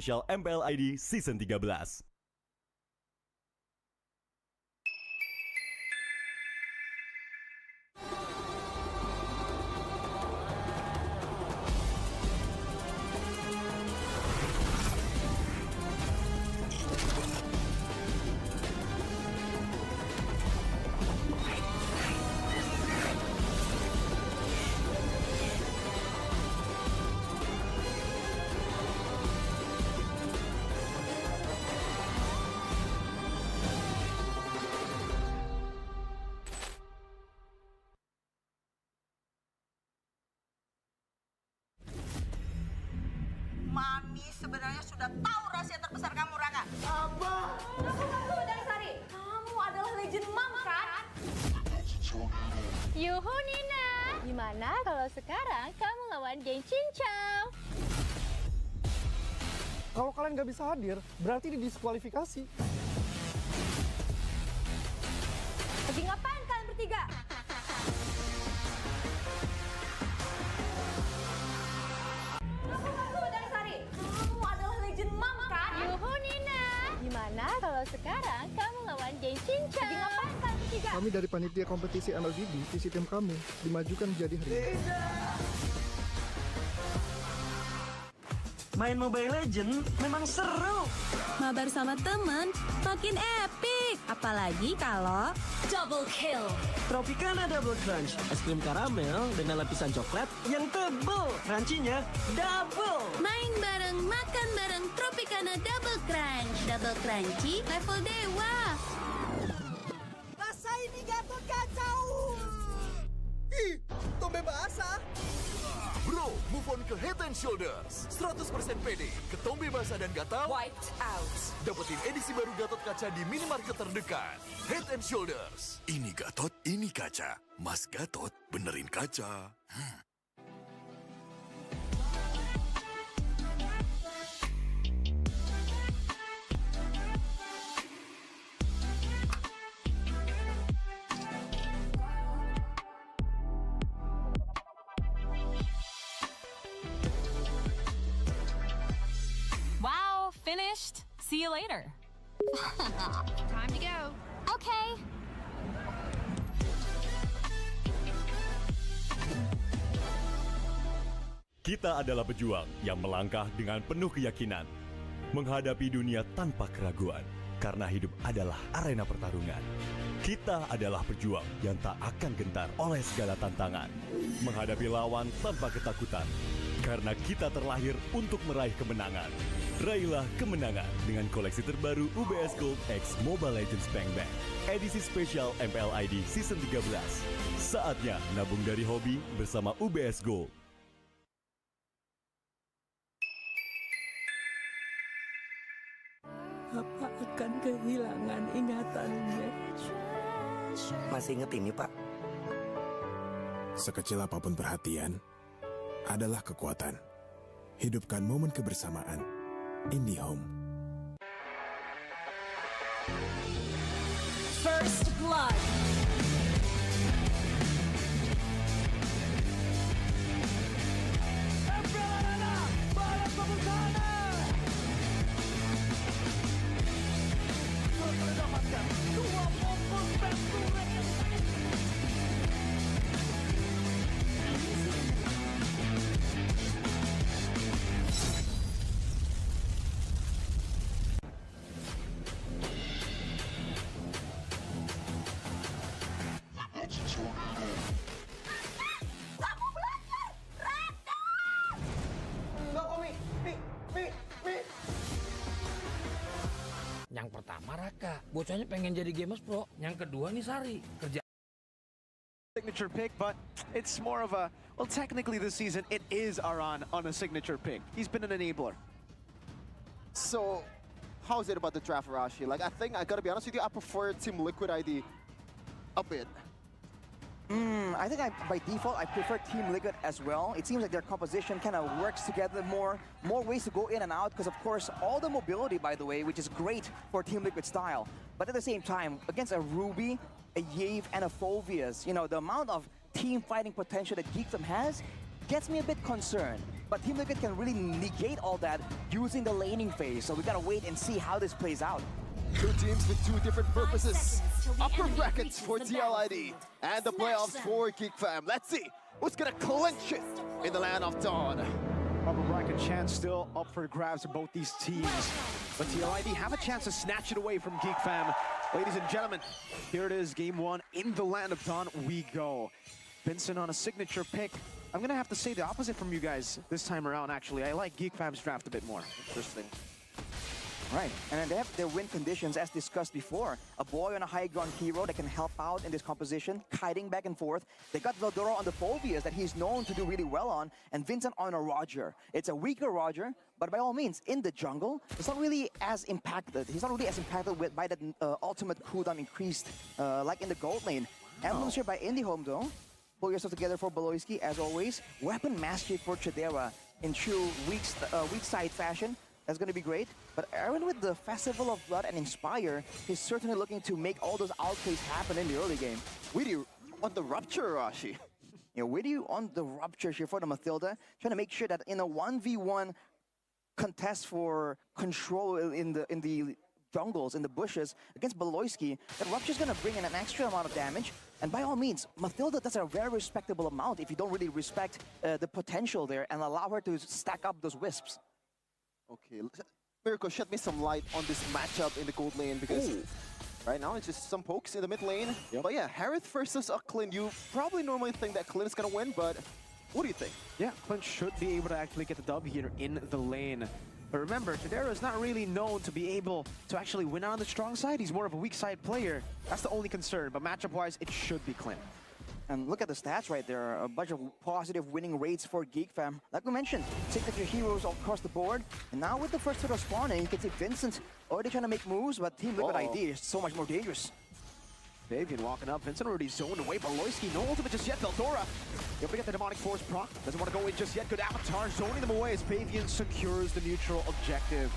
spesial MPL ID Season 13. Mami sebenarnya sudah tahu rahasia terbesar kamu, Raka. Abah! Tunggu, dari Sari. Kamu adalah legend mama, kan? Yuhu Nina, gimana kalau sekarang kamu lawan geng Cincau? Kalau kalian nggak bisa hadir, berarti didiskualifikasi. Lagi ngapain kalian bertiga? Tunggu, dari Sari. Kamu adalah legend mama, kan? Yuhu Nina, gimana kalau sekarang kamu lawan geng Cincau? Lagi ngapain kalian bertiga? Kami dari panitia kompetisi MLBB, visi tim kami dimajukan menjadi hari ini. Main Mobile Legends memang seru. Mabar sama temen makin epic. Apalagi kalau double kill. Tropicana Double Crunch, es krim karamel dengan lapisan coklat yang tebal. Crunchy-nya double. Main bareng, makan bareng Tropicana Double Crunch. Double crunchy level dewa. Rasa ini gatot kacau. Ih, tombe basah. Bro, move on ke Head and Shoulders. 100% pede, ketombe basah dan gatal Wiped out. dapetin edisi baru Gatot Kaca di minimarket terdekat. Head and Shoulders. Ini Gatot, ini kaca. Mas Gatot, benerin kaca. Wow, finished. See you later. Time to go. Okay. Kita adalah pejuang yang melangkah dengan penuh keyakinan, menghadapi dunia tanpa keraguan, karena hidup adalah arena pertarungan. Kita adalah pejuang yang tak akan gentar oleh segala tantangan, menghadapi lawan tanpa ketakutan, karena kita terlahir untuk meraih kemenangan. Raihlah kemenangan dengan koleksi terbaru UBS Gold X Mobile Legends Bang Bang, edisi spesial MPL ID Season 13. Saatnya nabung dari hobi bersama UBS Gold. Apa akan kehilangan ingatannya? Masih inget ini, Pak? Sekecil apapun perhatian adalah kekuatan. Hidupkan momen kebersamaan. IndiHome. First blood. Yang pertama Raka, bocahnya pengen jadi gamers pro. Yang kedua nih Sari, kerja signature pick, but it's more of a, well, technically this season it is Aran on a signature pick. He's been an enabler. So, how's it about the draft, Arashi? Like, I think, I gotta be honest with you, I prefer Team Liquid ID a bit. I think by default, I prefer Team Liquid as well. It seems like their composition kind of works together more ways to go in and out, because of course, all the mobility, by the way, which is great for Team Liquid style. But at the same time, against a Ruby, a Yave, and a Phoveus, you know, the amount of team fighting potential that Geekdom has gets me a bit concerned. But Team Liquid can really negate all that using the laning phase. So we gotta wait and see how this plays out. Two teams with two different purposes. Upper brackets for TLID and the playoffs for Geek Fam. Let's see who's gonna clinch it in the land of Dawn. Upper bracket chance still up for grabs for both these teams. But TLID have a chance to snatch it away from Geek Fam. Ladies and gentlemen, here it is, game one. In the land of Dawn we go. Vincent on a signature pick. I'm gonna have to say the opposite from you guys this time around, actually. I like Geek Fam's draft a bit more. Interesting. Right, and then they have their win conditions as discussed before. A boy on a high ground hero that can help out in this composition, kiting back and forth. They got Veldora on the Phobias that he's known to do really well on, and Vincent on a Roger. It's a weaker Roger, but by all means, in the jungle, it's not really as impacted. He's not really as impacted by that ultimate cooldown increased like in the gold lane. Emblems here by IndieHome though. Pull yourself together for Beloyski, as always. Weapon Mastery for Chidera in true weak side fashion. That's going to be great. But Aaron with the Festival of Blood and Inspire, he's certainly looking to make all those outplays happen in the early game. Witty on the Rupture, Rashi. Yeah, Witty on the Rupture here for the Mathilda, trying to make sure that in a 1v1 contest for control in the jungles, in the bushes, against Beloyski, that Rupture's going to bring in an extra amount of damage. And by all means, Mathilda does a very respectable amount if you don't really respect the potential there and allow her to stack up those wisps. Okay, Miracle, shed me some light on this matchup in the gold lane, because right now it's just some pokes in the mid lane. Yep. But yeah, Harith versus Clint, you probably normally think that Clint is gonna win, but what do you think? Yeah, Clint should be able to actually get the dub here in the lane. But remember, Chidera is not really known to be able to actually win on the strong side. He's more of a weak side player. That's the only concern, but matchup-wise, it should be Clint. And look at the stats right there, a bunch of positive winning rates for Geek Fam. Like we mentioned, signature heroes all across the board. And now with the first hero spawning, you can see Vincent already trying to make moves, but Team Liquid ID is so much more dangerous. Fabian walking up, Vincent already zoned away, Beloyski, no ultimate just yet, Veldora. Able to get the Demonic Force proc, doesn't want to go in just yet, good avatar, zoning them away as Fabian secures the neutral objective.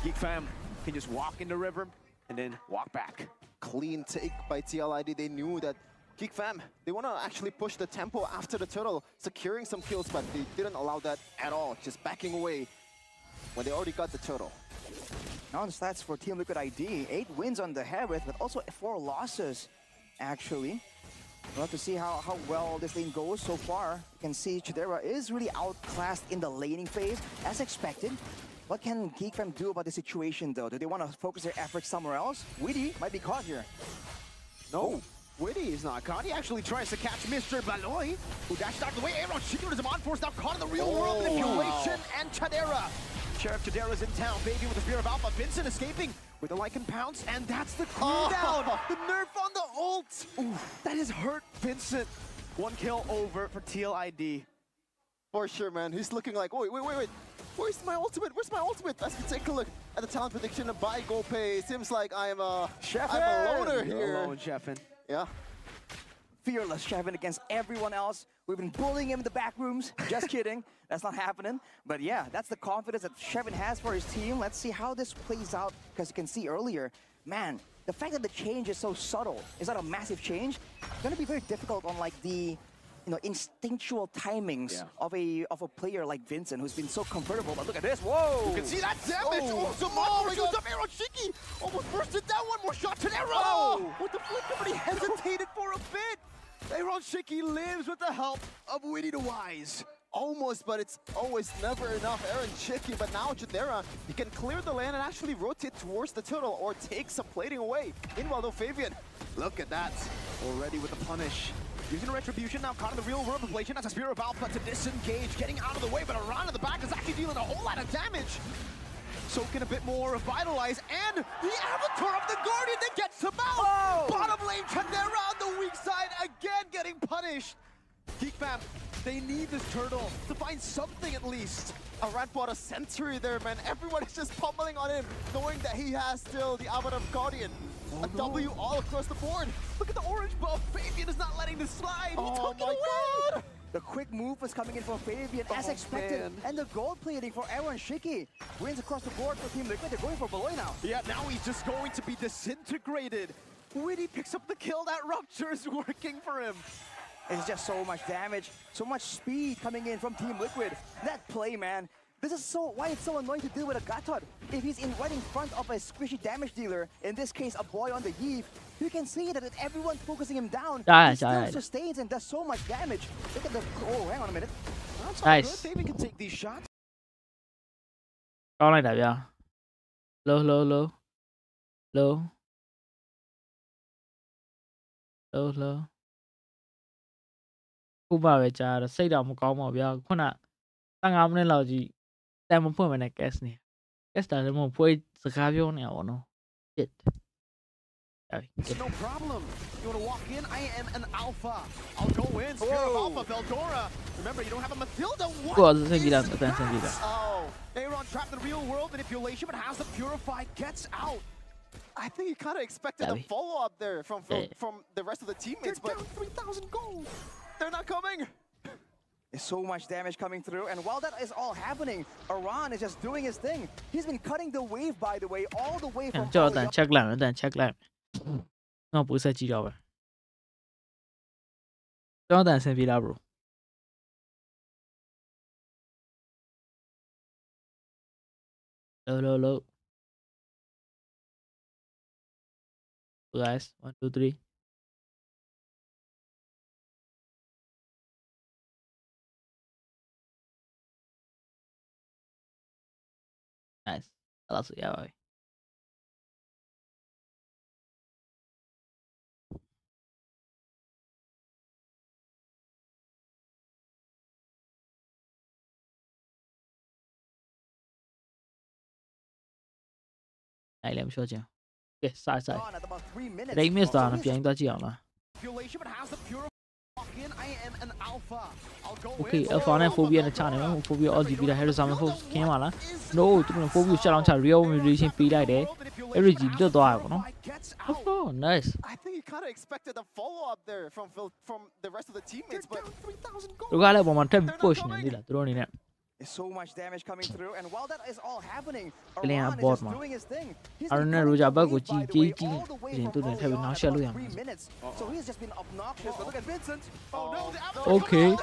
Geek Fam can just walk in the river and then walk back. Clean take by TLID, they knew that Geek Fam, they want to actually push the tempo after the turtle, securing some kills, but they didn't allow that at all, just backing away when they already got the turtle. Now on the stats for Team Liquid ID, 8 wins on the Harith, but also 4 losses, actually. We'll have to see how well this lane goes so far. You can see Chidera is really outclassed in the laning phase, as expected. What can Geek Fam do about the situation, though? Do they want to focus their efforts somewhere else? Witty might be caught here. No. Witty is not caught. He actually tries to catch Mr. Baloy, who dashed out of the way. Aaron Shiki with his on force now caught in the real world manipulation, and Chidera. Sheriff Chidera's in town, baby, with the Spear of Alpha. Vincent escaping with the Lycan Pounce, and that's the cooldown. The nerf on the ult. Oof, that has hurt Vincent. 1 kill over for TLID. For sure, man. He's looking like, wait. Where's my ultimate? Where's my ultimate? As we take a look at the talent prediction by GoPay, seems like I'm a loner here. Alone, Sheffin. Yeah. Fearless Sheffin against everyone else. We've been bullying him in the back rooms. Just kidding. That's not happening. But yeah, that's the confidence that Sheffin has for his team. Let's see how this plays out, because you can see earlier, man, the fact that the change is so subtle, is not a massive change, it's going to be very difficult on like the instinctual timings of a player like Vincent, who's been so comfortable. But look at this, whoa! You can see that damage! Oh, shoots up Aaron Shiki! Almost bursted down, one more shot to Nero! Oh, with the flicker, but he hesitated for a bit! Aaron Shiki lives with the help of Witty the Wise. Almost, but it's always never enough. Aaron Chiki, but now Chidera, he can clear the lane and actually rotate towards the turtle or take some plating away. Meanwhile, though, Fabian, look at that. Already with the punish. Using a retribution, now caught in the real world inflation as a Spear of Alpha to disengage, getting out of the way, but Aran in the back is actually dealing a whole lot of damage. Soaking a bit more, Revitalize, and the Avatar of the Guardian that gets him out! Bottom lane, Chidera on the weak side, again getting punished. Geek Fam, they need this turtle to find something at least. Aran bought a century there, man. Everyone is just pummeling on him, knowing that he has still the Avatar of Guardian. W all across the board. Look at the orange buff. Fabian is not letting this slide. He took it away. God. The quick move was coming in from Fabian as expected. Man. And the gold plating for Aaron Shiki. Wins across the board for Team Liquid. They're going for Beloy now. Yeah, now he's just going to be disintegrated. Witty picks up the kill. That Rupture is working for him. It's just so much damage, so much speed coming in from Team Liquid. That play, man. This is why it's so annoying to deal with a Gatot. If he's right in front of a squishy damage dealer, in this case a boy on the heave, you can see that everyone's focusing him down. He still sustains and does so much damage. Look at the hang on a minute. That's nice. Good. Maybe can take these shots. Cao này đại à? Low. Khu bà về trà là xây động một con màu bia. Khoan ạ. Tăng áo nên là gì? Tại một phương này guess nè. Guess là một phương sự khác nhau nè nó. Shit. It's no problem. You want to walk in? I am an alpha. I'll go in. Spirit of Alpha, Veldora. Remember, you don't have a Mathilda. What? Oh, Aaron trapped in the real world manipulation, but has the Purify, gets out. I think he kind of expected a follow-up there from the rest of the teammates, but 3,000 gold. They're not coming. There's so much damage coming through, and while that is all happening, Aran is just doing his thing. He's been cutting the wave, by the way, all the way from. Cho tàn check lại. Nó bù sẽ chỉ đâu cho tàn xem video bro. Low. Guys, 1, 2, 3. Nice. That's yeah, boy. Này làm sao chứ? Okay, sai. Đấy miss đó nó biến đó chỉ hả mà. Okay, alpha này phobia nó chả này, phobia RGB là hay sao mà phobia kiếm mà là. No, tụi nó phobia sẽ làm chả real mutation pi lại đấy. Every gì được đó à nó. Oh, nice. I think he kind of expected a follow-up there from the rest of the teammates, but 3,000 gold. Lúc này bọn mình thêm push này đi là tụi nó này. There's so much damage coming through, and while that is all happening, Aran is just doing his thing. Aran này rồi giờ của chị thì tôi này thay vì nó sẽ luôn. So he's just been obnoxious. But look at Vincent. Okay.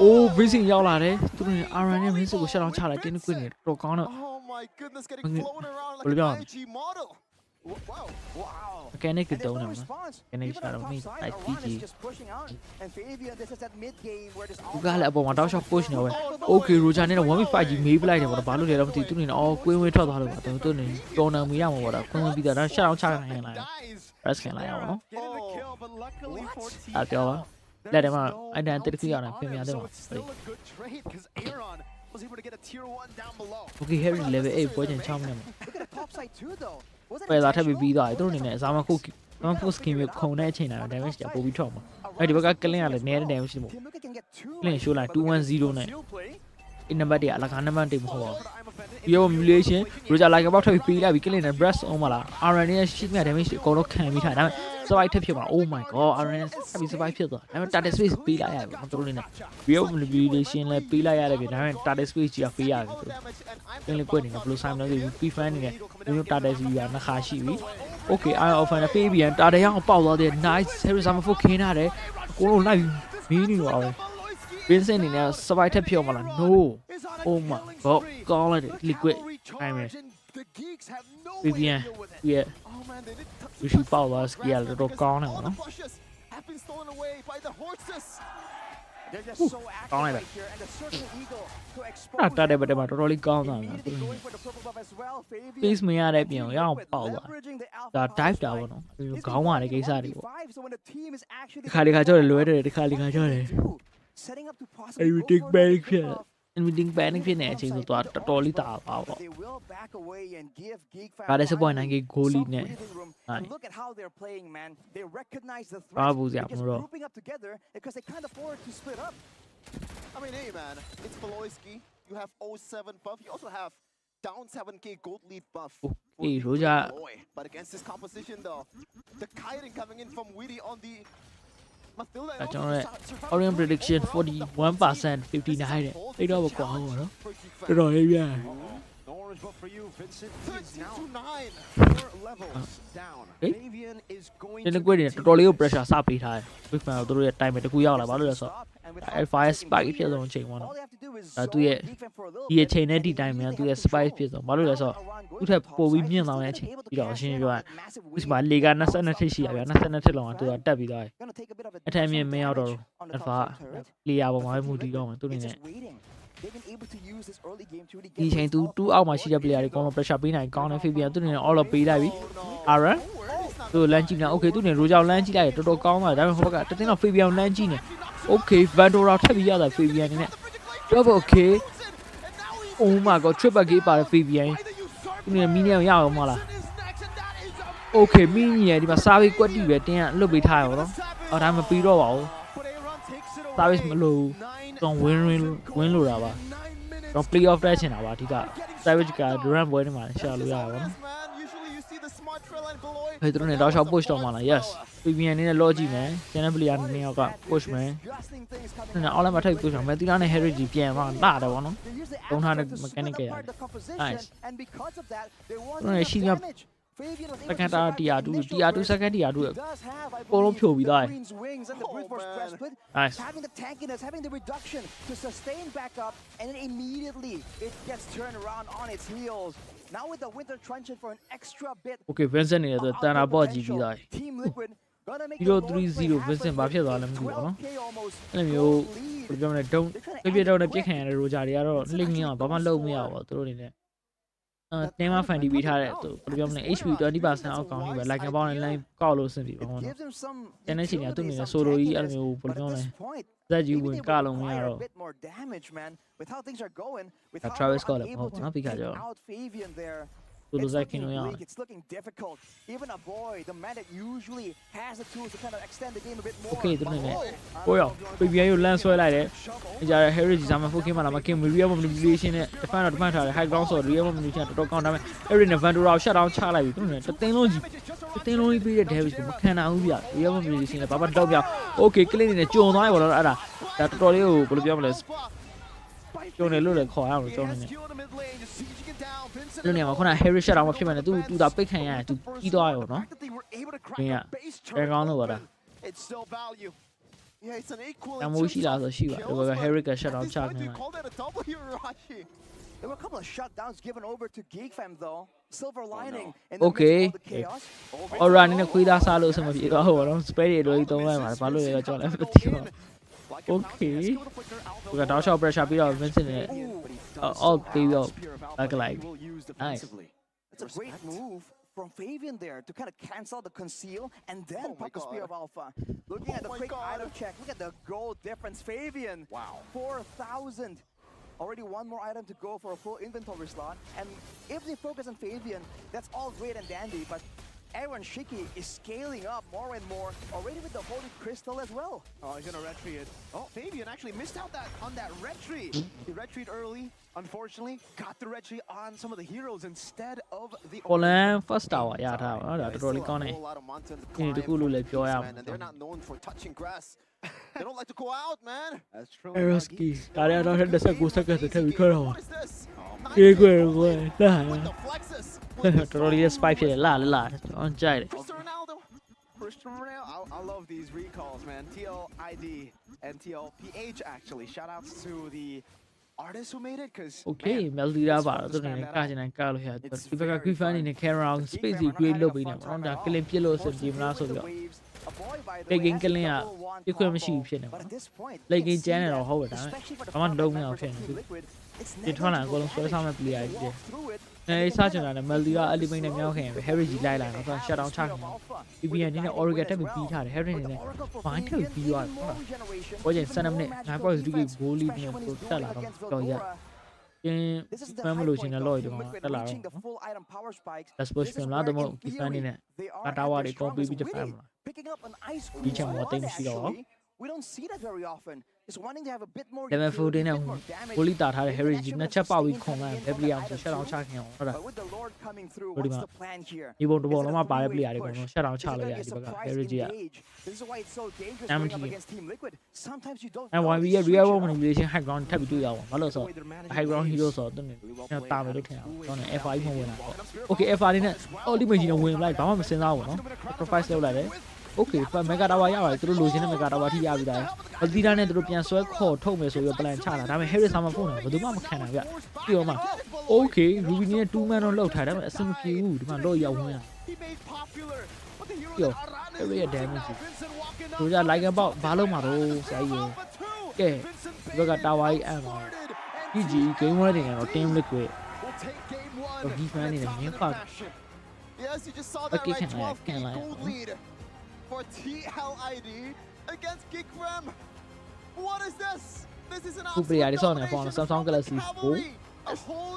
Oh, Vincent giao lại đấy. Tôi này Aran này Vincent của sẽ làm trả lại trên quyền này. Đồ con nữa. Oh my goodness, getting flown around like an IG model. Wow. Cái này cứ đâu nè. Cái này sẽ làm mình tại PG. Gã lại bọn đó cho push nữa. Ok, rồi cho nên là muốn bị phải gì mấy lại thì bọn nó để làm thì tôi này quên quên thoát rồi tôi này cho nó mới làm bọn quên bây giờ nó sẽ làm trả hàng này. Press cái này nó. À tiêu á. Đây để mà anh đang tới khi nào này phim nhà đây mà. Ok, Harry level 8 với trong này. Bây giờ thay vì rồi tôi này sao mà cô skin không này trên nào damage đã bị trọng mà. Đây thì bác cái này là nè damage một. Này show lại 210 này. In number dia là khán number team ho. Yo emulation rồi giờ lại cái bao thay vì lại vì cái này là breast ông mà là RNA shit mẹ damage có nó kèm bị thải đó. Survive tiếp phiền mà oh my god RNA bị survive phiền rồi. Em target space bị lại à tôi này. Yo emulation là bị lại à vì nó target space chỉ là phí à. Cái này quên này blue sign nó thì bị fan này. Nó target gì à nó khá xí vì. Okay, ai offer là phí biển target yang bao rồi thì nice. Hay sao mà phô kén à đấy. Cô nó lại mini rồi. Vincent này survive tiếp phiền mà là no. Oh my god, god là liquid. Ai mày. Vivian, yeah. We should follow us. Yeah, little con này nó. Con này này. Ta đây mà rolling con rồi. Please me đây biển nhau bảo rồi. Ta dive đầu nó. Có ngoài này cái sao đi. Khai đi cho lưới đây, khai cho này. Everything bad here. Everything bad phía này chỉ là to lý tạo bảo. Và đây sẽ boy này cái goalie này. Này. Ba vụ giảm rồi. I mean, hey man, it's Voloisky. You have 07 buff. You also have down 7k gold lead buff. Okay, rồi ra. But against this composition though, the kiting coming in from Witty on the Mathilda. Trong này, Orion prediction 41%, 59 đấy. Đây đâu mà quá rồi đó. Rồi đây nha. damage, but for you, Vincent, he's now 9. 4 levels down. Fabian is going to ဒီကွေးတွေတော်တော်လေးကို pressure စပေးထားတယ်။ Big fan တို့ရဲ့ time တကူရောက်လာဘာလို့လဲဆိုတော့ fire spike ဖြစ်ဆုံးအချိန်ပေါ့နော်။သူရဲ့ဒီအချိန်နဲ့ဒီ time မှာသူရဲ့ spike ဖြစ်ဆုံးဘာလို့လဲဆိုတော့သူ့ထက်ပိုပြီးမြင့်သွားတဲ့အချိန်ပြီးတော့ရှင်းပြောရရင်ဒီမှာလေက22ထိပ်ရှိရဗျာ22ထိပ်လောက်မှာသူကတက်ပြီးသွားတယ်။အထက်မြင့်မရောက်တော့ဘူး။ alpha player ပေါ်မှာမူတည်တော့မယ်သူနေနဲ့ဒီချိန်သူ2အောက်မှာရှိတဲ့ player တွေကောင်းတော့ pressure ပေးနိုင်ကောင်းတယ် Fabian သူနေနဲ့ all up ပေးလိုက်ပြီ။ Aaron သူလမ်းကြည့်နေ okay သူနေ Roja လမ်းကြည့်လိုက်တော်တော်ကောင်းသွားတယ်ဒါပေမဲ့ဟိုဘက်ကတတင်းတော့ Fabian လမ်းကြည့်နေ okay Vandora ထပ်ပြီးရတာ Fabian နေနဲ့ double okay oh my god triple kill ပါတယ် Fabian သူနေမီနီယံရအောင်မလား okay မီနီယံဒီမှာ service ကွက်တီပဲတင်းကလွတ်ပေးထားရပါတော့အော်ဒါမပြီးတော့ပါဘူး service မလို့တော့ win လို့တာပါတော့ play off တက်ချင်တာပါအဓိက savage က Durant ပွဲနေမှာရှာလို့ရပါတော့ဟဲ့သူတို့နေတော့ shot push တော့မှာလား yes Fabian နေနဲ့ logic မယ်ကျန်တဲ့ player နေရောက်က push မယ်နေ all မှာထိုက် push မယ် Matina နဲ့ Harry ပြန်မှာလာတယ်ဗောနော်သုံးထားတဲ့ mechanic ရတယ် nice သူတို့ရှိရsecond TR2 second TR2 အကုန်လုံးဖြိုပြီးသားတယ် nice having the tankiness having the reduction to sustain back up and then immediately it gets turned around on its heels now with the winter truncheon for an extra bit okay Vincent နေတော့တန်တာပေါ့ကြည့်ပြီးသားတယ် 0-3-0 Vincent ဘာဖြစ်သွားလဲမသိဘူးနော်အဲ့လိုမျိုးဘယ်လိုပြောမလဲဒုံပြတော့ပြစ်ခံရတဲ့ Roja တွေကတော့လိမ့်နေအောင်ဘာမှလုပ်မရဘူးသူတို့အနေနဲ့တင်းမဖန်တီးပေးထားတဲ့သူဘယ်လိုပြောမလဲ HP 20% အောက်ကောင်းကြီးပဲ like ပေါင်းနဲ့ line ကောက်လို့ဆင်ပြီပေါ့နော်တန်းတဲ့ချိန်ကသူ့အနေနဲ့ solo ကြီးအဲ့လိုမျိုးဘယ်လိုပြောမလဲဇက်ကြီးဝင်ကလုံးမရတော့ Travis ကလည်းပေါ့နော်ပြီးခါကျတော့solo side ခင်လို့ရအောင် it's looking difficult even a boy the man that usually has the tools to kind of extend the game a bit more okay သူနေနဲ့ကိုရော Fabian ကိုလမ်းဆွဲလိုက်တယ်အကြရ Harry ကြီးစာမ Focus မှာလာမခင် real manipulation နဲ့ defend တော့ defend ထားတယ် high ground ဆို real manipulation တော်တော်ကောင်းဒါပေမဲ့ Harry နဲ့ Vandora ကို shut down ချလိုက်ပြီသူနေတသိန်းလုံးကြီးပေးတဲ့ Davis ကိုမခံနိုင်ဘူးဗျ real manipulation နဲ့ဘာမှတော့ပြ okay clean နေနဲ့ကြုံသွားပြီပေါ့နော်အဲ့ဒါတော်တော်လေးကိုဘယ်လိုပြောမလဲကျုံတယ်လို့လည်းခေါ်ရအောင်ကျုံနေနဲ့လူနေမှာခုန Harry shut down မဖြစ်မှလည်းသူသာပိတ်ခံရရင်သူပြီးသွားရောနော်မင်းကအဲကောင်းလို့ပါလား Yeah, it's an equal. အမိုးရှိလားဆိုရှိပါတယ်ဘာ Harry က shut down ချနေမှာ There were a couple of shutdowns given over to Geek Fam though. Silver lining and okay alright နည်းနည်းခွေးသားစားလို့အဆင်မပြေတော့ဘူးနော် spare တွေလိုကြီးသုံးလိုက်ပါတယ်ဘာလို့လဲကြောက်လဲမသိဘူး okay ဘယ်ကတော့ shot pressure ပြီးတော့ Vincent နဲ့ all ပြီးတော့ back like nice it's a great move from Fabian there to kind of cancel the conceal and then pop the Spear of Alpha. Looking at the quick item check, look at the gold difference. Fabian, wow, 4,000. Already one more item to go for a full inventory slot. And if they focus on Fabian, that's all great and dandy, but Aaron Shiki is scaling up more and more, already with the Holy Crystal as well. Oh, he's gonna retreat it. Oh, Fabian actually missed out on that retreat. He retreat early. Unfortunately, got the retreat on some of the heroes instead of the. Poland first tower ရထားပါတော့တော်တော်လေးကောင်းနေဒီတခုလို့လည်းပြောရမှာ They're not known for touching grass. They don't like to go out, man. That's true. Aeroski ဒါရတော့29 seconds ထပ်ပြီးခေါ်တော့ကြေးကွယ်ကွယ်လာတော်တော်လေး spike ဖြစ်တယ်လာကျွန်တော်ကြိုက်တယ် Cristiano Ronaldo, I love these recalls, man. TLID and TLPH actually. Shout outs to the artists who made it, because okay မြောက်သီးသားပါတော့သူနေကချင်တယ်ကလို့ရဒီဘက်က quick fan နေနဲ့ camera space ကြီး create လုပ်ပေးနေမှာတော့ဒါ clean ပြစ်လို့စကြည့်မလားဆိုပြီးတော့ legging clean ကပြခွင့်မရှိဘူးဖြစ်နေမှာ legging ကျန်းနေတော့ဟုတ်ပဲဒါပေမဲ့ဘာမှလုံးမရအောင်ဖြစ်နေဘူးဒီထွန်းလာအကုန်လုံးဆွဲဆောင်မဲ့ player ကြီးအဲစားချင်တာနဲ့ Melody က element နဲ့မြောက်ခင်ပဲ Harry ကြီးလိုက်လာတော့ shut down ချခင် PBN နဲ့ Origa တက်ပြီးပြီးထားတယ် Harry နဲ့ bind ထပ်ပြီးသွားတယ်ဟုတ်လားဟိုကျရင်7 minute 9.3 goal lead နဲ့တက်လာတော့ရကျင်းဖမ်းမလို့ရှင်တဲ့ loy ဒီမှာတက်လာတော့ let's push ပြန်လာတော့ဒီဖန်နေနဲ့အတာဝါတွေ copy ပြီးချက်ဖမ်းမလားဒီချက်မှာတိတ်မရှိတော့ We don't see that very often. is wanting to have a bit more level 14 နဲ့ damage. ကိုလီတာထားတဲ့ Harry နှစ်ချက်ပေါက်ပြီးခုံလိုက်ဘယ်ပလီယာကိုရှက်အောင်ချခင်အောင်ဟုတ်လား But with the Lord coming through, what's the plan here? ဒီပုံတစ်ပုံလုံးမှာပါတဲ့ပလီယာတွေကတော့ရှက်အောင်ချလို့ရတယ်ဒီဘက်က Harry ကြီးက This is why it's so dangerous going up against Team Liquid. Sometimes you don't. And YB ရဲ့ real world manipulation high ground ထပ်ပြီးတွေ့ရအောင်ဘာလို့ဆို high ground hero ဆိုတော့သူနေတာမယ်လို့ထင်အောင်တော့ F5 မဝင်တာပေါ့ Okay F5 လေးနဲ့ ultimate ကြီးနဲ့ဝင်လိုက်ဘာမှမစင်စားဘူးနော် sacrifice လုပ်လိုက်တယ် Okay မက်ဂါတာဝါရပါတယ်သူတို့လိုချင်တဲ့မက်ဂါတာဝါထိရပြီးသားအသီးသားနဲ့သူတို့ပြန်ဆွဲခေါ်ထုတ်မယ်ဆိုပြီး plan ချတာဒါပေမဲ့ Harry ဆာမဖုန်းတယ်ဘယ်သူမှမခံနိုင်ဗျပြီးတော့မှ Okay Ruby နဲ့2 man တော့လောက်ထားတယ်ဒါပေမဲ့အဆင်မပြေဘူးဒီမှာတော့ရောက်ဝင်ရပြော Harry ရဲ့ damage တို့ကြ like ပေါက်ဘာလို့မှာတော့ဆရာကြီးကဲဒီဘက်ကတာဝါကြီးအံ့ပါ PG game winner တွေကတော့ team liquid ဒီ fan နေတယ်မြင်းပေါက် Yes, you just saw that right 12 lead for TLID against Geekram. What is this? This is an absolute Samsung Galaxy 4,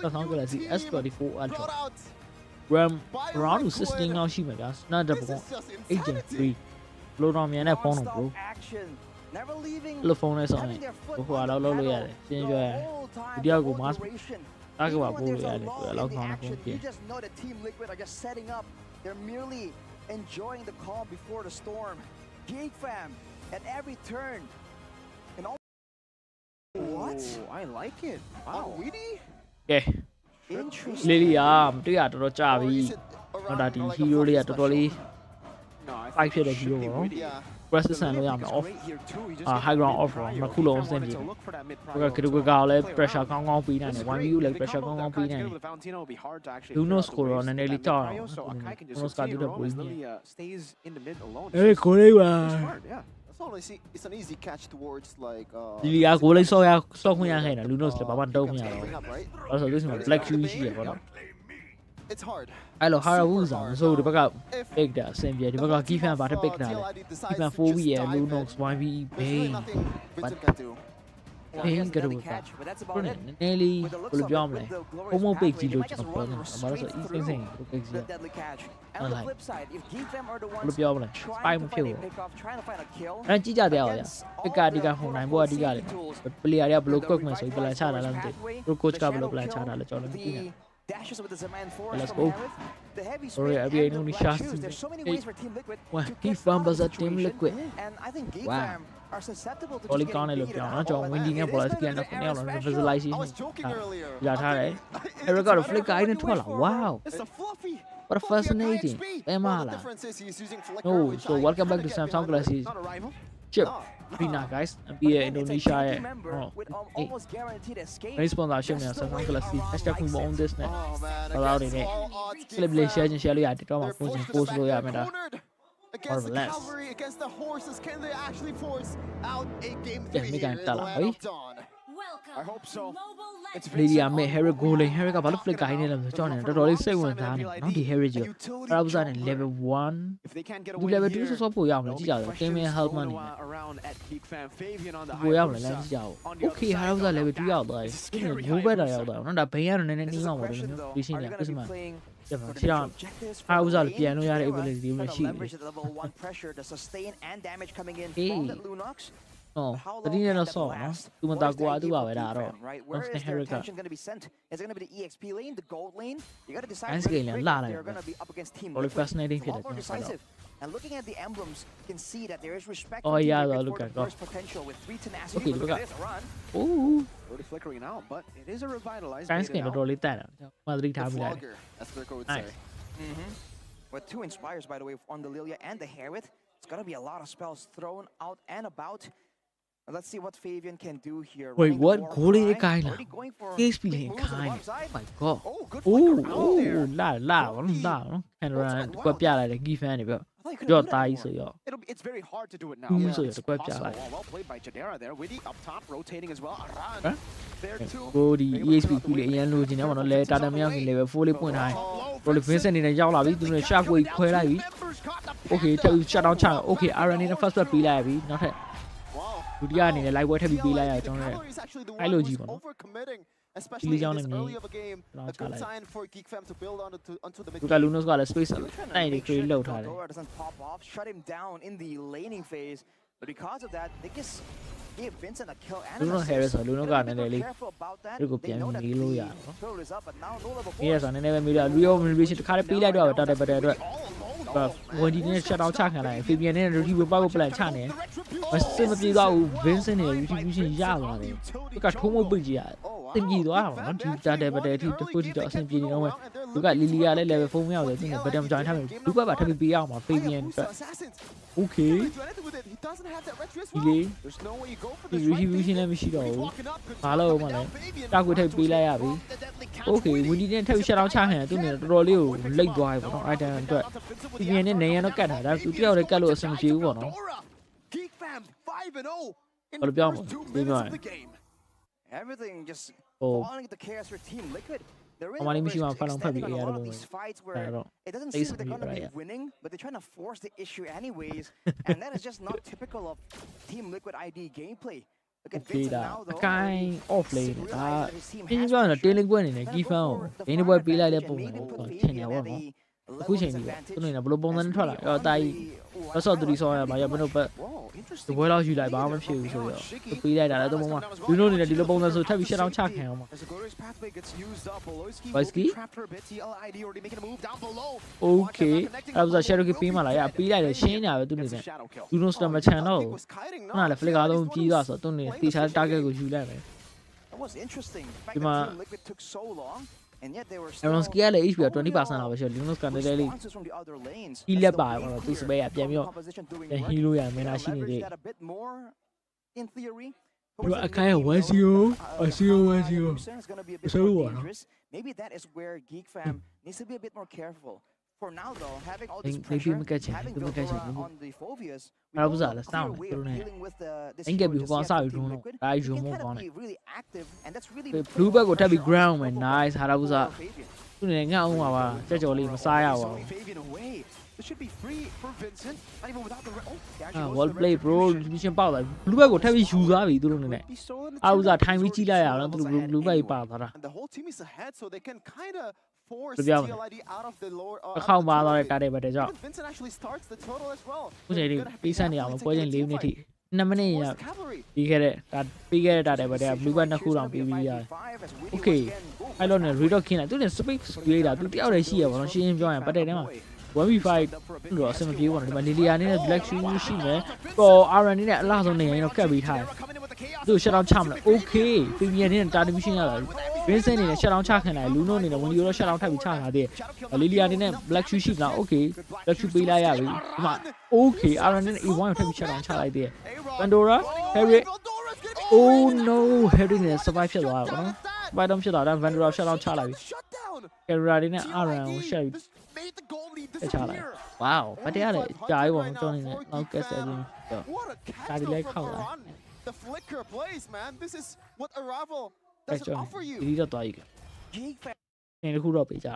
Samsung Galaxy S24 Ultra. RAM around 16 now ရှိမှာဗျာ Snapdragon 8 Gen 3 load တော့မြန်တဲ့ဖုန်းတော့ bro လို့ဖုန်းနဲ့ဆောင်းနေဟိုဟာလောက်လုပ်လို့ရတယ်ရှင်းပြောရဒီတယောက်ကို mask တားကပါပို့လို့ရတယ်ဆိုတော့လောက်ကောင်းတဲ့ဖုန်းဖြစ် You just know that Team Liquid are just setting up. They're merely enjoying the calm before the storm. Geek fam at every turn. And all what? I like it. Wow, Weedy? Yeah. Interesting. Lilia တွေ့ရတော်တော်ကြာပြီဟောဒါဒီ hero လေးကတော်တော်လေး fight ဖြစ်တဲ့ hero ပေါ့နော် resistance လို့ရမယ် off high ground off တော့နှစ်ခုလုံးအဆင်ပြေတယ်ဘက်ကကကလည်း pressure ကောင်းကောင်းပေးနိုင်တယ် 1v လည်း pressure ကောင်းကောင်းပေးနိုင်တယ် Lunos ကိုတော့နည်းနည်းလေးကြောက်အောင် Lunos ကတူတဲ့ပုံကြီးအေးကိုလေးပါ It's an easy catch towards like ဒီလီယာကိုလေးဆော့ခွင့်ရခဲ့တာ Lunos လည်းဘာမှတုံးမရတော့အဲ့ဆိုဒီမှာ black shoe ရှိရပေါ့နော် It's hard. အဲ့လို Harabuza ဆိုဒီဘက်က pick တာအဆင်ပြေဒီဘက်က key fan ဘာတစ် pick တာလဲ key fan 4v ရ Lunox YV Bane Bane ကတော့နည်းလေးဘယ်လိုပြောမလဲ homo pick ကြီးလို့ကျွန်တော်ပြောနေတာဘာလို့ဆို easy thing ကို pick ကြီးဟုတ်လားဘယ်လိုပြောမလဲ spy မဖြစ်ဘူးအဲ့ကြည့်ကြတယ်အောင်ဗျာ pick ကဒီကဟိုနိုင်ဘောအဓိကလေ player တွေကဘယ်လို quick မယ်ဆိုပြီး plan ချတာလည်းမသိဘူး coach ကဘယ်လို plan ချတာလဲကျွန်တော်လည်းမသိဘူး Dashes with the Zaman 4. Let's go. Sorry, I mean, only shots. There's so many ways for Team Liquid to Geek Fam was a Team Liquid. And I think Geek Fam are susceptible to Only just can't getting look beaten down. up. John Windy and Bolas can have visualization. Yeah, right. Here we got a flick eye in Twala. Wow. What a fascinating. Emala. Oh, so welcome back to Samsung Galaxy. Chip. Pina guys, be Indonesia. Almost guaranteed escape. Sponsorship now, Samsung Galaxy. Hashtag we own this net. Allowed in it. Celebration and share it. Come on, post royal meta. Against the cavalry, against the horses, can they actually force out a game 3 here in the land of Dawn? I hope so. Lady I met Harry Golding. Harry ကဘာလို့ flick ကိုင်းနေလဲမသိဘူးတော်တော်လေးစိတ်ဝင်စားနေနော်ဒီ Harry ကြီးအဲ့ဒါဥစားနေ level 1ဒီ level 2ဆိုပို့ရအောင်ကြည့်ကြတယ် game help man ပို့ရအောင်လည်းကြည့်ကြအောင် okay ဟာဥစား level 2ရောက်သွားပြီဘိုးဘက်တာရောက်သွားနော်ဒါဘိန်းကတော့နည်းနည်းနှီးမှပါလို့မျိုးပြီးရှင်းနေပြစမှာကျမချောင်းဟာဥစားပြန်လို့ရတဲ့ ability တွေမရှိဘူး level 1 pressure the sustain and damage coming in Hey. from the Lunox. တတိယတော့ဆော့နော်သူမတာကွာသူပါပဲဒါတော့ Right, where is their attention going to be sent? Is it going to be the EXP lane, the gold lane? You got to decide Nice which game, break la, they're going to be up against Team Really Liquid. fascinating A lot more fit, decisive. And looking at the emblems, you can see that there is respect Oh, to Team yeah, Liquid look for at the that. burst potential with 3 tenacity. Okay, Look look at at- this run. Ooh Already flickering out, but it is a revitalized. Science game တော်တော်လေးတက်တာမသတိထားမိလိုက် Flogger, as Mirko would Nice. say. With 2 inspires, by the way, on the Lilia and the Herewith. It's going to be a lot of spells thrown out and about. Let's see what Fabian can do here. Wait, Running the what? war Goalie cry, guy now. already going for KSP big lane moves on the kind. left side. Oh my god. Oh, good Ooh, flicker out there. la နော်ခံရကွက်ပြလိုက်တယ် key fan တွေပြောကြော့တိုင်းဆိုရော It's very hard to do it now. Boom, Yeah, so it's the quick possible. jab. Well played by Jadera there. Widdy up top, rotating as well. Aran there too. ကိုဒီ ESP ကူလေးအရင်လိုချင်တယ်ဗောနော်လဲတာတမရောက်ခင် level 4လေးပွင့်ထားတယ်ကိုလေး Vincent နေနဲ့ရောက်လာပြီသူတို့ shark weight ခွဲလိုက်ပြီ Okay ထပ်ပြီး shut down ချ Okay RN နဲ့ first blood ပေးလိုက်ရပြီနောက်ထပ်ဒုတိယအနေနဲ့ live ပွဲထပ်ပြီးပေးလိုက်ရကျွန်တော်လည်းအဲ့လိုကြီးဗောနော် Especially in this early of a game, a good sign for Geek Fam to build onto the mid. က Lunos ကလည်း space နိုင်နေ create လုပ်ထားတယ် Dora doesn't pop off, shut him down in the laning phase. But because of that, they just gave Vincent a kill and Luno an Harris assist. Luno Gotta ka be nene careful about that. li ko They pian know that mi lo the ya no turtle is up, but now no level mi ya force. sa nene be mi lo Rio Motivation တခါတည်းပေးလိုက်တော့တာတဲ့ပတ်တဲ့အတွက်ဝင်ဒီနဲ့ shut down ချခံလိုက် Fabian နဲ့ Ricky ပေါက်ကို plan ချနေမစစ်မပြေတော့ဘူး Vincent နဲ့ Retribution ရသွားတယ်သူကထုံးမပိတ်ကြည့်ရတယ်တင်ပြေသွားတာပေါ့နော်ဒီတာတဲ့ပတ်တဲ့အထိတခုထိတော့အဆင်ပြေနေတော့မယ်သူကလီလီယာလည်း level 4မရောက်တယ်သူနဲ့ bottom join ထားမယ်လူကပါထပ်ပြီးပေးအောင်ပါ Fabian အတွက် Okay ဒီလေဒီ Retribution လည်းမရှိတော့ဘူးဘာလို့မှလဲတောက်ခွေထိပ်ပေးလိုက်ရပြီ Okay ဝင်ဒီနဲ့ထပ်ပြီး shut down ချခံသူနဲ့တော်တော်လေးကိုလိတ်သွားပြီပေါ့နော် item အတွက် Fabian နဲ့နေရတော့ကတ်တာဒါသူတယောက်လည်းကတ်လို့အဆင်မပြေဘူးပေါ့နော်ဘာလို့ပြောမလဲဒီမှာ Everything just Oh. falling into chaos for Team Liquid. They're Omar really Mishi overextending Fan on a Fan lot of Fan these fights where Fan it doesn't Fan seem like they're going to be Fan winning, but they're trying to force the issue anyways, and that is just not typical of Team Liquid ID gameplay. Look at Okay Vincent ဒါ now အ though. ကိုင်း off lane ဒါ realized that his team ပြင်း has ပြောရင် pressure တင်းလေးကွက်အနေနဲ့ key fan ကို for ဒင်း the တစ်ပွဲ farm ပေးလိုက်တဲ့ advantage ပုံ and စံ maybe ကို put ထင်နေ Fabian ပါ at တော့ the အခုချိန် level ကြီး disadvantage သူနေဘလို့ပုံစံနဲ့ထွက်လာရောတာကြီး Wow, ဘတ်ဆော့3ဆော့ရမှာရဘယ်တော့ပတ်ဒီပွဲလောက်ယူလိုက်ဘာမှမဖြစ်ဘူးဆိုတော့သူပေးလိုက်တာလည်းတော့မှလူတို့အနေနဲ့ဒီလိုပုံစံဆိုထပ်ပြီး shut down ချခံအောင်ပါ As the Godoy's pathway gets used up, Oloski Voice-key? will be trapped for a bit. TLID already making a move down below. Okay အဲ့ဒါဆို shadow ကပေးမှလာရပေးလိုက်တယ်ရှင်းညာပဲသူနေနဲ့လူတို့ star မချန်တော့ဘူးခုနကလည်း flicker သုံးပြီးသွားဆိုတော့သူနေတေချာ target ကိုယူလိုက်မယ် That was interesting. The fact Di ma- that Team Liquid took so long, and yet they were still Aaron Ski ကလည်း HP က 20% လောက်ပဲရှိတယ် Linux ကလည်းလေး responses from the other lanes. ကြီးလက်ပါတယ်ပေါ့နော်သူစပယ်ကပြန်ပြီးတော့ပြန်ဟီးလို့ရမယ်နာရှိနေတဲ့ That a bit more in theory. ဒီအခိုင်1-0 1-0 is going to be a bit So more what? dangerous. Maybe that is where Geek Fam needs to be a bit more careful. For now, though, having all this Maybe pressure, we can check, having maybe we can check, Vildora maybe. on the Phobias, we Ara don't buza know la a clear sound way tu of ne dealing with this Anh kẹp hero bị just con yet sao for bị Team đúng Liquid. không? Ai They dùng can một kinda con be này. really active, and that's really Cái putting blue a lot bag of của ta bị pressure on ground this man level nice Hara for buza Fabian. သူနေငါအောင်ပါပါကြက်ကြော်လေးမစားရပါဘူး Fabian away. This should be free for Vincent. Not even without the. Oh, he actually အာ goes wall for the play bro retribution. division ပေါက်လာ blue bag ကိုထပ်ပြီးယူသွားပြီသူတို့နေနဲ့ Be stolen the အာဥ turret. စားထိုင်ပြီးကြည့်လိုက်ရအောင် He's သူ already တို့ blue bag ahead ပါသွားတာ And the whole team is ahead, so they can kind of force Tôi biết TLID out of the lower. တစ်ခေါက်ပါသွားတဲ့တာတဲ့ဘက်တဲ့ကြောင့် Even Vincent actually starts the total as well. ခုချိန်လေးပေးဆက်နေအောင်ပွဲချင်း4မိနစ်ထိ2မိနစ်ရ Cavalry. ပြီးခဲ့တဲ့ဒါပြီးခဲ့တဲ့တာတဲ့ဘက်တဲ့ blue bag နှစ်ခုတောင်ပြီးပြီးရတယ် Okay အဲ့တော့ね read ခင်းလိုက်သူနဲ့ space ရွေးတာသူတယောက်တည်းရှိရပါတော့ရှင်းရှင်းပြောရင်ပတ်တဲ့ထဲမှာ 1v5 လို့အဆင်မပြေဘူးပေါ့နော်ဒီမှာလီလီယာနဲ့ black shoe ရှိမယ်ပေါ် RN နဲ့အလားဆုံးနေရင်တော့ကတ်ပြီးထားတယ်သူ shut down ချမလား Okay Fabian နဲ့ target mission ရလာ Vincent နဲ့ shut down ချခံလိုက်လူနိုအနေနဲ့ Windy ရော shut down ထပ်ပြီးချထားသေးတယ်လီလီယာနဲ့ black shoe ရှိမလား Okay black shoe ပေးလိုက်ရပြီဒီမှာ Okay RN နဲ့ A1 ကိုထပ်ပြီး shut down ချလိုက်သေးတယ် Pandora Harry Oh no Harry နဲ့ survive ဖြစ်သွားတာပေါ့နော် survive တော့ဖြစ်သွားတာ Pandora shut down ချလိုက်ပြီ Carrera နဲ့ RN ကို shut ပြီးချလိုက် Wow ဘာတရားလဲကြာပြီပေါ့နော်ကျွန်တော်နေနဲ့နောက်ကက်ဆက်ပြီးတော့ What a ဒါဒီလိုက် castle ခောက် from လာ Baron. The flicker plays, man. This is what Arrival အဲ့ doesn't ကျွန်တော် offer you. ဒီတော့သွားပြီ Geek Fam နေတစ်ခုတော့ပေးကြ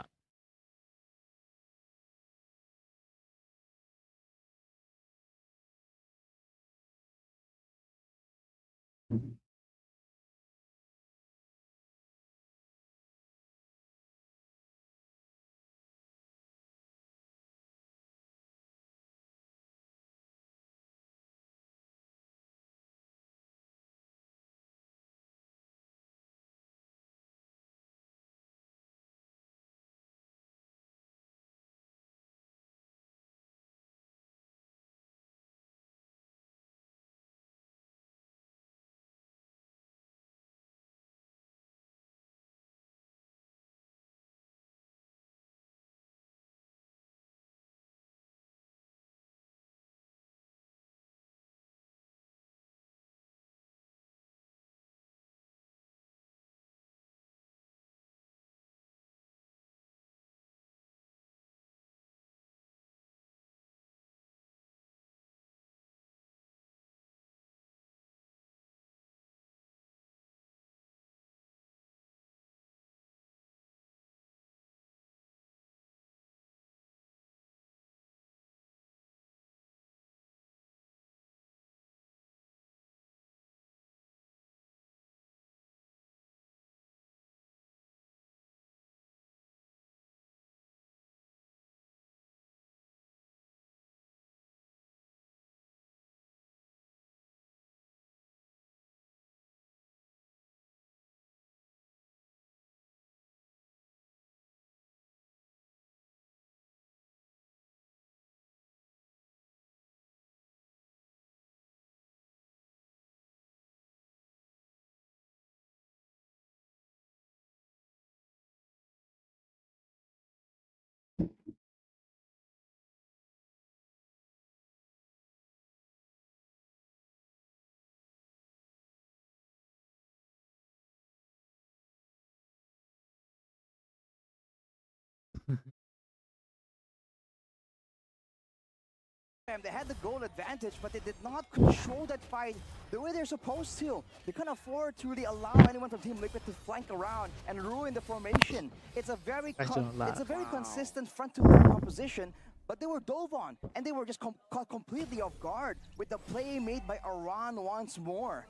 They had the goal advantage, but they did not control that fight the way they're supposed to. They couldn't afford to really allow anyone from Team Liquid to flank around and ruin the formation. It's a very consistent front-to-back composition, but they were dove on, and they were just caught completely off guard with the play made by Aran once more.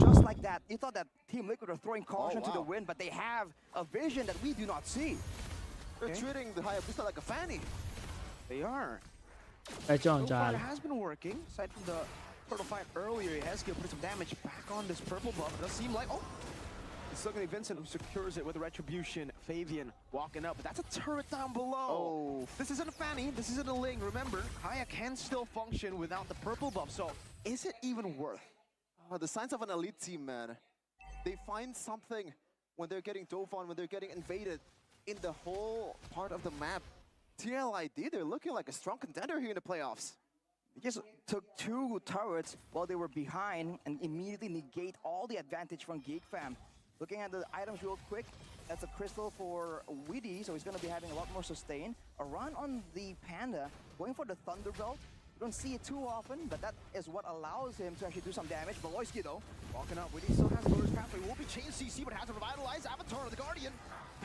Just like that, you thought that Team Liquid were throwing caution to the wind, but they have a vision that we do not see. They're treating the Hayabusa like a fanny. They are. So far it has been working. Aside from the turtle fight earlier, Heskia put some damage back on this purple buff. It does seem like, it's still going to be Vincent who secures it with a retribution. Fabian walking up, but that's a turret down below. This isn't a fanny, this isn't a Ling. Remember, Haya can still function without the purple buff, so is it even worth? The signs of an elite team, man. They find something when they're getting dove on, when they're getting invaded in the whole part of the map. TLID, they're looking like a strong contender here in the playoffs. They just took 2 turrets while they were behind and immediately negate all the advantage from Geek Fam. Looking at the items real quick, that's a crystal for Widdy, so he's going to be having a lot more sustain. A run on the Panda, going for the Thunderbolt. You don't see it too often, but that is what allows him to actually do some damage. Beloyski, though, walking up. Widdy still has Lord's Pathway. Will be chain CC, but has to revitalize Avatar of the Guardian.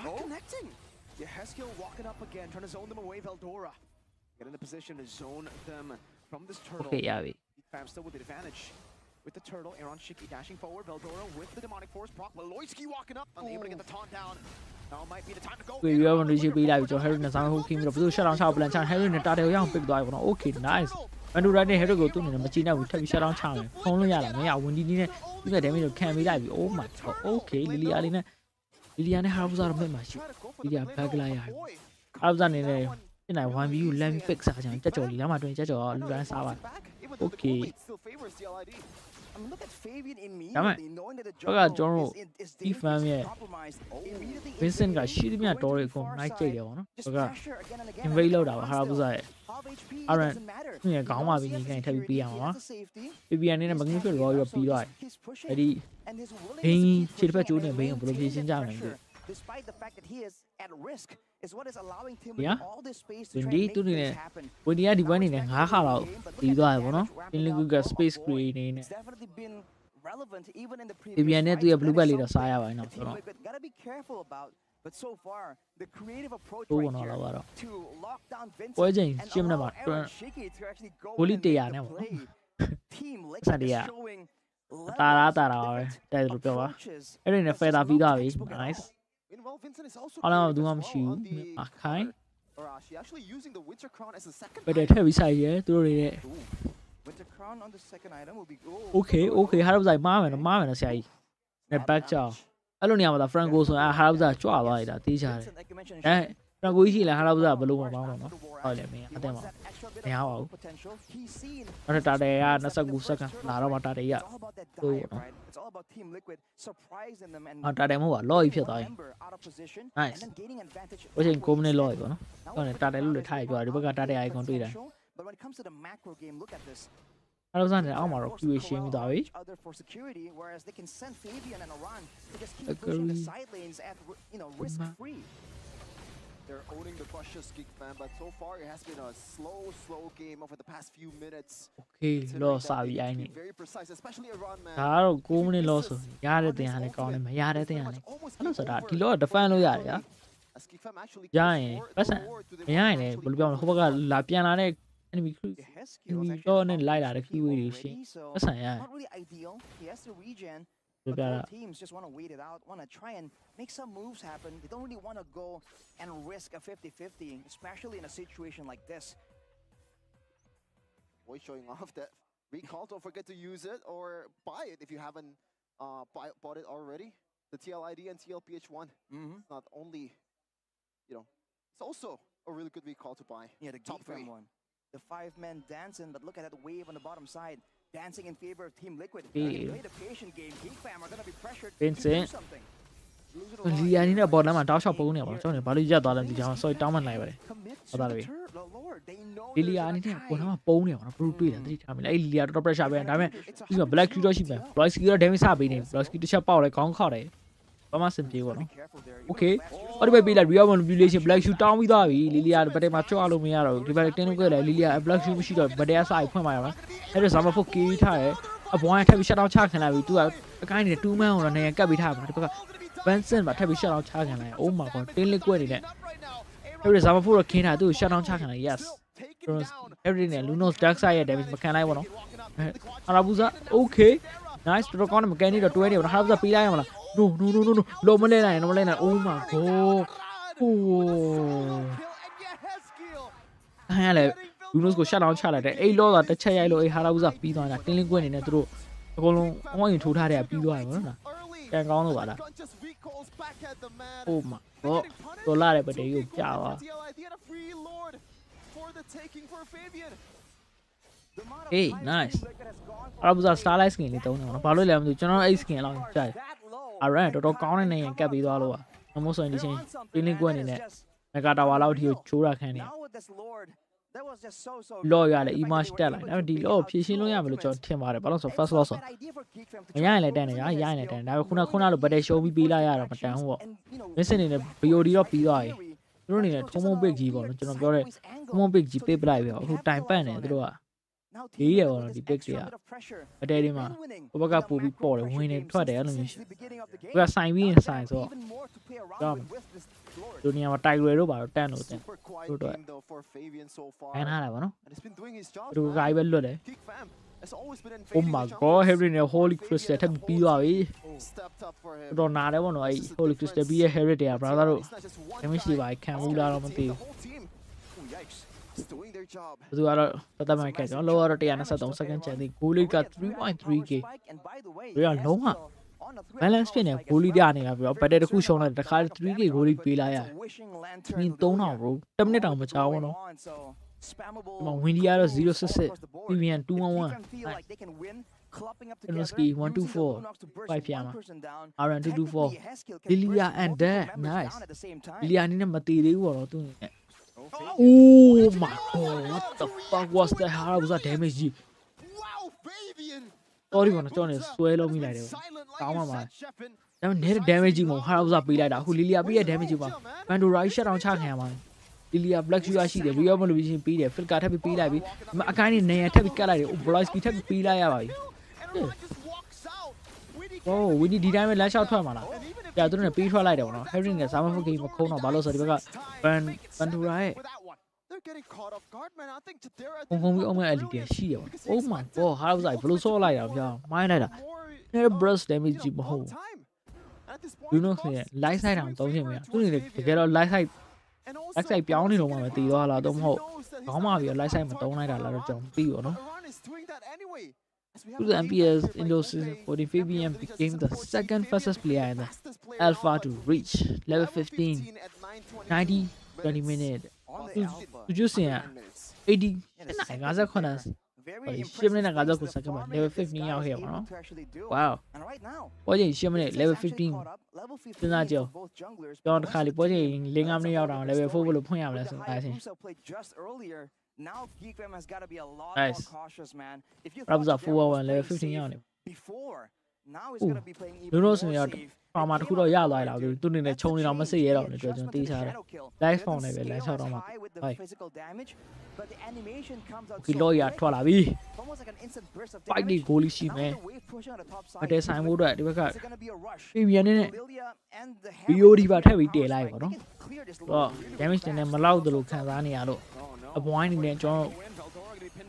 Not connecting. Yeah, Heskia walking up again, trying to zone them away. Veldora get in the position to zone them from this turtle. Okay, Yavi. Fam still with the advantage. With the turtle, Aaron Shiki dashing forward. Veldora with the demonic force. Proc Beloyski walking up, unable to get the taunt down. Now might be the time to go. We are going to be live. So Harry and Sam who came to the shut down Chapel and Harry and Tata Young picked the eye. Okay, nice. When you run ahead to go to the machine, we take shut down Channel. Only Yala, when you need you get damage can be live. Oh my god. Okay, Lily Alina. Liliana House are my match. Lilia Baglaya. I was done in a 1v, let me pick such a judge or Lama doing judge or Luran. Okay. Look at Fabian immediately, knowing that the jungle is compromised. Vincent got shooting me at Dory from night day. In very low down, how was I? Aaron, yeah, Gama being can tell you, if you are in a magnificent royal PI. Eddie, he Chilpa Junior being a provision down. Despite the fact that he is at risk, is what is allowing him all this space to make this happen. When you are dividing and haha, you don't in space creating. It's definitely been relevant even in the previous. If you are not to a blue belly, the Saya, I know. Gotta be careful about. But so far, the creative approach right here to lock down Vincent and allow Aaron Shiki to actually go and make the play. Team Liquid is showing approaches. Everything is fair nice. Meanwhile, Vincent is also on the okay. Arashi actually using the Winter Crown as a second but the heavy side here, throw it. Winter Crown on the second item will be okay, how was I mom and a say? The back jaw. I don't know the Frank goes on how that jaw like that. Teacher. Frank we see like how was that balloon mama. Oh, let me. I think. Now. What a day, that's a good second. Naramata. It's all about Team Liquid surprising them and nice. What's in Comne Lloyd? No, type. But when it comes to the macro game, look at this. I was on the armor. You shame the other for security, whereas they can send Fabian and Aran to just keep pushing the side lanes at risk free. They're owning the Precious Geek Fan, but so far it has been a slow game over the past few minutes. Okay, lost I need. Very precise, especially Aran, man. How go many losses? Yada thing and call him Yada thing. I so that he lost the final yard. Giant, behind it, will be on Hoga Lapiana enemy crew. We go and light out a Kiwi. That's not really ideal. He has to regen. But both teams just want to wait it out, want to try and make some moves happen. They don't really want to go and risk a 50-50, especially in a situation like this. Boy, showing off that recall. Don't forget to use it or buy it if you haven't bought it already. The TLID and TLPH1. It's not only, it's also a really good recall to buy. Yeah, the top 3 one. The 5-man dancing, but look at that wave on the bottom side. Dancing in favor of Team Liquid. They play the patient game. Geek Fam are going to be pressured to do something. I need a bottom and dash up on him. So, Balija Dalam, so it down like that. Really, I need to put him a pony on a brute. I mean, Elia to pressure and I mean, you black leadership. Plus, you're a damage happening. Plus, you to shop out a concord. ဘာမှစင်ပြေပေါ့နော် Okay အဲ့ဒီဘက်ပြီးလိုက် real manipulation black shoe တောင်းပြီးသွားပြီလီလီယာဗတ်ထဲမှာကြောက်လို့မရတော့ဘူးဒီဘက်တင်းလို့ခဲ့တယ်လီလီယာ black shoe မရှိတော့ဗတ်ထဲအစာဖွင့်ပါရမှာအဲ့ဒါဇာမဖို့ကေးထားတယ်အပွားထပ်ပြီး shut down ချခံလိုက်ပြီသူကအကိုင်းနေတဲ့2 man ကိုတော့နေရာကပ်ပြီးထားပါဒီဘက်က Benson မှာထပ်ပြီး shut down ချခံလိုက် Oh my god တင်းလေးကွက်နေတဲ့အဲ့ဒါဇာမဖို့တော့ခင်းတာသူ့ကို shut down ချခံလိုက် Yes everything နဲ့ Luno's dark side ရဲ့ damage မခံလိုက်ပေါ့နော်ဟာရာဘူဇာ Okay nice တော်တော်ကောင်းတဲ့ mechanic တော့တွဲနေပါတော့ဟာရာဘူဇာပေးလိုက်ရမလား Noလောမလဲနိုင် Oh my god ဟိုအဲ့လေ Lunos ကို shut down ချလိုက်တယ်အဲ့လောတာတစ်ချက်ရိုက်လို့အဲ့ဟာရာဘူဇာပြီးသွားတာတင်းလေးကွက်နေနဲ့သူတို့အကုန်လုံးအဝိုင်းထိုးထားတဲ့ပြီးသွားတယ်ပေါ့နော်ကန်ကောင်းလို့ပါလား Oh my god တော်လာတဲ့ပတေးကိုကြာပါHey nice အဘူဇာ starlight skin လေးတုံးတယ်နော်ဘာလို့လဲမသိဘူးကျွန်တော်အဲ့ skin လောက်ကြာတယ်အရန်တော်တော်ကောင်းတဲ့နေရင်ကပ်ပြီးသွားလို့ပါမမို့ဆိုရင်ဒီချင်းတင်းလေးကွက်နေနဲ့မဂါတာဝါလောက်ထိကိုချိုးတာခံနေလော်ရတယ် image တက်လိုက်ဒါပေမဲ့ဒီလော်ဖြည့်ရှင်းလို့ရမယ်လို့ကျွန်တော်ထင်ပါတယ်ဘာလို့ဆို first loss ဆိုမရရင်လည်းတန်တယ်ရရင်လည်းတန်ဒါပေမဲ့ခုနလို့ battle show ပြီးပေးလိုက်ရတော့မတန်ဘူးပေါ့ missing နေနဲ့ BOD တော့ပြီးသွားပြီသူတို့အနေနဲ့ထုံမုံ big ကြီးပေါ့နော်ကျွန်တော်ပြောတဲ့ထုံမုံ big ကြီးပေးပလိုက်ပြီအခုတိုင်ပတ်နေသူတို့ကဒီရပေါ့နော်ဒီ big တွေကအတဲဒီမှာဘဘကပို့ပြီးပေါ်တယ်ဝင်နေထွက်တယ်အဲ့လိုမျိုးဘကဆိုင်ပြီးရင်ဆိုင်ဆိုတော့ဒုနီယာမှာတိုက်ရွယ်တို့ပါတော့တန်းလို့တင်တို့တော့အဲ့နားလာပါနော်သူကအိုင်ပဲလွတ်တယ် Oh my god Harry နဲ့ Holy Crystal ထပ်ပြီးသွားပြီတော့နားတယ်ပေါ့နော်အဲ့ Holy Crystal ပြီးရဲ့ Harry တွေက brother တို့ damage တွေပါခံဘူးလားတော့မသိဘူးသူကတော့တတ်မှတ်ခဲ့ကျွန်တော်လောကတော့123 second ချန်သေး goal rate က 3.3k ဘယ်လုံးဟာ balance ဖြစ်နေ goal rate ရနေတာပြီးတော့ battle တစ်ခုရှုံးလိုက်တခါ 3k goal rate ပေးလိုက်ရမင်း3000 bro 10 minute တောင်မကြာဘူးနော်ဒီမှာ Windy ကတော့066 PVN 211 Kenoski 124 5 ပြာမှာ RN 224 Lilia and that nice Lilia အနေနဲ့မတည်သေးဘူးပေါ့နော်သူအနေနဲ့Oh my god what the fuck was that how was that damage ကြီး Sorry ပေါ့နော်ကျွန်တော်ဆွဲလုံးမိလိုက်တယ်ကောင်းပါပါဒါပေမဲ့ net damage ကြီးမဟုတ် how was that ပေးလိုက်တာအခု Lilia ပေးတဲ့ damage ကြီးပါ Pandora shut down ချခံရမှာLilia black shoe ရှိတယ် real motivation ပေးတယ် filter ထပ်ပြီးပေးလိုက်ပြီအကိုင်းနေနေရထပ်ပြီးကတ်လိုက်တယ် Broski ထပ်ပြီးပေးလိုက်ရပါပြီOh we need ဒီတိုင်းပဲလမ်းလျှောက်ထွက်မှာလားကြာသူတို့နဲ့ပေးထွက်လိုက်တယ်ပေါ့နော် Harry နဲ့ Summer Foot game မခုံးတော့ဘာလို့ဆိုဒီဘက်က Pandora ရဲ့ခုံပြီးအောင်မဲ့ elite ရှိရပါ Oh my god ဟာလို့ဆိုဘလို့ဆော့လိုက်တာဗျာမိုင်းလိုက်တာနဲ့ burst damage ကြီးမဟုတ်ဘူး You know နဲ့ light side တောင်သုံးချင်မရသူနေတကယ်တော့ light side ပြောင်းနေတော့မှမတည်သွားလားတော့မဟုတ်ခေါင်းမပြီး light side မသုံးလိုက်တာလားတော့ကျွန်တော်သိပါတော့ The MPL Indo season 40 Fabian became the second fastest player in the Alpha to reach level 15 20 minutes. To just say 80 50 minutes 50 second level 15 out here, no? Wow. What is level 15? စဉ်းစားကြည့်ကျွန်တော်တစ်ခါလေးပွဲချိန်၄-၅ မိနစ်ရောက်တော့ level 4 ဘယ်လိုဖွင့်ရမလဲစဉ်းစားချင်း Now Geekfam has got to be a lot more cautious, man. If you thought 4-1 level 15 ရောက်နေbefore now it's going to be playing even more safe. ပါမာတခုတော့ရသွားလာပြီသူနေနဲ့ခြုံနေတော့မစစ်ရတော့လည်းကျွန်တော်သိချာတယ် live phone နဲ့ပဲလမ်းချောက်တော့မှာဟုတ်ဒီလောရထွက်လာပြီ fight ဒီ goal ရှိမယ်အတဲဆိုင်မှုအတွက်ဒီဘက်က Fabian နဲ့ BOD ပါထပ်ပြီးတည်လိုက်ပါတော့တော့ damage နဲ့မလောက်သလိုခံစားနေရလို့အပွိုင်းနေနဲ့ကျွန်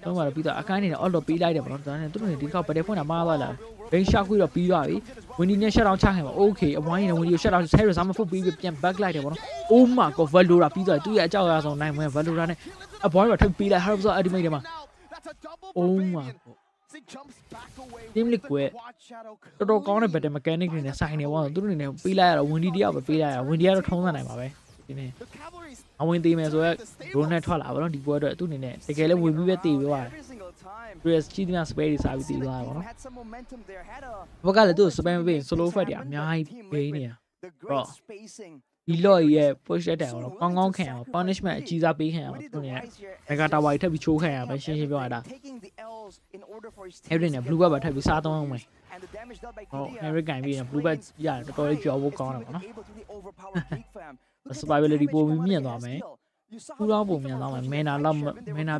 တော်တော့ပြီးတော့အကိုင်းနေနဲ့ auto ပေးလိုက်တယ်ပေါ့နော်ဒါနဲ့သူတို့ဒီကောက်ပတဲ့ဖွင့်တာမှားသွားလား range shot ကိုတော့ပြီးသွားပြီ Windy နဲ့ shut down ချခိုင်းပါ okay အပွိုင်းနေ Windy ကို shut down Harry ဇာမဖုတ်ပြီးပြန် back လိုက်တယ်ပေါ့နော် Oh my god Valora ပြီးသွားတယ်သူရဲ့အကြောက်အရာဆုံးနိုင်ဝင် Valora နဲ့အပွိုင်းတော့ထပ်ပြီးလိုက် Harry ဆို ultimate တွေမှာ Oh my god Team Liquid တော်တော်ကောင်းတဲ့ battle mechanic တွေနဲ့ဆိုင်နေပေါ့သူတို့အနေနဲ့ပြီးလိုက်ရတော့ Windy တယောက်ပဲပြီးလိုက်ရ Windy ကတော့ထုံးစံနိုင်ပါပဲဒီနေ့အဝင်သေးမယ်ဆိုတော့ drone နဲ့ထွက်လာပါတော့ဒီပွဲအတွက်သူ့အနေနဲ့တကယ်လည်းဝင်ပြီးပဲတည်ပြီးသွားတယ် Press ချီးသမျှ spare တွေစားပြီးတည်သွားတာပေါ့နော်ဘက်ကလည်းသူ့ spam ပေး solo fight တွေအများကြီးပေးနေတာဟုတ် ဒီလော့ရဲ့ push တက်တယ်တော့ကောင်းကောင်းခံရအောင် punishment အကြီးစားပေးခံရအောင်သူနေမဂါတာဝါထပ်ပြီးချိုးခံရပဲရှင်းရှင်းပြောရတာ Harry နဲ့ blue ball ပဲထပ်ပြီးစားသုံးအောင်မယ်ဟုတ် Harry ကင်ပြီး blue ball ရတယ်တော်တော်လေးကြော်ဖို့ကောင်းတယ်ပေါ့နော် survivability ပိုပြီးမြင့်သွားမယ်ပူတော့ပုံမြန်သွားမယ် mana လောက် mana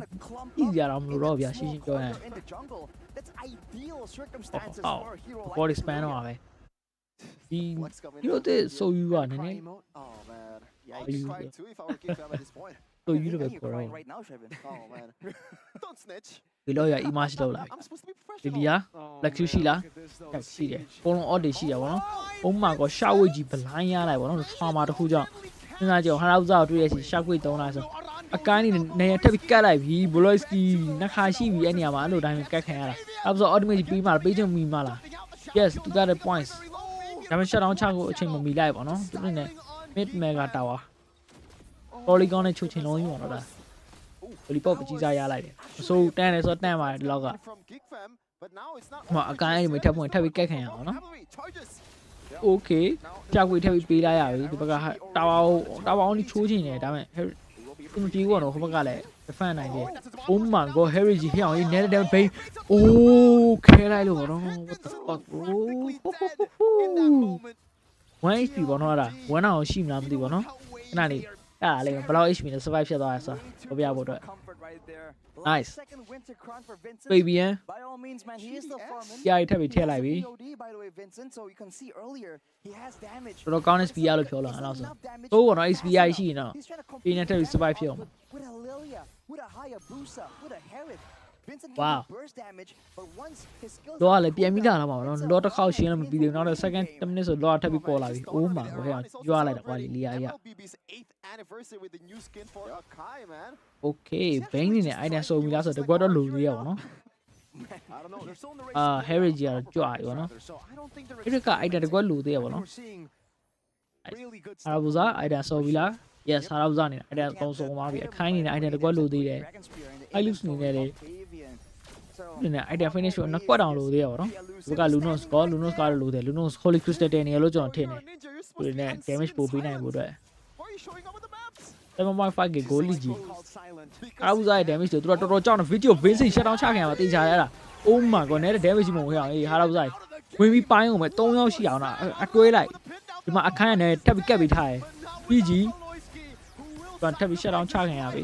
ပြည်ရတော့မလို့တော့ဗျာရှင်းရှင်းပြောရရင်body span တော့ပါပဲဒီလိုတဲ့ဆိုယူပါနည်းနည်း Yeah, I try to if I were kicked out at this point. So you look at Corona. Right now, Shevin. Oh man, don't snitch. ဒီလိုရ image လောက်လိုက်ဒီလီယာ black shoe ရှိလားရှိတယ်ပုံလုံး odd တွေရှိတယ်ဗောနော်ပုံမှန်က shot weight ကြီး blind ရလိုက်ဗောနော် trauma တစ်ခုကြောင့်စဉ်းစားကြည့်ဟာလောက်စားတွေ့ရစီ shot weight 3လားဆိုအကိုင်းနေနေထပ်ပြီးကတ်လိုက်ပြီ Boloski နှခါရှိပြီအဲ့နေရာမှာအဲ့လိုတိုင်းကတ်ခံရတာအဲ့ဆို ultimate ပြီးမှပေးချင်မိမှလား yes you got the points ဒါပေမဲ့ shut down ချကိုအချိန်မမီလိုက်ဗောနော်သူနဲ့ mid mega tower polygon နဲ့ချုပ်ချင်လုံးကြီးဗောနော်ဒါLollipop ပကြီးစားရလိုက်တယ်အစိုးတန်းတယ်ဆိုတော့တန်းပါတယ်ဒီလောက်ကမအကိုင်းအဲ့ဒီမှာထပ်ပွင့်ထပ်ပြီးကက်ခံရအောင်နော် okay ကြောက်ဝေးထပ်ပြီးပေးလိုက်ရပြီဒီဘက်ကတာဝါအောင်ကြီးချိုးချင်တယ်ဒါပေမဲ့သူမကြည့်ဘူးတော့ဟိုဘက်ကလည်း defend နိုင်တယ် oh my god Harry ကြီးဟဲ့အောင်ကြီး net down ဘေး oh ခဲလိုက်လို့ဗောနော် what the fuck bro 1 HP ဗောနော်အဲ့ဒါ1အောင်ရှိမလားမသိဘူးဗောနော်ခဏလေးအဲ့ဒါလေးဘယ်လောက် HP နဲ့ survive ဖြစ်သွားရဆိုတာပြောပြဖို့အတွက် nice baby by all means man he is the foreman ကြာရထပ်ပြီးထည့်လိုက်ပြီ by the way Vincent so you can see earlier he has damage တော်ကောင်းတဲ့ speed ရလို့ပြောလို့အဲ့လောက်ဆိုတိုးကတော့ HP ရရှိရင်တော့ဒီနဲ့ထပ်ပြီး survive ဖြစ်အောင် with a Lilia with a Hayabusa with a Harith Vincent wow burst damage but once his skills လောကလည်းပြန်ပြီးလာတော့မှာဗောနော်လောတစ်ခေါက်ရှင်းလည်းမပြီးသေးဘူးနောက်တော့ second 10 minutes ဆိုလောထပ်ပြီးပေါ်လာပြီ oh my god ဟဲ့ကြွားလိုက်တာကွာလီယာရ okay ဘိန်းနေနဲ့ item ဆိုပြီးလားဆိုတော့ကွက်တော့လူသေးရပါတော့Harry ကြီးကတော့ကြွားပြီဗောနော် Harry က item တကွက်လူသေးရပါတော့ဟာဘူဇာ item ဆိုပြီးလား yes ဟာဘူဇာနေ item အကုန်ဆုံးသွားပြီအခိုင်းနေတဲ့ item တကွက်လူသေးတယ် I lose နေတယ်လေဒီနေ့ item finish ကိုနှစ်ကွက်တောင်လို့သေးရပါတော့ဒီက Lunos ကလို့သေးတယ် Lunos Holy Crystal တင်နေလို့ကျွန်တော်ထင်တယ်ဒီနေ့ damage ပို့ပေးနိုင်ဖို့အတွက် 7.5k goal လီကြီးအားဥစားရဲ့ damage တွေသူတို့တော်တော်ကြောက်နေ video Vincent shut down ချခံရမှာတေချာရတာ oh my god နဲ့ damage မဝင်အောင်အေးဟာလောက်စားဝင်ပြီးပိုင်းအောင်ပဲ3ယောက်ရှိအောင်လားအတွဲလိုက်ဒီမှာအခန်းကနေထပ်ပြီးကက်ပြီးထားတယ်ပြီးကြီးပြန်ထပ်ပြီး shut down ချခံရပြီ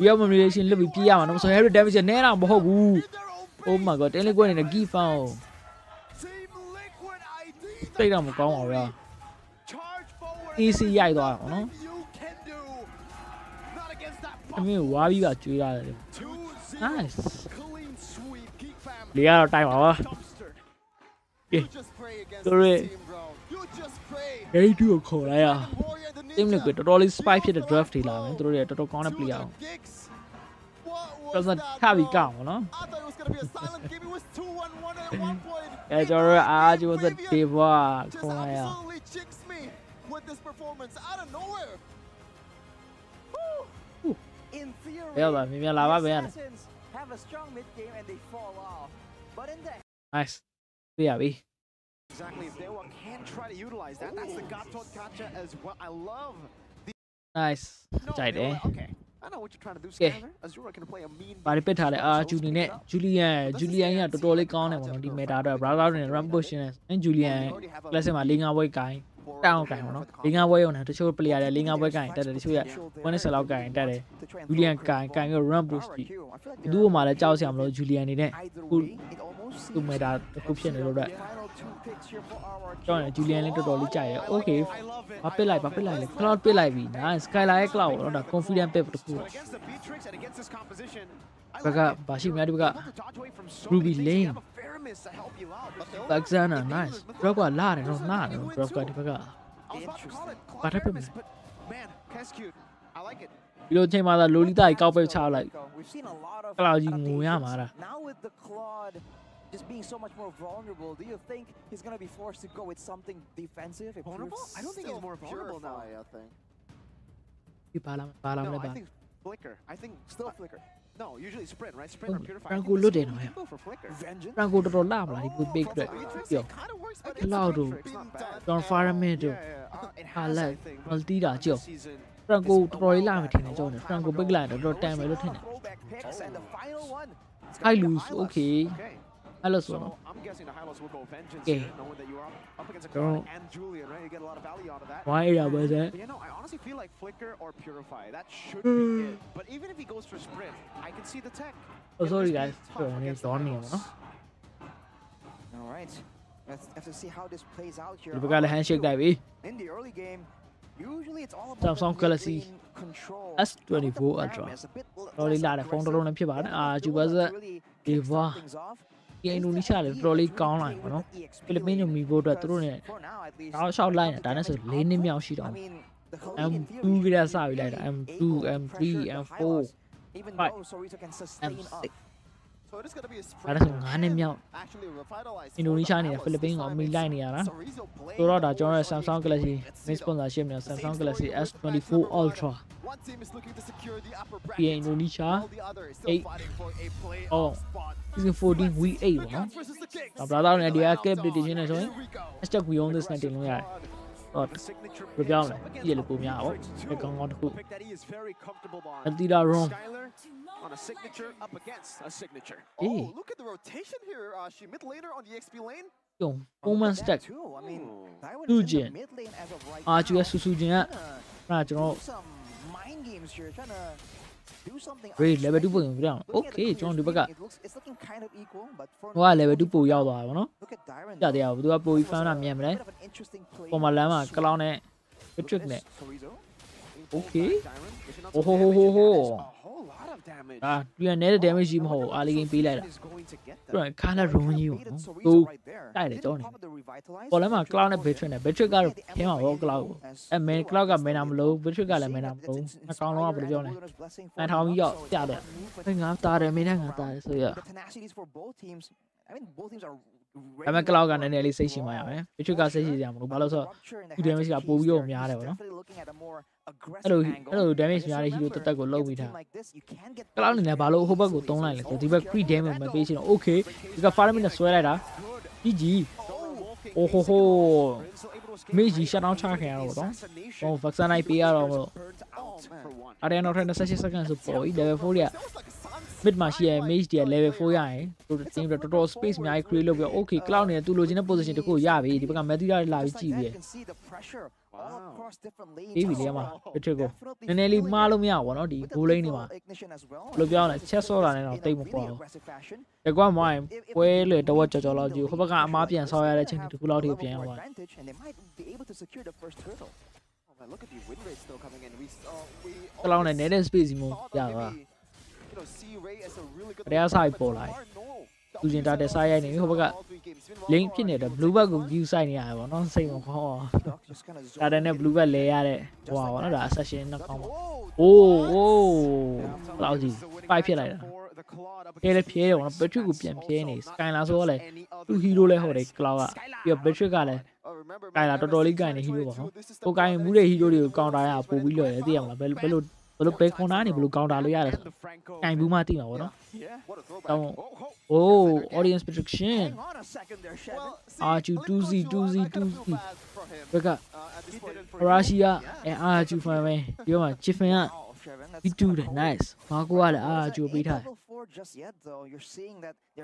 We have relation လွတ်ပြီးပြေးရမှာနော်ဆို Harry damage နဲ့တော့မဟုတ်ဘူး Oh my god တင်းလေးကွက်နေတဲ့ key found တိတ်တော့မကောင်းပါဘူးဗျာ AC ရိုက်သွားတာနော်အမေဝါပြီးပါကျွေးရတယ် Nice လေးရတော့တိုက်ပါပါကဲတို့ရ Harry 2ကိုခေါ်လိုက်ရteam လေးကတော်တော်လေး spy ဖြစ်တဲ့ draft တွေလာမယ်သူတို့တွေတော်တော်ကောင်းတဲ့ player အောင်တော့ထပြီးကောင်းပါနော်အဲကျွန်တော်အားကြီးတဲ့ day ဘွားခေါ်လိုက်ရဘယ်လာမြင်လာပါဘယ်ရလဲ Nice ပြရပြီ Exactly, if Dewa can try to utilize that, that's the Gatot Gacha as well. I love the Nice ကြိုက်တယ် Okay, I know what you're trying to do, Scanner. Azura can play a mean ဘာပစ်ထားလဲအာဂျူလီနဲ့ဂျူလီယန်ကတော်တော်လေးကောင်းတယ်ပေါ့နော်ဒီ meta တော့ browser နဲ့ run push နဲ့ဂျူလီယန် classic မှာ၄-5ပွဲကိုင်းတောင်းကိုင်းပေါ့နော်၄-5ပွဲရုံနဲ့တချို့ player တွေ၄-5ပွဲကိုင်းတက်တယ်တချို့က1-10လောက်ကိုင်းတက်တယ်ဂျူလီယန်ကိုင်းပြီး run push ပြီးသူ့မှာလည်းကြောက်စရာမလိုဂျူလီယန်နေနဲ့ခုသူ့ meta တစ်ခုဖြစ်နေလို့တော့ကြောက်နေဂျူလီယန်လည်းတော်တော်လေးကြိုက်တယ် okay ဘာပစ်လိုက်လဲ cloud ပစ်လိုက်ပြီ nice skyline ရဲ့ cloud တော့ဒါ confident pick တစ်ခုဘက်ကဘာရှိများဒီဘက်က Ruby Lane Alexander nice drop ကလာတယ်နော်နားတယ် drop ကဒီဘက်ကဘာထပ်ဖြစ်မလဲ I like it. ဒီလိုချိန်မှာသာလိုလီတာကြီးကောက်ပဲချလိုက် cloud ကြီးငိုရမှာလား Now with the Claude just being so much more vulnerable, do you think he's going to be forced to go with something defensive? Vulnerable? I don't think he's more vulnerable now. I think. ဒီပါလာမလဲပါ Flicker. I think still Flicker. No, usually sprint, right? Sprint or purify. Franco လွတ်တယ်နော် Franco တော်တော်လာမလားဒီ big အတွက်ပြော Cloud တို့ John Fireman တို့ဟာလက် multi တာကြောက် Franco တော်တော်လေးလာမှထင်တယ်ကြောက်နေ Franco big လာတော့တော်တန်မယ်လို့ထင်တယ် High lose okay Hello so I'm guessing the Hylos will go vengeance okay knowing that you are up against a Karn and Julian, right? You get a lot of value out of that. Why was that? But, you know, I honestly feel like Flicker or Purify. That should be it. But even if he goes for sprint, I can see the tech. Oh sorry guys. All right. Let's have to see how this plays out here. We got a handshake guy. In the early game, usually it's all about Samsung Galaxy S24 Ultra. Probably not a phone alone. You was a diva. Indonesia လေတော်လေးကောင်းလာပြီနော်ဖိလစ်ပင်းတို့မီဘိုတော့သူတို့ ਨੇ တောက်လျှောက်လိုက်တာဒါနဲ့ဆို4နှစ်မြောက်ရှိတော့ M2 ကလေးစပြီးလိုက်တာ M2 M3 M4 M6 So it is going to be a sprint. အဲ့ဒါဆို5နှစ်မြောက် အင်ဒိုနီးရှားနေဖိလစ်ပင်းကိုမီလိုက်နေရတာဆိုတော့ဒါကျွန်တော်ရဲ့ Samsung Galaxy main sponsorship နဲ့ Samsung Galaxy S24 Ultra One team is looking to secure the upper ပြီး bracket. အင်ဒိုနီးရှား While the other is still fighting for a playoff spot. Season 14 week 8 ပေါ့နော်။ဘာသာနဲ့ဒီက clip တွေတင်နေဆိုရင် hashtag we on this နဲ့တင်လို့ရတယ်။ဟုတ်ဘယ်ပြောင်းလဲ။ကြည့်ရလို့ပုံများပေါ့။ဒီကောင်တစ်ခု။အတီတာ room on a signature up against a signature. Oh, look at the rotation here. She mid laner on the XP lane. 用 woman stack သူကျင်အာကျူရဲ့ဆူဆူကျင်ကအဲ့ကျွန်တော် Great level 2ပုံစံပြအောင် Okay ကျွန်တော်ဒီဘက်ကဟိုက level 2ပုံရောက်သွားတာပေါ့နော်ကြတယ်ဘယ်သူကပိုပြီး fan တာမြင်မလဲပေါ်မှာလမ်းမှာ cloud နဲ့ trick နဲ့ Okay ဟိုဟိုဟိုဟိုဟိုအာဒီကနေ damage ကြီးမဟုတ်အားလေးကင်းပေးလိုက်တာသူက color run ကြီးပေါ့နော်သူတိုက်တယ်ကြောနေပေါ်လမ်းမှာ cloud နဲ့ battery နဲ့ battery ကတော့ခင်းမှာပေါ့ cloud ကိုအဲ main cloud က mana မလို့ battery ကလည်း mana မလို့အကောင်လုံးကဘယ်လိုပြောလဲအထောင်ကြီးရောက်ပြတယ်ငါတာတယ်မင်းနဲ့ငါတာတယ်ဆိုရအမေ cloud ကနည်းနည်းလေးစိတ်ရှိမှရမယ် battery ကစိတ်ရှိကြမလို့ဘာလို့ဆိုတော့ဒီ damage ကပိုပြီးတော့များတယ်ပေါ့နော်အဲ့လို damage များတဲ့ hero တက်တက်ကိုလုံးပြီးထား cloud နေလည်းဘာလို့ဟိုဘက်ကိုတုံးလိုက်လဲဆိုဒီဘက် crit damage မပေးချင်တော့ okay ဒီက 5 minute ဆွဲလိုက်တာ GG โอ้โหမေဂျီ shut down ချခံရတော့ဗောနော်ဟို vaccine လိုက်ပေးရတော့မလို့အဲ့ဒါနောက်ထပ်28 seconds ဆိုပေါ် level 4 ရ mid မှာရှိရ mage တွေ level 4 ရရင်သူတင်တော်တော် space အများကြီး create လုပ်ပြီး okay cloud နေသူလိုချင်တဲ့ position တခုရပြီဒီဘက်က material လာပြီးကြည့်ပြီးအေးပြီလေမှာတစ်ထစ်ကိုနည်းနည်းလေးမှားလို့မရဘူးဗောနော်ဒီ goal lane တွေမှာဘယ်လိုပြောရလဲချက်ဆော့တာနဲ့တော့တိတ်မပေါ်ဘူးတကွာမိုင်းပွဲလေတဝက်ကြော်လောက်ကြည့်ဟိုဘက်ကအမားပြန်ဆော့ရတဲ့ချိန်တခုလောက်ထိပြန်ရောက်သွားကလောင်းနဲ့နေတဲ့ space မျိုးရသွားတရားဆိုင်ပေါ်လာသူကျင်တာတဲ့ဆိုင်ရိုက်နေဟိုဘက်က link ဖြစ်နေတဲ့ blue bag ကို view ဆိုင်နေရတယ်ဗောနော်စိတ်မခေါ်တာတဲ့နဲ့ blue bag လဲရတဲ့ဟိုပါဗောနော်ဒါ session နှစ်ကောင်းပါအိုးလောက်ကြီး 5 ဖြစ်လိုက်တာဖြဲလေဖြဲတယ်ဗောနော် battery ကိုပြန်ဖြဲနေ skylar ဆိုတော့လေသူ hero လဲဟိုတယ် cloud ကပြီးတော့ battery ကလည်းskylar တော်တော်လေးကိုင်နေ hero ဗောနော်ကိုကိုင်မှုတဲ့ hero တွေကို counter ရပို့ပြီးလွယ်တယ်သိရမလားဘယ်လိုဘယ်ခွန်နာနေဘယ်လို counter လို့ရတယ်ကင်ဘူးမှသိမှာဗောနော်တောင်း Oh, audience protection. Arju 2Z. Beka. Russia and Arju family. You are chiefing up. We do that nice. Marco Arju beat her.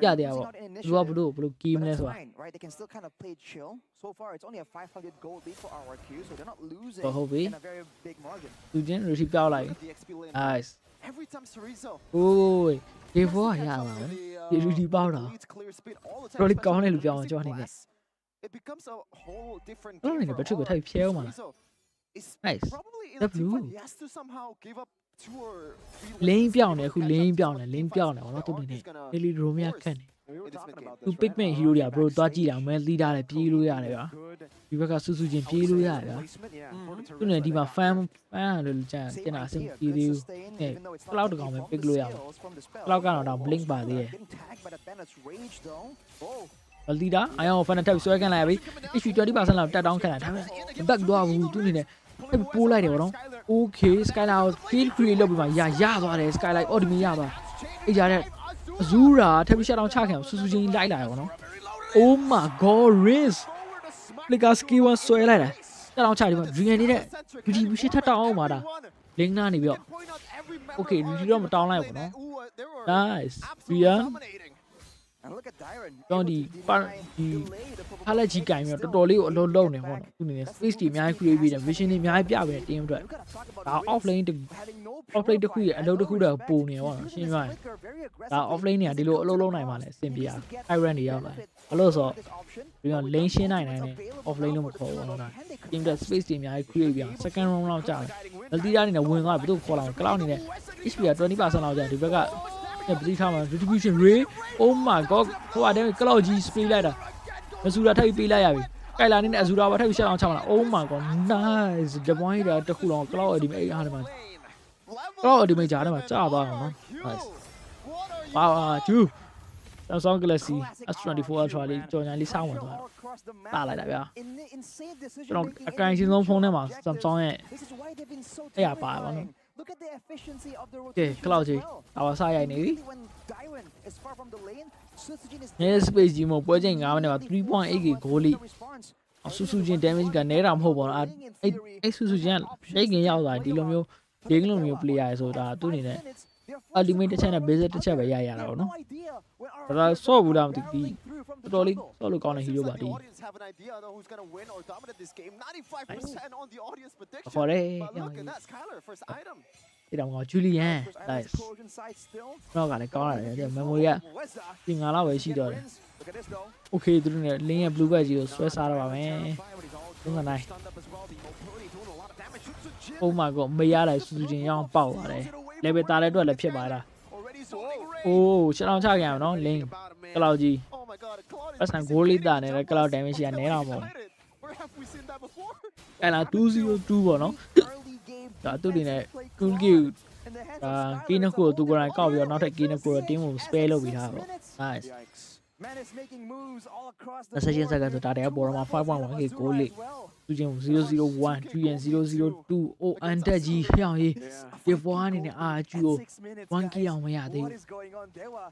Yeah, they are. You are blue game as well. Right, they can still kind of play chill. So far, it's only a 500 gold lead for our queue, so they're not losing in a very big margin. You didn't receive out like nice. Every time Cerezo. Oh, they were yeah. They really bought her. Really gone and beyond joining it. It becomes a whole different game. Oh, but you could have pure man. Nice. The blue. He has to somehow give up 2 or 3 Lane beyond it, who lane beyond it, lane beyond it, or not to be really Romeo can. To pick me hero, bro, dodgy, and man, lead out a Pilu. You got Suzuki Pilu. You know, the fam, little chance, can I think you? Cloud comment, big blue out. Cloud down, blink by the air. Leader, I often attack so I can have it. If you 20% of that down, can I have it? Back door, who do it? ပူလိုက်တယ်ဗောနော် okay Skylar field create လုပ်ပြီးမှရသွားတယ် Skylar Odimi ရသွားအဲ့ကြတဲ့အဇူရာထပ်ပြီး shutdown ချခံအောင်စူးချင်းလိုက်လာတယ်ဗောနော် oh my god Riz Flicker skill 1ဆွဲလိုက်တာ shutdown ချတယ်ဗော Dream နေတဲ့ distribution ထပ်တောင်းအောင်ပါတာ link နာနေပြီးတော့ okay ဒီတော့မတောင်းလိုက်ဘူးဗောနော် nice Brianတော့ဒီဟာလက်ကြီးကင်ပြီးတော့တော်တော်လေးကိုအလုံးလုံးနေဟောနော်သူနေ space တွေအများကြီး create ပြီးတယ် vision တွေအများကြီးပြပေးတယ် team အတွက်ဒါ offlane တစ်ခုရဲ့အလုပ်တစ်ခုတော့ပုံနေဟောနော်ရှင်းပြရင်ဒါ offlane တွေကဒီလိုအလုပ်လုံးနိုင်ပါလေအဆင်ပြေအောင် iron တွေရောက်လာဘာလို့ဆိုတော့ပြီးတော့ lane ရှင်းနိုင်တယ် offlane လို့မခေါ်ဘူးနော် team အတွက် space တွေအများကြီး create ပြီးအောင် second round လောက်ကြာတယ် multi အနေနဲ့ဝင်သွားဘယ်သူခေါ်လာမလဲ cloud အနေနဲ့ HP က 20% လောက်ကြာဒီဘက်ကပတိထားမှာ distribution ray oh my god ဟိုအတဲ့ကလောက်ကြီး spray လိုက်တာမဆူတာထပ်ပြီးပေးလိုက်ရပြီကိုင်လာနေနဲ့အဆူတာပါထပ်ပြီးရှက်အောင်ချမှာလား oh my god nice ဒီ point တာတစ်ခုလုံးကလောက်အဒီမိအားထဲမှာကလောက်အဒီမိကြားထဲမှာကြာသွားအောင်နော် nice wow ကျူ Samsung Galaxy S24 Ultra လေးကြော်ညာလေးစောင်းဝင်သွားတာလိုက်တာဗျာကျွန်တော်အကင်ရှင်းဆုံးဖုန်းထဲမှာ Samsung ရဲ့အဲ့ရပါပါနော်Okay, cloud ji. Awa sa yai ni. Yes, space ji mo ပွဲချိန်9မိနစ်မှာ 3.8k goal လိစုစုချင်း damage ကနဲတာမဟုတ်ပါဘူးအဲ့စုစုချင်းရိတ်ခင်ရောက်သွားဒီလိုမျိုး game လိုမျိုး player ရဆိုတာသူ့အနေနဲ့ ultimate တစ်ချက်နဲ့ basic တစ်ချက်ပဲရတာပေါ့နော်ဒါဆော့ဘူးလားမသိဘူးတော်တော်လေးဆော့လို့ကောင်းတဲ့ hero ပါဒီခေါ်ရဲဒီတော့ငါဂျူလီယန် nice တော့ကလည်းကောင်းရတယ်ဒီ memory ကဒီ9လောက်ပဲရှိတော့တယ် okay သူတို့နဲ့ link ရဲ့ blue badge ကြီးကိုဆွဲစားတော့ပါမယ်39 oh my god မရလိုက်စူးချင်းရအောင်ပေါက်သွားတယ် level တာတဲ့အတွက်လည်းဖြစ်ပါလား oh ရှင်းအောင်ချကြရအောင်နော် link ကလောက်ကြီးပတ်စံဂိုးလေးတာနဲ့ကလောက် damage ကနဲတော့မဟုတ်အဲ့လား202ပေါ့နော်ဒါသူတွေနဲ့ cool game ဒါကင်းနှစ်ခုကိုသူကိုယ်တိုင်ကောက်ပြီးတော့နောက်ထပ် game နှစ်ခုကို team ကို spare လုပ်ပြီးထားပါ nice session စကားဆိုတာတဲ့ပေါ်မှာ 5.1k goal လေးသူချင်း001 3 and 002 oh under g ဟျောင်းရေးဒီဘွားအနေနဲ့အာကျူကို 1k အောင်မရသေးဘူး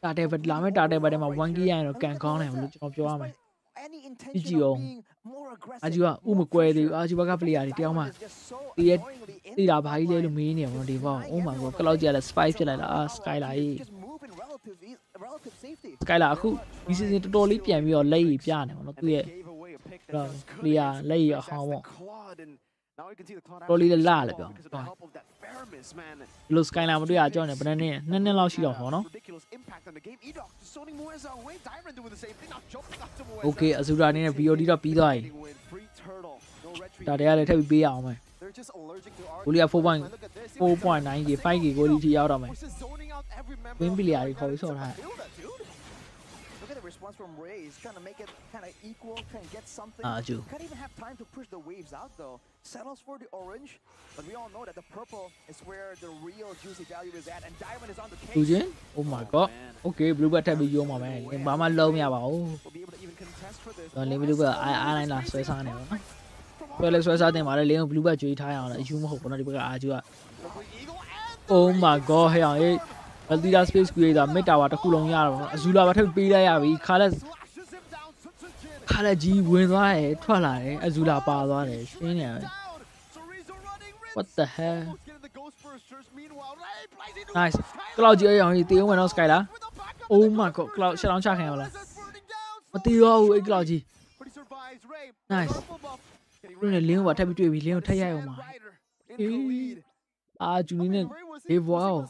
တာတဲ့ဘက်လာမဲ့တာတဲ့ဘက်ထဲမှာ 1k ရရင်တော့ကန်ကောင်းတယ်လို့ကျွန်တော်ပြောရမယ်ကြည့်အောင်အာကျူကဥမကွဲသေးဘူးအာကျူဘက်က player တွေတယောက်မှတီးတာဘာကြီးလဲလို့မေးနေတယ်ဗောဒီဘော oh my god ကလောက်ကြရလဲ spike ဖြစ်လိုက်တာအာ Skylar ကြီး Skylar အခုဒီ season တော်တော်လေးပြန်ပြီးတော့လက်ရည်ပြနေပါတော့သူရဲ့ player လက်ရည်အဟောင်းပေါ့တော်လေးလာလေပြောဒီလို Skylar မတွေ့ရကြောင်းနဲ့ဘယ်နှစ်လောက်ရှိတော့ဟောနော် okay အစူရာအနေနဲ့ VOD တော့ပြီးသွားပြီဒါတည်းကလည်းထပ်ပြီးပေးရအောင်မယ်ကိုလီယာ 4.9k 5k ကိုလီထိရောက်တော့မယ်ဝင်းပလီယာတွေခေါ်ပြီးဆော့ထားresponse from Ray is trying to make it kind of equal, trying to get something. Can't even have time to push the waves out though. Settles for the orange, but we all know that the purple is where the real juicy value is at, and Diamond is on the case. Oh my god. Okay, blue bat ထပ်ပြီးရုံးပါမယ်။ဘာမှလုံးမရပါဘူး။တော့ level ကအားနိုင်လားဆွဲစားနေပါနော်။ဆွဲစားတင်ပါလေလင်းကို blue bat ကြွေးထားရအောင်လားအယူမဟုတ်ဘူးနော်ဒီဘက်ကအာကျူက Oh my god ဟဲ့အောင်ရေးAltira space creator mid tower တစ်ခုလုံးရတော့နော်အဇူလာပါထပ်ပေးလိုက်ရပြီခါလက်ကြီးဝင်သွားတယ်ထွက်လာတယ်အဇူလာပါသွားတယ်ရှင်းနေတယ် What the hell Nice Cloud ကြီးအောင်ဒီတေးဝင်တော့ Skylar Oh my god Cloud ရှေ့အောင်ချခံရလားမတေးရောဘူးအဲ့ Cloud ကြီး Nice ဘယ်နဲ့လင်းကိုထပ်ပြီးတွေ့ပြီလင်းကိုထပ်ရအောင်ပါအာဂျူနီနဲ့ဒေးဘွားကို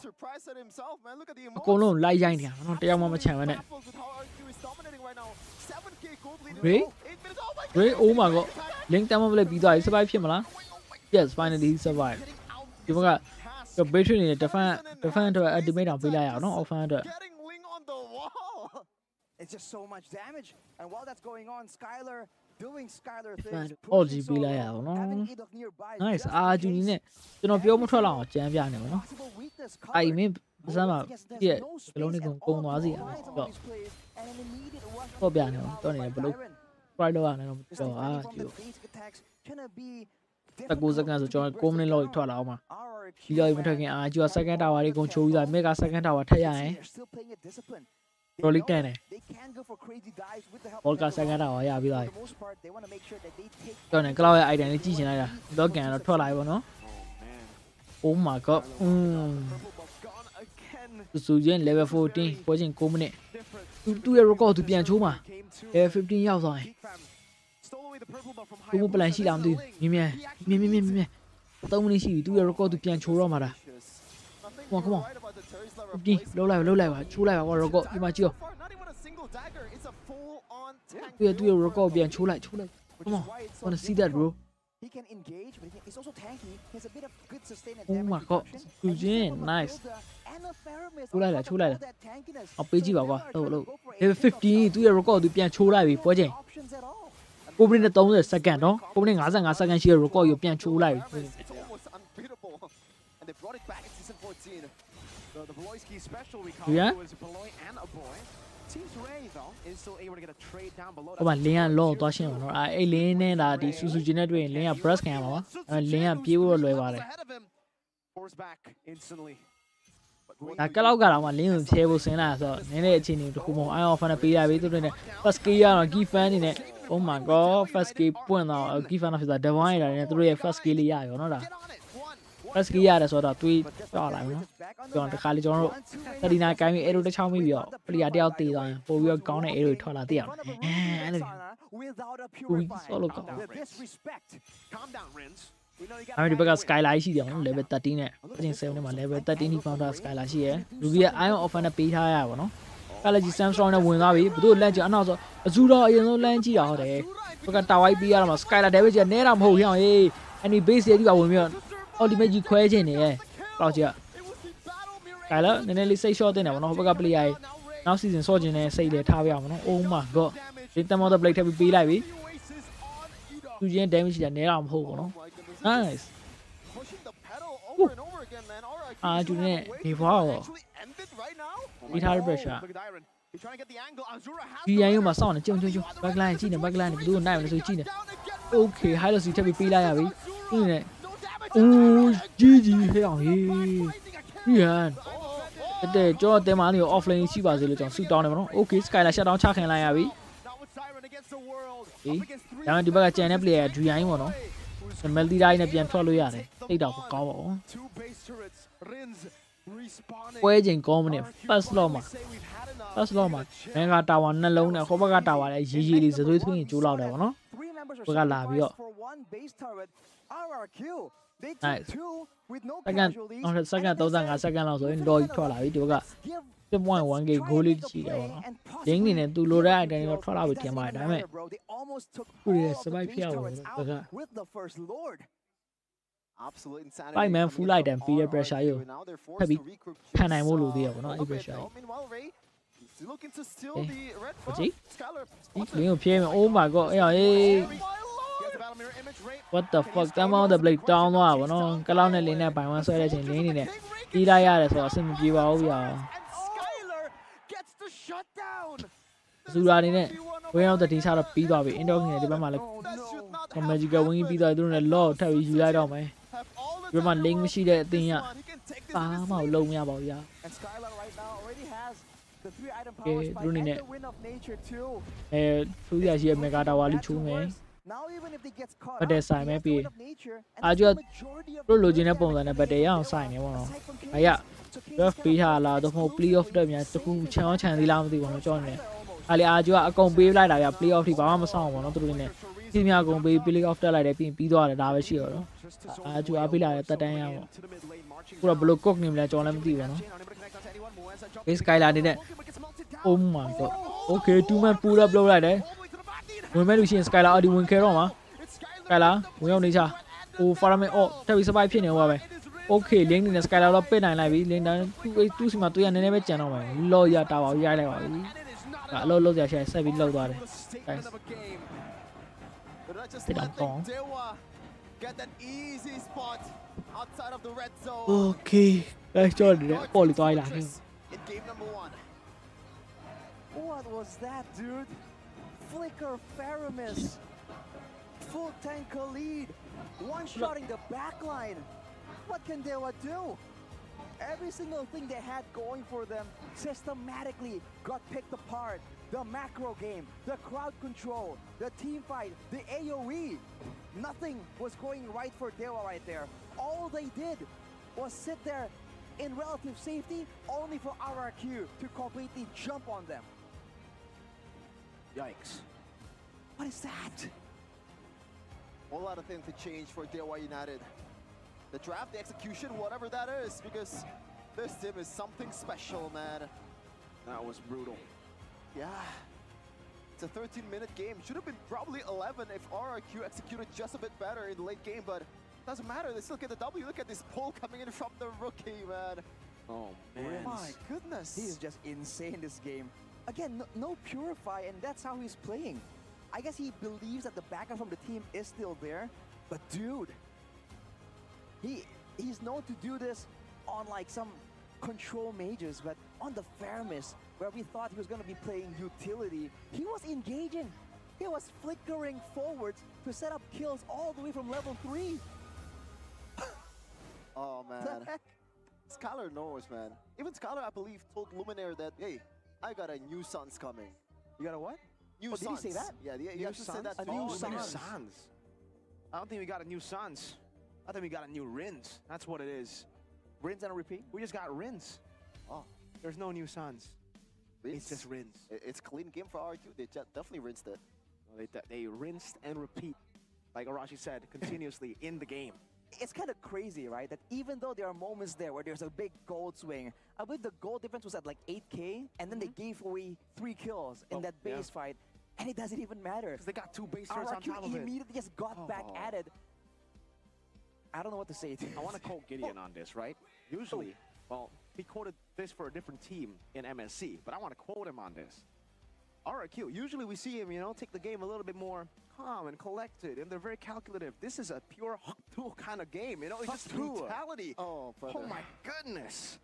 အကုန်လုံးလိုက်ရိုက်နေတာနော်တယောက်မှမချန်ဘဲနဲ့ Ray oh my god link တမ်းမလိုက်ပြီးသွားပြီ survive ဖြစ်မလား Yes finally survive ဒီဘက်က battery နဲ့ defense အတွက် ultimate အောင်ပေးလိုက်ရအောင်နော် offense အတွက် It's just so much damage and while that's going on Skylar doing Skylar things OG ပေးလိုက်ရအောင်နော် Nice အာဂျူနီနဲ့ကျွန်တော်ပြောမထွက်လောက်အောင်ကြမ်းပြနေပါနော်အဲ့မင်းစမ်းပါပြည့်ဘလုံးလေးကုန်သွားစီရမယ်တော့ပြနေတော့နေဘလို့ try လုပ်ရနေတော့အာဂျူ 19 second ဆိုကျွန်တော်9မိနစ်လောက်ထွက်လာအောင်ပါဒီလောက်မထွက်ခင်အာကျွတ် second tower တွေကုန်ချိုးပြီးသား mega second tower ထည့်ရရင်တော်လေးတန်တယ်ဘောက second tower ရပြီးသားကျွန်တော်ကလောက်ရဲ့ item လေးကြည့်ချင်လိုက်တာတော့ကန်တော့ထွက်လာပြီပေါ့နော် Oh my god စုချင်း level 14ပွဲချင်း9မိနစ်သူရဲ့ record သူပြန်ချိုးမှာ level 15ရောက်သွားရင်သူ့ plan ရှိလားမသိဘူးမြင်3မိနစ်ရှိပြီသူရဲ့ record သူပြန်ချိုးတော့မှာဒါ come on ဒီလုံးလိုက်ပါချိုးလိုက်ပါ record ဒီမှာကြည့်ရောသူရဲ့ record ပြန်ချိုးလိုက် come on wanna see that bro He can engage, but he's also tanky. He has a bit of good sustain and Oh my god, Eugene, nice. ချိုးလိုက်လားအပေးကြည့်ပါကွာလို့ level 15သူရဲ့ record သူပြန်ချိုးလိုက်ပြီပွဲချင်းကိုပရင်းနဲ့30 second နော်ကိုပရင်း55 second ရှိတဲ့ record ကိုပြန်ချိုးလိုက်ပြီ And they brought it back in season 14. The Beloyski special we call it was Beloy and a boy. Seems Ray though is still able to get a trade down below. ဟိုမှာလင်းကလောသွားရှင်းပါနော်အဲ့လင်းနဲ့ဒါဒီဆူဆူချင်းနဲ့တွေ့ရင်လင်းက brush ခံရမှာပါအဲ့လင်းကပြေးဖို့လွယ်ပါတယ် Force back instantly. ဒါကလောက်ကတော့မှလင်းကိုဖြဲဖို့ဆင်းလာဆိုတော့နည်းနည်းအခြေအနေတစ်ခုမဟုတ် iron fan ပေးရပြီသူတို့နဲ့ first key ကတော့ key fan နေနဲ့ oh my god first key ပွင့်တော့ key fan ဖြစ်တာ divine ရတာနဲ့သူတို့ရဲ့ first key လေးရရောနော်ဒါ first key ရတယ်ဆိုတော့တွေးတော့လာပြီနော်ကျွန်တော်တခါလေကျွန်တော်တို့39ကိုင်းပြီး arrow တစ်ချောင်းပြီးတော့ player တယောက်တည်သွားရင်ပို့ပြီးတော့ကောင်းတဲ့ arrow ထွက်လာတည်အောင်အဲ့လိုဆောလို့ကောင်း အဲ့ဒီဘက်က skyline ရှိတယ်နော် level 13နဲ့အချင်း7နဲ့မှာ level 13 ဒီ founder skyline ရှိရယ်လူကြီးက iron offer နဲ့ပေးထားရပါတော့ကလည်းကြီး Samsung နဲ့ဝင်သွားပြီဘယ်သူလန့်ကြအနောက်ဆိုအဇူတော့အရင်ဆုံးလန့်ကြည့်တာဟုတ်တယ်ဘက်ကတာဝိုက်ပေးရတော့မှာ skyline damage ကနဲတာမဟုတ်ဘူးဟောဟေး enemy base ရဲ့ဒီကဝင်ပြီးတော့ ultimate ကြီးခွဲခြင်းနေရယ်ပေါ့ကြည့်ကဲလည်းနည်းနည်းလေး စိတ် short တင်တယ်ဗောနော်ဘက်က player ရဲ့နောက် season ဆော့ခြင်းနဲ့စိတ်လည်းထားပြရအောင်နော် oh my god ဒီတမောတဲ့ blade ထပ်ပြီးပေးလိုက်ပြီသူချင်း damage ကနဲတာမဟုတ်ဘူးနော်Nice. Do it. Wow. He had a pressure. He ain't my son. Backline, backline. Do a knife. Okay, highlights you take a peel. Oh, GG. Yeah. The jaw them on your offlane. She was a little suit down. Okay, Skylar shut down. Chuck and Lie. Down the back channel player. Do you know? Melody တိုင်းနဲ့ပြန်ထွက်လို့ရတယ်တိတ်တော့ကောင်းပါဘူးပွဲချိန်ကောင်းမနေ first law မှာ mega tower နှလုံးနဲ့ဟိုဘက်က tower လည်းရေးရေးလေးစသွေးသွင်းရင်ကျိုးလောက်တယ်ဗောနော်ဘက်ကလာပြီးတော့ nice second 35 second လောက်ဆိုရင်တော့ထွက်လာပြီဒီဘက်က 1.1k goal လေးရှိတယ်ဗောနော်ရင်းနေနဲ့သူလိုတဲ့အတိုင်းတော့ထွက်လာပြီတင်ပါတယ်ဒါပေမဲ့သူရဲ့ survive ဖြစ်အောင်ဘက်ကFive man full light and peer pressure ကိုဖက်ပြီးခံနိုင်ဖို့လိုသေးရပါတော့အဲ့ pressure ဟုတ်ကြည့်ဒီကိုဖြဲမယ် oh my god အေး what the fuck တမ်းမောင်း the blade တောင်းသွားပါတော့ကလောက်နဲ့လင်းနဲ့ပိုင်ဝမ်းဆွဲတဲ့ချိန်လင်းနေနဲ့တီးလိုက်ရတယ်ဆိုတော့အဆင်မပြေပါဘူးဗျာဇူရာနေနဲ့ဝင်းအောင်တတိချတော့ပြီးသွားပြီ indoor နေဒီဘက်မှာလည်း magical wing ပြီးသွားသူတို့နဲ့ law ထပ်ပြီးယူလိုက်တော့မယ်ဒီမှာ link မရှိတဲ့အသင်းကပါမအောင်လုံးမရပါဘူးဗျာကဲသူနေနဲ့သူရရှိရဲ့ mega tower လေးချိုးမယ်ဘတ်တယ်ဆိုင်မဲ့ပြီးအာကျွတ်တို့လိုချင်တဲ့ပုံစံနဲ့ဘတ်တယ်ရအောင်ဆိုင်နေပေါ့နော်အဲ့ရ draft ပေးထားလားတော့မဟုတ် play off တက်မြန်တခုချန်အောင်ချန်သေးလားမသိဘူးနော်ကြောက်နေတယ်အဲ့လေအာကျွတ်အကုန်ပေးလိုက်တာဗျ play off ထိဘာမှမဆောင်ဘူးပေါ့နော်သူတို့နေစီများကုန်ပေး play off တက်လိုက်တယ်ပြီးသွားတယ်ဒါပဲရှိရတော့အာကျွတ်အားပေးလိုက်တယ်တက်တန်းရအောင်ခုတော့ဘလို့ cook နေမလဲကြော်လည်းမသိဘူးနော် base skyline နေနဲ့ oh my god okay 2 man pull up လုပ်လိုက်တယ်ဝင်မဲ့လို့ရှိရင် skyline အော်ဒီဝင်ခဲတော့မှာ skyline ဝင်အောင်နေချဟို farmer အော်တက်ပြီး survive ဖြစ်နေဟောပဲ okay link နေနဲ့ skyline တော့ပစ်နိုင်လိုက်ပြီ link တိုင်းသူ့စီမှာတွေ့ရနည်းနည်းပဲကြံတော့မယ် လော်ရတာပါရိုက်လိုက်ပါပြီဒါအလုပ်လုပ်ကြရဆက်ပြီးလောက်သွားတယ် Get that easy spot outside of the red zone. Okay, let's join it. Poly toy la. In game number 1. What was that, dude? Flicker Faramis. Full tanker lead. One-shotting the backline. What can Dewa do? Every single thing they had going for them systematically got picked apart. The macro game, the crowd control, the team fight, the AoE. Nothing was going right for Dewa right there. All they did was sit there in relative safety, only for RRQ to completely jump on them. Yikes. What is that? A lot of things to change for Dewa United. The draft, the execution, whatever that is, because this team is something special, man. That was brutal. Yeah. It's a 13-minute game. Should have been probably 11 if RRQ executed just a bit better in the late game, but doesn't matter. They still get the W. Look at this pull coming in from the rookie, man. Oh, man. My goodness. He is just insane this game. Again, no Purify, and that's how he's playing. I guess he believes that the backup from the team is still there, but dude, he's known to do this on like some control mages, but on the Fairness, where we thought he was going to be playing utility, he was engaging. He was flickering forwards to set up kills all the way from level 3. Oh, man. Skylar knows, man. Even Skylar, I believe, told Luminaire that, hey, I got a new Suns coming. You got a what? New Did he say that? Yeah, you have to say that. A new Suns. I don't think we got a new Suns. I think we got a new Rins. That's what it is. Rins and a repeat? We just got Rins. Oh. There's no new Suns. It's just Rins. It's a clean game for RQ. They definitely rinsed it. They rinsed and repeat, like Arashi said, continuously in the game. It's kind of crazy, right? That even though there are moments there where there's a big gold swing, I believe the gold difference was at like 8K, and then they gave away 3 kills in that base fight, and it doesn't even matter. Because they got 2 base turrets on top of it. Immediately just got back at it. I don't know what to say. I want to quote Gideon on this, right? Usually, well, he quoted this for a different team in MSC, but I want to quote him on this. RRQ, usually we see him, you know, take the game a little bit more calm and collected, and they're very calculative. This is a pure Hawk kind of game, you know, it's just brutality. Oh, brother. Oh my goodness.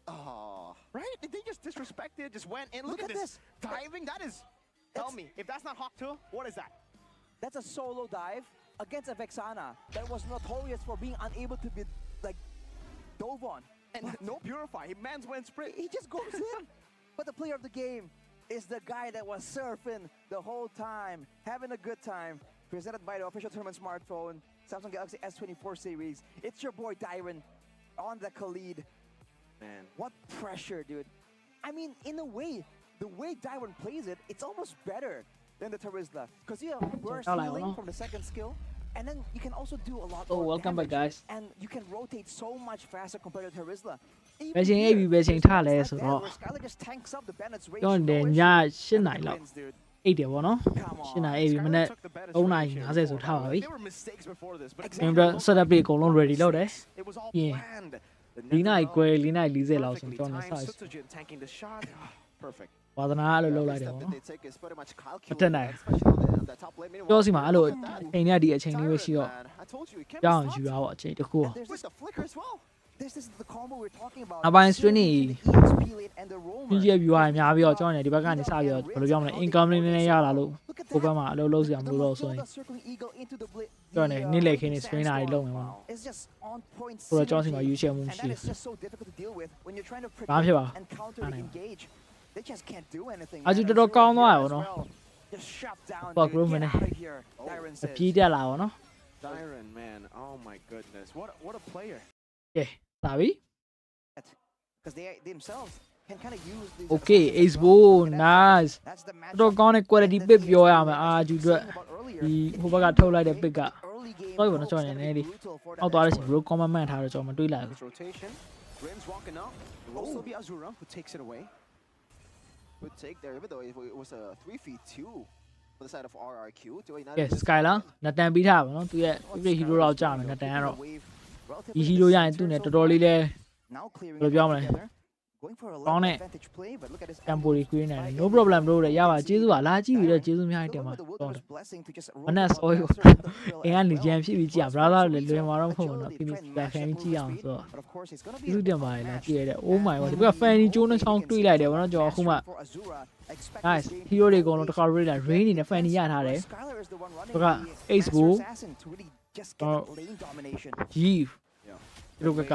Oh. Right? They just disrespected, just went in. Look at this. Diving, that is, tell me, if that's not Hawk 2, what is that? That's a solo dive against a Vexana that was notorious for being unable to be, like, dove on. And no Purify, he man's went sprint. He just goes in. But the player of the game is the guy that was surfing the whole time, having a good time. Presented by the official tournament smartphone, Samsung Galaxy S24 series. It's your boy Dyron on the Khalid. Man. What pressure, dude. I mean, in a way, the way Dyron plays it, it's almost better than the Terizla. Because you have burst healing from the second skill, and then you can also do a lot more welcome back, guys. And you can rotate so much faster compared to Terizla. ပဲချင်းအိပ်ပြီးပဲချင်းထားလဲဆိုတော့ကျွန်တော်လည်းည8နာရီလောက်အိပ်တယ်ဗောနော်8နာရီအိပ်ပြီးမနေ့3နာရီ50ဆိုထားပါပြီကျွန်တော် setup တွေအကုန်လုံး ready လုပ်တယ်ပြီး4နာရီခွဲ4နာရီ40လောက်ဆိုကျွန်တော်စဝါသနာအဲ့လိုလုပ်လိုက်တယ်ဗောနော်မတက်နိုင်ပြောစီမှာအဲ့လိုအိမ်ထဲဒီအချိန်လေးပဲရှိတော့ကြောက်ယူတာဗောအချိန်တစ်ခုThis is the combo we're talking about. အပိုင်း stream ကြီးကြီး viewer အများပြီးတော့ကျွန်တော်ဒီဘက်ကနေစပြီးတော့ဘယ်လိုပြောမလဲ income လေးနည်းနည်းရလာလို့ကိုဘက်မှာအလုပ်လုပ်စရာမလိုတော့ဆိုရင်ကျွန်တော်နေ့လည်ခင်းနေ stream တွေလုပ်မယ်ပေါ့ဆိုတော့ကျွန်တော်စီမှာ ရွေးချယ်မှုရှိတယ်ဘာဖြစ်ပါအကျတော်တော်ကောင်းသွားရပါတော့ပေါ့ group နဲ့အပြေးတက်လာပါတော့ Dyron, man, oh my goodness, what a player. Yeah, Tavi. Because they themselves can kind of use these. Okay, ace bow, nice. တော့ကောင်းတဲ့ quality pick ပြောရမယ်အာဂျူအတွက်ဒီဟိုဘက်ကထုတ်လိုက်တဲ့ pick ကတော့ဘာလို့ကျွန်တော်နည်းနည်းလေးအောက်သွားတဲ့ချိန် bro comment မှန်ထားတော့ကျွန်တော်မတွေးလိုက်ဘူး Rins walking up. It will also be Azura who takes it away. Good take there, even though it was a 3v2 on the side of RRQ. Yes, Skylar နတန်ပြီးထားပါနော်သူရဲ့ favorite hero တော့ကြာမယ်နတန်ကတော့ဒီ hero ရရင်သူ့နဲ့တော်တော်လေးလဲဘယ်လိုပြောမလဲကောင်းတဲ့ tempo တွေ queen နေတယ် no problem လို့ရပါကျေးဇူးပါလာကြည့်ပြီးတော့ကျေးဇူးများတင်ပါတော့မနက်စောရအင်းကနေကြံဖြစ်ပြီးကြည့် brother လည်းလွယ်မှာတော့မဟုတ်ဘူးနော်ပြီးပြီးfan ကြည့်အောင်ဆိုတော့ကျေးဇူးတင်ပါတယ်လားကြည့်ရတဲ့ oh my god ဒီက fan ကျိုးနဲ့ချောင်းတွေးလိုက်တယ်ဗောနော်ကျွန်တော်အခုမှ nice hero တွေအကုန်လုံးတစ်ခါ raid လာ rain နေနဲ့ fan ရထားတယ်ဘက ace bow Jeeve တို့က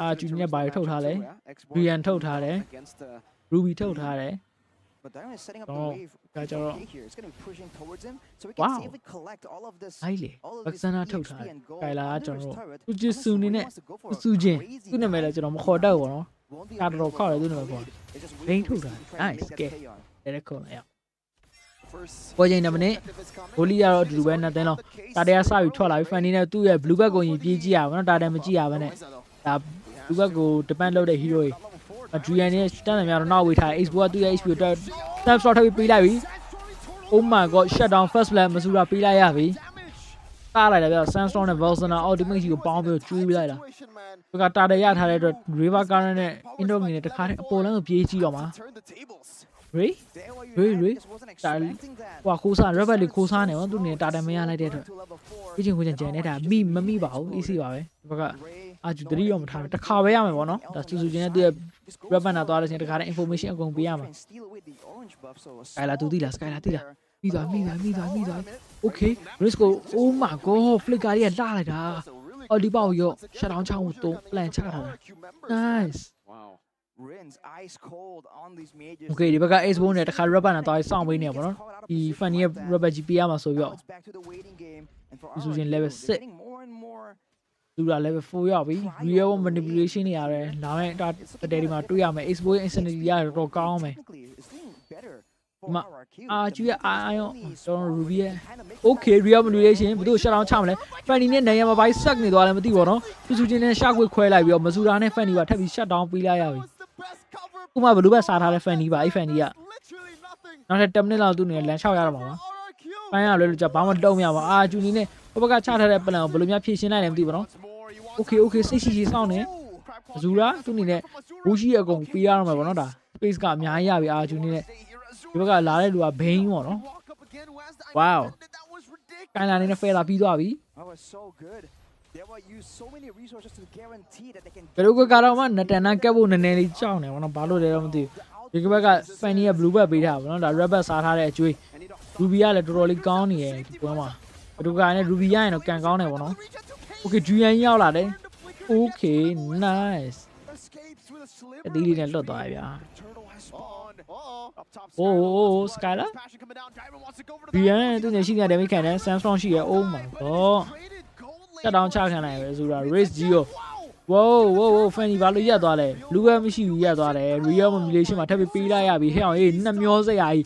အာဂျူနီယာဘာထုတ်ထားလဲ Brian ထုတ်ထားတယ် Ruby ထုတ်ထားတယ် But Darren is setting up the wave here. It's going to be pushing towards him, so we can safely collect all of this. အဲ့လေဘက်ဆနာထုတ်ထားတယ်ခိုင်လာကျွန်တော်သူကျဆူနေနဲ့သူချင်းသူ့နာမည်လည်းကျွန်တော်မခေါ်တတ်ဘူးနော်ဒါတော်ခေါ်တယ်သူ့နာမည်ခေါ်ဘိန်းထုတ်တာ nice ကဲတဲ့ခေါ်လိုက်အောင်ပေါ်ချိန်နမနဲ့ဘိုလီကတော့အတူတူပဲနှစ်သိန်းလုံးတာတရားစပြီးထွက်လာပြီးဖန်နီနဲ့သူ့ရဲ့ blue back ကိုရင်ပြေးကြည့်ရပါတော့တာတယ်မကြည့်ရပါနဲ့ဒါ blue back ကို depend လုပ်တဲ့ hero တွေ Adrian နဲ့တန်းတယ်များတော့နောက်ဝေးထား Ace ကသူ့ရဲ့ HP ကို snap shot ထပ်ပြီးပေးလိုက်ပြီ Oh my god shut down first blood မစူတာပေးလိုက်ရပြီတားလိုက်တယ်ဗျ Sandstorm နဲ့ Volsana ultimate ကြီးကိုပေါင်းပြီးကျွေးပြလိုက်တာဘက်ကတာတယ်ရထားတဲ့အတွက် River Current နဲ့ Indoor နဲ့တခါတည်းအပေါ်လမ်းကိုပြေးကြည့်တော့မှာ Ray တာဟွာခိုးစား Rebel လေးခိုးစားနေတော့သူနေတာတယ်မရလိုက်တဲ့အတွက်ပြချင်းခွင့်ကျန်နေတာမမိပါဘူး easy ပါပဲဒီဘက်ကအာဂျူ3ရောမထားဘူးတစ်ခါပဲရမယ်ပေါ့နော်ဒါစူစူချင်းနဲ့သူ့ရဲ့ Rebel နာသွားတဲ့ချင်းတခါတည်း information အကုန်ပေးရမှာ Skyla သူသိလား Skyla သိလားမိသွား Okay risk oh my god flicker ကြီးကလာလိုက်တာအော်ဒီပေါ့ရော shut down ချောင်းကိုတုံး plan ချထားတာ nice Rins ice cold on these mages. Okay ဒီဘက်က ace bone နဲ့တခါ rubber နဲ့သွားစောင့်ပေးနေပါတော့ဒီ funny ရဲ့ rubber ကြီးပေးရမှာဆိုပြီးတော့ဒီဆိုရင် level 6သူက level 4ရောက်ပြီ real manipulation တွေရတယ်ဒါမဲ့တာတဲဒီမှာတွေ့ရမယ် ace bone insanity ရတော့ကောင်းမယ်မအာကျူရဲ့အာယွန်ကျွန်တော် ruby ရဲ့ okay real manipulation ဘယ်သူ shut down ချမလဲ funny နဲ့နိုင်ရမပိုင်း suck နေသွားလဲမသိဘူးနော်သူစုချင်းနဲ့ shark ကိုခွဲလိုက်ပြီးတော့မစူတာနဲ့ funny ပါထပ်ပြီး shut down ပေးလိုက်ရပြီခုမှဘလူးဘက်စားထားတဲ့ fan ကြီးပါအဲ့ fan ကြီးကနောက်ထပ်10မိနစ်လောက်သူ့နေလမ်း6ရတော့မှာပါ။ဖိုင်းရလွယ်လို့ကြဘာမှတုံးမရပါအာဂျူနီနဲ့ဘဘကချထားတဲ့ plan ကိုဘယ်လိုများဖြည့်ရှင်းလိုက်လဲမသိဘူးနော်။ Okay စိတ်ရှိစောင့်နေ။ဇူရာသူ့နေနဲ့ဘူရှိအကုန်ပေးရတော့မှာပေါ့နော်ဒါ space ကအများကြီးရပြီအာဂျူနီနဲ့ဒီဘက်ကလာတဲ့လူကဘိန်းပေါ့နော်။ Wow ကိုင်လာနေတဲ့ fair လာပြီးသွားပြီ။ They will use so many resources to guarantee that they can ဘယ်လိုကတော့မှနတန်နာကက်ဖို့နည်းနည်းလေးကြောက်နေပါတော့ဘာလို့လဲတော့မသိဘူးဒီဘက်က Fanny ရဲ့ blue back ပေးထားပါတော့ဒါ red back စားထားတဲ့အကျွေး Ruby ကလည်းတော်တော်လေးကောင်းနေရဲ့ဒီပွဲမှာဘယ်လိုကနဲ့ Ruby ရရင်တော့ကန်ကောင်းတယ်ပေါ့နော် Okay Julian ရောက်လာတယ် Okay nice အသီးလေးနဲ့လွတ်သွားပြီဗျာ Oh Skyla Julian သူနေရှိနေတဲ့ damage ခံတယ် Sandstorm ရှိရဲ့ Oh my god တက်တောင်ချခံနိုင်ပဲဆိုတာ race ကြီးရော Whoa Fanny ဘာလို့ရက်သွားလဲလူပဲမရှိဘူးရက်သွားတယ် real manipulation မှာထပ်ပြီးပေးလိုက်ရပြီဟဲ့အောင်အေးနှမျောစရာကြီး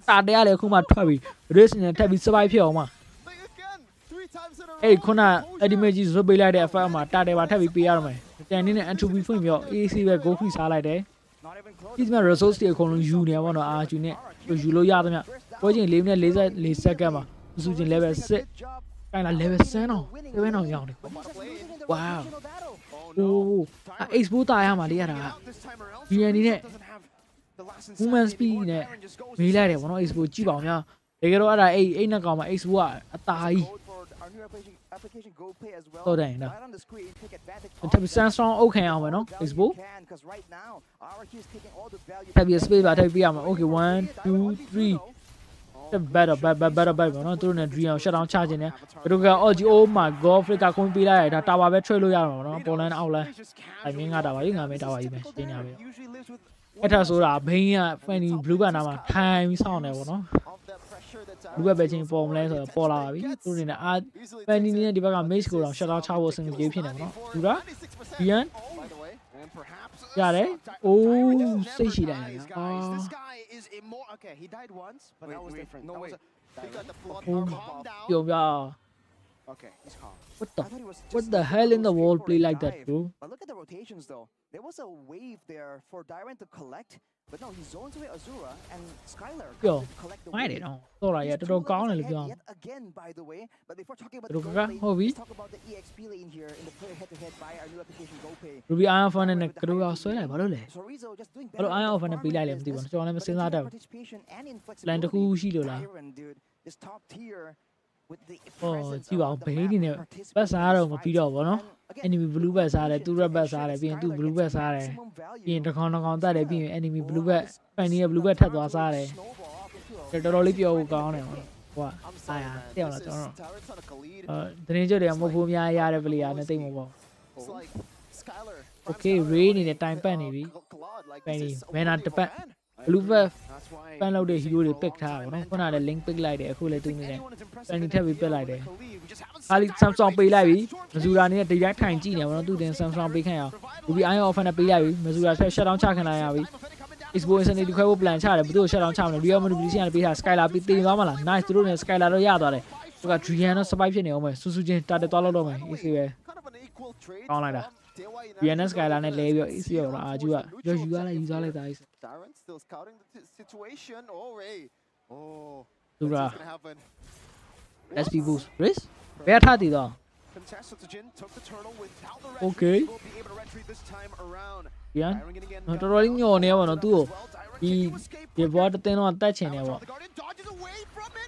တာတရားလည်းအခုမှထွက်ပြီ race နဲ့ထပ်ပြီး survive ဖြစ်အောင်မှာအေးခုန ultimate ကြီးဇွတ်ပေးလိုက်တဲ့ effect မှာတာတယ်ပါထပ်ပြီးပေးရတော့မယ်တန်နေနဲ့ entropy ဖွင့်ပြီးတော့ AC ပဲ go free စားလိုက်တယ်ဒီမှာ resource တွေအကုန်လုံးယူနေပါတော့အာဂျူနဲ့ယူလို့ရသမျှပွဲချင်း4မိနစ်44စက္ကန့်မှာစုချင်း level 6ကိုင်လာ level 7တော့7တော့ရောက်နေ Wow Oh ace ဘိုးတာရမှာလေရတာ VN နဲ့ woman speed နဲ့မေးလိုက်တယ်ဗောနော် ace ဘိုးကြည့်ပါအောင်များတကယ်တော့အဲ့ဒါအဲ့နှစ်ကောင်မှာ ace ဘိုးကအတာကြီးတော့တယ်နော်ထပ်ပြီး Sandstorm အုပ်ခံအောင်ပဲနော် ace ဘိုးထပ်ပြီး space ပါထပ်ပြီးရမှာ Okay 1 2 3 better ဘောနော်သူတို့နဲ့ dream shut down ချခြင်းနဲ့ဘယ်လိုက oh my god flicker ကိုပေးလိုက်ရတာတာဝါပဲထွက်လို့ရတော့နော်ပေါ်လန်အောက်လန်အမင်းကတာဝါကြီးငါမင်းတာဝါကြီးပဲရှင်းနေပြီအဲ့ဒါဆိုတာဘိန်းက Fanny blue band နာမှာထိုင်ပြီးစောင့်နေပေါ့နော် blue band ပဲချင်းပေါ်မလဲဆိုတော့ပေါ်လာပါပြီသူတို့နဲ့အာ Fanny နဲ့ဒီဘက်က mage ကိုတော့ shut down ချဖို့အဆင်ပြေဖြစ်နေပါတော့သူက Ian ရတယ် Oh စိတ်ရှိလိုက်တယ်အာ Okay, he died once, but that was different. No way. He got the flood. Calm down. Yo, Okay, he's calm. What the hell in the world play like that, bro? But look at the rotations, though. There was a wave there for Darren to collect, but no, he zones away Azura and Skylar Yo, to collect the why wave. they don't? Sorry, yeah, don't go on Yet again, by the way. But before talking about the goal lane, let's talk about the EXP lane here in the player head-to-head by our new application GoPay. Ruby Iron Fan and Kruga Soya, what are they? But Iron Fan and Pilay, the one, so I'm saying that out. Land the Kushila. Is top tier. Oh, you are behaving it. Best arrow of Peter, no? Enemy blue bass are two rubbers are being two blue bass are in the corner on that being enemy blue bass. Pioneer blue bat was are. The Rolipio gone. What? Tell us. The ninja they are more yard player nothing more. Okay, rain in a time penny. Penny, when at the pen. Blue fan out the hero they picked her. One other link pick like a cool to me. Penny heavy pill like that. Ali some song pay live. Missouri at the right time. Gina, I want to do then some song big hair. To be iron off and a pay live. Missouri shut down Chuck and I have. It's boys and the cover plan child, but do shut down town. We are going to be seen to Skylar Pitty Lama. Nice to run a Skylar Yada. We got Triana surviving over. Susuji started all over me. Is here. All like that. Triana Skylar and Levio is here. You are use all the dice. Still scouting the situation. Oh, Dura. Let's be boost. Chris? Where are you? Okay. Yeah. Not rolling your never no too. He bought the 10 on touching never.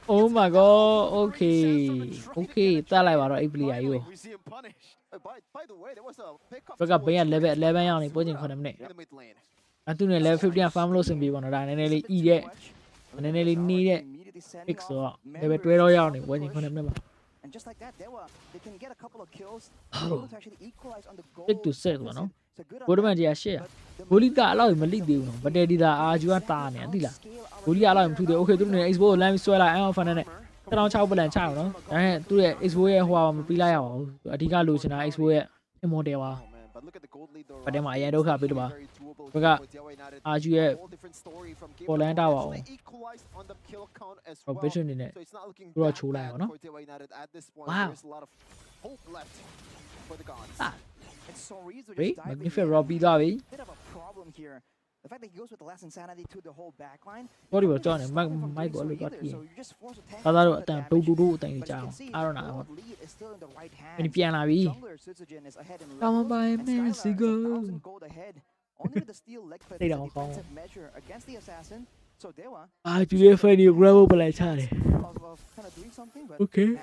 Oh my god. Okay. Tell I was able to you. Look up by 11 on the putting for them. I do level 15 farm loss and be one of that and nearly eat it. And then nearly need it. Fix so. They were 12 on it waiting for them. And just like that, they can get a couple of kills. To actually equalize on the goal. Take to set one, no? Good man, yeah, share. Bolita allow him a lead, but they did a Juan and Dilla. Bolita allow him to the okay to the Expo, Lamb Soil, and Fan. Around Chapel and Chow, no? And to the Expo, who are Pilao, I think I lose in Expo, a model. But then I don't have it about. We got RGA Orlando. Vision in it. Wow. Wait, magnificent Robbie Davi. The fact that he goes with the last insanity to the whole backline. What about John? My goal got here. I don't know. Any piano be? Come on by Mexico. They don't call. I do find you gravel by Charlie. Okay.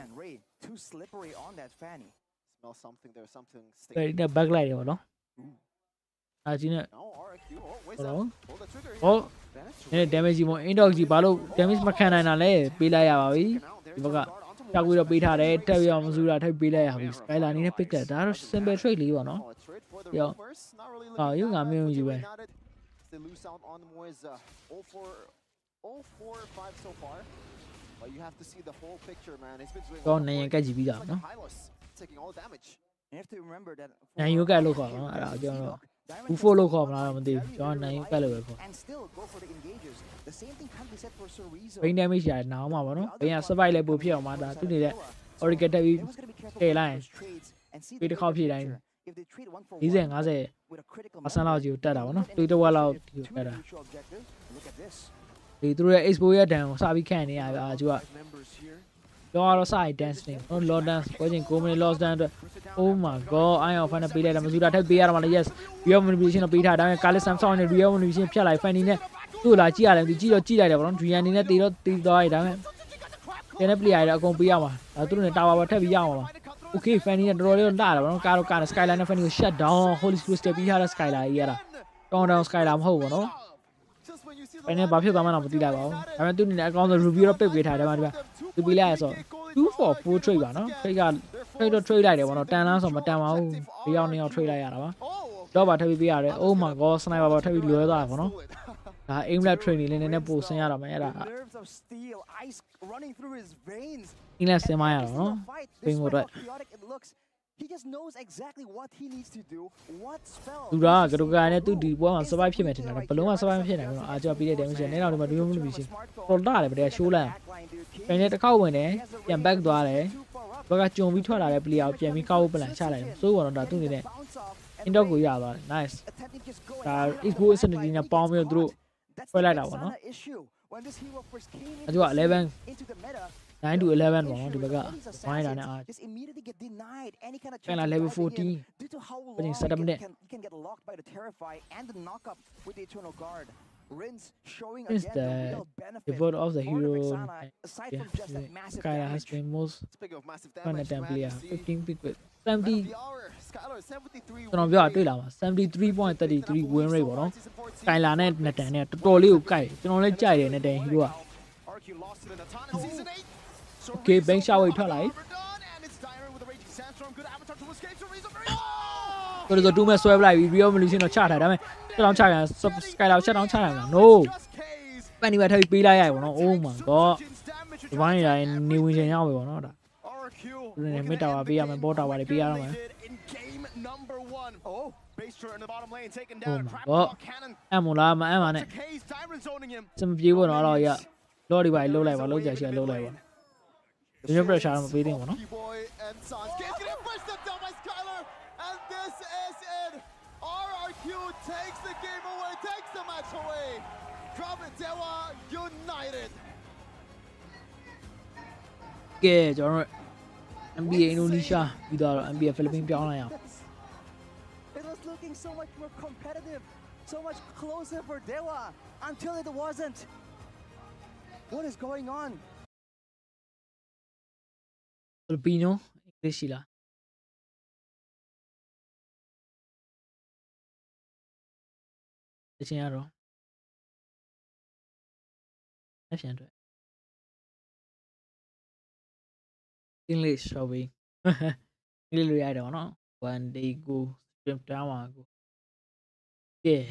Too slippery on that fanny. Smell something. There's something. The backlight, you know. As you know. Oh, damage more. Indog Balo damage Macana and Ale, Bilaya. Talk with a bit hard, tell you Mazura, Bilaya. Skyline in a picture. That is simple trade, you know. Yeah. Oh, you got me you way. They lose out on Moise 0-4-5 so far. But you have to see the whole picture, man. It's been doing taking all damage. You have to remember that. Now you got look on. Who follow come on the John and still go for the engages. The same thing can be said for Cerezo. Brain damage now, Mama. We are survival here, Mother. To do that. Or get a line. With the copy line. He's in as a allows you to down. Do the wall out. Better. They threw a expo down. Sabi candy. I do up. Lord side dancing. Oh, Lord dance. Watching Comey lost down. Oh my god. I am a pillar. Mazura have beer on. Yes. We have a vision of Peter. I call some sound and we have a vision of Chala. Finding it. Two like Chia and the Giro Chia. Trian in a tiro. Then a play. I go Piama. I threw a tower. Whatever Yama. Okay, Fanny and Royal Dara. Caro Car Skyline. Fanny was shut down. Holy Spirit. We had a skyline. Yeah. Down Skyline. Home. No. I never feel the man of the level. I went to the account of review of paper. To be less or 2 for 4 trade. They got trade like 1 or 10 hours on my time. Beyond your trade like that. Oh my god, sniper about heavy lure. Aim that training in a post and nerves of steel, ice running through his veins. In less than my own. He just knows exactly what he needs to do. What spell? Dura, go guy to deep one survive him at a Paloma survive him. I just be damage and out of my room vision. For that, but they show land. And at the cow in there, and back door, eh? But I don't be told I play out Jamie Cow and challenge. So one of that doing it. In dog yaba, nice. It goes in a palm your drew. Well, I don't know. I do 11. 9 to 11 one to find an art. And I level 14. But instead of that, he can get locked by the Terrify and the knockup with the Eternal Guard. Rins showing again the real benefit of the hero. Aside from just that massive Kaya has been most fun attempt player. 15 pick with 70. 73.33 win rate ပေါ့နော်။ကင်လာနဲ့နှစ်တန်နဲ့တော်တော်လေးကိုကိုက်ကျွန်တော်လည်းကြိုက်တယ်နှစ်တန်ဟီရိုက Okay, bank shower ထွက်လိုက် ဆိုတော့2မဲ့ဆွဲပလိုက်ပြီး Real Evolution တော့ချထားဒါပေမဲ့ချက်တောင်ချရ Sky လောက်ချက်တောင်ချရမှာ No ပန်ဒီမှာထပ်ပြီးပေးလိုက်ရပါတော့ Oh my god ဒီပိုင်းနေတိုင်းနေဝင်ချင်ရောက်ပြီပေါ့နော်ဒါဒီနေ့မစ်တာပါပေးရမယ်ဘောတာပါတွေပေးရတော့မယ် Oh အဲ့မလားမအဲ့ပါနဲ့စမပြေဘူးတော့တော့ရလော်ဒီပါလှုပ်လိုက်ပါလှုပ်ကြရှိလှုပ်လိုက်ပါဒီနေ့ pressure တော့မပေးသင့်ဘူးနော် RRQ takes the game away, takes the match away from Dewa United. ကဲကျွန်တော်တို့ MPL Indonesia ပြီးတော့ MPL Philippines ပြောင်းလိုက်အောင် It was looking so much more competitive, so much closer for Dewa until it wasn't. What is going on? Filipino English လား တချင်ရတော့အပြန်တွေ့ English ဆိုပြီး English လို့ရတယ်ဗောနော် one day go stream down ပါကို Yeah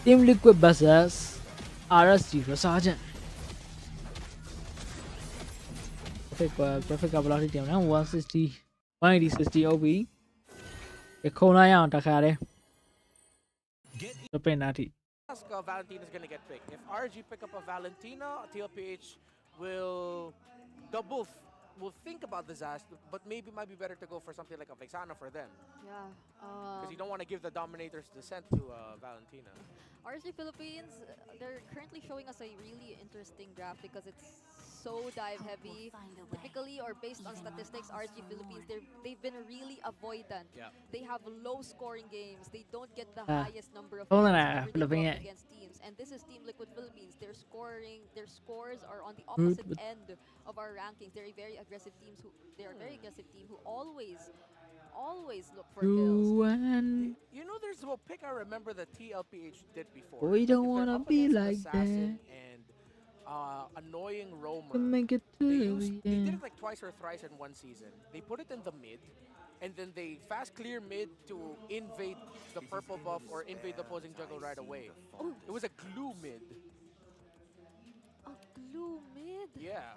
Team Liquid versus RSG Resurgent graphic ကဘယ်လောက်ထိတင်မလဲ160 180 OB ခုံလိုက်အောင်တခါတည်းပြပင်နာတိ Valentina is going to get picked. If RG pick up a Valentina, TLPH will will think about disaster, but maybe might be better to go for something like a Vexana for them. Yeah. Because you don't want to give the Dominators descent to Valentina. RG Philippines, they're currently showing us a really interesting draft because it's so dive heavy. Typically, or based on statistics, RG Philippines, they've been really avoidant. Yeah. They have low scoring games. They don't get the highest number of against teams. And this is Team Liquid Philippines. Their scores are on the opposite end of our rankings. They're a very aggressive team who always look for kills. You know, there's a pick I remember that TLPH did before. We don't want to be like that. And annoying roamer. To make it to they did it like twice or thrice in one season. They put it in the mid, and then they fast clear mid to invade the purple buff or invade the opposing jungle right away. Oh. It was a glue mid. A glue mid? Yeah.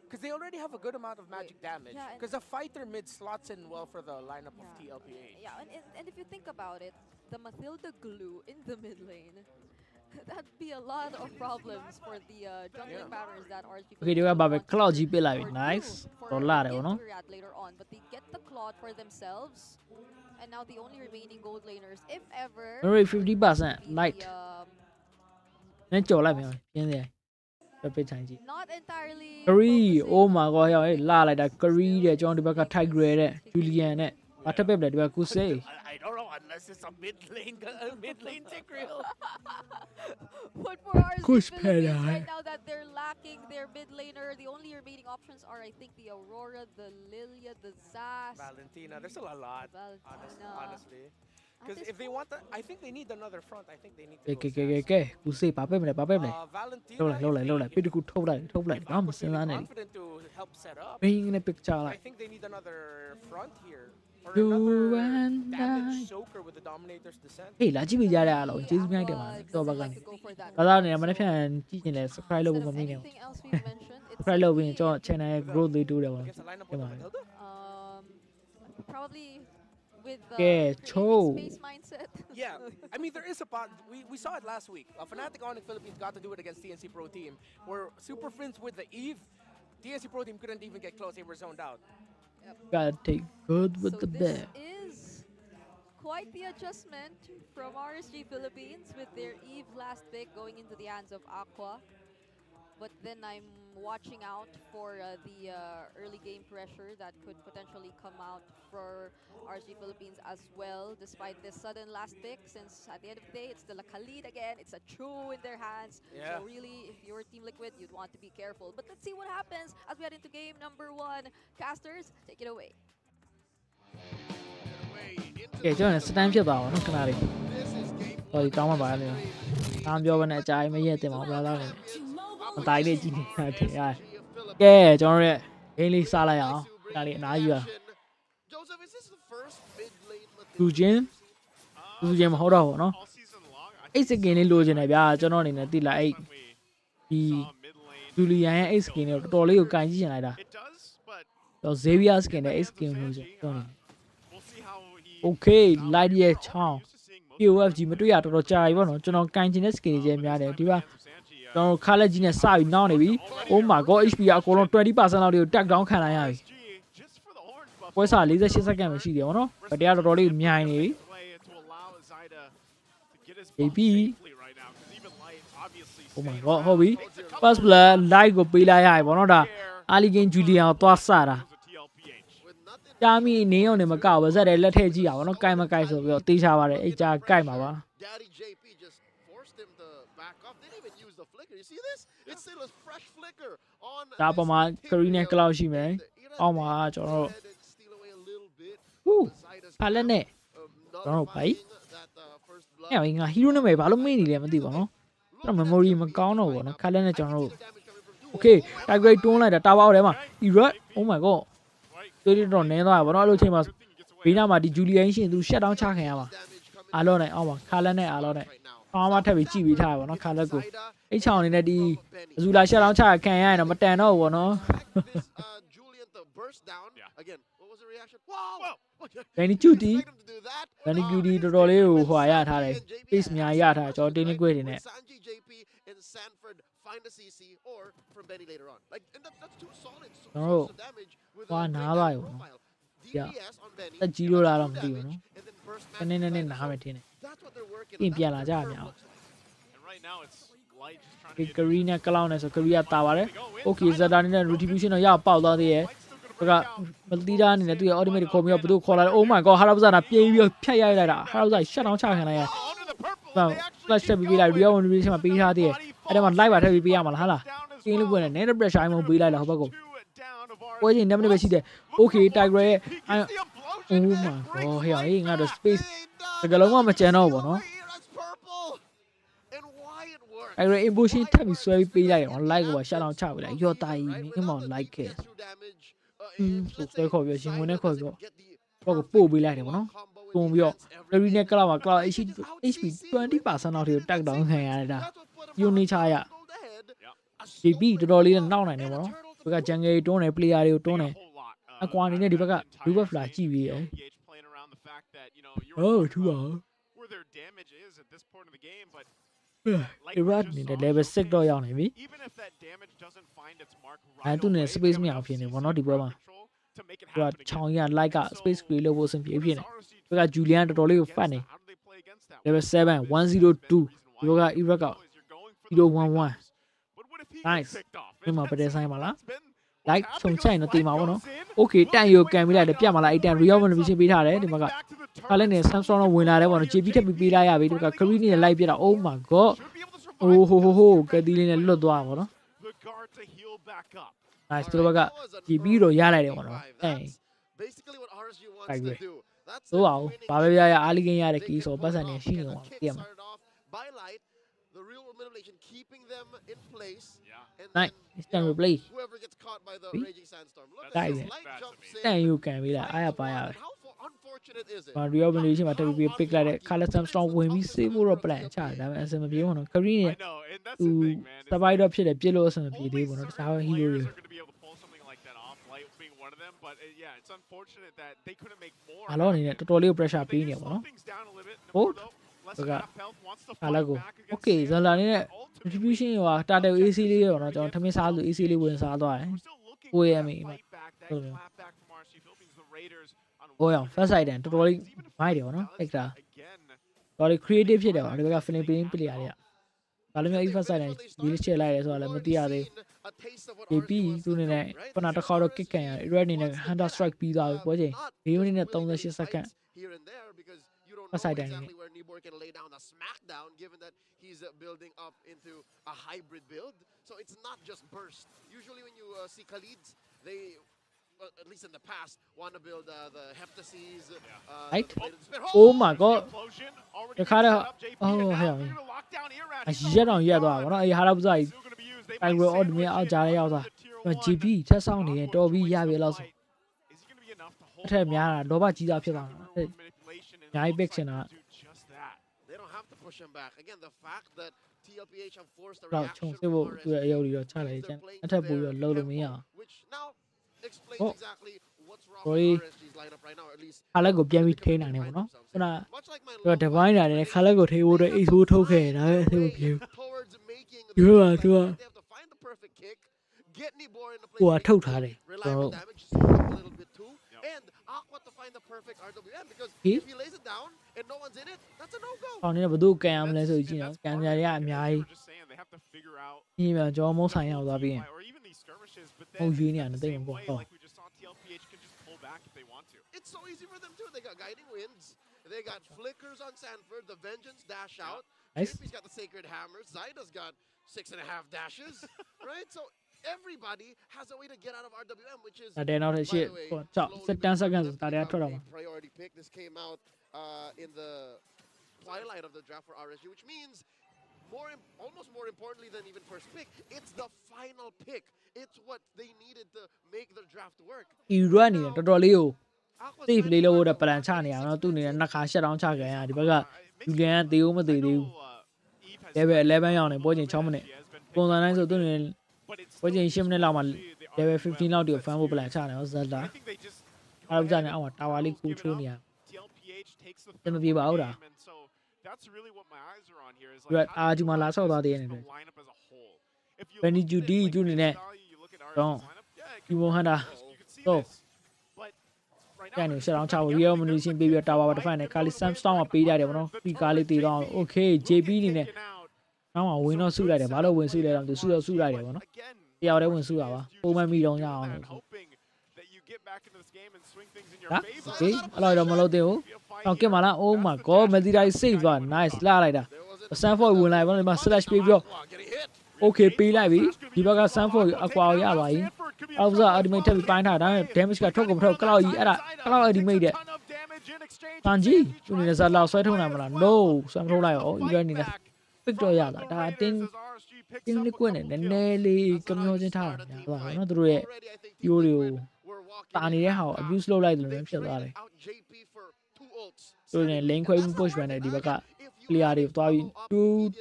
Because they already have a good amount of magic damage. Because the fighter mid slots in well for the lineup of TLPH. Yeah, and if you think about it, the Mathilda glue in the mid lane, that'd be a lot of problems for the jungling patterns that RG. Okay, you have a cloud GP live. Nice. Later on, but they get the cloud for themselves, and now the only remaining gold laners, if ever. Very 50% light. Nên chỗ lại mình yên gì? Not entirely. Curry, oh my god, hey, la lại đã Curry để cho đi bác Tiger đấy, Julian đấy, bắt thấp để đi bác Kuse. I don't know unless it's a mid lane Tigreal. But for RG Philippines right now that they're lacking their mid laner, the only remaining options are I think the Aurora, the Lilia, the Zas. Valentina, there's still a lot. Honestly. Because if they want that, I think they need another front. I think they need to go Kuse, Papa, lâu lại, biết được thâu lại, đó một sinh ra này. Confident to help set up. Bên này picture lại. I think they need another front here. Or another damage soaker with the Dominator's descent. Hey, là chỉ bây giờ là lỗi chứ ngay được mà. Tôi bảo rằng. Bây giờ này mà nó phải chỉ nhìn là subscribe lâu của mình này. Subscribe lâu vì cho channel growth đi được rồi. Probably with space mindset. Yeah, I mean there is a part we saw it last week. Fnatic Onyx Philippines got to do it against TNC Pro Team, where Super Friends with the Eve, TNC Pro Team couldn't even get close; they were zoned out. Yep. Gotta take good with the bad. This is quite the adjustment from RSG Philippines with their Eve last pick going into the hands of Aqua. But then I'm watching out for the early game pressure that could potentially come out for RSG Philippines as well, despite this sudden last pick, since at the end of the day, it's the Khalid again, it's a Chu in their hands. Yeah. So really, if you're Team Liquid, you'd want to be careful. But let's see what happens as we head into game number 1. Casters, take it away. Okay, cho nên time chưa vào nó cái nào đi. Rồi trong mà bài này. Tam vô bên này trái mấy giờ tìm họ ra đó này. မတိုင်းနေကြည့်နေတာတဲ့ကဲကျွန်တော်ရဲ့ဂိမ်းလေးစားလိုက်အောင်ဒါလေးအနားယူရလူချင်းမဟုတ်တော့ဘူးနော်အဲ့စကင်လေးလိုချင်တယ်ဗျာကျွန်တော်အနေနဲ့တိလာအဲ့ဒီဂျူလီယန်ရဲ့အဲ့စကင်ကိုတော်တော်လေးကိုကင်ကြည့်ချင်လိုက်တာတော့ဇေဗီယာစကင်နဲ့အဲ့စကင်လိုချင်တော့နေโอเคလိုက်ရဲ့ချောင်း POFG မတွေ့ရတော်တော်ကြာပြီပေါ့နော်ကျွန်တော်ကင်ချင်တဲ့စကင်တွေများတယ်ဒီပါကျွန်တော်ခါလက်ကြီးနဲ့စပြီးနောက်နေပြီ Oh my god HP ကအကုန်လုံး 20% လောက်တွေကို tag down ခံလိုက်ရပြီပွဲစား48စက္ကန့်ပဲရှိတယ်ဗောနော်ဗတရားတော်တော်လေးမြိုင်နေပြီ AP Oh my god ဟုတ်ပြီ first blood light ကိုပေးလိုက်ရပြီဗောနော်ဒါ early game Julian ကိုသွားစတာကြာမီနေအောင်နေမကောက်ပါဇက်တယ်လက်ထည့်ကြည့်ရပါတော့ကိုင်မကိုင်ဆိုပြီးတော့တေးချပါတယ်အဲ့ကြာကိုက်မှာပါဒါပေါ်မှာကရီနဲ့ကလောက်ရှိမယ်အောက်မှာကျွန်တော်တို့ဟူးဖာလက်နဲ့ကျွန်တော်တို့ဖိုက်အဲ့ငါဟီးရိုးနာမည်ဘာလို့မေ့နေလဲမသိပါဘူးကျွန်တော် memory မကောင်းတော့ဘူးနော်ခါလက်နဲ့ကျွန်တော်တို့ Okay တိုက်ဂရိတ်တွန်းလိုက်တာတာဘောက်ထဲမှာ Erot Oh my god တွေးတော့နင်းသွားပါတော့အဲ့လိုချိန်မှာဘေးနားမှာဒီဂျူလီယန်ရှင်သူရှက်တောင်းချခံရမှာအားလုံးနဲ့အောက်မှာခါလက်နဲ့အားလုံးနဲ့အောက်မှာထပ်ပြီးကြည့်ပြီးထားပါတော့ခါလက်ကိုအိတ်ချောင်းအနေနဲ့ဒီအဇူလာရှက်တောင်းချခံရရင်တော့မတန်တော့ဘူးဗောနော်ဘယ်နီကျူတီတော်တော်လေးကိုဟွာရထားတယ် space များရထားကျွန်တော်တင်းနေကွေးတွေနဲ့find a CC or from Benny later on. Like and that's too solid. So damage with a profile. DPS on Benny. တက်ကြီးလို့လားတော့မသိဘူးနော်။နည်းနားမယ်ထင်တယ်။ပြင်ပြန်လာကြရများ။ဒီကရီနဲ့ကလောင်းနဲ့ဆိုကရီကတာပါတယ်။ Okay ဇတာနေနဲ့ retribution တော့ရပေါက်သွားသေးရဲ့။ဒါကမတီးတာအနေနဲ့သူရဲ့ ultimate ခေါ်ပြီးတော့ဘယ်သူခေါ်လာလဲ Oh my god ဟာရာဘဇာနာပြေးပြီးဖြတ်ရိုက်လိုက်တာဟာရာဘဇာရှက်တောင်းချခံလိုက်ရ။ flash တက်ပြီးပေးလိုက် real one reaction မှာပေးထားသေးရဲ့။အဲ့ဒါမှ live ပါထည့်ပြီးပေးရမှာလားဟာလားကင်းလေးပွင့်နေ net pressure မပေးလိုက်လားဟိုဘက်ကပွဲချင်း10မိနစ်ပဲရှိတယ် Okay Tiger ရဲ့ Oh my god ဟဲ့ဟေးငါတို့ space တကယ်လုံးမကြမ်းတော့ဘူးဗောနော် Tiger impulsion ထပ်ပြီးဆွဲပြီးပေးလိုက်ရော like ကိုပါရှက်အောင်ချပေးလိုက်ရော်တာကြီးမင်းမောင် like ခဲ့ဆိုဆွဲခေါ်ပြီးရှင်ဝင်နဲ့ခေါ်ပြီးတော့ပို့ပေးလိုက်တယ်ဗောနော်ပုံပြီးတော့ Larry နဲ့ Cloud မှာ Cloud HP 20% လောက်ထိတက်တောင်းခံရတာယူနေချရ JP တော်တော်လေးနဲ့နောက်နိုင်တယ်ဗောနော်ဘက်က jungle တွန်းတယ် player တွေကိုတွန်းတယ်အကွာအနေနဲ့ဒီဘက်က River Flash ကြည့်ပြီးရယ်ဟုတ်ထူပါIrad နေတဲ့ level 6တော့ရောက်နေပြီအဲသူနဲ့ space မရအောင်ဖြစ်နေဗောနော်ဒီပွဲမှာသူကချောင်းရ like က space create လုပ်ဖို့အဆင်ပြေဖြစ်နေဘက်က Julian တော်တော်လေးကိုဖတ်နေ level 7 102ဒီဘက်က Irad က011 nice ဒီမှာပဒဲဆိုင်ပါလား like ချုံချိုင်တော့တေးမှာဗောနော် Okay တန်ရိုကန်ပြီးလိုက်တယ်ပြတ်မှာလားအဲ့တန် real motivation ပေးထားတယ်ဒီဘက်ကခါလက်နဲ့ Samsung တော့ဝင်လာတယ်ဗောနော် JP ထပ်ပြီးပေးလိုက်ရပြီဒီဘက်က Curry နဲ့ like ပြတာ Oh my god ဟိုကတီးလေးနဲ့လွတ်သွားဗောနော် nice ဒီဘက်က JP တော့ရလိုက်တယ်ဗောနော်အဲ ဆိုအောင်ဘာပဲရရအားလီကင်းရတဲ့ကီးဆိုပတ်စံနေရှိနေမှာသိရမှာ Nice, it's time to play. Nice. Thank you, Camila. I have fire. Mario Malaysia, but we pick like a color some strong when we see more of plan. Child, I'm some of you on Korean to survive up to the pillows and the PD. That's how he will. Alone in it, totally pressure opinion. Oh, Alago. Okay, the line. Retribution ဟိုတာတယ် AC လေးရောနော်ကျွန်တော်ထမင်းစားလို့ AC လေးဝင်စားသွားတယ်။ကိုရမေးဟိုရော first side တန်တော်တော်လေးမိုက်တယ်ဗောနော်။ extra တော်တော် creative ဖြစ်တယ်ဗောဒီဘက်က film player တွေကဘာလို့မျိုး first side တန်ရေးချက်လိုက်ရဲဆိုတာလည်းမသိရသေးဘူး။ JP သူနေနဲ့ခုနတစ်ခါတော့ kick ခံရတယ် red နေနဲ့ hunter strike ပြီးသွားပြီပွဲချိန်၄မိနစ်နဲ့38စက္ကန့် first side တန်နေ can lay down a smackdown given that he's building up into a hybrid build so it's not just burst usually when you see Khalids they at least in the past want to build the heptases right oh my god တခါတော့ဟဲ့အရက်တော့ရက်သွားပါတော့အဲဟာရပဇာကြီး တိုက်ပွဲအော်ဒီမီအောက်ကြားရောက်သွားGP ထက်ဆောင်နေရင်တော်ပြီးရပြီလို့ဆိုအထက်များတာလောဘကြီးတာဖြစ်သွားတာအများကြီး pick ချင်တာ They don't have to push him back. Again, the fact that TLPH have forced a တော့ reaction ခြုံစစ်ဖို့သူရဲ့အယုတ်တွေတော့ချလိုက်ကျန်အထက်ပို့ပြီးတော့လုံးလို့မရအောင် which now explains exactly what's wrong with RSG's lineup right now, at least. ခါလက်ကိုပြန်ပြီးထိန်းနိုင်တယ်ပေါ့နော်ခုနကဒီဘိုင်းတာနဲ့ခါလက်ကိုထိန်းဖို့အတွက်အိတ်ဆိုးထုတ်ခဲ့တာပဲသိဖို့ပြေဒီမှာသူကဟိုကထုတ်ထားတယ်ကျွန်တော် And Aqua to find the perfect RWM because if he lays it down and no one's in it, that's a no-go. ဟောင်းနေဘယ်သူကန်ရမလဲဆိုကြည့်နော်ကန်ကြရအများကြီးဒီမှာကျွန်တော်မုံဆိုင်ရောက်သွားပြီးရင်ဟုတ်ရွေးနေရတယ်တိတ်မပေါ့ဟော It's so easy for them too. They got guiding winds. They got flickers on Sanford. The vengeance dash out. Nice. JP's got the sacred hammer. Zyda's got 6.5 dashes. Right? So everybody has a way to get out of RWM, which is ဒါတဲ့နောက်တဲ့ရှစ်ဟို10 seconds ဒါတဲ့ထွက်တော့မှာ priority pick. This came out in the twilight of the draft for RSG, which means almost more importantly than even first pick, it's the final pick. It's what they needed to make the draft work. ဒီ run နေတော်တော်လေးကို safe လေးလို့တဲ့ plan ချနေအောင်နော်သူ့အနေနဲ့နှစ်ခါရှက်တောင်းချခဲ့ရဒီဘက်ကယူလန်ကတေးဦးမသေးသေးဘူး level 11ရောက်နေပွဲချိန်6မိနစ်ပုံစံတိုင်းဆိုသူ့အနေနဲ့ပွဲချိန်10မိနစ်လောက်မှ level 15လောက်တိကို fan ဖို့ plan ချနေအောင်ဇက်တာအားလုံးကြနေအောင်တာဝါလေးကူချိုးနေရတမပြေပါဘူးဒါ That's really what my eyes are on here is like အာဒီမှာလာဆောက်သွားသေးတယ်နေတယ် Benny Judy သူ့အနေနဲ့တော့ဒီမိုဟန်ဒါတော့ကန်နေရှေ့အောင်ချဖို့ real munition ပေးပြီးတာဝါပါတစ်ဖက်နဲ့ကာလီ Samsung ကပေးကြတယ်ဗောနော်ဒီကားလေးတည်တော့ okay JP အနေနဲ့နောက်မှဝင်တော့စုလိုက်တယ်ဘာလို့ဝင်စုလဲတော့သူစုတော့စုလိုက်တယ်ဗောနော်တယောက်တည်းဝင်စုတာပါပုံမှန်မိတော့ရအောင်လို့ဟာโอเคအဲ့လိုတော့မလုပ်သေးဘူးအောက်ကင်မလာ oh my god မက်သီတိုင်း save သွား nice လာလိုက်တာ Sanford ဝင်လိုက်ဗောနော်ဒီမှာ slash ပေးပြီးတော့ okay ပေးလိုက်ပြီဒီဘက်က Sanford အကွာရပါပြီအောက်စား ultimate ထပ်ပြီးပိုင်းထားဒါပေမဲ့ damage ကထွက်ကုန်မထွက်ကလောက်ကြီးအဲ့ဒါကလောက် ultimate တဲ့တန်ကြီးသူနေနဲ့ဇာလောက်ဆွဲထုံးနိုင်မလား no ဆွဲမထုံးလိုက်ရော even နေနဲ့ pick တော့ရတာဒါအတင်းလေးကွနဲ့နည်းနည်းလေးကမျောချင်းထားတာညာပါနော်သူတို့ရဲ့ pure တွေကိုတာနေတဲ့ဟာကို abuse လုပ်လိုက်တယ်လို့ဖြစ်သွားတယ်သူနေ lane ခွဲပြီး push ပြန်တယ်ဒီဘက်က clear တွေသွားပြီး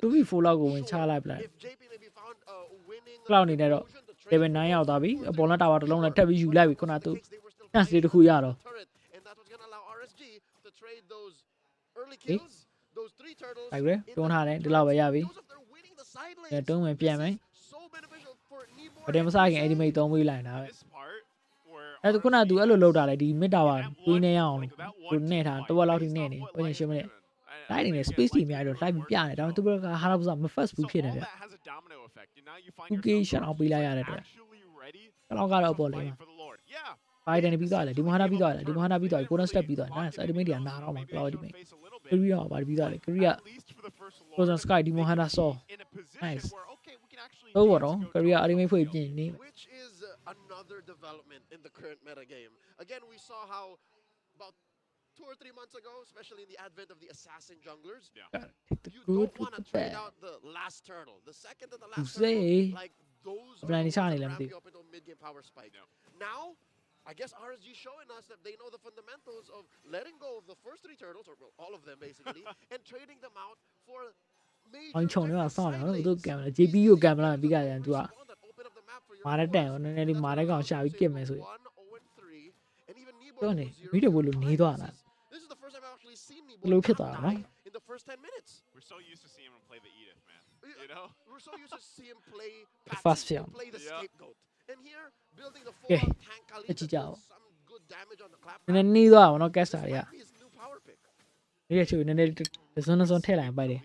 2v4 လောက်ကိုဝင်ချလိုက်ပလိုက် cloud နေနဲ့တော့ level 9ရောက်သွားပြီအပေါ်လတာဝါတစ်လုံးနဲ့ထပ်ပြီးယူလိုက်ပြီခုနကသူ chance လေးတစ်ခုရတော့တိုက်ရဲတွန်းထားတယ်ဒီလောက်ပဲရပြီတွန်းဝင်ပြန်မယ်ဗဒဲမစားခင် ultimate 3ပေးလိုက်တာပဲအဲ့ဒါခုနကသူအဲ့လိုလောက်တာလေဒီ mid tower တွေးနေရအောင်သူနဲ့ထားတစ်ဝက်လောက်ထိနဲ့နေဝင်ရှင်းမနဲ့လိုက်နေ space ကြီးအများကြီးတော့လိုက်ပြီးပြနေဒါပေမဲ့သူကဟာလာပစားမ first ဘူးဖြစ်နေဗျ 2k shut out ပေးလိုက်ရတဲ့အတွက်အဲ့လောက်ကတော့ပေါ်လေဖိုင်တယ်ပြီးသွားတယ်ဒီမဟာနာပြီးသွားတယ်ဒီမဟာနာပြီးသွားပြီ bonus step ပြီးသွားတယ် nice ultimate တွေကနာတော့မှာ cloud ultimate ခရီးရောပါပြီးသွားတယ်ခရီးက frozen sky ဒီမဟာနာ saw nice တော့တော့ခရီးက ultimate ဖွင့်ပြင်နေ which is another development in the current meta game. Again, we saw how about 2 or 3 months ago, especially in the advent of the assassin junglers, you don't want to trade out the last turtle. The second and the last turtle, like those are ramp you up into mid-game power spike. Now, I guess RSG showing us that they know the fundamentals of letting go of the first 3 turtles, or well, all of them basically, and trading them out for major... အောင်ချုံတော့ဆောင်းတယ်နော်သူကင်မရာ JP ကိုကင်မရာပြီးကြတယ်သူကမာရတဲ့နည်းနည်းလေးမာတဲ့ကောင်ရှာပြီးကစ်မယ်ဆိုရင်တော့နေဗီဒီယိုဘလို့နေသွားတာဘလို့ဖြစ်သွားတာနော် in the first 10 minutes. We're so used to seeing him play the Edith, man. You know? We're so used to see him play fast film. Play the scapegoat. And here building the full tank Kali some good damage on the clap. နည်းနည်းနေသွားပါတော့ cast တွေကဒီရချိုနည်းနည်းဇွန်ထည့်လိုက်ပိုက်တယ်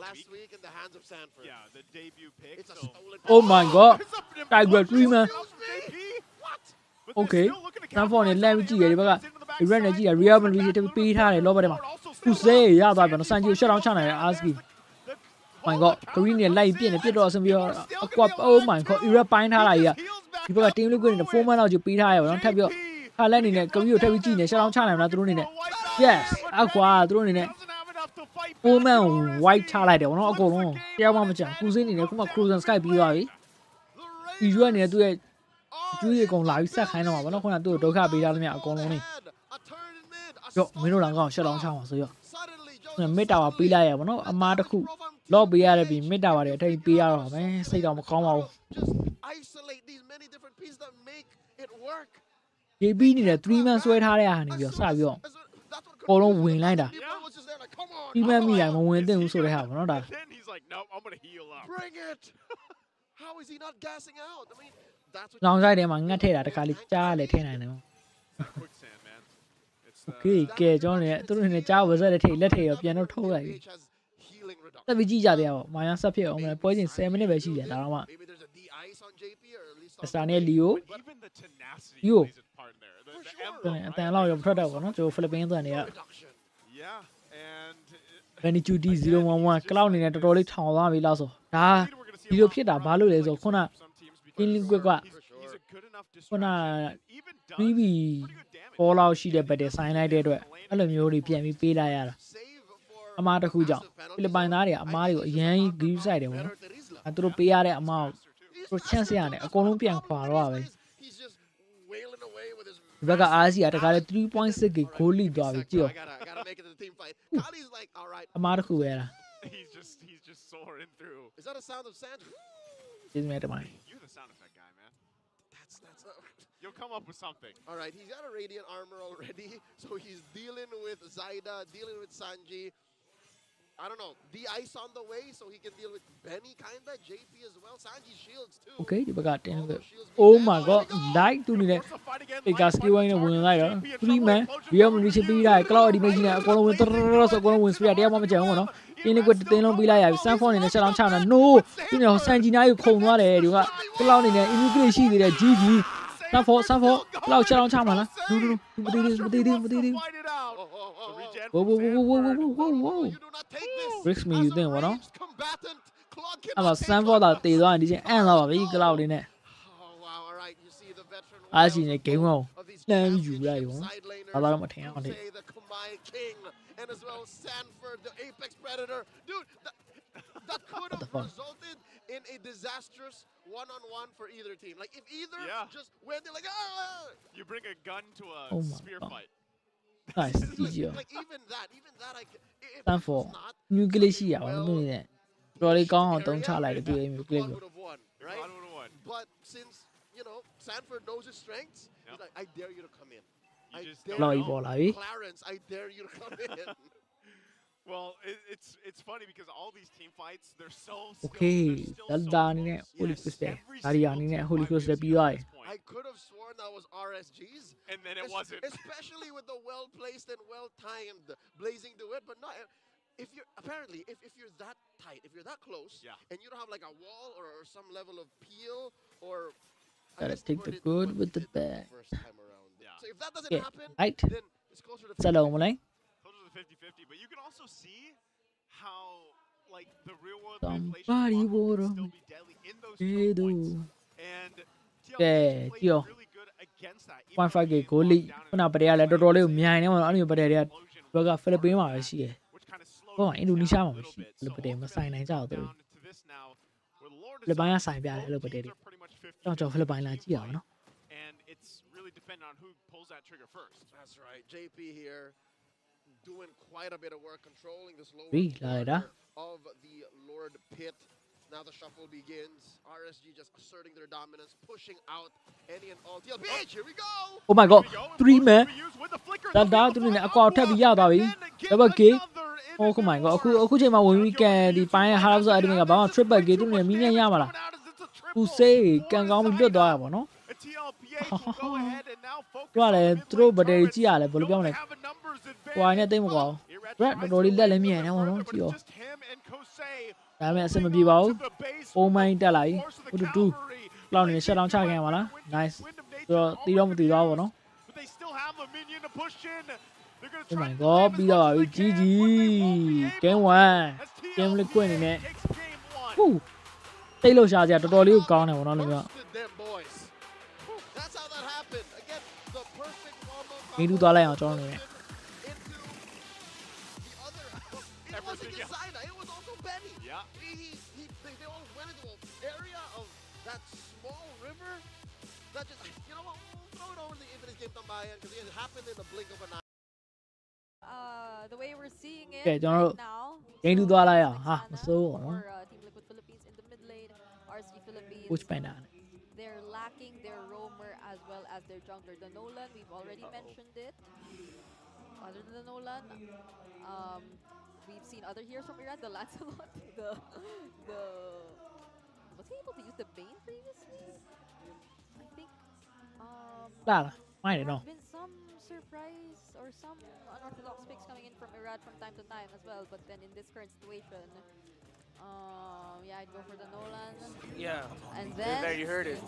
Last week in the hands of Sanford. Yeah, the debut pick. It's a stolen. Oh my god. Tiger 3 man. Okay. Sanford နဲ့လမ်းကြည့်ရဒီဘက်က event နဲ့ကြည့်ရ real ability တပေးထားတယ်လောဘထဲမှာသူစေးရသွားပြန်တော့စန်ဂျီကို shut down ချနိုင်တယ် ASCII my god green နဲ့လိုက်ပြစ်နေပြစ်တော့အဆင်ပြေတော့အကွာ oh my god era ပိုင်းထားလိုက်ရဒီဘက်က team liquid နဲ့ 4 man လောက်ကြီးပေးထားရပါတော့ထပ်ပြီးတော့ဟာလက်အနေနဲ့ green ကိုထပ်ပြီးကြည့်နေ shut down ချနိုင်မလားသူတို့အနေနဲ့ yes အကွာသူတို့အနေနဲ့ 4man white ချလိုက်တယ်ဗောနော်အကုန်လုံးတရားမှမကြကူစင်းနေတယ်ခုမှ Cruiser Sky ပြီးသွားပြီဒီရွက်နေတဲ့သူ့ရဲ့အကျွေးအကုန်လာပြီးဆက်ခိုင်းတော့မှာဗောနော်ခုနကသူ့ကိုဒုက္ခပေးထားသမျှအကုန်လုံးနေရော့မင်းတို့လောင်ကောင်းရှက်လောင်းချအောင်ဆိုရောမစ်တာဝါပေးလိုက်ရဗောနော်အမားတစ်ခုလော့ပေးရတဲ့ပြီးမစ်တာဝါတွေအထိပ်ပေးရတော့မယ်စိတ်တော့မကောင်းပါဘူး JB နေတဲ့3 man ဆွဲထားတဲ့ဟာနေပြီးတော့စပြီးတော့အကုန်လုံးဝင်လိုက်တာ3 man မိတိုင်းမဝင်သင့်ဘူးဆိုတဲ့ဟာဗောနော်ဒါ လောင်ဆိုင်ထဲမှာငတ်ထည့်တာတခါလေးကြားလဲထည့်နိုင်တယ်โอเคကဲကျွန်တော်လည်းသူတို့နေကြားဝဇက်လက်ထိတ်လက်ထိတ်ရောပြန်တော့ထုတ်လိုက်ပြီတက်ပြီးကြည့်ကြသေးရပါမိုင်းယာဆက်ဖြစ်အောင်မယ်ပွဲချင်း10မိနစ်ပဲရှိတယ်ဒါတော့မှအစတာနဲ့လီယိုအတန်လောက်ရောထွက်တော့ဗောနော်ကျွန်တော်ဖိလစ်ပင်းသွန်တွေကဘယ်နီချူတီ011ကလောက်နေနဲ့တော်တော်လေးထောင်သွားပြီလောက်ဆိုဒါဒီလိုဖြစ်တာဘာလို့လဲဆိုခုနကင်းလင်းကွက်ကခုန3B ပေါ်လောက်ရှိတဲ့ဘက်တွေဆိုင်လိုက်တဲ့အတွက်အဲ့လိုမျိုးတွေပြန်ပြီးပေးလိုက်ရတာအမားတစ်ခုကြောင့်ဖိလစ်ပိုင်သားတွေကအမားတွေကိုအရန်ကြီးဂရုစိုက်တယ်ဗောနော်အဲသူတို့ပေးရတဲ့အမားကိုသူတို့ချန့်စရနေအကုန်လုံးပြန်ခွာတော့ပဲဒီဘက်ကအားစီကတခါလေ 3.6 ဂိုးလိသွားပြီကြည့်ရောအမားတစ်ခုပဲလားဒီမဲ့တမိုင်း You're the sound effect guy, man. You'll come up with something. All right, he's got a radiant armor already, so he's dealing with Zaida, dealing with Sanji. I don't know, the ice on the way, so he can deal with Benny, kinda, JP as well. Sanji shields too. Okay,ဒီဘက်ကတင်လို့ Oh my god, light တူနေတဲ့ Pika skill ဝိုင်းနဲ့ဝင်လိုက်တော့3 man real mission ပြီးတာ cloud image နဲ့အကုန်လုံးဝင်ဆိုအကုန်လုံးဝင် speed တရားမှမကြအောင်ဗောနော်ပြင်းလေးကွက်တင်းလုံးပြီးလိုက်ရပြီ Sunfall အနေနဲ့ချက်အောင်ချတာ no ဒီနေ့ဆန်ဂျီနာကိုခုံသွားတယ်ဒီက cloud အနေနဲ့ immediate ရှိနေတဲ့ GG Sunfall cloud ချက်အောင်ချမှာလား no မသေး Whoa bricks me you think ဗောနော်အဲ့တော့ Sunfall တာတည်သွားရင်ဒီချင်းအန်သွားပါပြီ cloud လေးနဲ့အားရှိနေ game ကိုလှမ်းယူလိုက်ရောဘာသာတော့မထင်အောင်လေ and as well Sanford, the apex predator. Dude, that could have resulted in a disastrous one-on-one for either team. Like if either just went there like you bring a gun to a spear fight. Nice, easy. Like even that I Sanford nuclear ရှိရအောင်လို့နေတော်လေးကောင်းအောင်တုံးချလိုက်တယ်ဒီမျိုးကလေးကို right? But since you know Sanford knows his strengths, he's like I dare you to come in. Clarence, I dare you to come in. Well, it's funny because all these team fights, they're so Okay, Daldani Holy Ghost there. Ariani Holy Ghost there BI. I could have sworn that was RSG's. And then it wasn't. Especially with the well-placed and well-timed blazing duet, but not if you're apparently if you're that tight, if you're that close, and you don't have like a wall or some level of peel or gotta take the good with the bad. So if that doesn't happen, right. Then it's closer to 50-50, but you can also see how like the real world somebody water still be deadly in those choke points. And TLP is really good against that. 0.5 ဂိုးလိခုနပရေကလည်းတော်တော်လေးကိုမြိုင်နေမှာအဲ့လိုပရေတွေကဘက်ကဖိလစ်ပင်းမှာပဲရှိတယ်။ဟောအင်ဒိုနီးရှားမှာမရှိဖိလစ်ပင်းမဆိုင်နိုင်ကြတော့သူဖိလစ်ပင်းကဆိုင်ပြတယ်အဲ့လိုပရေတွေကျွန်တော်ဖိလစ်ပင်းလာကြည့်ရအောင်နော် It's really dependent on who pulls that trigger first. That's right. JP here doing quite a bit of work controlling this lower of the Lord Pit. Now the shuffle begins. RSG just asserting their dominance, pushing out any and all TLPH. Here we go. Oh my god. 3 man. ဒါသူနေအကွာထပ်ပြီးရသွားပြီ double K. Oh my god. အခုချိန်မှာဝင်ပြီးကန်ဒီပိုင်းဟာလောက်ဆိုအဲ့ဒီကဘာမှ triple K သူနေမီးညံ့ရမှာလားသူစေးကန်ကောင်းပြီးလွတ်သွားရပါတော့သူကလည်းသူတို့ဘက်တရီကြည့်ရလဲဘယ်လိုပြောမလဲဟိုနဲ့တိတ်မကွာဘရက်တော်တော်လေးလက်လည်းမြင်နေမှာနော်ကြည့်ရောဒါပေမဲ့အဆင်မပြေပါဘူးပုံမိုင်းတက်လာပြီ2 လောက်နေရှက်လောင်းချခဲ့ရမှာလား nice ဆိုတော့တီးတော့မတီးသွားဘူးနော် Oh my god ပြီးတော့ပါပြီ GG game 1 game လေးကွင့်နေနဲ့ဟူးတိတ်လို့ရှာကြတော်တော်လေးကိုကောင်းတယ်ဗောနော်လူမျိုးမင်းတို့သွားလိုက်အောင်ကျွန်တော်နေ wasn't just Zaina, it was also Benny. Yeah. They all went into an area of that small river that just, you know what, we'll throw it over the Infinite Game Tambayan because it happened in the blink of an eye. The way we're seeing it Okay, right now. game 2 သွားလိုက်အောင်ဟာမစိုးဘူးနော် For Team Liquid Philippines in the mid lane, RSG Philippines. coach ပိုင်တာ They're lacking their roamer as well as their jungler. The Nolan, we've already mentioned it. Other than the Nolan, we've seen other heroes from Iran. The Lancelot, was he able to use the Bane previously? I think. လာလားမိုက်တယ်နော် There's been some surprise or some unorthodox picks coming in from Irad from time to time as well. But then in this current situation, yeah, I'd go for the Nolan. Yeah. And then there you heard it.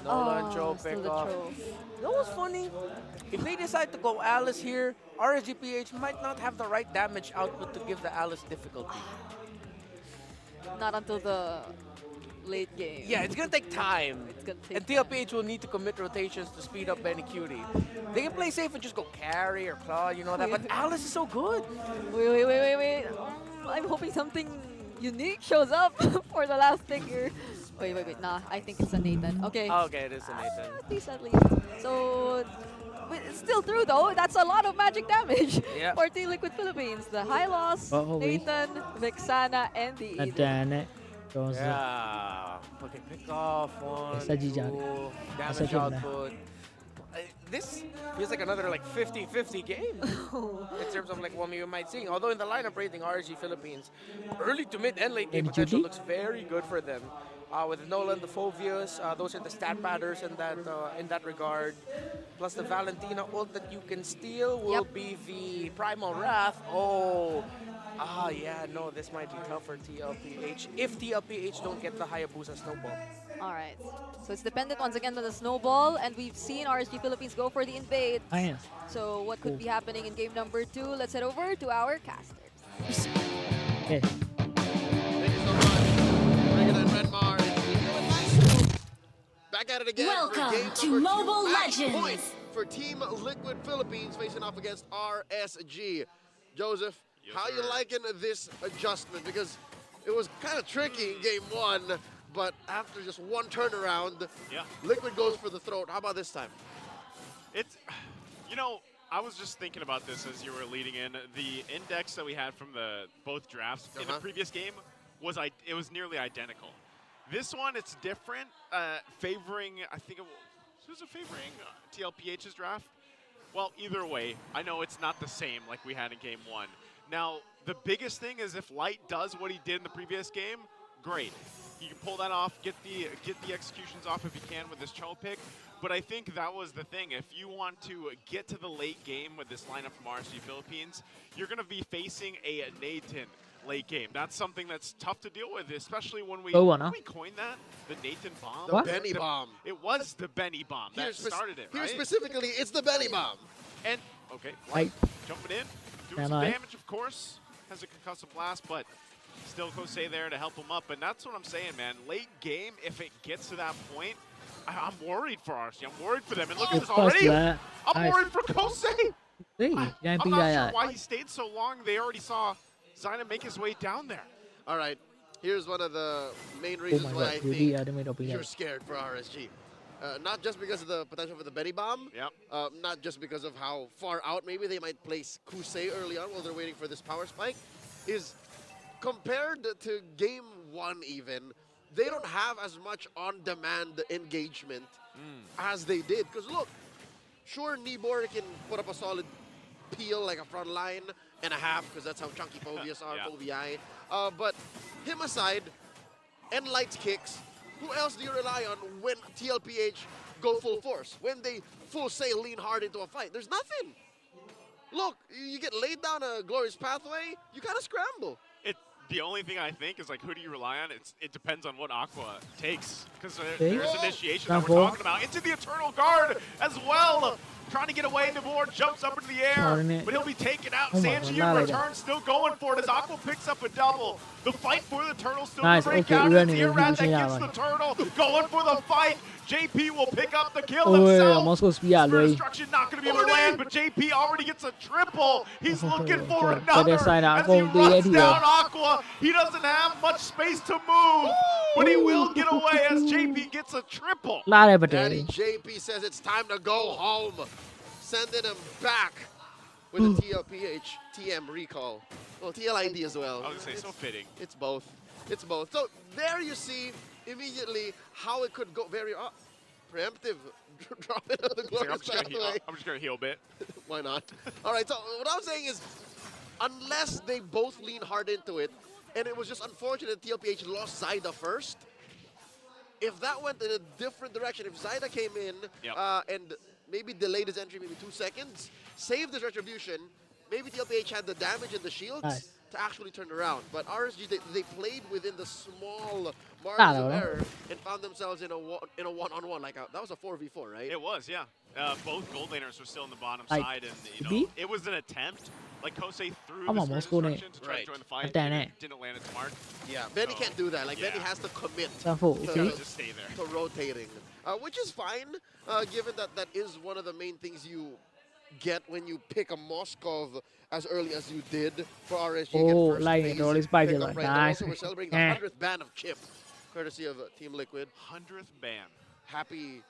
Nolan, Cho, pick off. You know what's funny? If they decide to go Alice here, RSGPH might not have the right damage output to give the Alice difficulty. Not until the late game. Yeah, it's gonna take time. It's gonna take and TLPH will need to commit rotations to speed up Benny Cutie. They can play safe and just go carry or claw, you know that. But Alice is so good. Wait. I'm hoping something unique shows up for the last pick here. Wait. Nah, I think it's a Nathan. Okay. Okay, it is a Nathan. At least. So, it's still through though. That's a lot of magic damage for Team Liquid Philippines. The high loss, Nathan, Vexana, and the Eden. Yeah. Okay, pick off one, two, damage output. This feels like another 50-50 game in terms of what you might see. Although in the lineup rating, RSG Philippines, early to mid and late game potential looks very good for them. With Nolan, the Phobias, those are the stat patters in that regard. Plus the Valentina ult that you can steal will be the Primal Wrath. Yeah, no, this might be tough for TLPH if TLPH don't get the Hayabusa Snowball. All right, so it's dependent once again on the Snowball, and we've seen RSG Philippines go for the invade. So what could be happening in game number 2? Let's head over to our casters. Okay. Thank you so much. Regan and Redmar. Back at it again. Welcome for game to number Mobile 2. Legends. Point for Team Liquid Philippines facing off against RSG. Joseph, how you liking this adjustment? Because it was kind of tricky in game 1, but after just one turnaround, Liquid goes for the throat. How about this time? It's, I was just thinking about this as you were leading in. The index that we had from both drafts in the previous game was nearly identical. This one, it's different, favoring, I think who's it favoring? TLPH's draft? Well, either way, I know it's not the same like we had in game 1. Now, the biggest thing is if Light does what he did in the previous game, great. He can pull that off, get the executions off if he can with his Cho pick. But I think that was the thing. If you want to get to the late game with this lineup from RSG Philippines, you're going to be facing a Nathan late game. That's something that's tough to deal with, especially when we coined that, the Nathan bomb. The Benny bomb. It was the Benny bomb that started it, right? Here specifically, it's the Benny bomb. And, Light jumping in, doing some damage, of course. Has a concussive blast, but still Kosei there to help him up. And that's what I'm saying, man. Late game, if it gets to that point, I'm worried for RSG. I'm worried for them. And look at this already. I'm worried for Kosei. I'm not sure why he stayed so long. They already saw Zaina make his way down there. All right, here's one of the main reasons why I think you're scared for RSG. Not just because of the potential for the Benny bomb, not just because of how far out maybe they might place Kusei early on while they're waiting for this power spike, is compared to game 1 even, they don't have as much on-demand engagement as they did. Because look, sure, Nibor can put up a solid peel like a front line and a half, because that's how chunky Phobias are, Phobii. But him aside, and Light's kicks, who else do you rely on when TLPH go full force? When they full sail, lean hard into a fight? There's nothing. Look, you get laid down a glorious pathway, you kind of scramble. The only thing I think is who do you rely on? It depends on what Aqua takes, because there's initiation that we're talking about into the Eternal Guard as well. trying to get away. Nabor jumps up into the air, but he'll be taken out. Oh my Sanji God, in return, still going for it as Aqua picks up a double. The fight for the turtle still Nice, break okay, out. Iran It's is Irad that using gets that the turtle, going for the fight. JP will pick up the kill Oh, yeah, himself. Moscow speed out, Ray. Destruction not going to be able to land, but JP already gets a triple. He's looking for But another sign as he runs down Aqua. He doesn't have much space to move, but he will get away as JP gets a triple. Daddy JP says it's time to go home, sending him back with a TLPH TM recall. Well, TLID as well. I was going to say, so fitting. It's both. It's both. So there you see immediately how it could go. Very preemptive. Drop it on the glorious pathway. I'm just going to heal a bit. Why not? All right, so what I'm saying is, unless they both lean hard into it, and it was just unfortunate TLPH lost Zyda first, if that went in a different direction, if Zyda came in and maybe delayed his entry maybe 2 seconds, saved his retribution, maybe TLPH had the damage and the shields to actually turn around. But RSG, they played within the small margins of error and found themselves in a one-on-one. Like that was a 4v4, right? It was, yeah. Both gold laners were still on the bottom side, and it was an attempt. Like Kosei threw the destruction to try to join the fight, and it didn't land its mark. Yeah, Benny can't do that. Like Benny has to commit to just stay there, to rotating, which is fine, given that that is one of the main things you get when you pick a Moskov as early as you did for RSG. Oh, like it always by the right. nice. Also, we're celebrating the 100th ban of Chip, courtesy of Team Liquid. 100th ban. Happy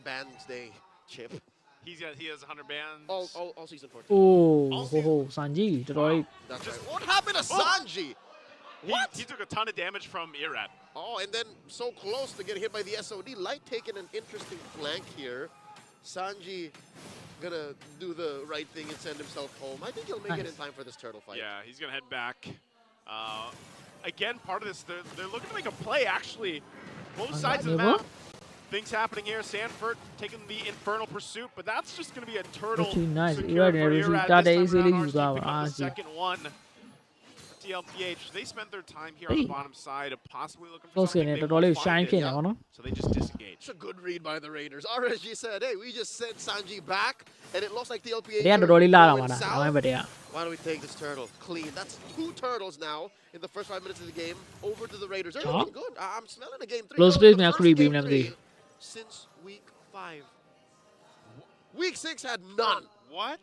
Bands Day, Chip. He has 100 bans. All season 14. Oh, Sanji. Wow. That's right. What happened to Sanji? He took a ton of damage from Irad. Oh, and then so close to get hit by the SOD. Light taking an interesting flank here. Sanji gonna do the right thing and send himself home. I think he'll make it in time for this turtle fight. Yeah, he's gonna head back. Again, part of this, they're looking to make a play, actually. Both sides of the map. Things happening here. Sanford taking the Infernal Pursuit, but that's just going to be a turtle. Nice. Irad second one. TLPH, they spent their time here on the bottom side, possibly looking for something. They won't find it, so they just disengage. It's a good read by the Raiders. RSG said, hey, we just sent Sanji back, and it looks like TLPH Why don't we take this turtle? Clean. That's 2 turtles now in the first 5 minutes of the game. Over to the Raiders. They're looking good. I'm smelling a game 3. Close place me actually beam since week 5. Week 6 had none. What?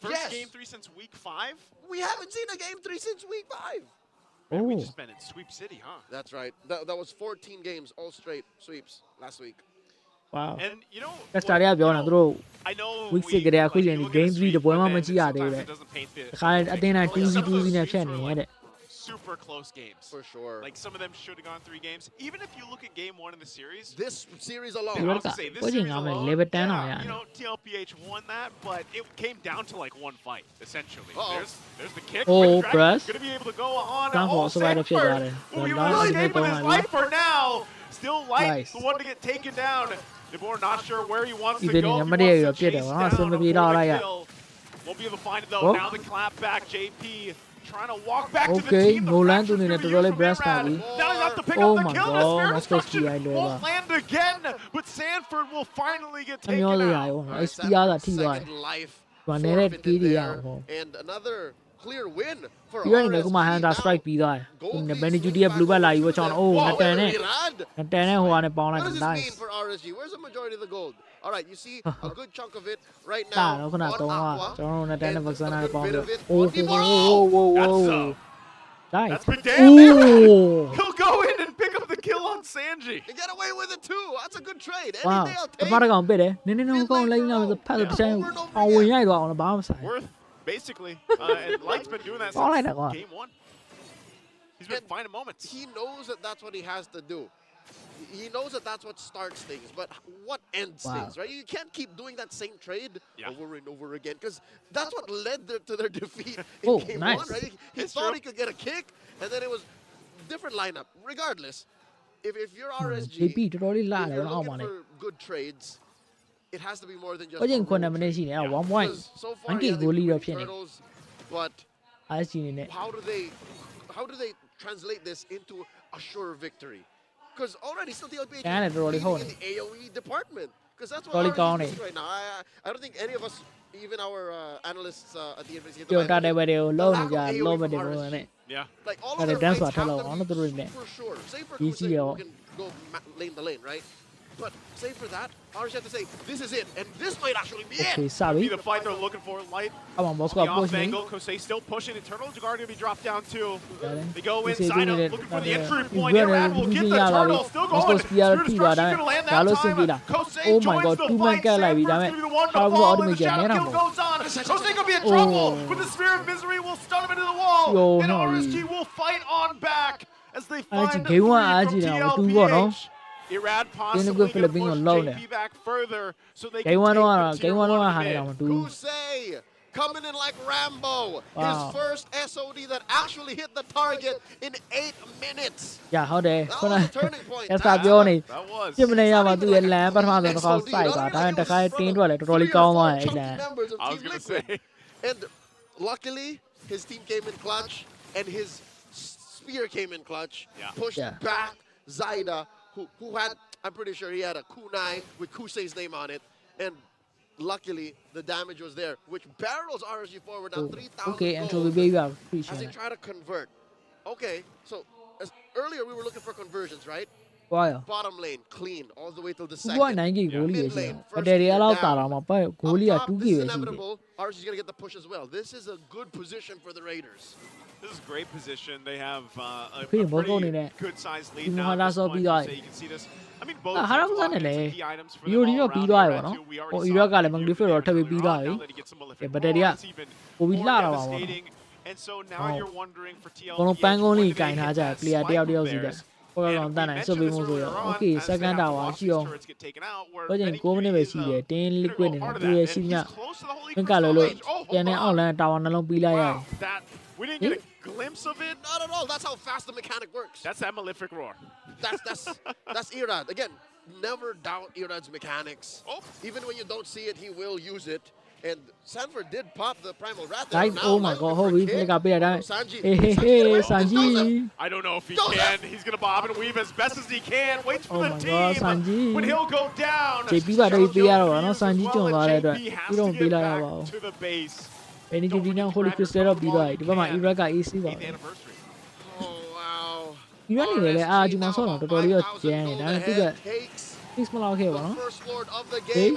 First game 3 since week 5? We haven't seen a game 3 since week 5. Man, we just been in Sweep City, huh? That's right. That was 14 games, all straight sweeps last week. Wow. And you know, I know we game 3 the boy mama jiရတယ်ခါအတင်းတိုင်း2v2 နဲ့ဖြတ်နေရတယ် super close games. For sure. Like some of them should have gone 3 games. Even if you look at game 1 in the series. This series alone. I was say, this series alone, you know, TLPH won that, but it came down to like 1 fight, essentially. There's the kick. Oh, press. Going to be able to go on. Sanford. We really gave him his life for now. Still Light, the one to get taken down. Nabor not sure where he wants to go. He wants to chase down a kill. Won't be able to find it though. Now the clap back, JP. Trying to walk back to the team. Nolan to the trolley breast. Now he's have to pick up the kill. Spare destruction won't land again, but Sanford will finally get taken out. Second life forfeited there, and another clear win for RSG. strikeပြီးသွားတယ်။ Benny blue ball လာပြီးတော့ကျွန်တော် What does this mean for RSG? Where's the majority of the gold? All right, you see a good chunk of it right now on Aqua. And a good bit of it on Nibor. That's big damage. He'll go in and pick up the kill on Sanji. And get away with it too. That's a good trade. Any Wow. day I'll တ take မတကောင်ပစ်တယ်။နင်းနင်းတော့ကောင်းလိုက်လာဖတ်လို့တစ်ချမ်းအောင်ဝင်ရိုက်သွားအောင်ဘာမှမဆိုင် Worth basically. And Light's been doing that All since right, game 1. He's been finding moments. He knows that that's what he has to do. He knows that that's what starts things, but what ends things, right? You can't keep doing that same trade over and over again, because that's what led to their defeat in game 1, right? He thought he could get a kick, and then it was different lineup. Regardless, if you're RSG, if you're looking for good trades, it has to be more than just Because so far, turtles, but how do they translate this into a sure victory? Because already still the LPH in the AoE department. Because that's what Rolly RSG County. is right now. I don't think any of us, even our analysts at the NBC, Yo, that they were low, lack of yeah, AoE low, from but they RSG. were Yeah. Like all But of the their dance fights was have hello, them on the used room. for sure. Save for Easy, Kusei, yo. who can go lane to lane, right? But save for that, RSG have to say, this is it, and this might actually be Okay, it. Sabi. Be the fight they're looking for. Light Come on, boss, on the got push off me. angle. Kosei still pushing. Eternal Jaguar going to be dropped down too. They go Kosei inside doing it, looking for the but, entry he's point. running, Irad will he's get using the Yala, turtle. like, Still let's go going. spear Spirit T, Destruction damn it. going to land that Yalo time. Simbila. Kosei Oh my joins god, the 2 man fight. guy like Sanford's damn going it. to be the one to How fall, about and the me shadow get kill goes on. Kosei going to be in trouble with the Spear of Misery. Will stun him into the wall. Yo, And no. RSG will fight on back as they find Actually, three game one, from actually, now, we do go, no? TLPH. Irad Game possibly good going to Philippine push on low JP back further so they Game can one, take the game tier one, 1 had mid. it on two. Kusei coming in like Rambo. Wow. His first SOD that actually hit the target in 8 minutes. Yeah, how they? That was a turning point. That's not the only. That was. 7 minutes မှာသူရဲ့ land ပထမဆုံးတစ်ခါ site ပါဒါတခါတင်းထွက်လဲတော်တော်လေးကောင်းသွားတယ်အဲ့ land members of I was Team gonna Liquid. say. And luckily, his team came in clutch, and his spear came in clutch, pushed back Zaida, who had, I'm pretty sure he had a kunai with Kusei's name on it, and luckily the damage was there, which barrels RSG forward now 3,000 Okay, and so we gold baby are as they try to convert. Okay, so earlier we were looking for conversions, right? Why? Bottom lane, clean, all the way till the Why second. 9k goal Mid လေးရှိ lane, တယ် first ပတယ်ရီ tier လောက်တာ down. တော့မပတ်ဂိုးလေးက Up top, 2k this is ပဲရှိတယ် inevitable. RSG is going to get the push as well. This is a good position for the Raiders. This is great position. They have a Okay, pretty we're going good sized lead in now. Mohamed At this Salah point, be so like- you can see this. I mean, both ဟာရ teams မစ locking နဲ့ in လေ some key items for ဒီ them လို all တော့ပြီး around သွား here ပြီ at ပေါ့နော် two. We ဟို already အီ saw ရက်ကလည်း the မဂလီဖစ်တော့ထပ်ပြီးပြီးသွားပြီ now that he gets some Malefic ဘတ်တရီက Roar, it's even ပိုပြီး more လာတော့ပါဘောနော် devastating. And so now you're wondering for ဘုံလုံး TLPH ပန်းကုန်းလေး when ကင် they ထား hit ကြ that ပလီယာတယောက် spike တယော of က်စီတဲ့ theirs. ပေါ် And ကောင် we တန်းနိုင်ဆွတ် mentioned ပေး this မှုဆိုရ earlier on Okay as they second have to hour watch ရှိအောင် turrets get taken out, where ပြောချင် Benny 9 မိနစ်ပဲရှိတယ်တင်း liquid နေတယ်သူရဲ့ရှိမြခွင့်ကလို့လို့ပြန်နေအောင်လမ်းတာဝါနှလုံးပြီးလိုက်ရတယ် That we didn't get a glimpse of it. Not at all. That's how fast the mechanic works. That's that Malefic Roar. That's Irad. Again, never doubt Irad's mechanics. Even when you don't see it, he will use it. And Sanford did pop the Primal Rat there. Like, Now, oh my god, holy flick up here, damn it. Hey, Sanji. I don't know if he can. He's going to bob and weave as best as he can. Waits for Oh the my team. god, Sanji. When he'll go down. JP ပါတော့ပေးရတော့နော် Sanji ကျွံသွားတဲ့အတွက်ပြီးတော့ပေးလိုက်ရပါဘူး To the base. Benny JP နဲ့ Holy Crystal တော့ပြီးသွားပြီဒီဘက်မှာ Iraq က AC ပါပဲ Iraq နေလည်းအာဂျီမန်ဆောတော့တော်တော်လေးတော့ကျန်းတယ်ဒါပေမဲ့သူက fix မလောက်ခဲ့ပါနော် Okay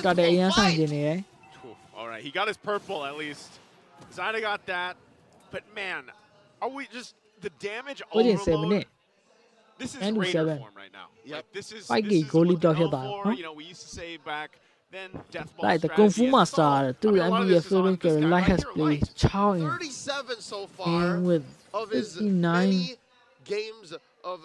တာတဲ့အရန်ဆိုင်နေတယ် All right, he got his purple at least. Zaida got that. But man, are we just the damage overload? This is Raider form right now. Like, this is what L4, you know, we used to say back then Deathball Like the strategy Kung Fu is Master solved. through I mean, a lot of MPL this is on Philippine this guy Light right has here, played Light. Chao 37 so far and with of his 59 many games of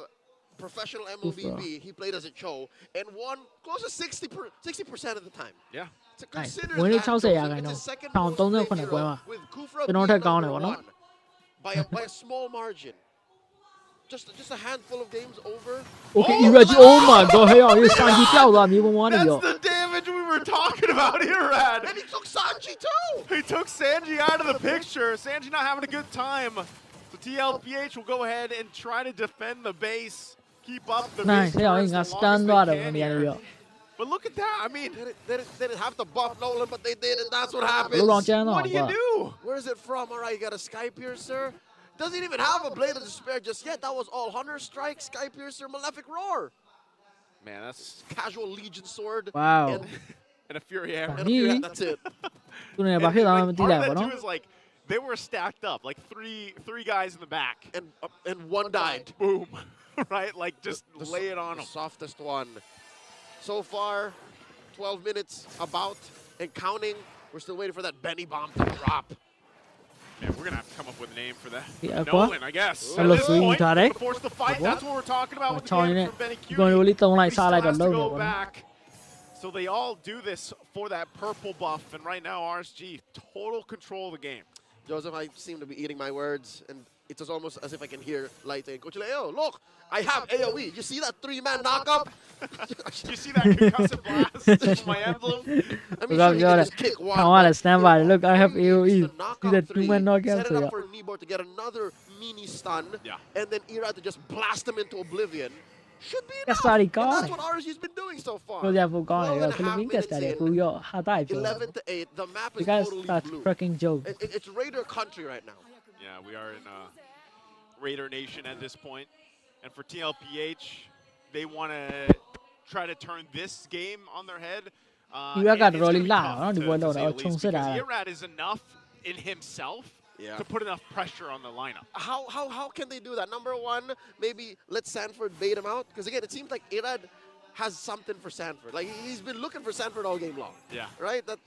professional MLBB he played as a Cho and won close to 60% of the time. Yeah. To consider when that, it's a second with Kufra being number one by a small margin. Just a handful of games over. Okay, Iraj, oh my god, hey, you Sanji 掉了你们玩的哟 That's the damage we were talking about here, Rad. And he took Sanji too. He took Sanji out of the picture. Sanji not having a good time. So TLPH will go ahead and try to defend the base. Keep up the Nice, hey, I got stunned out of when you But look at that. I mean, they didn't have to buff Nolan, but they did, and that's what happens. What do you do? Where is it from? All right, you got a Sky Piercer. Doesn't even have a Blade of Despair just yet. That was all Hunter Strike, Sky Piercer, Malefic Roar. Man, that's casual Legion Sword. Wow. And a Fury Hammer. And a Fury Hammer, that's it. And part of that too is like they were stacked up, like three guys in the back, and one died. Boom, right? Like just lay it on the them. Softest one. So far, 12 minutes about and counting. We're still waiting for that Benny bomb to drop. Man, we're gonna have to come up with a name for that. Yeah, Nolan, I guess. At this point, to force the fight. That's what we're talking about with the game from Benny Q. He still has to go back. So they all do this for that purple buff, and right now RSG total control of the game. Joseph, I seem to be eating my words, and it's almost as if I can hear Light saying, Coach Leo, look, I have AoE. You see that 3-man knockup? You see that concussive blast from my emblem? I mean, sure, he can just kick one. Stand by. Look, I have AoE. See that 2-man knockup. Set it up for Nibor to get another mini stun, and then Ira to just blast him into oblivion. should be That's enough. what he And got. that's what RSG's been doing so far. ကိုကြဖို့ကောင်းတယ် 12 and a ဖိလစ် half ပင်းကက်စတာ minutes တွေ in, ကိုရောဟာတာပြော 11 to 8. The map is You guys totally start blue. fucking joke. It's Raider country right now. Yeah, we are in Raider Nation at this point. And for TLPH, they want to try to turn this game on their head. You and got it's gonna really be loud, tough huh? to The one say that the least, I because Irad is enough in himself to put enough pressure on the lineup. How can they do that? Number one, maybe let Sanford bait him out. Because again, it seems like Irad has something for Sanford. Like he's been looking for Sanford all game long. Yeah. Right? That.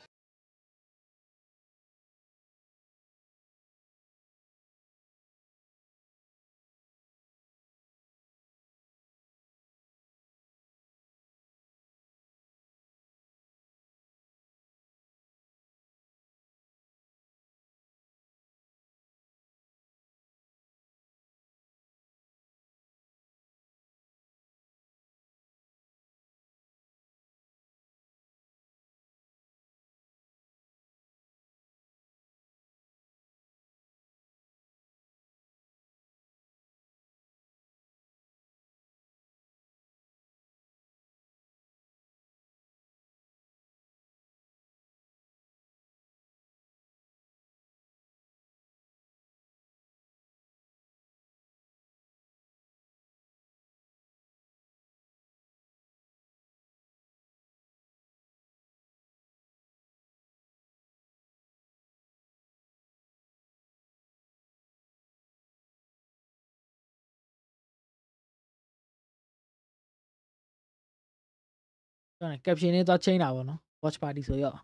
caption နဲ့တော့ chain တာပေါ့နော် watch party ဆိုရော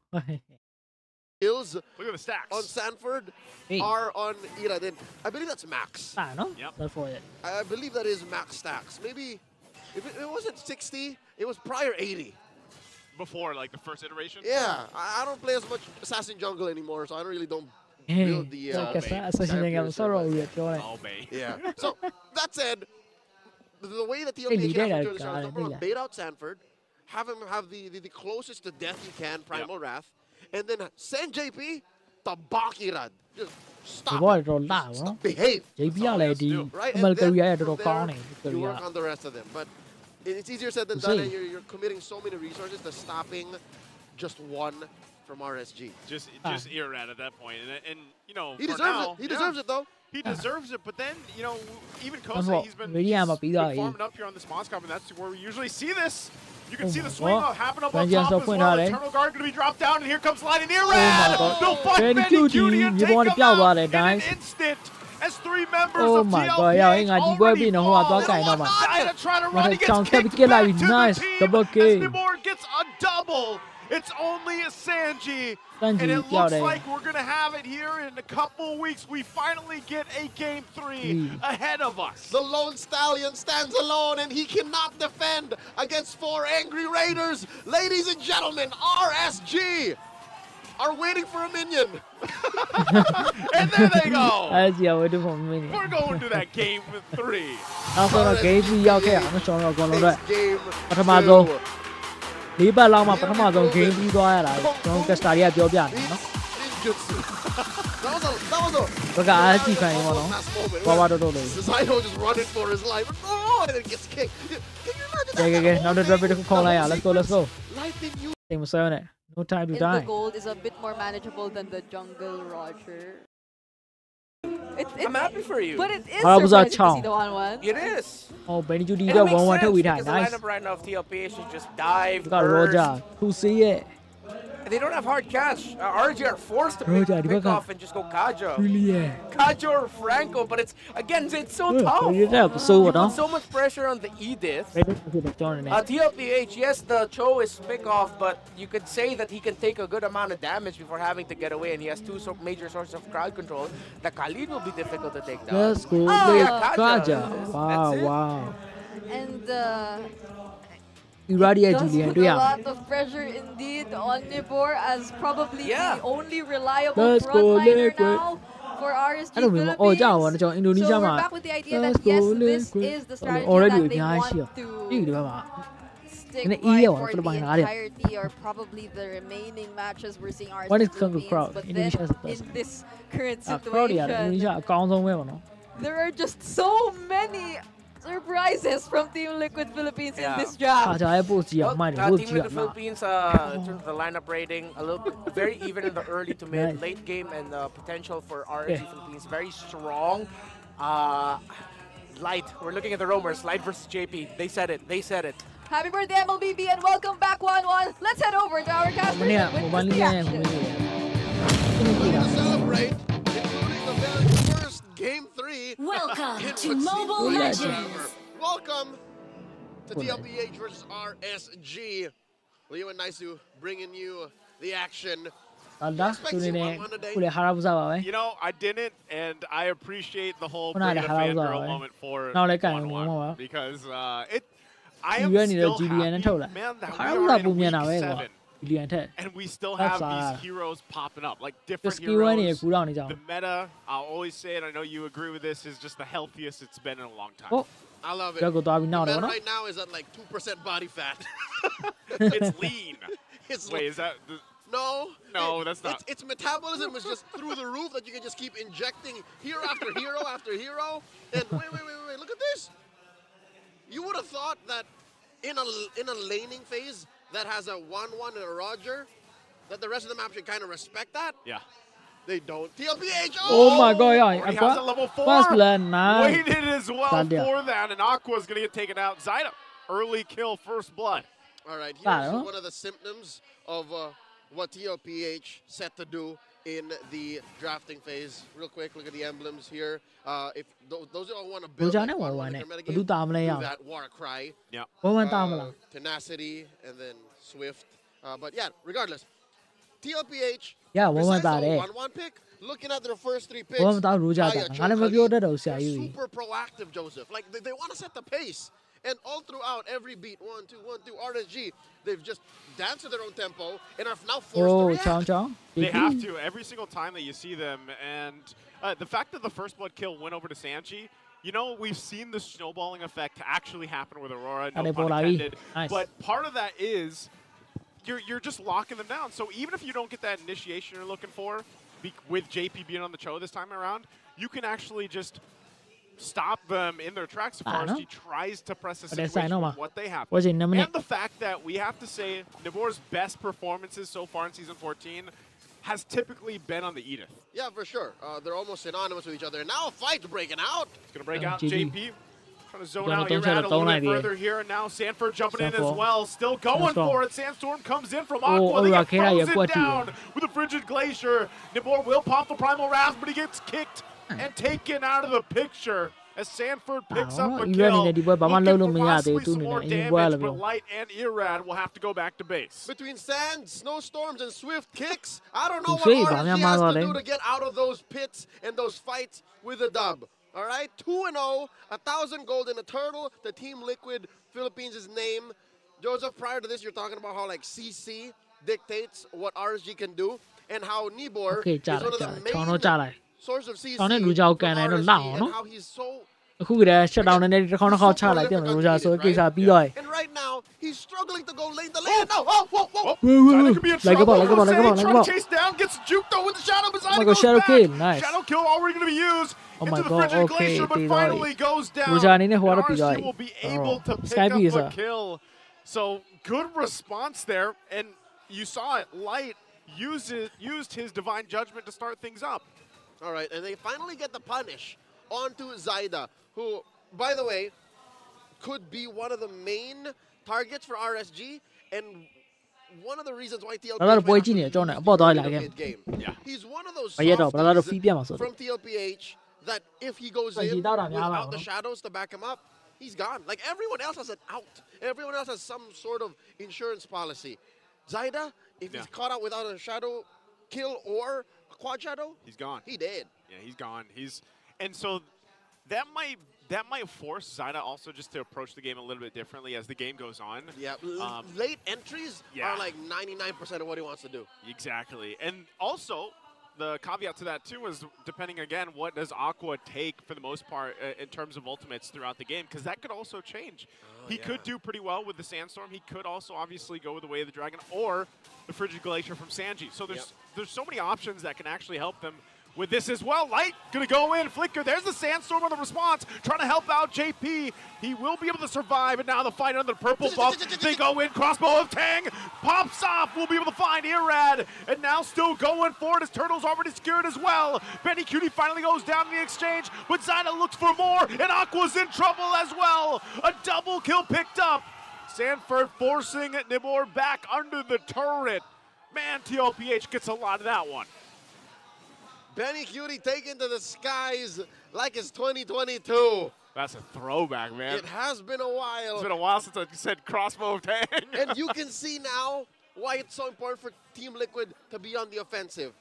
Kills Look at the stacks on Sanford are on Irad. And I believe that's max. No? Yep. That's for it. I believe that is max stacks. Maybe if it wasn't 60, it was prior 80. Before, like, the first iteration? Yeah, I don't play as much Assassin Jungle anymore, so I don't really don't build the Yeah. So, that said, the way that TLPH has to do this is, number one, bait out Sanford, have him have the closest to death he can, Primal Wrath, and then send JP to block Irad. Just stop it. Stop. Behave. JP ကလည်းဒီ Right? ML And then career ရဲ့တော် from တော်ကောင်း there, တယ် you career work on the rest of them. But it's easier said than You done, see. and you're committing so many resources to stopping just one from RSG. Just Irad at that point. And you know, He for deserves now, it. He deserves it, though. He deserves it, but then, you know, even That's Kosei, what he's been really am a big guy. farming up here on this Moscow, and that's where we usually see this. You can Oh see the my swing God. happen up on Vengeance top of as well. Quinhale. Eternal Guard going to be dropped down, and here comes Lion and Oh my Irad. God. They'll find Very Benny cute. Cutie and You take want to him play out about it, in an guys. instant as 3 members Oh of my TLPH god, yeah, ain't got you already no fall. what kind of Naya trying to run, he gets chance kicked get back like to nice the team double as kill. Nimor gets a double. It's only a Sanji. And Sanji, it looks yeah, like we're going to have it here in a couple weeks. We finally get a game 3 ahead of us. The Lone Stallion stands alone, and he cannot defend against 4 angry Raiders. Ladies and gentlemen, RSG are waiting for a minion. And there they go. As you waiting for a minute. We're going to that game 3. နောက်ဆုံးတော့ game 3ရောက်ခဲ့အောင်ကျွန်တော်တို့အကုန်လုံးအတွက် game ပထမဆုံး၄ပတ်လောက်မှပထမဆုံး game ပြီးသွားရတာကျွန်တော်ကက်စတာတွေကပြောပြနေနော် Ninjutsu. That was a ဘက်ကအားကြည့်ခိုင်းရောနော်ဘာဘာတော့လို့ Zyno just running for his life. Oh, and then gets kicked. Can you imagine that? ကဲနောက်တစ် traffic တစ်ခုခေါ်လိုက်ရ let's go Life in you. တိမ်မဆွဲနဲ့ no time to In die the gold is a bit more manageable than the jungle Roger. I'm happy for you. But it is How was that surprising to see Chong? the 1-1. It is. Oh Benny Judy And က it makes 1-1 ထုတ်ဝေး sense ထား because the nice lineup right now of TLPH is just dive, က burst. Roger 2 see it They don't have hard catch. RG are forced to Roger, pick off and just go Kajo. Really? Kajo or Franco, but it's again, it's so tough. You put so much pressure on the Edith. TLPH, yes, the Cho is pick off, but you could say that he can take a good amount of damage before having to get away, and he has 2 major sources of crowd control. The Khalid will be difficult to take down. Let's go Kaja wow And Irradiate does Julian put တွေ့ရ a lot of pressure indeed on Nibor as probably the only reliable Let's go, frontliner Liquid. now for RSG အဲ့လိုမျိုး Philippines. ကြောက်အောင်ကျွန်တော်အင်ဒိုနီးရှား So မှာ we're back with the idea that yes, this is the strategy already that they အများ want ကြီး to ဒီဒီဘက်မှာ stick And the by EA for one, the Philippines are there. entirety or probably the remaining matches we're seeing RSG What is Congo Philippines. crowd? But then Indonesia is the best. in this current ခရော့တွေရတယ်အင်ဒိုနီး situation, ရှားအကောင်းဆုံးပဲပေါ့နော် there are just so many surprises from Team Liquid Philippines in this ခါ draft. ကြရဲ့ပို့ကြည့်အောင်မှန်တယ်လို့ကြ Team ည့်ရ Liquid မှာ Philippines, in terms of the lineup rating, a little bit very even in the early to mid, Nice. late game, and the potential for RSG Philippines very strong. Light, we're looking at the Roamers. Light versus JP. They said it. They said it. Happy birthday, MLBB, and welcome back, 1-1. Let's head over to our cast Mani and witness the action. To celebrate, including the very first Game 3. Welcome in to what Mobile seems Legends. forever. Welcome to TLPH versus RSG. Leo and Nice bringing you the action. ဒါသူနေနဲ့ခုလေဟာရပူစားပါပဲ You know, I didn't, and I appreciate the whole Kuna bring le it a haraw fangirl sa, moment for Now le kan 1-1 mo ba? because I am Julian still Julian happy, ထုတ်လာ man, that ဟာ we ရ are ပူစား in ပုံမြင် week တာပဲကွာ 7, Julian ထက် and we still That's have these all. heroes popping up, like different skill ကနေ heroes. ကူတော့နေကြအောင် The meta, I'll always say it, I know you agree with this, is just the healthiest it's been in a long time. ဟုတ် I love it. ကြောက်ကိုသွားပြီးနောက်တယ် The ဗော man နော် right now is at like 2% body fat. It's lean. It's Wait, is that... No. No, that's not. Its metabolism is just through the roof that you can just keep injecting hero after hero after hero. And wait, look at this. You would have thought that in a laning phase that has a 1-1 and a Roger, that the rest of the map should kind of respect that. Yeah. They don't. TLPH. Oh my god, He yeah. has a level 4. First blood, nice. Waited as well Sadia. for that, and Aqua's going to get taken out. Zyda, early kill, first blood. All right, Claro. here's one of the symptoms of what TLPH set to do in the drafting phase. Real quick, look at the emblems here. If those who want to build Roja like ne 1-1 1-1 in ne. their meta Badu game, ta ma le do yaw. that war cry. Yeah. 1-1 တာမလား Tenacity and then Swift. But yeah, regardless, TLPH. Yeah, 1-1 besidesတာ the တယ် 1-1 pick, looking at their first 3 picks. 1-1တာရိုဂျာတာ Aya, ငါလည်းမ Chokali, ပြောတတ်တော့ဆရာ they're ကြီး super proactive, Joseph. Like they want to set the pace. And all throughout every beat, 1-2, 1-2, RSG, they've just danced to their own tempo and are now forced to Oh, react. chong chong. They have to every single time that you see them. And the fact that the first blood kill went over to Sanchi, you know, we've seen the snowballing effect actually happen with Aurora, no Ade pun bola ri. intended. Nice. But part of that is you're just locking them down. So even if you don't get that initiation you're looking for, with JP being on the Cho this time around, you can actually just stop them in their tracks if RSG tries to press a situation with what they have. And the fact that we have to say Nibor's best performances so far in Season 14 has typically been on the Edith. Yeah, for sure. They're almost synonymous with each other. And now a fight's breaking out. It's going to break out. GG. JP trying to zone Gonna out don't here try a to little bit throw further here. And now Sanford jumping in as Sanford. well. Still going Sandstorm. for it. Sandstorm comes in from Oh, Aqua. They get Kera, yeah, frozen Guati. down with a Frigid Glacier. Nibor will pop the Primal Wrath, but he gets kicked and taken out of the picture. As Sanford picks up a kill, looking for possibly some more damage, but Light and Irad will have to go back to base. Between sand, snowstorms, and swift kicks, I don't know what Sweet, RSG Bang has to Yang do to get out of those pits and those fights with a dub. All right, 2-0, 1,000 gold in a turtle. The Team Liquid Philippines' name. Joseph, prior to this, you're talking about how like CC dictates what RSG can do, and how Nibor is one of the main source of CC တောင်းတဲ့လူကြောက်ကန်တယ်တော့လောက်အောင် and နော် how he's so အခုကတည်းက shut down နဲ့တစ်ခေါက်တစ်ခေါက်ချလိုက်တယ်မလို့ကြာဆိုကိစ္စပြီးတော့ And right now, he's struggling to go lane the lane. No, whoa. Zyda could be in Like a ball, trouble. like a ball, like a ball, like a Trying ball. to chase down, gets juked though with the shadow. But Zyda my God, goes shadow back. kill, nice. Shadow kill already going to be used Oh into my the God, Frigid okay, Glacier, but Tiro. finally goes down. Roja And ni hora RSG pilai. will be able to pick Sky up piece, a kill. So good response there, and you saw it. Light used his divine judgment to start things up. All right, and they finally get the punish onto Zyda, who, by the way, could be one of the main targets for RSG, and one of the reasons why TLPH brother boy ji ne chon ne apaw twai la ke game. He's one of those Maya to brother softies fee pian ma so from TLPH that if he goes Ay, in di tao da mya la without the no? shadows to back him up, he's gone. Like everyone else has an out. Everyone else has some sort of insurance policy. Zyda, if he's caught out without a shadow kill or a quad shadow, he's gone. He dead. Yeah, he's gone. And so that might force Zyda also just to approach the game a little bit differently as the game goes on. Yeah, late entries are like 99% of what he wants to do. Exactly. And also, the caveat to that too is depending again, what does Aqua take for the most part in terms of ultimates throughout the game? Because that could also change. He could do pretty well with the Sandstorm. He could also obviously go with the Way of the Dragon or the Frigid Glacier from Sanji. So there's so many options that can actually help them with this as well. Light gonna go in, Flicker. There's the Sandstorm on the response, trying to help out JP. He will be able to survive, and now the fight under the purple buff. They go in, crossbow of Tang, pops off. We'll be able to find Irad, and now still going for it as Turtle's already secured as well. Benny Cutie finally goes down in the exchange, but Zyda looks for more, and Aqua's in trouble as well. A double kill picked up. Sanford forcing Nibor back under the turret. Man, TLPH gets a lot of that one. Benny Cutie taken to the skies like it's 2022. That's a throwback, man. It has been a while. It's been a while since I said crossbow of Tang. And you can see now why it's so important for Team Liquid to be on the offensive.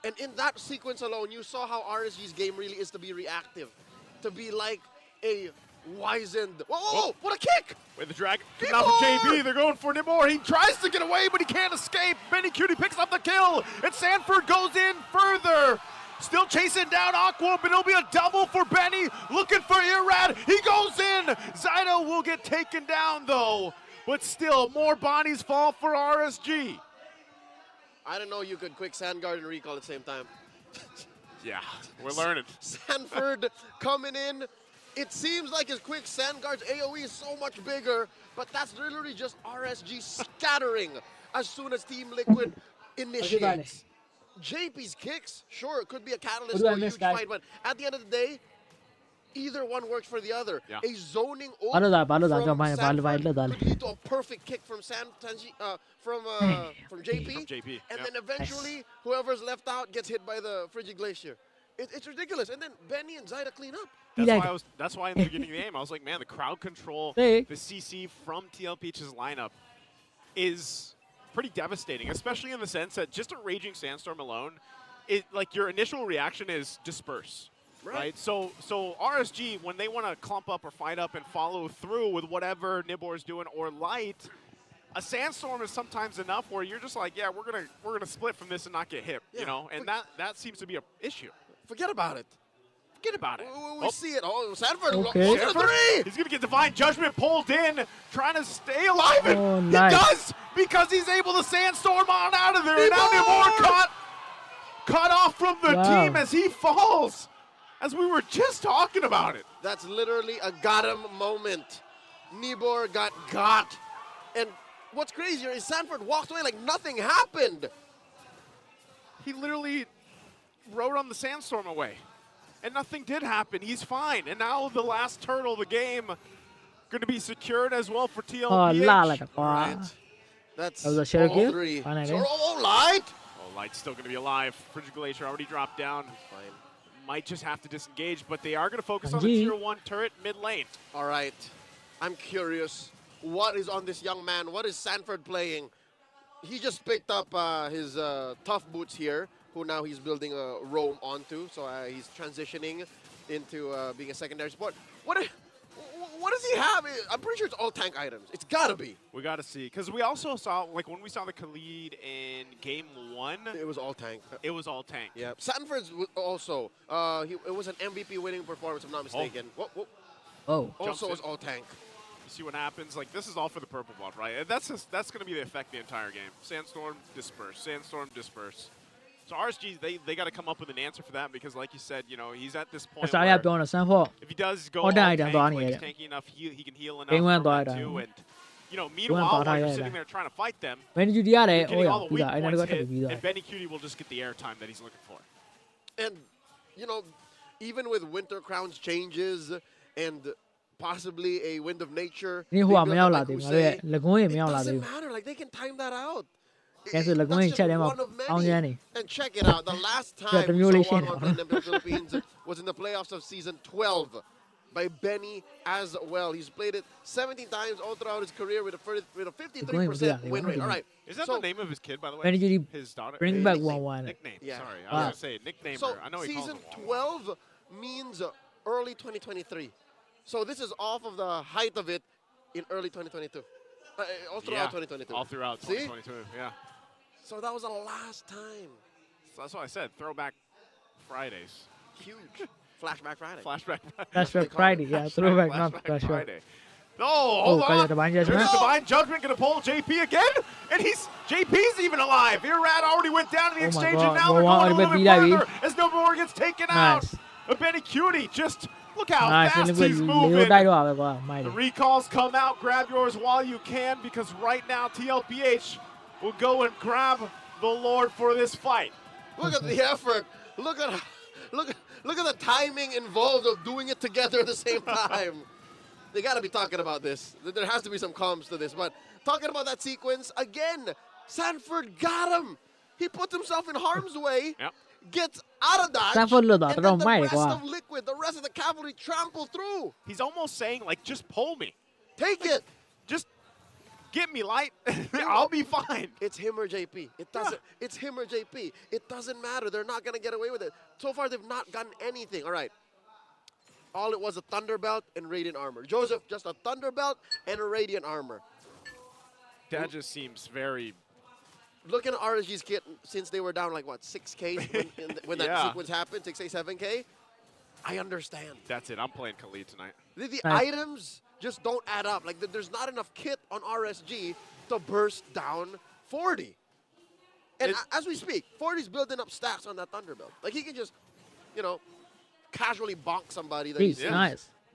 And in that sequence alone, you saw how RSG's game really is to be reactive. To be like a wizened... Whoa, whoa, whoa, what a kick! With the drag coming out from JB, they're going for Nibor. He tries to get away, but he can't escape. Benny Cutie picks up the kill, and Sanford goes in further. Still chasing down Aqua, but it'll be a double for Benny. Looking for Irad. He goes in. Zyda will get taken down, though. But still, more bodies fall for RSG. I didn't know you could quick Sandguard and recall at the same time. Yeah, we're learning. Sanford coming in. It seems like his quick Sandguard's AoE is so much bigger, but that's literally just RSG scattering as soon as Team Liquid initiates. JP's kicks, sure, it could be a catalyst for a huge fight, but at the end of the day, either one works for the other. Yeah. A zoning ult from Sanford could lead to a perfect kick from from JP, and then eventually whoever's left out gets hit by the Frigid Glacier. It's ridiculous, and then Benny and Zyda clean up. That's why in the beginning of the game, I was like, man, the crowd control, the CC from TLPH's lineup is pretty devastating, especially in the sense that just a Raging Sandstorm alone, like your initial reaction is disperse, right? So RSG, when they want to clump up or fight up and follow through with whatever Nibor's doing or Light, a Sandstorm is sometimes enough where you're just like, yeah, we're gonna split from this and not get hit, you know, and that seems to be an issue. Forget about it. Forget about it. We see it. Oh, Sanford, Sanford, he's going to get Divine Judgment pulled in, trying to stay alive. And he does, because he's able to Sandstorm on out of there. And now Nibor cut off from the team as he falls, as we were just talking about it. That's literally a got him moment. Nibor got. And what's crazier is Sanford walked away like nothing happened. He literally rode on the Sandstorm away. And nothing did happen. He's fine. And now the last turtle of the game going to be secured as well for TLPH. Right. That's all three. Light. Oh, Light's still going to be alive. Frigid Glacier already dropped down. Fine. Might just have to disengage, but they are going to focus on the tier 1 turret mid lane. All right. I'm curious. What is on this young man? What is Sanford playing? He just picked up his tough boots here, who now he's building a roam onto. So he's transitioning into being a secondary support. What does he have? I'm pretty sure it's all tank items. It's gotta be. We gotta see, because we also saw, like when we saw the Khalid in game 1, it was all tank. It was all tank. Yeah. Sanford's also. It was an MVP winning performance, if I'm not mistaken. Also was all tank. You see what happens? Like, this is all for the purple buff, right? And that's going to be the effect the entire game. Sandstorm, disperse. Sandstorm, disperse. So RSG, they got to come up with an answer for that because, like you said, you know, he's at this point where if he does go all tank, like he's tanky enough, he can heal enough too. And, you know, meanwhile, while you're sitting there trying to fight them, you're getting all the weak points hit, and Benny Cutie will just get the airtime that he's looking for. And, you know, even with Winter Crown's changes and possibly a Wind of Nature, it doesn't matter. Like, they can time that out. That's just one of many. And check it out. The last time we saw one in the Philippines was in the playoffs of season 12 by Benny as well. He's played it 17 times all throughout his career with a 53% win rate. All right. Is that the name of his kid, by the way? His daughter? Bring back 1-1. Nickname. Yeah. Sorry, I was going to say nickname. So I know he season 12 means early 2023. So this is off of the height of it in early 2022. All throughout 2022. All throughout 2022, yeah. So that was the last time. So that's what I said. Throwback Fridays. Huge. Flashback Friday. Flashback Friday, yeah. Throwback, not Flashback Friday. Oh, hold on. Divine There's Judgment. Divine Judgment going to pull JP again, and JP's even alive. Irad already went down in the exchange, and now they're going a little bit further as Nobunaga gets taken out. But Benny Cutie, just look how fast he's moving. The recalls come out. Grab yours while you can, because right now TLPH will go and grab the Lord for this fight. Look at the effort. Look at the timing involved of doing it together at the same time. They got to be talking about this. There has to be some comms to this. But talking about that sequence, again, Sanford got him. He put himself in harm's way, gets out of dodge, and then the rest of Liquid, the rest of the cavalry trample through. He's almost saying, like, just pull me. Take it. Just get me light. I'll be fine. It's him or JP. It doesn't. It's him or JP. It doesn't matter. They're not going to get away with it. So far, they've not gotten anything. All right. All it was a Thunderbelt and Radiant Armor. Joseph, just a Thunderbelt and a Radiant Armor. That just seems very... Looking at RSG's kit since they were down like, what, 6K when that sequence happened, 6K, 7K? I understand. That's it. I'm playing Khalid tonight. The items just don't add up. Like, there's not enough kit on RSG to burst down 40. And as we speak, 40's building up stacks on that Thunderbelt. Like, he can just, you know, casually bonk somebody that he's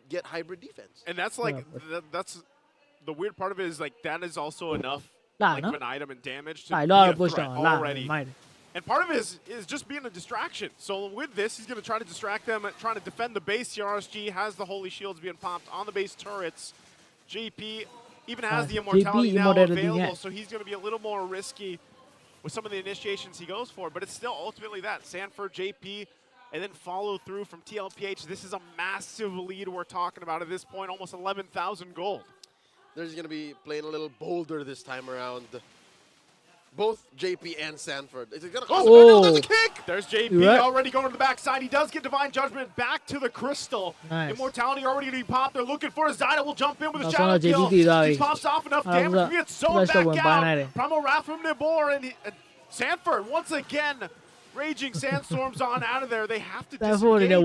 get hybrid defense. And that's like, that's the weird part of it is like that is also enough like of an item and damage to be a threat already. And part of it is just being a distraction. So with this, he's going to try to distract them, trying to defend the base. RSG has the Holy Shields being popped on the base turrets. JP even has the Immortality now available, so he's going to be a little more risky with some of the initiations he goes for. But it's still ultimately that. Sanford, JP, and then follow through from TLPH. This is a massive lead we're talking about at this point, almost 11,000 gold. They're just going to be playing a little bolder this time around. Both JP and Sanford. Is it going to cost there's a kick? There's JP already going to the backside. He does get Divine Judgment back to the Crystal. Immortality already going to be popped. They're looking for Zyda. Will jump in with a shadow kill. He pops off enough damage to get sewn back out. Primal Wrath from Nibor and Sanford once again raging sandstorms on out of there. They have to disengage. The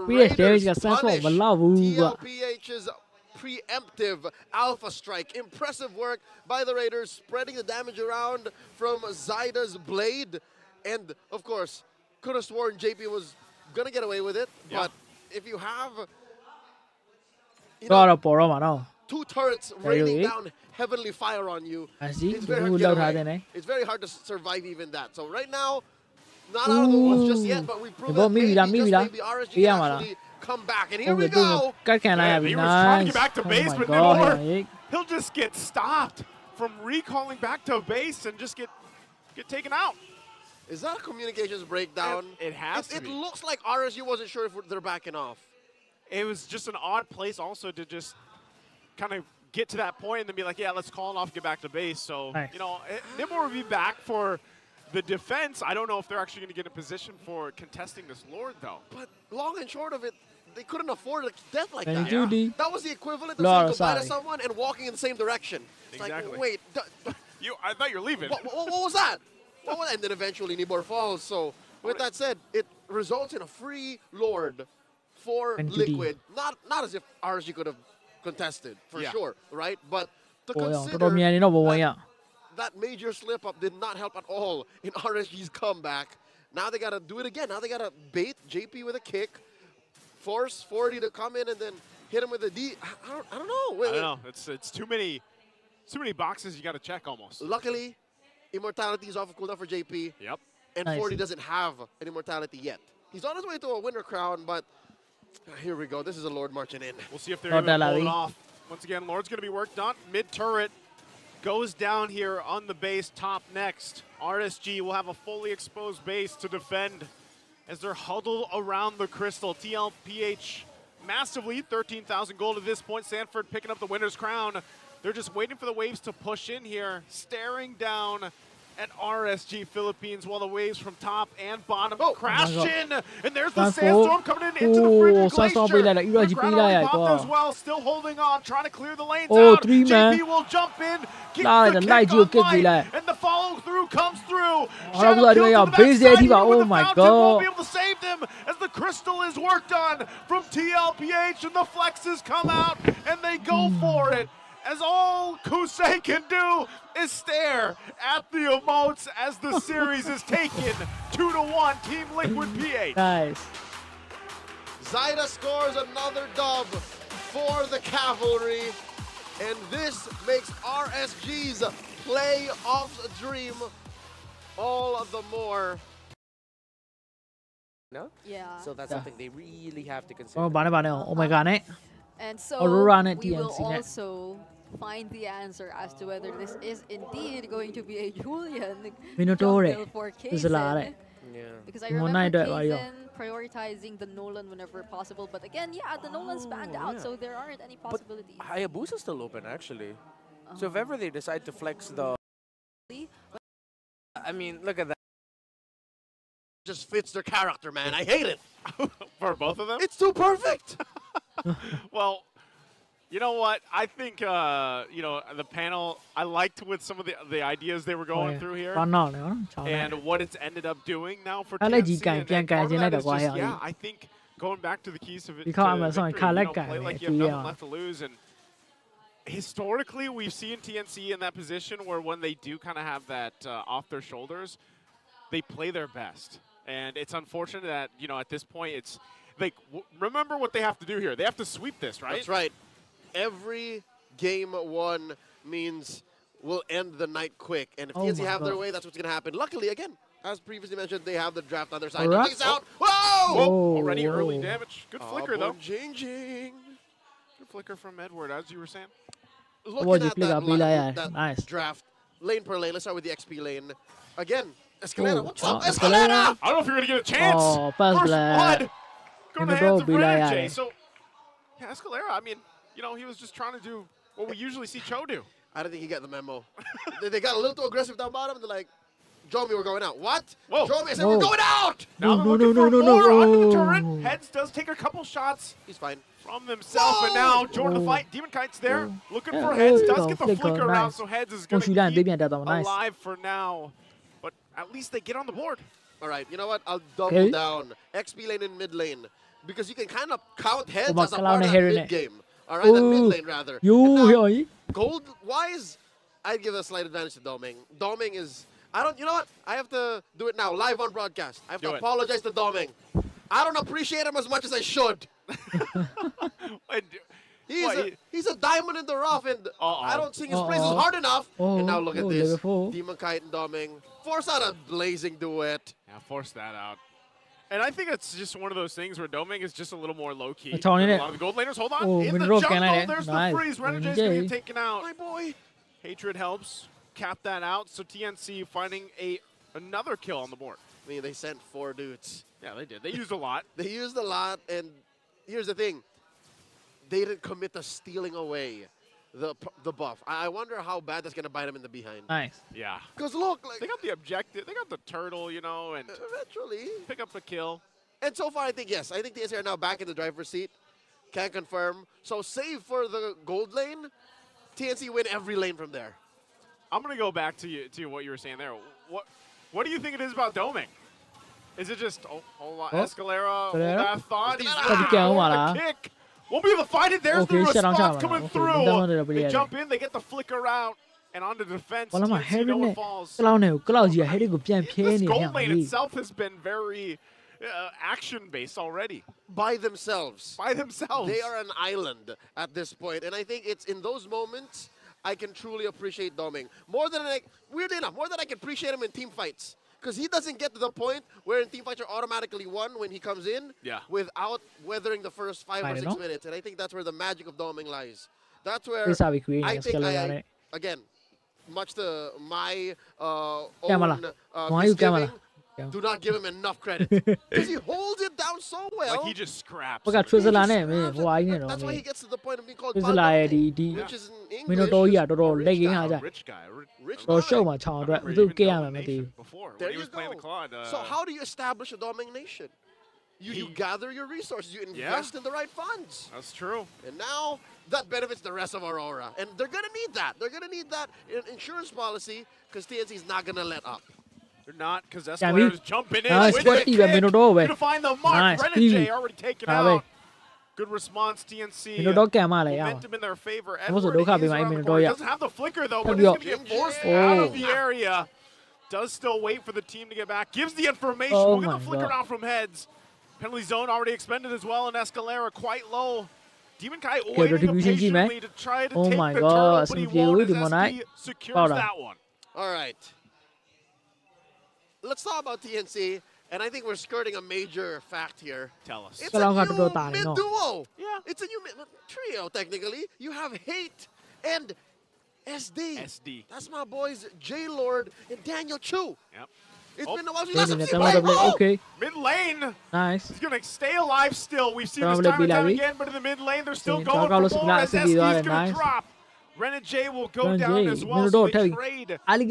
Raiders punish TLPH's preemptive Alpha Strike. Impressive work by the Raiders, spreading the damage around from Zyda's blade. And, of course, could have sworn JP was going to get away with it. But if you have two turrets raining down heavenly fire on you, it's very hard to survive even that. So right now, not out of the woods just yet, but we've proven maybe RSG can actually come back. And here we go. He was trying to get back to base, but Nibor, he'll just get stopped from recalling back to base and just get taken out. Is that a communications breakdown? It has to be. It looks like RSG wasn't sure if they're backing off. It was just an odd place also to just kind of get to that point and then be like, yeah, let's call it off, get back to base. So, you know, Nibor will be back for the defense. I don't know if they're actually going to get in position for contesting this Lord, though. But long and short of it, they couldn't afford a death like that. That was the equivalent of saying goodbye to someone and walking in the same direction. It's like, wait. I thought you were leaving. What was that? And then eventually Nibor falls. So with that said, it results in a free Lord for Liquid. Not as if RSG could have contested, for sure, right? But to consider that major slip-up did not help at all in RSG's comeback. Now they got to do it again. Now they got to bait JP with a kick, force 40 to come in, and then hit him with a D. I don't know. I don't know. It's too many boxes you got to check almost. Luckily, Immortality is off of cooldown for JP. Yep. And 40 doesn't have an Immortality yet. He's on his way to a winner crown, but here we go. This is a Lord marching in. We'll see if they're able to pull it off. Once again, Lord's going to be worked on. Mid-turret goes down here on the base, top next. RSG will have a fully exposed base to defend as they're huddled around the Crystal. TLPH massively, 13,000 gold at this point. Sanford picking up the winner's crown. They're just waiting for the waves to push in here, staring down and RSG Philippines, while the waves from top and bottom crash in. And there's the Sandstorm. sandstorm coming in into the friggin' Sandstorm glacier.ပေးလိုက်တာ The ground already popped as well, still holding on, trying to clear the lanes Oh, out. 3 man. JP will jump in, kick Like the the light kick you on kick light, like. and the follow through comes through. Oh, Shadow that was kill like to a the base backside, there, even with oh the my fountain, won't God. be able to save them as the crystal is worked on from TLPH, and the flexes come out and they go for it. As all Kusei can do is stare at the emotes as the series is taken 2-1 Team Liquid PH. Nice. Zyda scores another dub for the Cavalry, and this makes RSG's playoffs dream all the more. No? Yeah. So that's Yeah. something they really have to consider. Oh, ဘာနဲ့ Omega နဲ့ And so Aurora နဲ့ we will TNC နဲ့ also find the answer as to whether this is indeed going to be a Julian Minotaur jungle for ဒီစလားတဲ့ Because I Mo remember night အတွက်ပါရော Kaizen prioritizing the Nolan whenever possible, but again, yeah, the Nolan's banned out, yeah. so there aren't any possibilities. Hayabusa's still open, actually. So if ever they decide to flex the... I mean, look at that. Just fits their character, man. I hate it. For both of them? It's too perfect. Well, you know what? I think, you know, the panel, I liked with some of the ideas they were going through here. And what it's ended up doing now for I like TNC. G-Gang, And Gang, part of Gang, that Gang, is just, Gang, yeah, Gang. I think going back to the keys of it, to Because I'm a victory, son, you know, Gang, play like you Gang, have nothing yeah. left to lose. And historically, we've seen TNC in that position where when they do kind of have that off their shoulders, they play their best. And it's unfortunate that, you know, at this point, it's like, remember what they have to do here. They have to sweep this, right? That's right. Every game won means we'll end the night quick. And if Oh TNC my have their God. way, that's what's going to happen. Luckily, again, as previously mentioned, they have the draft on their side. Alright. He's out. Whoa! Whoa, already early damage. Good flicker, though. Changing. Good flicker from Edward, as you were saying. Looking at that Nice. draft, lane per lane, let's start with the XP lane. Again, Escalera. What's up, Escalera. Escalera? I don't know if you're going to get a chance. Oh, first blood. Going to the hands of J. So, yeah, Escalera, I mean, you know, he was just trying to do what we usually see Cho do. I don't think he got the memo. they got a little too aggressive down bottom. They're like, Jomi, we're going out. What? Whoa. Jomi said, we're going out! Now they're looking for more under the turret. Heads does take a couple shots. He's fine. From themselves, and now Jordan the fight. Demon Kite's there, looking for Heads. Does get the flicker around, so Heads is going to keep alive for now. But at least they get on the board. All right, you know what? I'll double down. XP lane and mid lane. Because you can kind of count Heads as a part of that mid game. All right, that mid lane, rather. Gold-wise, I'd give a slight advantage to Doming. Doming is... you know what? I have to do it now, live on broadcast. I have to apologize to Doming. I don't appreciate him as much as I should. He's a diamond in the rough, and I don't sing his praises hard enough. And now look at this. Demon Kite and Doming. Force out a blazing duet. Yeah, force that out. And I think it's just one of those things where Doming is just a little more low-key. A lot of the gold laners, hold on. Oh, in the jungle, there's the freeze. Renegade is going to get taken out. My boy. Hatred helps cap that out. So TNC finding another kill on the board. I mean, they sent 4 dudes. Yeah, they did. They used a lot. They used a lot, and here's the thing. They didn't commit to stealing away the buff. I wonder how bad that's going to bite them in the behind. Nice. Yeah. Because look, like, they got the objective. They got the turtle, you know, and eventually pick up the kill. And so far, I think, yes. I think the TNC are now back in the driver's seat. Can't confirm. So save for the gold lane, TNC win every lane from there. I'm going to go back to what you were saying there. What do you think it is about Doming? Is it just Escalera? Hold that thought. He's the kick. Won't be able to find it. There's the response coming through. They jump in. They get the flicker out. And on the defense, TNC no one falls. This gold lane itself has been very action-based already. By themselves. By themselves. They are an island at this point. And I think it's in those moments I can truly appreciate Doming. Weirdly enough, more than I can appreciate him in team fights. Because he doesn't get to the point where in team fights are automatically won when he comes in without weathering the first 5 or 6 minutes. And I think that's where the magic of Doming lies. That's where I think again, much to my own misgiving, do not give him enough credit. Because he holds it down so well. Like he just scraps. ဘက်က Twizzler နဲ့မင်းဟိုအိုင်းနေတော့ That's why he gets to the point of being called Twizzler ရဲ့ဒီ which is in မင်း English. တို့ကြီးကတော်တော်လက်ရင်းအားကြ Rich guy. Rich တော် guy. ရှုပ်မှာချောင်းအတွက်ဘယ်သူကဲရမှာမသိဘူး Before There when he you was playing the go. Claude. So how do you establish a domination? You gather your resources, you invest in the right funds. That's true. And now that benefits the rest of Aurora. And they're going to need that. They're going to need that insurance policy because TNC is not going to let up. They're not because Escalator's jumping in. With the kick. To find the mark. Renegade already taken out. Good response, TNC. Momentum in their favor. Edward, doesn't have the flicker though, but he's going to get forced out of the area. Does still wait for the team to get back. Gives the information. We'll get the flicker out from Heads. Penalty zone already expended as well, and Escalera quite low. Demon Kai waiting patiently to try to take the turtle, but he won't as SD secures that one. All right. Let's talk about TNC, and I think we're skirting a major fact here. Tell us. It's a new mid-duo. Yeah. It's a new trio, technically. You have Hate and SD. That's my boys, J-Lord and Daniel Chu. Yep. It's been a while since we've seen play. Okay. Mid lane. Nice. He's going to stay alive still. We've seen this time and time again, but in the mid lane, they're still going for more as SD is going to drop. Renegade will go down as well, so they trade Going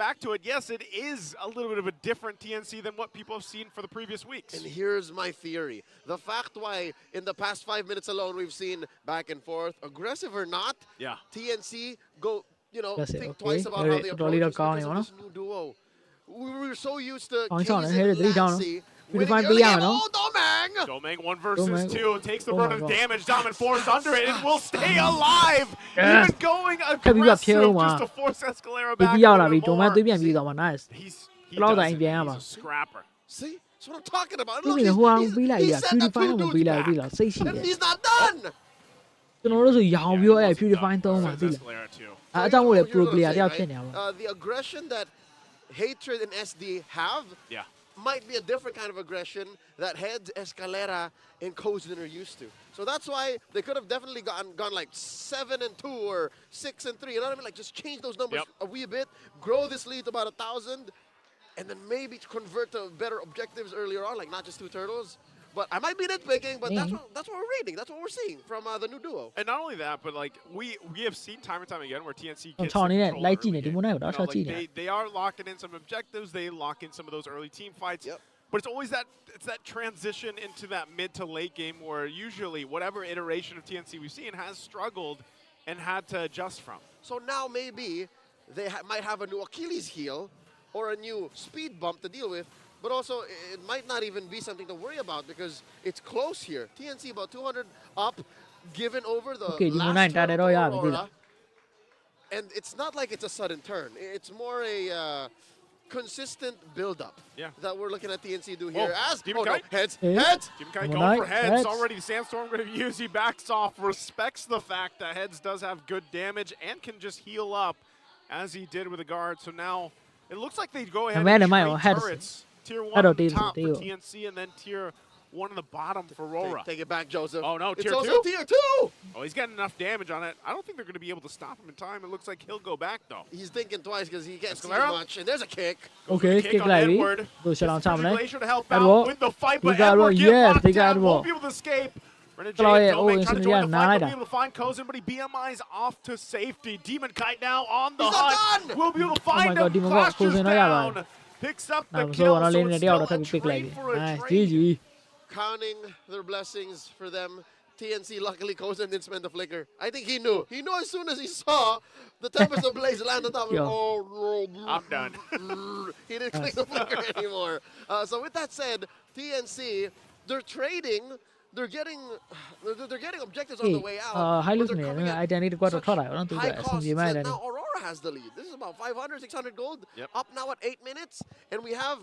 back to it, yes, it is a little bit of a different TNC than what people have seen for the previous weeks. And here's my theory. The fact why in the past 5 minutes alone we've seen back and forth, aggressive or not, TNC go, think twice about how they approach this new duo. We were so used to Casey. Domang 1 versus 2 takes the brunt of the damage. Domin forced under it and will stay alive. Even going aggressive just to force Escalera back. He's a scrapper. See? That's what I'm talking about. Look, he said that to do and he's not done. ကျွန်တော်တို့ဆိုရောင်ပြောအဲ့ purify သုံးပါသိလားအဲ့အကြောင်းကိုလည်း pro player တယောက်ဖြစ်နေပါ The aggression that Hatred and SD have might be a different kind of aggression that Heads, Escalera, and Kozin are used to. So that's why they could have definitely gone like 7-2 or 6-3. You know what I mean? Like just change those numbers a wee bit, grow this lead to about 1,000, and then maybe convert to better objectives earlier on, like not just 2 turtles. But I might be nitpicking, but that's what we're reading. That's what we're seeing from the new duo. And not only that, but like we have seen time and time again where TNC gets they are locking in some objectives. They lock in some of those early team fights. But it's always that transition into that mid to late game where usually whatever iteration of TNC we've seen has struggled and had to adjust from. So now maybe they might have a new Achilles heel or a new speed bump to deal with. But also, it might not even be something to worry about because it's close here. TNC about 200 up, given over the last turn to Aurora. And it's not like it's a sudden turn. It's more a consistent build-up that we're looking at TNC do here. As Heads! Demon Kai going for Heads. Already Sandstorm going to use. He backs off, respects the fact that Heads does have good damage and can just heal up as he did with the guard. So now it looks like they go ahead and trade turrets. Tier 1 on the top for TNC and then tier 1 on the bottom for Aurora. Take it back, Joseph. Oh, no, tier 2? It's also tier 2! Oh, he's got enough damage on it. I don't think they're going to be able to stop him in time. It looks like he'll go back, though. He's thinking twice because he can't see much. And there's a kick. Okay, kick on Edward. Glacier to help out with the fight, but Edward gets locked down. Won't be able to escape. Renegade Domang trying to join the fight, won't be able to find Kozin, but he BMI's off to safety. Demon Kite now on the hunt. We'll be able to find him. Clashes down. Picks up the kill, so it's still a trade for a trade. Counting their blessings for them. TNC, luckily, Kozin didn't spend the flicker. I think he knew. He knew as soon as he saw the Tempest of Blaze land on top of him. I'm done. He didn't click the flicker anymore. So with that said, TNC, they're trading. They're getting objectives on the way out. High look identity quite a lot. I don't think that's now Aurora has the lead. This is about 500, 600 gold. Up now at 8 minutes. And we have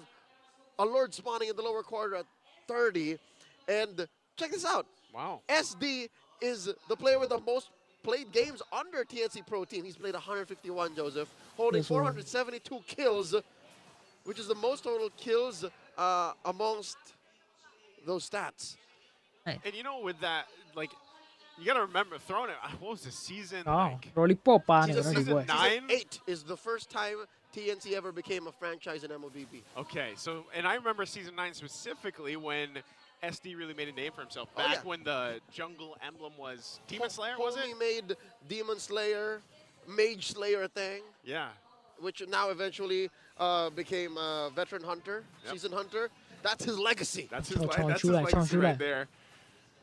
a Lord spawning in the lower quarter at 30. And check this out. Wow. SD is the player with the most played games under TNC Pro Team. He's played 151, Joseph, holding 472 kills, which is the most total kills amongst those stats. And you know, with that, like, you got to remember, throwing it, what was the season like? Lollipop. Season 9? 8 is the first time TNC ever became a franchise in MLBB. Okay, so, and I remember Season 9 specifically when SD really made a name for himself. Back when the jungle emblem was Demon Slayer, was it? He made Demon Slayer, Mage Slayer thing. Yeah. Which now eventually became Veteran Hunter, Season Hunter. That's his legacy. That's his legacy right there.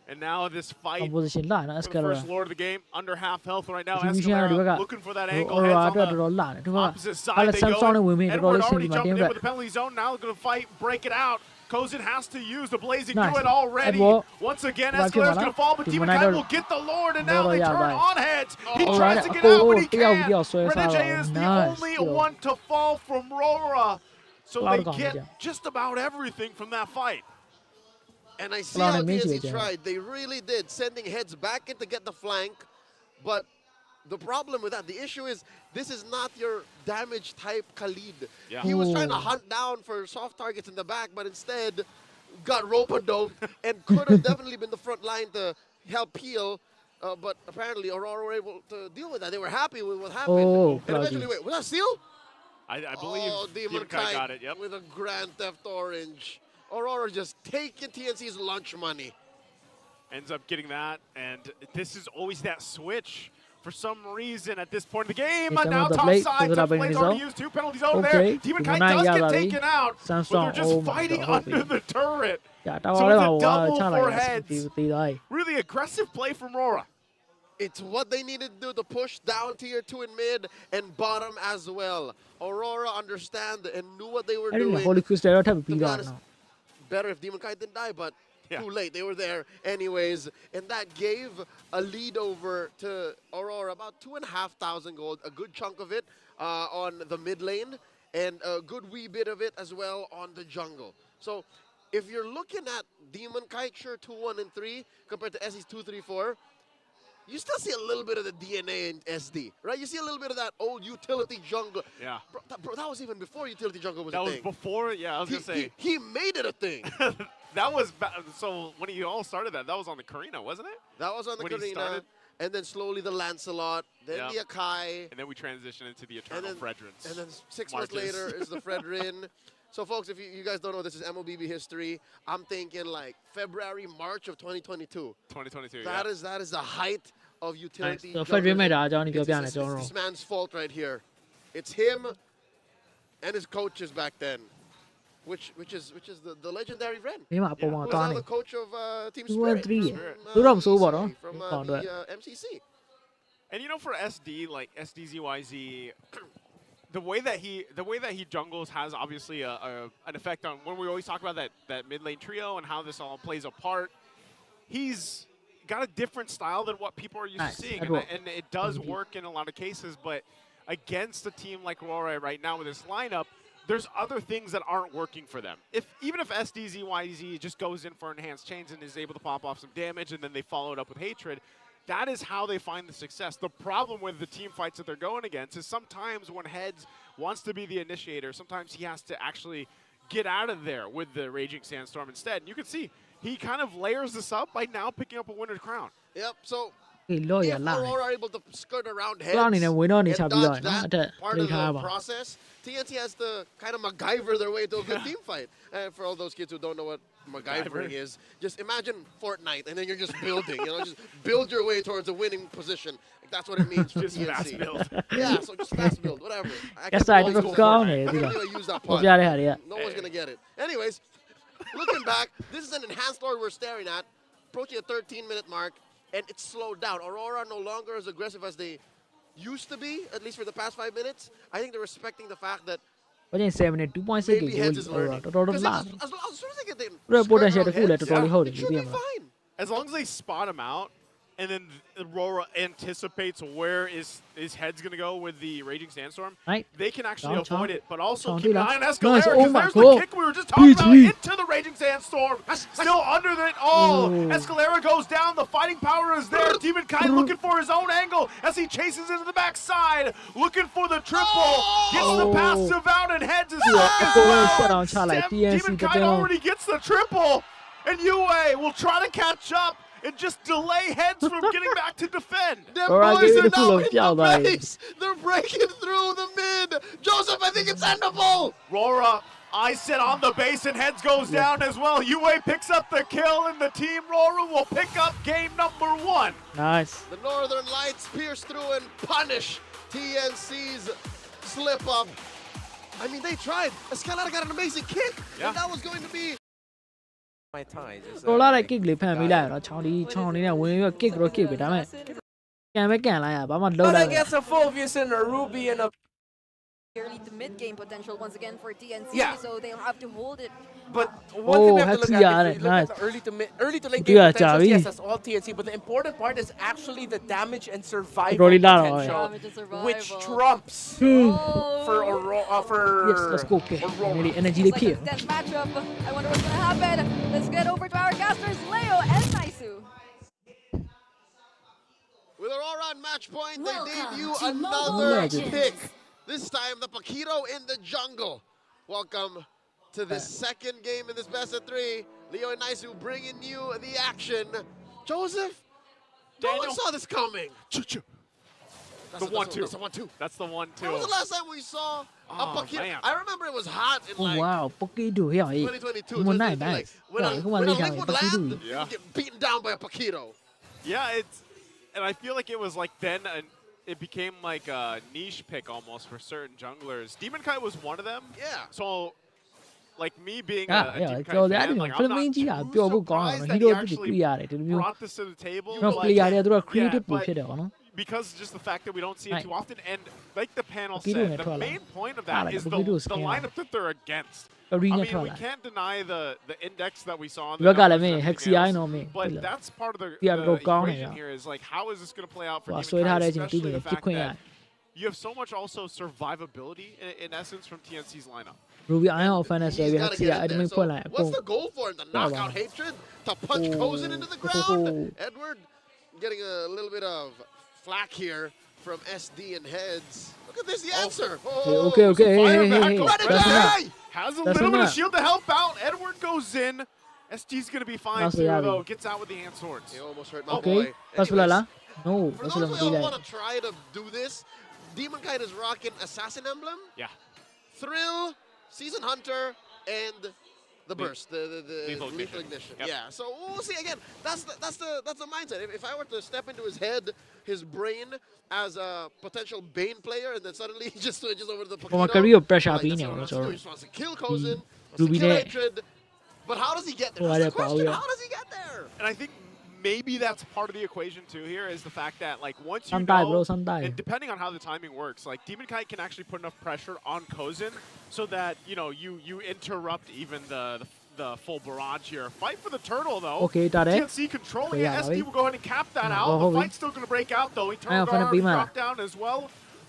And now this fight for the first lord of the game, under half health right now. Escalera looking for that angle. Heads on the opposite side they go. Edward already jumping in with the penalty zone. Now going to fight, break it out. Kozin has to use the Blazing Druid already. Once again, Escalera's going to fall, but Demon Kai will get the Lord, and now they turn on heads. He tries to get out, but he can't. Renegade is the only one to fall from Rora. So they get just about everything from that fight. And I see how TNC tried. They really did, sending heads back in to get the flank. But the problem with that, the issue is, this is not your damage type Khalid. Yeah. He was trying to hunt down for soft targets in the back, but instead got rope-a-dope and could have definitely been the front line to help heal. But apparently Aurora were able to deal with that. They were happy with what happened. And eventually, wait, was that Seal? I believe Demon Kai got it, yep. With a Grand Theft Orange. Aurora just taking TNC's lunch money. Ends up getting that, and this is always that switch. For some reason, at this point of the game, now top side, tough plays already used, 2 penalties over there. Demon Kai does get taken out, but they're just fighting under the turret. So it's a double for heads. Really aggressive play from Rora. It's what they needed to do to push down tier 2 in mid and bottom as well. Aurora understand and knew what they were doing. To be honest, better if Demon Kai didn't die, but too late. They were there anyways. And that gave a lead over to Aurora, about 2,500 gold, a good chunk of it on the mid lane, and a good wee bit of it as well on the jungle. So if you're looking at Demon Kai, sure, 2, 1, and 3, compared to SE's 2, 3, 4, you still see a little bit of the DNA in SD, right? You see a little bit of that old utility jungle. Yeah. Bro, that was even before utility jungle was a thing. That was before, yeah, I was going to say. He made it a thing. That was, so when you all started that was on the Karina, wasn't it? That was on the Karina, and then slowly the Lancelot, then the Akai. And then we transitioned into the Eternal Fredrins. And then 6 months later is the Fredrin. So, folks, if you guys don't know, this is MLBB history. I'm thinking like February, March of 2022. 2022, That is the height of utility. So, this man's fault right here. It's him and his coaches back then, which is the legendary Ren. Who's now the coach of Team Spirit from the MCC. And you know, for SD, like SDZYZ, the way that he jungles has obviously an effect on when we always talk about that mid lane trio and how this all plays a part. He's got a different style than what people are used to seeing, and it does work in a lot of cases. But against a team like Aurora right now with this lineup, there's other things that aren't working for them. Even if SDZYZ just goes in for enhanced chains and is able to pop off some damage, and then they follow it up with hatred. That is how they find the success. The problem with the team fights that they're going against is sometimes when Heads wants to be the initiator, sometimes he has to actually get out of there with the Raging Sandstorm instead. And you can see he kind of layers this up by now picking up a winner's crown. Yep, so if Aurora are able to skirt around Heads and dodge that part of the process, TNT has to kind of MacGyver their way to a good team fight. And for all those kids who don't know what MacGyvering is, just imagine Fortnite, and then you're just building, just build your way towards a winning position. Like, that's what it means for just TNC. Fast build. Yeah, so just fast build, whatever. I can't use that part. No one's going to get it. Anyways, looking back, this is an enhanced lore we're staring at, approaching a 13-minute mark, and it's slowed down. Aurora no longer as aggressive as they used to be, at least for the past 5 minutes. I think they're respecting the fact that maybe Heads is learning. As soon as they get the it should be fine. As long as they spot him out, and then Aurora anticipates where is Heads going to go with the Raging Sandstorm, they can actually avoid it. But also keep an eye on Escalera, because there's the kick we were just talking about into the Raging Sandstorm. Still under it all. Escalera goes down. The fighting power is there. Demon Kai looking for his own angle as he chases into the backside, looking for the triple. Gets the passive out, and Heads is stuck as well. Demon Kai already gets the triple, and UA will try to catch up. and just delay heads from getting back to defend. Them boys are now in the base. They're breaking through the mid. Joseph, I think it's endable. Rora, I sit on the base and heads goes down as well. UA picks up the kill and the team Rora will pick up game number 1. Nice. The Northern Lights pierce through and punish TNC's slip up. I mean, they tried. Escalada got an amazing kick, and that was going to be. My ties. Roller က kick လေးဖန်ပေးလိုက်တော့ချောင်းလေးနဲ့ဝင်ပြီး kick တော့ kick ပဲဒါပေမဲ့ကန်ပဲကန်လိုက်ရဘာမှလုံးလိုက် I guess a Fulvius and a Ruby and a early to mid game potential once again for TNC, Yeah. so they'll have to hold it. But one thing we have to look at is nice. the early to late game potential. Yes, that's all TNC. But the important part is actually the damage and survival potential, which trumps for Yes, let's go. Okay. Really energy It's like a dense matchup. I wonder what's gonna happen. Let's get over to our casters, Leo and Naisu. With Aurora on match point, they debut another pick. This time, the Paquito in the jungle. Welcome to the second game in this best of 3. Leo and Naisu bringing you the action. Joseph, no one saw this coming. The 1-2. That's the 1-2. That's the 1-2. When was the last time we saw a Paquito? Man. I remember it was hot in like wow Paquito ဟဲ့ 2022. မနိုင်နိုင် When a link would land, Yeah. you'd get beaten down by a Paquito. Yeah, and I feel like it was like then it became like a niche pick almost for certain junglers. Demon Kite was one of them. Yeah. So, like me being a yeah Demon Kite ကျော်တယ် fan, အဲ့ဒီ like ဖလ I'm မင်း not ကြီးက too ပျော်ဖို့ကောင်းတယ် surprised that ဟီ he ရိုတွေ actually တွေ့ရတယ်ဒီလိုမျိုး brought this to the table. တော့ Like, player တွေသူက creative yeah, ပို့ but ဖြစ်တယ်ဗောနော် because just the fact that we don't see it Right. too often, and like the panel Paquito said,နဲ့ the ထွက်လာ main point of Ah, that like is Paquito the scam. lineup that they're against. I Arena mean, we ထွက်လာ can't deny the index that we saw.ဒီဘက်ကလည်းမင်း Hexi နော်မင်း But that's part of the equation here is like, how is this going to play out for ဟို Demon ဆွဲထားတဲ့ Kite, ချိန်ပြီး especially နေ the ပြစ် fact ခွင့်ရ that you have so much also survivability in essence from TNC's lineup. Ruby Iron offense ဆွဲပြီး Gotta Hexi get in အဲ့ဒီ there. မျိုး So ဖွင့်လိုက်အကုန် what's the goal for him? The knockout hatred? To punch Kozin into the ground? Edward getting a little bit of flack here from SD and Heads. Look at this, the answer. Okay. Fire Hey, back hey, over that's there. enough. Has a That's little bit of enough. shield to help out. Edward goes in. SD's going to be fine That's too, reality. though. Gets out with the hand swords. He almost hurt my Okay boy. pass pula la no For pass those pula who mati want lai to try to do this, Demon Kite is rocking Assassin Emblem, Yeah. Thrill, Season Hunter, and the Burst, the Lethal Lethal Ignition. Ignition. Yep. Yeah, so we'll see again. That's the mindset. If I were to step into his head, his brain as a potential Bane player, and then suddenly he just switches over to the Paquito. ဟိုမှာ career pressure like, ပေး that's နေ what ပါ he တော့ wants to do. He just wants to kill Kozin, wants to Ruby killနဲ့ Hatred. But how does he get there? Oh, That's the yeah, question. yeah. How does he get there? And I think maybe that's part of the equation too here is the fact that like once you Sometime, know, bro, sometime. and depending on how the timing works, like Demon Kite can actually put enough pressure on Kozin so that you interrupt even the full barrage here. Fight for the turtle though. Okay, got it. TNC controlling Yeah, it. SD will go ahead and cap that out. Oh, The fight's still going to break out though. Eternal finna Guard be mad. dropped down as well.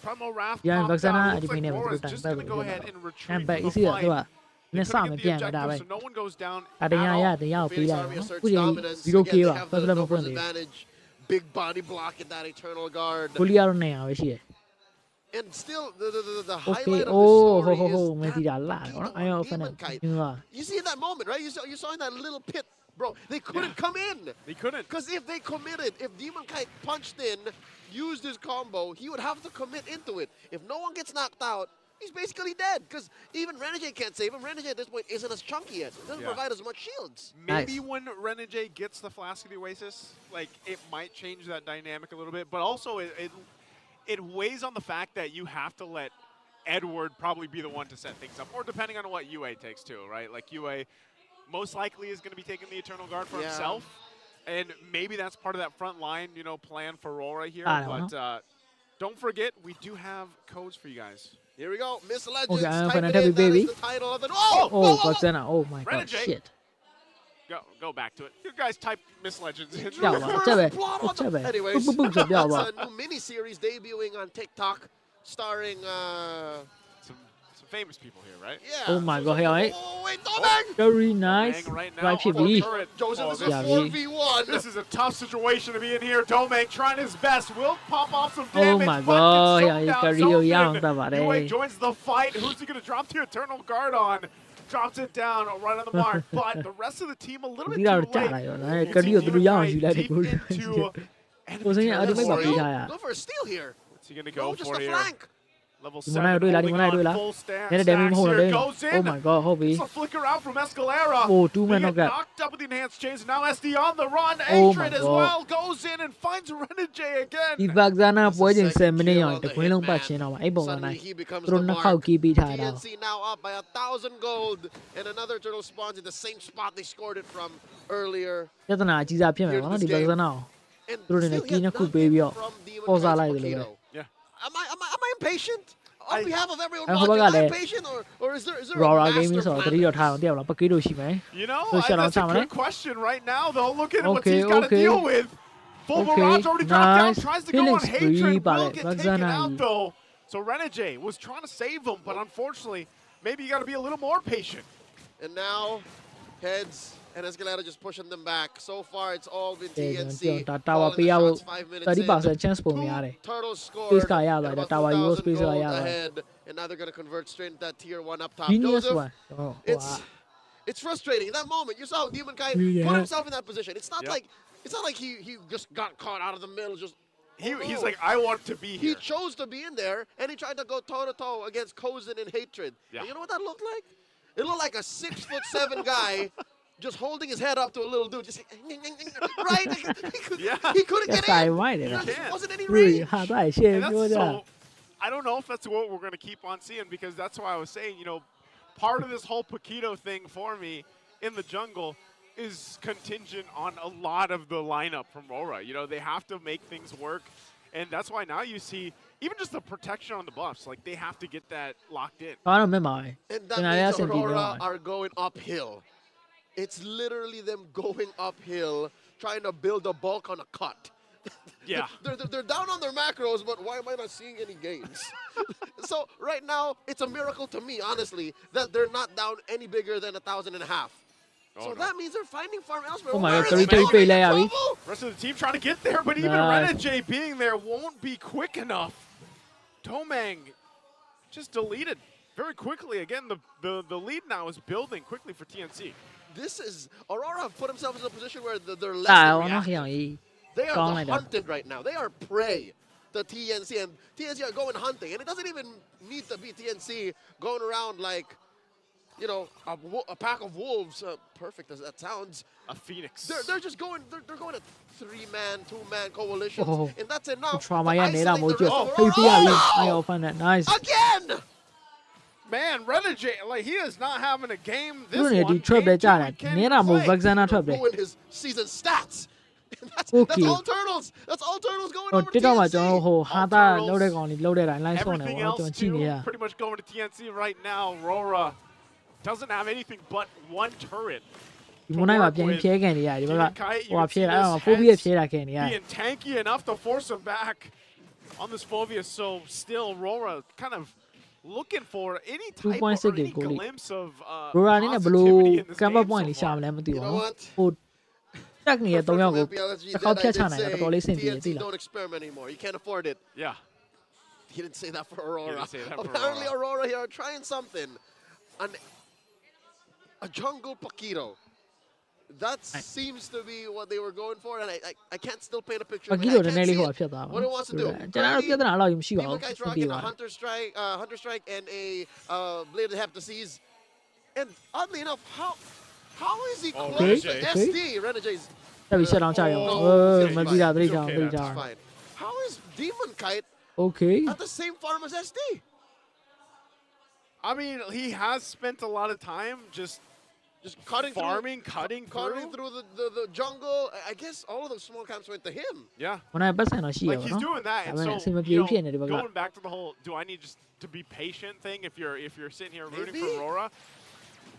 Primo Wrath Yeah, popped Vaxana out. at the Looks like beginning of Rora's the just time, going to go but- ahead and and retreat back from easy the သူ fight. ကနည်းစမပြန်ရတာပဲ So no one goes down အတရရတရားပေးလိုက်နော်ခုချိန် 0k ပါ first level ဖွင့်နေ advantage. Big body block in that Eternal Guard. ကိုလီယာတော့နေရပဲရှိတယ် And still, the Okay highlight of the oh story ho is မတီတာလာတယ်နော် Iron offense ညွှာ you see in that moment, right? You saw in that little pit, bro. They couldn't come in. They couldn't. Because if they committed, if Demon Kite punched in, used his combo, he would have to commit into it. If no one gets knocked out, he's basically dead. Because even Renegade can't save him. Renegade at this point isn't as chunky yet. It doesn't provide as much shields. Maybe when Renegade gets the Flask of the Oasis, like it might change that dynamic a little bit. But also it weighs on the fact that you have to let Edward probably be the one to set things up. Or depending on what UA takes too, right? Like UA most likely is going to be taking the Eternal Guard for himself. And maybe that's part of that front line, plan for Rora here. But don't forget, we do have codes for you guys. Here we go. Miss Legends. Okay, I'm type gonna it tell in. you, That baby. is the title of it. Vaxana oh my god Renegade. shit Go back to it. You guys type Miss Legends in. 掉吧这呗这呗 Anyways, 不准掉吧 it's a new mini-series debuting on TikTok starring... some famous people here, right? Yeah. oh my god ဟဲ့အေး Oh, wait, Domeng! very nice right now. right ဖြစ်ပြီ Joseph, this is Yeah, a 4v1. This is a tough situation to be in here. Domeng trying his best. Will pop off some Oh damage. my but god, gets yeah, soaked down. Carillo Zone young in. tava UA re. joins the fight. Who's he going to drop the Eternal Guard on? drops it down right on the mark, but the rest of the team a little bit too late. Go for a steal here. What's he gonna go just for a here? flank. Level 7 holding on full stacks here, goes in. Oh my god, hope it's a flicker out from Escalera. Oh, 2-man knocked up with the enhanced chains. Now SD on the run. Oh Atrid as well goes in and finds Renegade again. ဒီ Vagzana ပွဲချိန်7 မိနစ်ရောက်တကွင်းလုံးပတ်ချင်းတော့အဲ့ပုံစံတိုင်းသူတို့နှစ်ခေါက်ကြီးပေးထားတာ TNC now up by 1,000 gold and another turtle spawns in the same spot they scored it from earlier. ပြဿနာအကြီးစားဖြစ်မယ်ဗောနော်ဒီ Vagzana ကိုသူတို့လည်းကင်းနှစ်ခုပေးပြီးတော့ပေါ်စားလိုက်တယ်လို့ပဲ Am I impatient? On behalf of everyone I watching, am I impatient or is there Rora a gaming master so plan? တတိတော့ထားအောင်တရားလားပကေးတို့ရှိမယ် You know, that's a good question right now though. Look at what he's got to deal with. Full Mirage already dropped down, tries to go on Hatred, will get taken out though. So Renegade was trying to save him, but unfortunately, maybe you got to be a little more patient. And now, Heads and Escalera just pushing them back. So far, it's all been TNC. Tower ပေးရဖို့ 30% chance ပုံများတယ် Turtles scored. Space ကရသွားတယ် Tower ယူ space ကရသွားတယ် And now they're going to convert straight into that tier 1 up top. Genius Joseph, one. It's frustrating. In that moment, you saw Demon Kai put himself in that position. It's not like he just got caught out of the middle. Just he's like, I want to be here. He chose to be in there, and he tried to go toe to toe against Kozin and Hatred. Yeah. And you know what that looked like? It looked like a 6'7" guy. Just holding his head up to a little dude, just right. He couldn't get in. There wasn't any range. I don't know if that's what we're going to keep on seeing because that's why I was saying, you know, part of this whole Paquito thing for me in the jungle is contingent on a lot of the lineup from Rora. You know, they have to make things work, and that's why now you see even just the protection on the buffs, like they have to get that locked in. And that means Aurora are going uphill. It's literally them going uphill, trying to build a bulk on a cut. Yeah. they're down on their macros, but why am I not seeing any gains? So right now, it's a miracle to me, honestly, that they're not down any bigger than 1,500. So that means they're finding farm elsewhere. Oh my god, 33 Rest of the team trying to get there, but even Renegade being there won't be quick enough. Tomang just deleted very quickly. Again, the lead now is building quickly for TNC. This is Aurora have put themselves in a position where they're less reactive. They are hunted right now. They are prey to TNC, and TNC are going hunting. And it doesn't even need to be TNC going around like, you know, a pack of wolves. Perfect as that sounds. A phoenix. They're just going. They're going at 3-man, 2-man coalitions, and that's enough. Nice. Again. Man, Renegade, like he is not having a game this one. Ruin his season stats. That's all turtles. That's all turtles going over to TNC. Everything else too, pretty much going to TNC right now. Rora doesn't have anything but one turret. Being tanky enough to force him back on this Phobia, so still Rora kind of looking for any type or any glimpse of positivity in this game so far. You know what? Don't experiment anymore. You can't afford it. Yeah. He didn't say that for Aurora. Apparently Aurora here are trying something. A jungle Paquito. That seems to be what they were going for, and I can't still paint a picture. What it wants to do. A Hunter Strike and a Blade of Heptaseas. And oddly enough, how is he close to SD? Renegade's fine. How is Demon Kite at the same farm as SD? I mean, he has spent a lot of time just cutting farming, cutting through the jungle. I guess all of the small camps went to him. Yeah. Like he's doing that, and so you know, going back to the whole "do I need just to be patient" thing? If you're sitting here rooting for Aurora,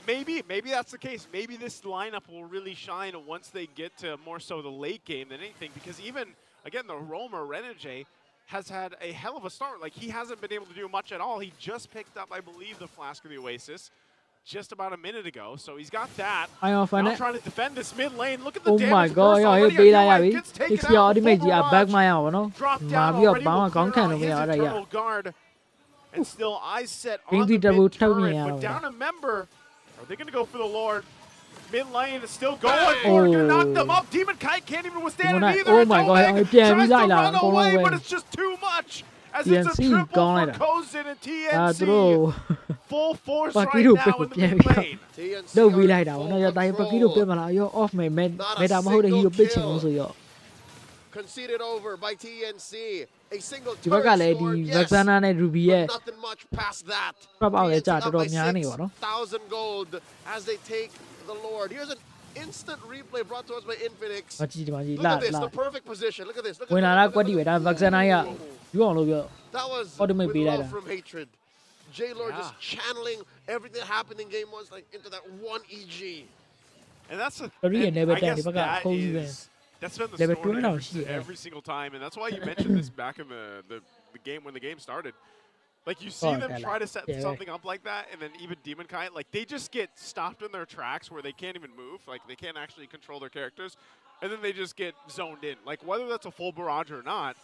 maybe that's the case. Maybe this lineup will really shine once they get to more so the late game than anything. Because even again, the roamer Renegade has had a hell of a start. Like he hasn't been able to do much at all. He just picked up, I believe, the Flask of the Oasis just about a minute ago, so he's got that. Now trying to defend this mid lane. Look at the damage. Oh my god, gets taken out. Dropped down already. Eternal Guard. And still eyes set on the mid turret, but down a member. Are they going to go for the Lord? Mid lane is still going for it to knock them up. Demon Kite can't even withstand it either. Oh my god, tries to run away, but it's just too much. As it's a triple for Kozin and TNC. Full force right now in the mid lane. Đâu vì lại đảo nó ra tay bác kilo bên mà lại yo off mày men mày đã mà hồi đây pitch chừng rồi yo. Conceded over by TNC. A single chỉ bác lại đi Vaxana này Ruby ấy. Nothing much past that. Prop out để trả cho đội nhà này đó. 1,000 gold as they take the Lord. Here's an instant replay brought to us by Infinix. Look at this, the perfect position. Look at this. When I got you, that Vaxana ya. You won't look. That was with love from hatred. J-Lord just channeling everything that happened in game 1 like into that one EG. And that's a that's been the story every single time, and that's why you mentioned this back in the game when the game started. Like you see them try to set something up like that, and then even Demon Kite, like they just get stopped in their tracks where they can't even move, like they can't actually control their characters, and then they just get zoned in. Like whether that's a full barrage or not,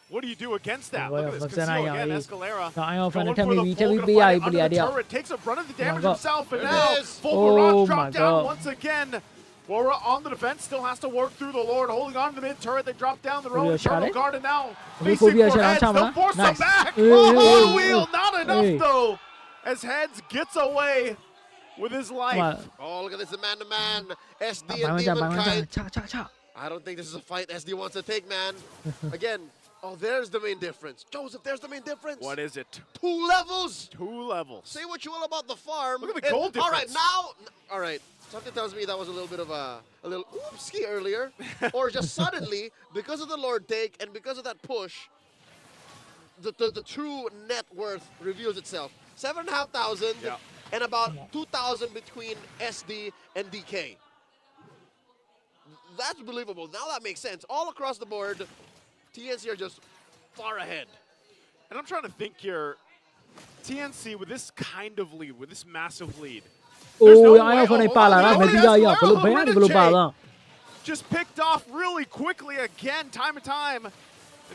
what do you do against that? Look at this, Conceal again, Escalera going for the Volca under the turret, takes a run of the damage himself, and now full barrage dropped down once again. Aurora on the defense, still has to work through the Lord, holding on to the mid-turret. They drop down their own Eternal Guard, and now facing for Heads. They'll force them back. Oh, wheel, not enough, though, as Heads gets away with his life. Oh, look at this, the man-to-man. SD and Demon Kite. I don't think this is a fight SD wants to take, man. Again, oh, there's the main difference. Joseph, there's the main difference. What is it? 2 levels. 2 levels. Say what you will about the farm. Look at the gold difference. All right, now, all right. Something tells me that was a little bit of a little oopsie earlier, or just suddenly, because of the Lord take and because of that push, the true net worth reveals itself. 7,500 and about 2,000 between SD and DK. That's believable. Now that makes sense. All across the board, TNC are just far ahead. And I'm trying to think here, TNC with this kind of lead, with this massive lead. Just picked off really quickly again, time and time.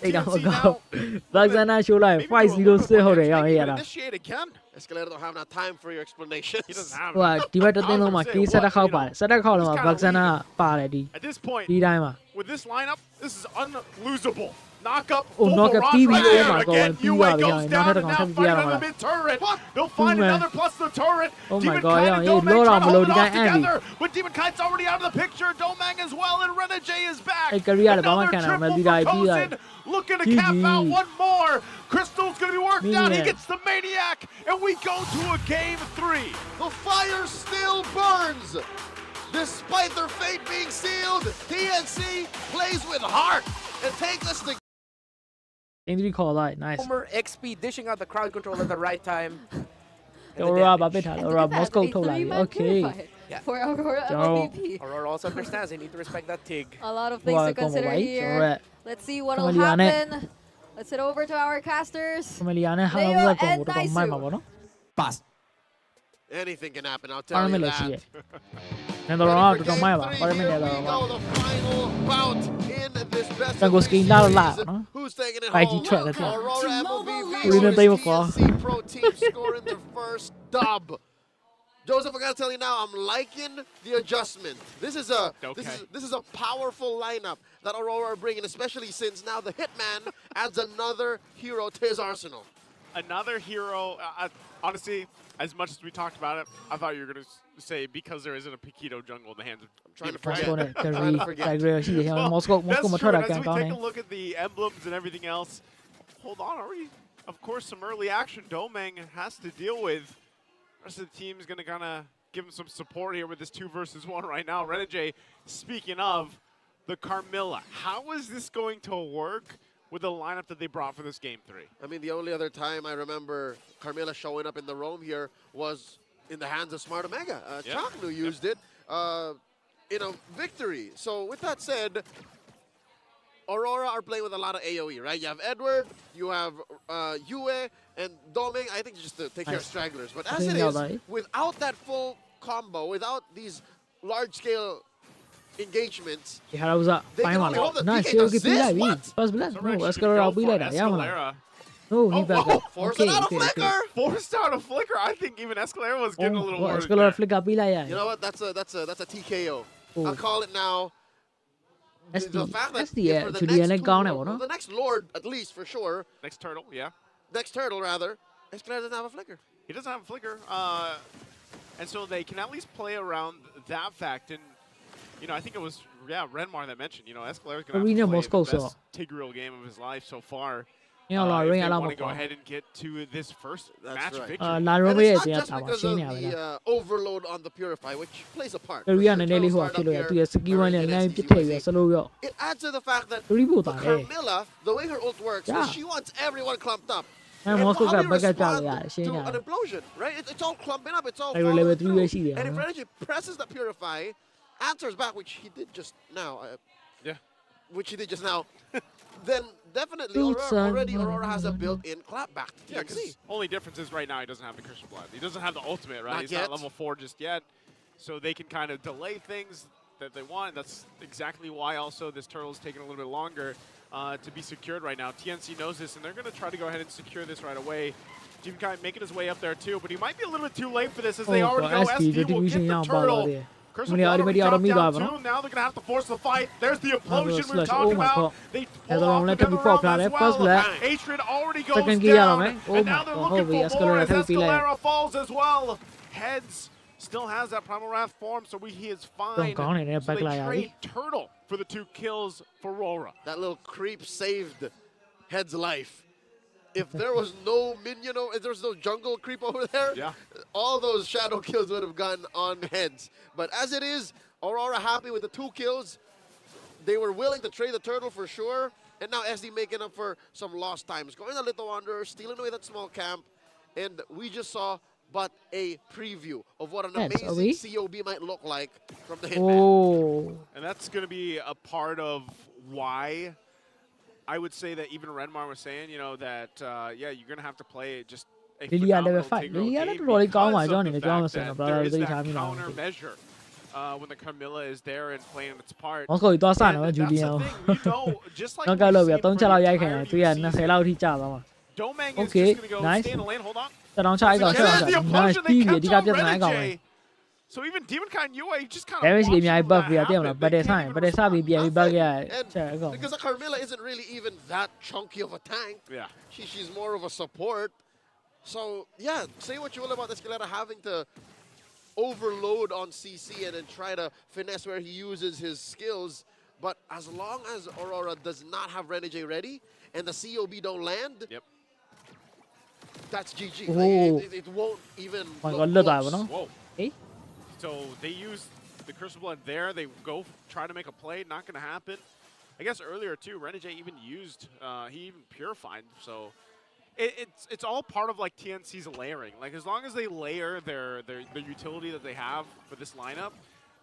Vaxana show like 5-0 still hold it. Initiate again. Escalator don't have enough time for your explanations. He doesn't have enough. At this point, with this lineup, this is unlosable. Knock up, knock up TV, oh my god, UA goes down and now fight another mid-turret. They'll find another plus the turret. Oh Demon my god, together, but Demon Kite's already out of the picture. Domang as well, and Renegade is back. Another triple for Kozin, looking to cap out one more. Crystal's going to be worked out. He gets the Maniac, and we go to a game 3. The fire still burns. Despite their fate being sealed, TNC plays with heart and takes us to Injury call light, nice. Homer XP dishing out the crowd control at the right time. Aurora Moscow okay. For Aurora MVP. Aurora also understands they need to respect that TIG. A lot of things to consider here. Let's see what will happen. Let's head over to our casters. Leo and Naisu. Pass. Anything can happen, I'll tell you that. The final bout in this who's taking it home? Aurora MLBV TNC Pro Team scoring their first dub. Joseph, I gotta tell you now, I'm liking the adjustment. This is a powerful lineup that Aurora are bringing, especially since now the Hitman adds another hero to his arsenal. Another hero. Honestly, as much as we talked about it, I thought you were going to say because there isn't a Paquito jungle in the hands of. I'm trying to forget. Well, that's true. As we take a look at the emblems and everything else, hold on, already. Of course, some early action Domang has to deal with. The rest of the team is going to kind of give him some support here with this 2 versus 1 right now. Renegade, speaking of the Carmilla, how is this going to work with the lineup that they brought for this game 3? I mean, the only other time I remember Carmilla showing up in the roam here was in the hands of Smart Omega. Chaknu used it in a victory. So with that said, Aurora are playing with a lot of AoE, right? You have Edward, you have Yue, and Doming, I think just to take care of stragglers. But as it is, without that full combo, without these large-scale engagements, they can only hope that DK does this. What? Escalera Oh, he back up. Forced it out of flicker. Forced out of flicker. I think even Escalera was getting a little worried. Escalera flicker be like, you know what? That's a TKO. Oh. I'll call it now. The fact that for the next Lord, at least for sure. Next turtle, yeah. Next turtle, rather. Escalera doesn't have a flicker. He doesn't have a flicker. And so they can at least play around that fact. And, you know, I think it was, Renmar that mentioned, you know, Escalera's going to have to play the best Tigreal game of his life so far. If they want to go ahead and get to this first match victory. And it's not just because of the overload on the Purify, which plays a part. It adds to the fact that Carmilla, the way her ult works, is she wants everyone clumped up. And how they respond to an implosion, right? It's all clumping up, it's all following through. And if Renegade presses the Purify, answers back, which he did just now, then definitely Aurora has a built-in clapback to TNC. Only difference is right now he doesn't have the Crystal Blood. He doesn't have the ultimate, right? He's not level 4 just yet. So they can kind of delay things that they want. That's exactly why also this turtle is taking a little bit longer to be secured right now. TNC knows this, and they're going to try to go ahead and secure this right away. Demonkai making his way up there too, but he might be a little bit too late for this as they already go. SD will get the turtle. Now they're going to have to force the fight. There's the implosion we were talking about. They pull off together as well. Hatred already goes down, and now they're looking for more as Escalera falls as well. Heads still has that Primal Wrath form, so he is fine. So they trade Turtle for the 2 kills for Aurora. That little creep saved Head's life. If there was no minion, if there was no jungle creep over there, all those shadow kills would have gone on Heads. But as it is, Aurora happy with the 2 kills. They were willing to trade the turtle for sure. And now SD making up for some lost times. Going to Little Wanderer, stealing away that small camp. And we just saw but a preview of what an amazing COB might look like from the Hitman. And that's going to be a part of why I would say that even Renmar was saying, you know, that, you're going to have to play just a phenomenal Tigreal game because of the fact that there is that countermeasure when the Carmilla is there and playing its part. And that's the thing, you know, just like we've seen for Domang is just going to go stay in the lane, hold on. There's the implosion, they kept on Renegade. So even Demonkai and UA just kind of watching that happen. Because the Carmilla isn't really even that chunky of a tank. Yeah. She's more of a support. So, yeah, say what you will about Escalera having to overload on CC and then try to finesse where he uses his skills. But as long as Aurora does not have Renegade ready and the COB don't land, that's GG. Like, it won't even look close. Whoa. So they use the Crystal Blood there. They go try to make a play. Not going to happen. I guess earlier too, Renegade even used, he even purified. So it's all part of like TNC's layering. Like as long as they layer their utility that they have for this lineup,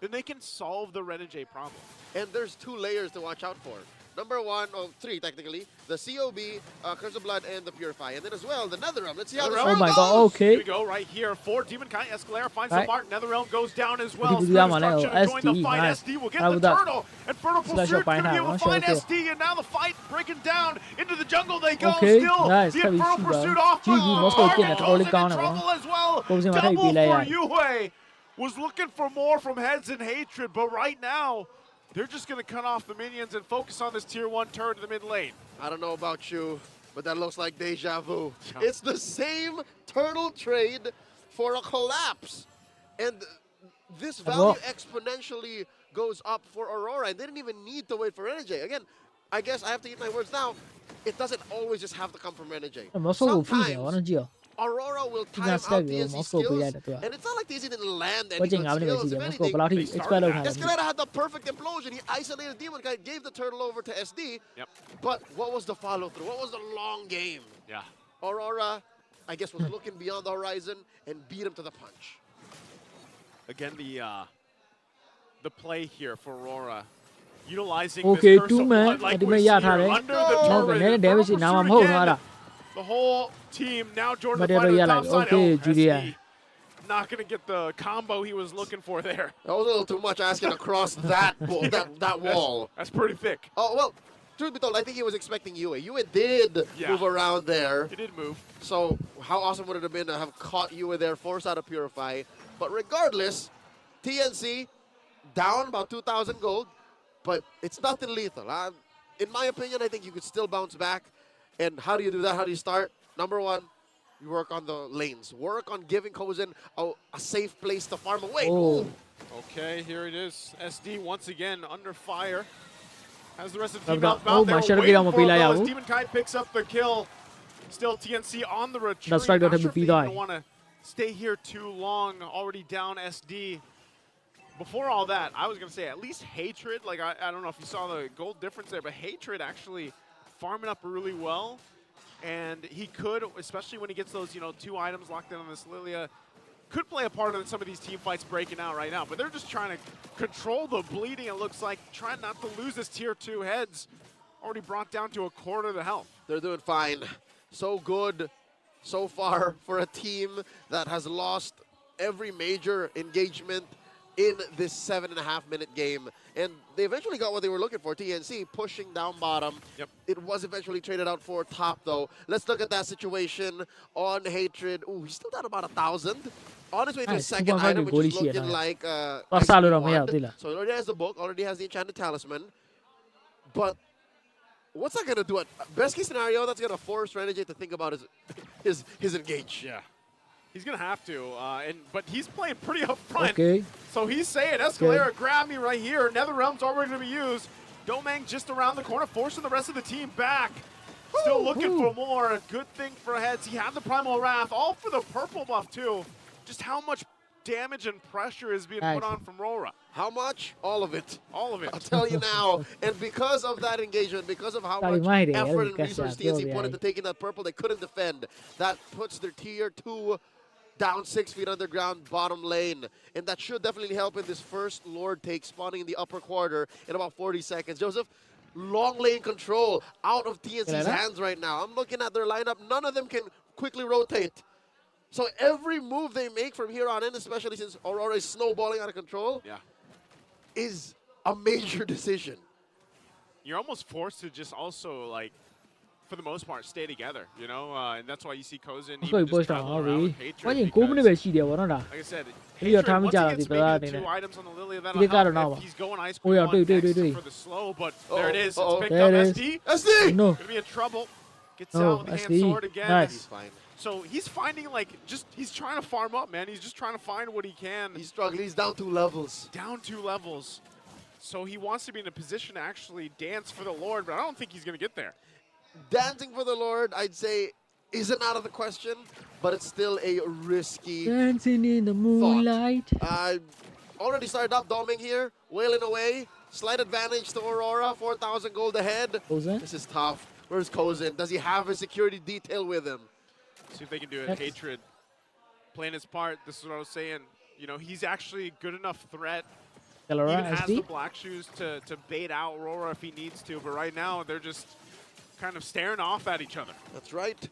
then they can solve the Renegade problem. And there's 2 layers to watch out for. Number 1, or 3 technically, the COB, Curse of Blood, and the Purify. And then as well, the Netherrealm. Let's see how this goes. Oh my god, okay. Here we go, right here for Demonkai. Escalera finds the mark. Netherrealm goes down as well. Join the fight. SD will get the turtle. And Fertile Pursuit going to be able to find SD. And now the fight breaking down into the jungle they go. Still, the Infernal Pursuit off. Goes into trouble as well. Double for Yue. Was looking for more from Heads and Hatred, but right now, they're just going to cut off the minions and focus on this tier 1 turret in the mid lane. I don't know about you, but that looks like deja vu. It's the same turtle trade for a collapse. And this value exponentially goes up for Aurora. And they didn't even need to wait for Renegade. Again, I guess I have to eat my words now. It doesn't always just have to come from Renegade. Sometimes Aurora will time out TNC skills, and it's not like TNC didn't land any good skills. If anything, Escalera had the perfect implosion. He isolated Demonkai, gave the turtle over to SD. But what was the follow-through? What was the long game? Aurora, I guess, was looking beyond the horizon and beat him to the punch. Again, the play here for Aurora. Utilizing this Curse of Blood like we're here under the turret. The whole team, now Jordan the fighter top side. SD not going to get the combo he was looking for there. That was a little too much asking across that wall. That's pretty thick. Oh, well, truth be told, I think he was expecting Yue. Yue did move around there. He did move. So how awesome would it have been to have caught Yue there, forced out of Purify. But regardless, TNC down about 2,000 gold, but it's nothing lethal. In my opinion, I think you could still bounce back. And how do you do that? How do you start? Number one, you work on the lanes. Work on giving Kozen a safe place to farm away. Oh. Okay, here it is. SD once again under fire. Has the rest of the team outbound. They're waiting for him as Demon Kite picks up the kill. Still TNC on the retreat. Not sure if they don't want to stay here too long. Already down SD. Before all that, I was going to say at least Hatred. Like, I don't know if you saw the gold difference there, but Hatred actually farming up really well. And he could, especially when he gets those, 2 items locked in on this Lilia, could play a part in some of these team fights breaking out right now. But they're just trying to control the bleeding, it looks like, trying not to lose this tier 2 heads. Already brought down to a quarter of the health. They're doing fine. So good so far for a team that has lost every major engagement in this 7.5-minute game. And they eventually got what they were looking for. TNC pushing down bottom. Yep. It was eventually traded out for top, though. Let's look at that situation on Hatred. Ooh, he's still down about 1,000. On his way to his second item, which is looking like so he already has the book, already has the enchanted talisman. But what's that going to do? Best case scenario, that's going to force Renegade to think about his engage. Yeah. He's going to have to, but he's playing pretty up front. Okay. So he's saying, Escalera, grab me right here. Netherrealm's already going to be used. Domang just around the corner, forcing the rest of the team back. Still looking for more. A good thing for heads. He had the Primal Wrath, all for the purple buff, too. Just how much damage and pressure is being put on from Rora. How much? All of it. All of it. I'll tell you now. And because of that engagement, because of how much effort and resource TNC put into taking that purple, they couldn't defend. That puts their tier 2 down 6 feet underground, bottom lane. And that should definitely help in this first Lord take, spawning in the upper quarter in about 40 seconds. Joseph, long lane control out of TNC's hands right now. I'm looking at their lineup. None of them can quickly rotate. So every move they make from here on in, especially since Aurora is snowballing out of control, is a major decision. You're almost forced to just also, like, for the most part, stay together, and that's why you see Kozen even just travel around with Hatred. Like I said, Hatred, once he gets maybe 2 items on the Lilia, that'll help if he's going Ice Queen on next for the slow, but there it is. It's picked up. SD? SD! Gonna be in trouble. Gets out with the hand sword again. Nice. He's fine. So he's finding, he's trying to farm up, man. He's just trying to find what he can. He's struggling. He's down 2 levels. Down 2 levels. So he wants to be in a position to actually dance for the Lord, but I don't think he's going to get there. Dancing for the Lord, I'd say, isn't out of the question, but it's still a risky dancing in the moonlight. Already started up Doming here, wailing away. Slight advantage to Aurora, 4,000 gold ahead. Kozen? This is tough. Where's Kozen? Does he have a security detail with him? See if they can do it. Hatred playing his part. This is what I was saying. He's actually a good enough threat. Even has the black shoes to bait out Aurora if he needs to, but right now they're just kind of staring off at each other. That's right.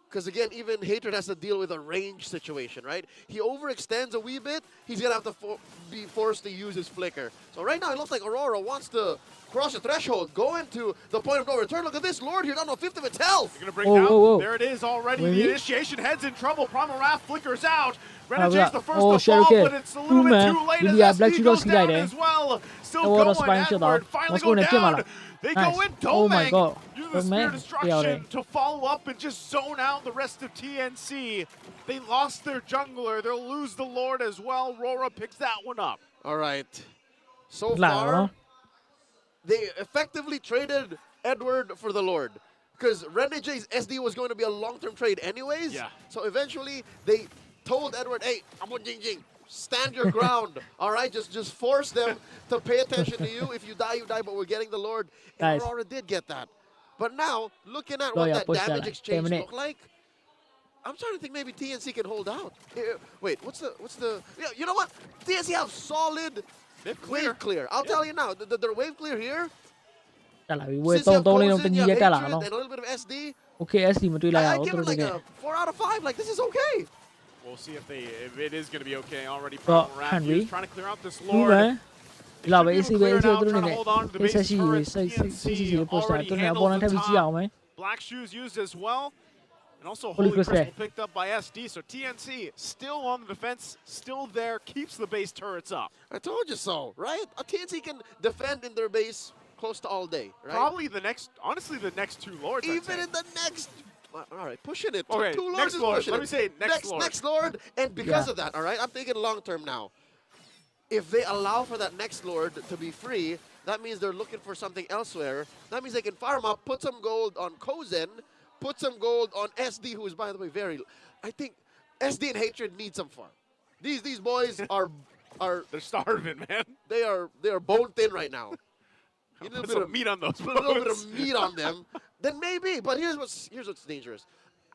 Because again, even Hatred has to deal with a range situation, right? He overextends a wee bit, he's going to have to be forced to use his flicker. So right now it looks like Aurora wants to cross the threshold, go into the point of no return. Look at this Lord here, down to a fifth of its health. You're going to bring down. There it is already. The initiation head's in trouble. Primal Wrath flickers out. Renegade's the first to fall, but it's a little bit too late as SD goes down as well. Still going, Edward finally go down. They go in, Domang uses the Spear Destruction to follow up and just zone out the rest of TNC. They lost their jungler. They'll lose the Lord as well. Rora picks that one up. All right. So far, they effectively traded Edward for the Lord. Because Renegade's SD was going to be a long-term trade anyways. Yeah. So eventually, they told Edward, hey, I'm on Jing Jing. Stand your ground, all right? Just force them to pay attention to you. If you die, but we're getting the Lord. And Aurora did get that. But now, looking at what that damage exchange looked like, I'm trying to think maybe TNC can hold out. Wait, what's the? Yeah, you know what? TNC have solid wave clear. I'll tell you now, their wave clear here. Since you have Kozen, you have Hatred, and a little bit of SD. Okay, SD I give it like a 4 out of 5. Like, this is okay. We'll see if it is going to be okay already. Henry trying to clear out this Lord. là vậy AC về AC now, tôi trying to này hold on to the cái base gì turret. xây TNC post already tôi này handles bọn anh the thay vị trí ảo top. mấy Black shoes used as well. And also Holy Holy Crystal. Crystal picked up by SD, so TNC still on the defense, still there, keeps the base turrets up. I told you so, right? A TNC can defend in their base close to all day, right? Probably honestly, the next two lords. Even in the next, all right, pushing it. Okay, two lords next is lord. pushing Let it. me say next lord. Next lord, and because of that, all right, I'm thinking long term now. If they allow for that next lord to be free, that means they're looking for something elsewhere. That means they can farm up, put some gold on Kozen, put some gold on SD, who is, by the way, I think SD and Hatred need some farm. These boys are they're starving, man. They are bone thin right now. You need put some meat on those bones. Put a little bit of meat on them. Then maybe. But here's what's dangerous.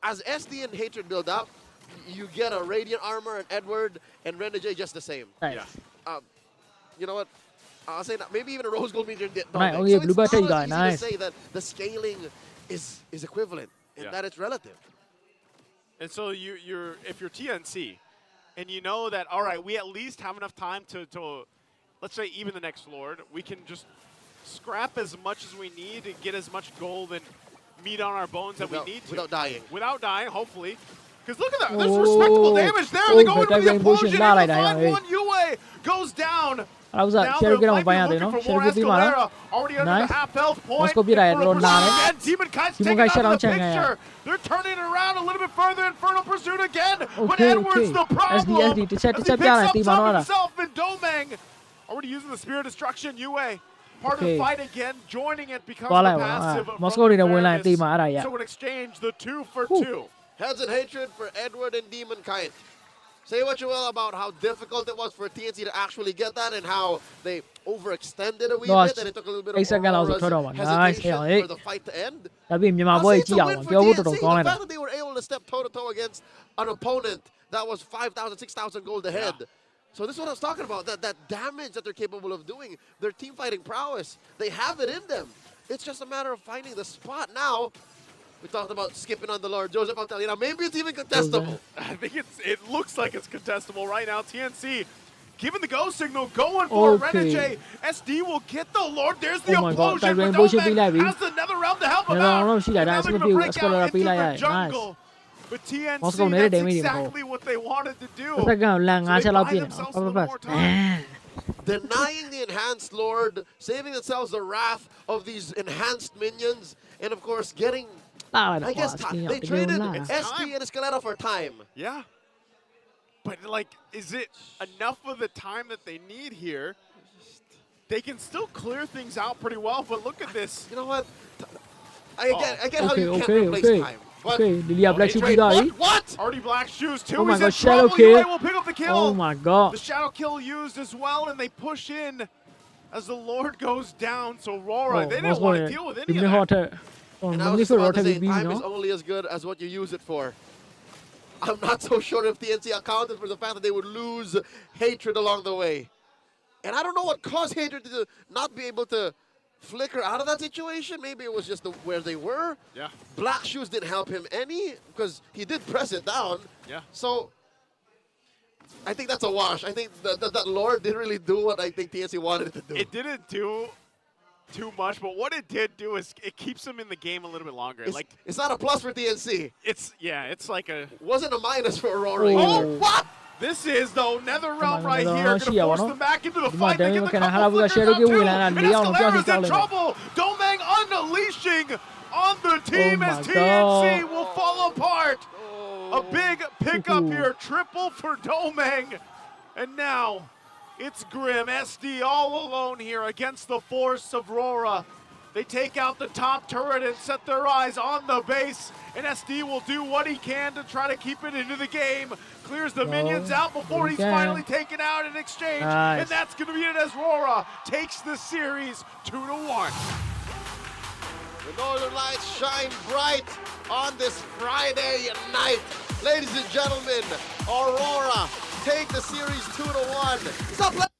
As SD and Hatred build up, you get a Radiant Armor and Edward and Renegade just the same. Nice. Yeah. You know what? I'll say that maybe even a Rose Gold Meteor did. Nice. So Okay, it's not guy. easy Nice. to say that the scaling is equivalent and that it's relative. And so if you're TNC, and you know that, all right, we at least have enough time to let's say even the next Lord, we can just scrap as much as we need and get as much gold and meat on our bones that we need to. Without dying. Without dying, hopefully. Because look at that, there's respectable damage there. They go into the explosion, and the 5-1 Yue goes down. Now they're looking for more Escalera, already under the half health point. Demon Kite's taking out of the picture. They're turning it around a little bit further. Infernal Pursuit again. But Edward's the problem. As he picks up top himself, and Domeng already using the Spear of Destruction. Yue, part of the fight again, joining it because of the passive. So in exchange, the 2 for 2. Heads and Hatred for Edward and Demon Kite. Say what you will about how difficult it was for TNC to actually get that and how they overextended a wee bit and it took a little bit of hesitation for the fight to end. I'll say it's a win for TNC. The fact that they were able to step toe-to-toe against an opponent that was 5,000, 6,000 gold ahead. Yeah. So this is what I was talking about, that damage that they're capable of doing, their team fighting prowess, they have it in them. It's just a matter of finding the spot now. We talked about skipping on the Lord. Joseph, I'm telling you now, maybe it's even contestable. I think it looks like it's contestable right now. TNC giving the go signal, going for Renegade. SD will get the Lord. There's the implosion. Domeng has another round to help him out. Now they're going to break out into the jungle. But TNC, that's exactly what they wanted to do. So they buy themselves a little more time. Denying the enhanced Lord, saving themselves the wrath of these enhanced minions, and of course getting... I guess they traded SD and Escalera for time. Yeah. But, like, is it enough of the time that they need here? They can still clear things out pretty well, but look at this. You know what? I get how you can't replace time. What? Already Black Shoes, too. Oh my God, Shadow Kill. Will pick up the kill. Oh my God. The Shadow Kill used as well, and they push in as the Lord goes down. So, Aurora, they didn't want to deal with any of that. And I was just about to say, time is only as good as what you use it for. I'm not so sure if TNC accounted for the fact that they would lose Hatred along the way. And I don't know what caused Hatred to not be able to flicker out of that situation. Maybe it was just where they were. Yeah. Black Shoes didn't help him any because he did press it down. Yeah. So I think that's a wash. I think that Lord didn't really do what I think TNC wanted it to do. It didn't do too much, but what it did do is it keeps them in the game a little bit longer. It's not a plus for TNC. It's like a... Wasn't a minus for Aurora. Oh, what? This is, though, Nether Realm right here. Going to force them back into the fight. They get the couple flickers out, too. And Escalera's in trouble. Domeng unleashing on the team as TNC will fall apart. A big pickup here. Triple for Domeng. And now... it's Grim, SD all alone here against the force of Aurora. They take out the top turret and set their eyes on the base, and SD will do what he can to try to keep it into the game. Clears the minions out before he's finally taken out in exchange, and that's going to be it as Aurora takes the series 2-1. The Northern Lights shine bright on this Friday night. Ladies and gentlemen, Aurora take the series 2-1. Stop playing.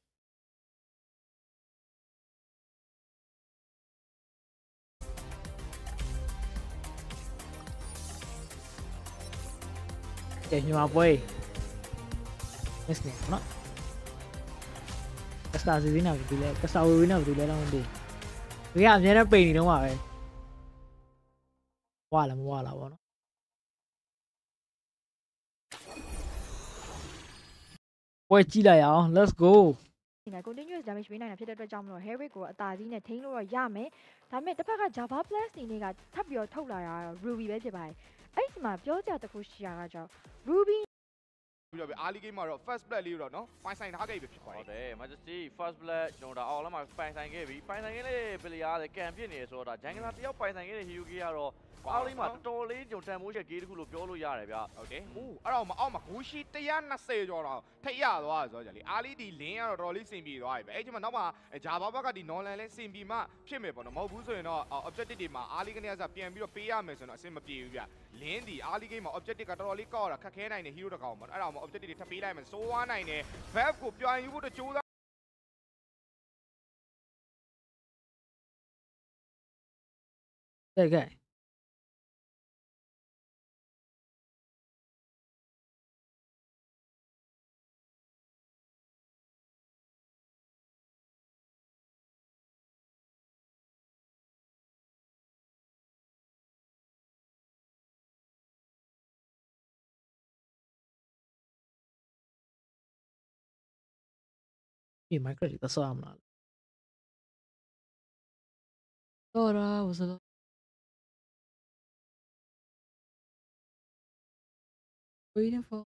Okay, nhưng mà boy. Yes nih, no. Yes star စီစဉ်တာဘူးလေကစားဝေးနေဘူးလေတော့မသိဒီကအများနဲ့ပိန်နေတော့မှာပဲဝါလာမဝါလာပေါ့နော်ပွဲကြည့်လိုက်အောင် let's go continuous damage ပေးနိုင်တာဖြစ်တဲ့အတွက်ကြောင့်မလို့ Herrick ကိုအသာစီးနဲ့ထိန်းလို့တော့ရမယ်ဒါပေမဲ့တစ်ဖက်က Java Plus နေကထပ်ပြီးတော့ထုတ်လာတာတော့ Ruby ပဲဖြစ်ပါတယ်အဲ့ဒီမှာပြောကြတစ်ခုရှိတာကကြောင့် Ruby ပြီးတော့အားလီဂိမ်းမှာတော့ first blood လေးတော့နော်ပိုင်ဆိုင်ထားခဲ့ပြီဖြစ်ပါတယ်ဟုတ်တယ် Majesty first blood ကျွန်တော်အော်လာမှာပိုင်ဆိုင်ခဲ့ပြီပိုင်ဆိုင်ခဲ့တဲ့ player လည်းကံပြစ်နေဆိုတော့ဒါ Jungler တယောက်ပိုင်ဆိုင်ခဲ့တဲ့ Hyugi ကတော့အားလေးမှာတော်လေးကျွန်တော်တန်မိုးချက်ဂေးတစ်ခုလို့ပြောလို့ရတယ်ဗျဟုတ်တယ်ဟိုအဲ့တော့မအောက်မှာဂိုးရှိ120ကျော်တော့ထိတ်ရသွားဆိုတော့ကြာလေအားလေးဒီလင်းကတော့တော်လေးစင်ပြေသွားပြီပဲအဲ့ဒီမှာနောက်မှာ Java ဘက်ကဒီ Norland လဲစင်ပြေမှဖြစ်မယ်ပေါ့နော်မဟုတ်ဘူးဆိုရင်တော့ objective တွေမှာအားလေးကနေကစားပြန်ပြီးတော့ပေးရမယ်ဆိုတော့အဆင်မပြေဘူးဗျလင်းဒီအားလေးဂိမ်းမှာ objective ကတော်တော်လေးကောက်ရတာခက်ခဲနိုင်တဲ့ hero တစ်ကောင်ပေါ့အဲ့ဒါမှ objective တွေထပ်ပေးလိုက်မယ်စိုးဝါးနိုင်တယ် Valve ကိုပြန်ယူဖို့တကြိုးစားကဲဒီ micro တွေသွားမလားတော့ရာဝစတော့ waiting for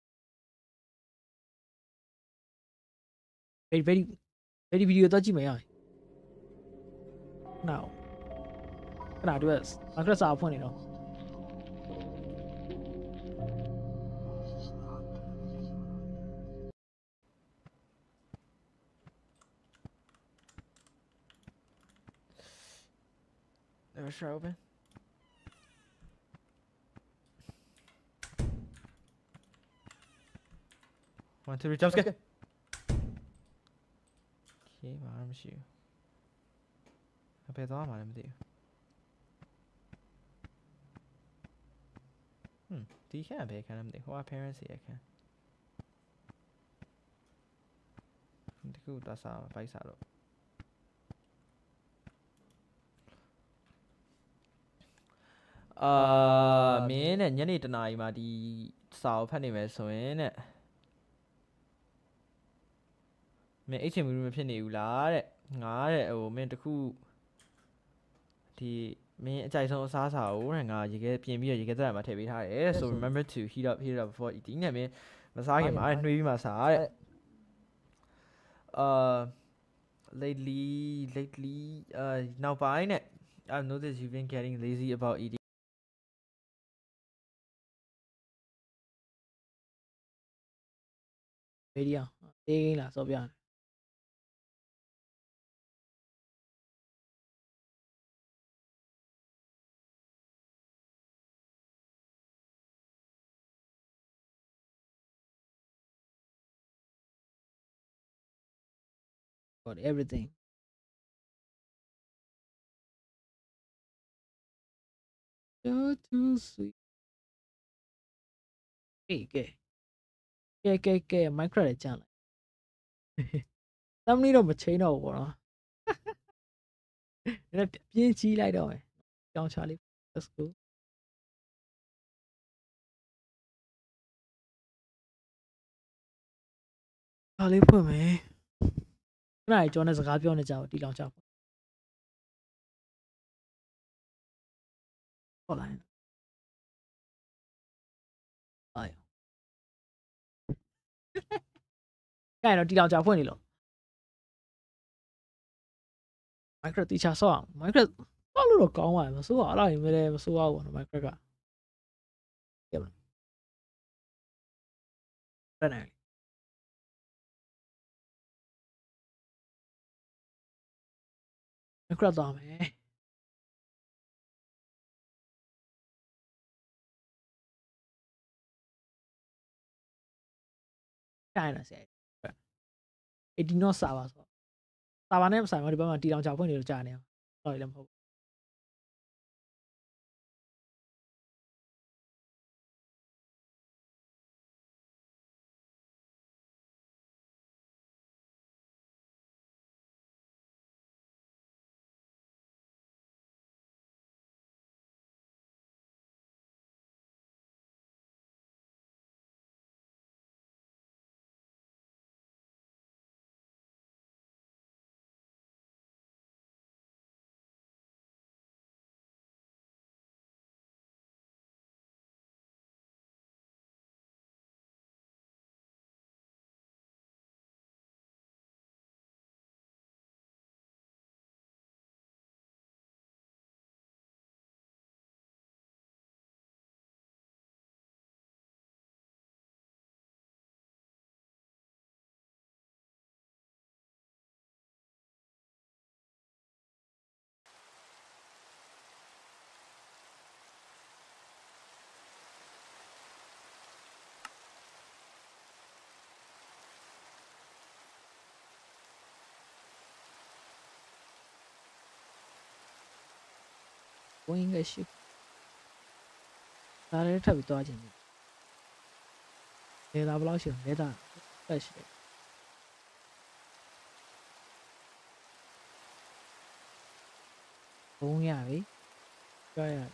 very video တော့ကြည့်မရအောင် now ခဏတွေ့ micro စာဖွင့်နေတော့ Never sure open. One, two, three, jump scare. Okay, arm shoe. I bet all I'm do. Do you can be kind of do? What parents here can? That's how I buy saddle. မင်းနဲ့ညနေတနာရီမှာဒီစာအုပ်ဖတ်နေမယ်ဆိုရင်တဲ့မင်းအိတ်ချင်မှုမဖြစ်နေဘူးလားတဲ့ငါတဲ့ဟိုမင်းတခုဒီမင်းအကြိုက်ဆုံးအစားအစာကိုတဲ့ငါရေခဲပြင်ပြီးတော့ရေခဲသက်မှာထည့်ပေးထားတယ် so remember to heat up before eating နဲ့မင်းမစားခင်မှာနှွေးပြီးမှစားတဲ့latelyနောက်ပိုင်းနဲ့ I've noticed you've been getting lazy about eating video အေးလားစောပြတယ်got everything so too sweet ကဲ micro လည်းကြမ်းလိုက်thumbnail တော့မချိန်တော့ဘူးပေါ့နော်အဲ့ပြင်းကြီးလိုက်တော့မယ်ကြောင်ချလေး let's go အားလေးဖွင့်မယ်ခဏလေးကျော်နဲ့စကားပြောနေကြအောင်တီလောင်ချဖို့ဟုတ်လားအဲ့တော့တီလောင်ချဖွင့်နေလို့ micro တီချဆော့အောင် micro ဆော့လို့တော့ကောင်းပါတယ်မဆိုးပါအဲ့ဒါကြီးမဆိုးပါဘူးနော် micro ကရပါမယ် micro တော့မယ်တိုင်းလားဆရာ80 not စာပါဆိုစာပါနဲ့မဆိုင်ဘူးဒီဘက်မှာတီတောင်ချဖွင့်နေလို့ကြာနေအောင်တော့လည်းမဟုတ် Going a ship. Started to be dodging. They have lost you. Let us. Oh, yeah, we. Yeah.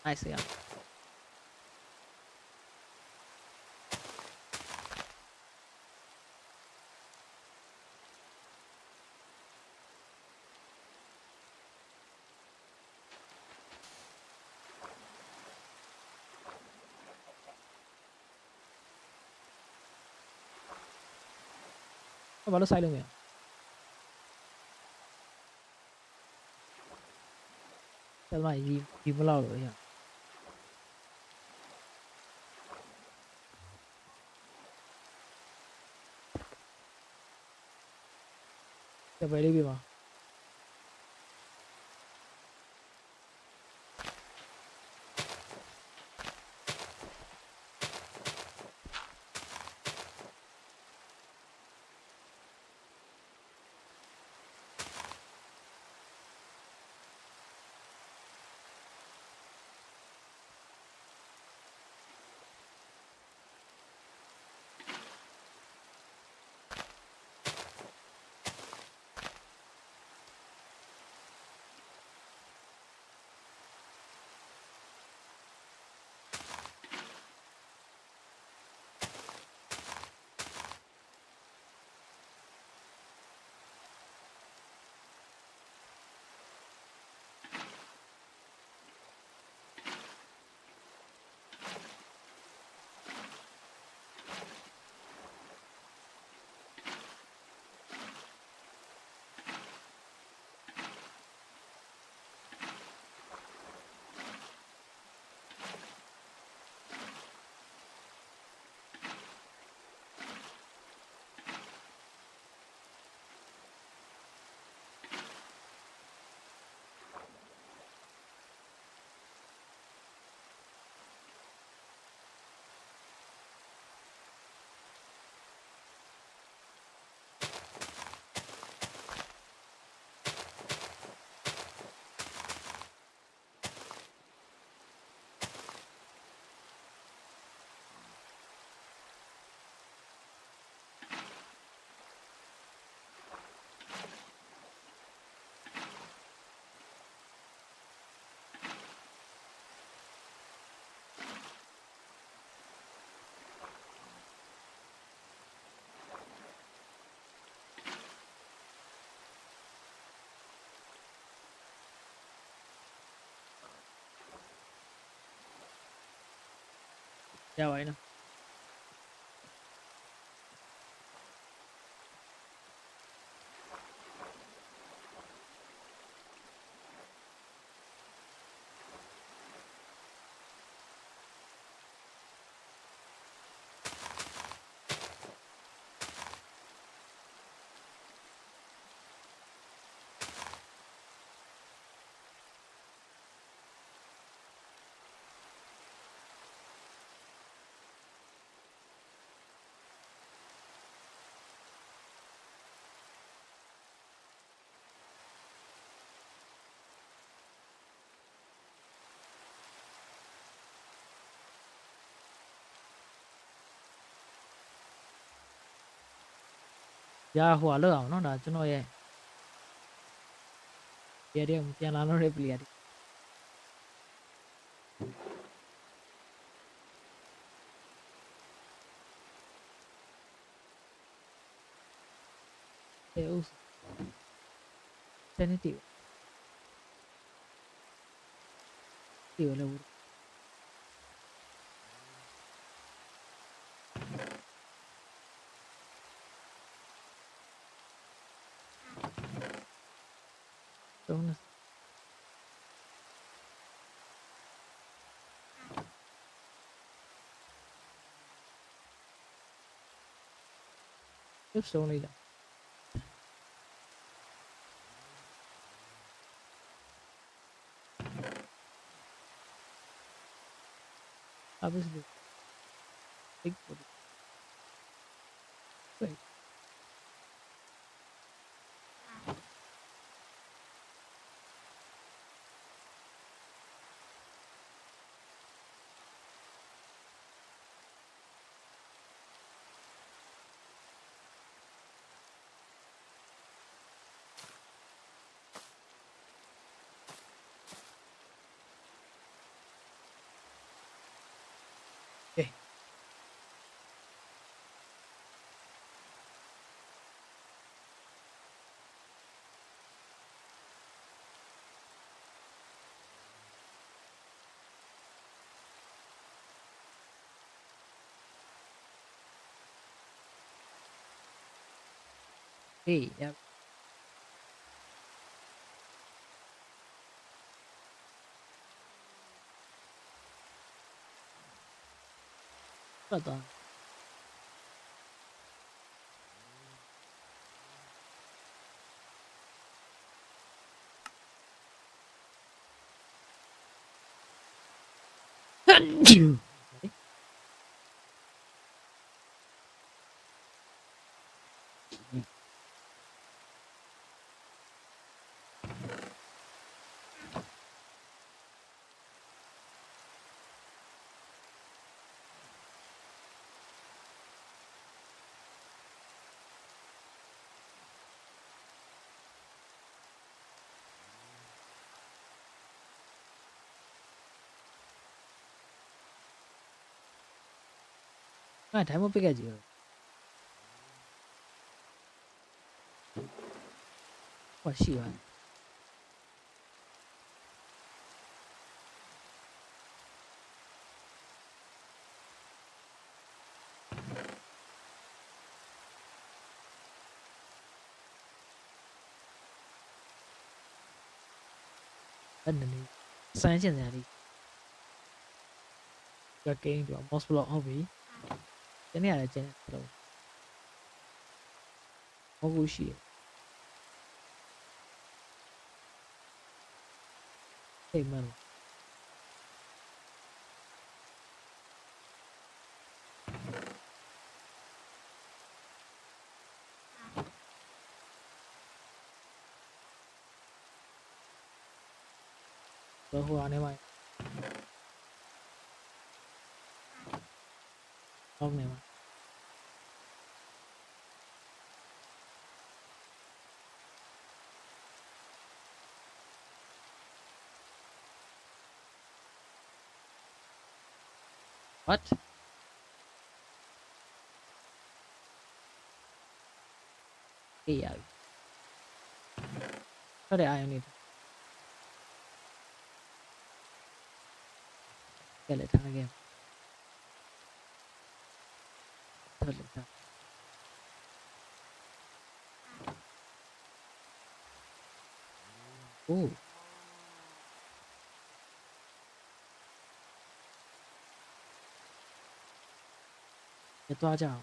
Nice, yeah. Baru silent ya. Selma di belau loh ya. Siapa yang lebih mah? Ya vậy nè. Ya hua lo nó là cho nó ye. Dia dia mungkin lalu dia beli adik. Deus. Sensitive. Tiểu là đúng rồi. Tiếp xuống đây đã. Obviously. Big body. Wait. Okay. Hey, yeah. Hold on. Okay. Ah, time mau pergi aja. Wah, siapa? Ada nih. Saya aja nyari. Gak kayak itu. Mouse block hobby. Ini ada channel terus. Mau gue share. Hey man. Bahwa aneh mah. Oh nih mah. What? Iya. Ada ayam itu. Kita lihat lagi. Kita lihat. Oh. Itu aja.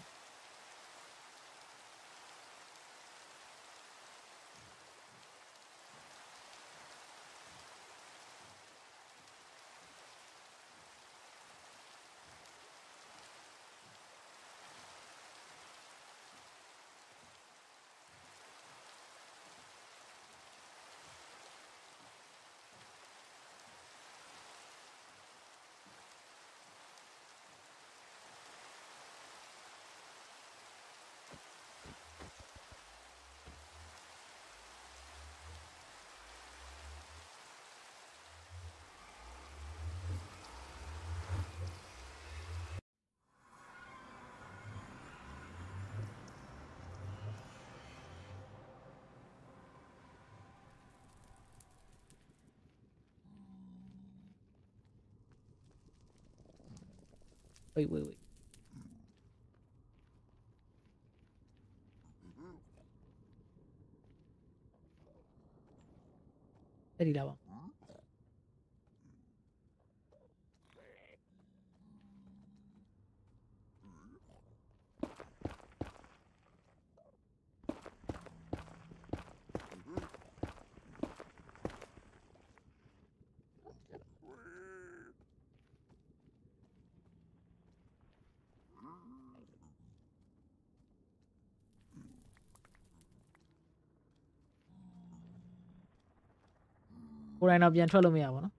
Wait. Tadi lah bang. ကိုယ်တိုင်တော့ပြန်ထွက်လို့မရပါဘူးနော်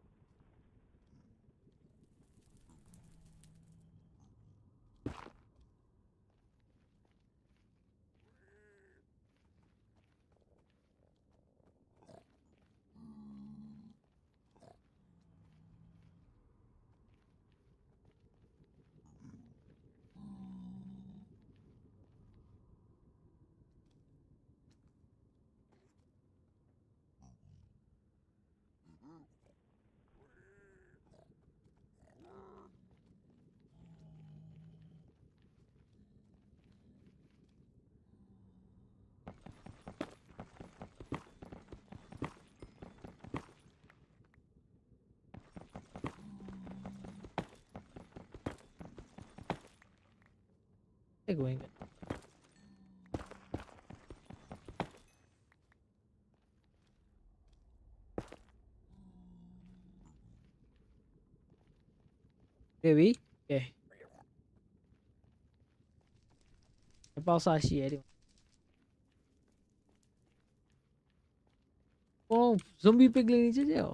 They're going good. Baby, okay. Bao xa xỉ đi. Oh, zombie piglin chứ chứ.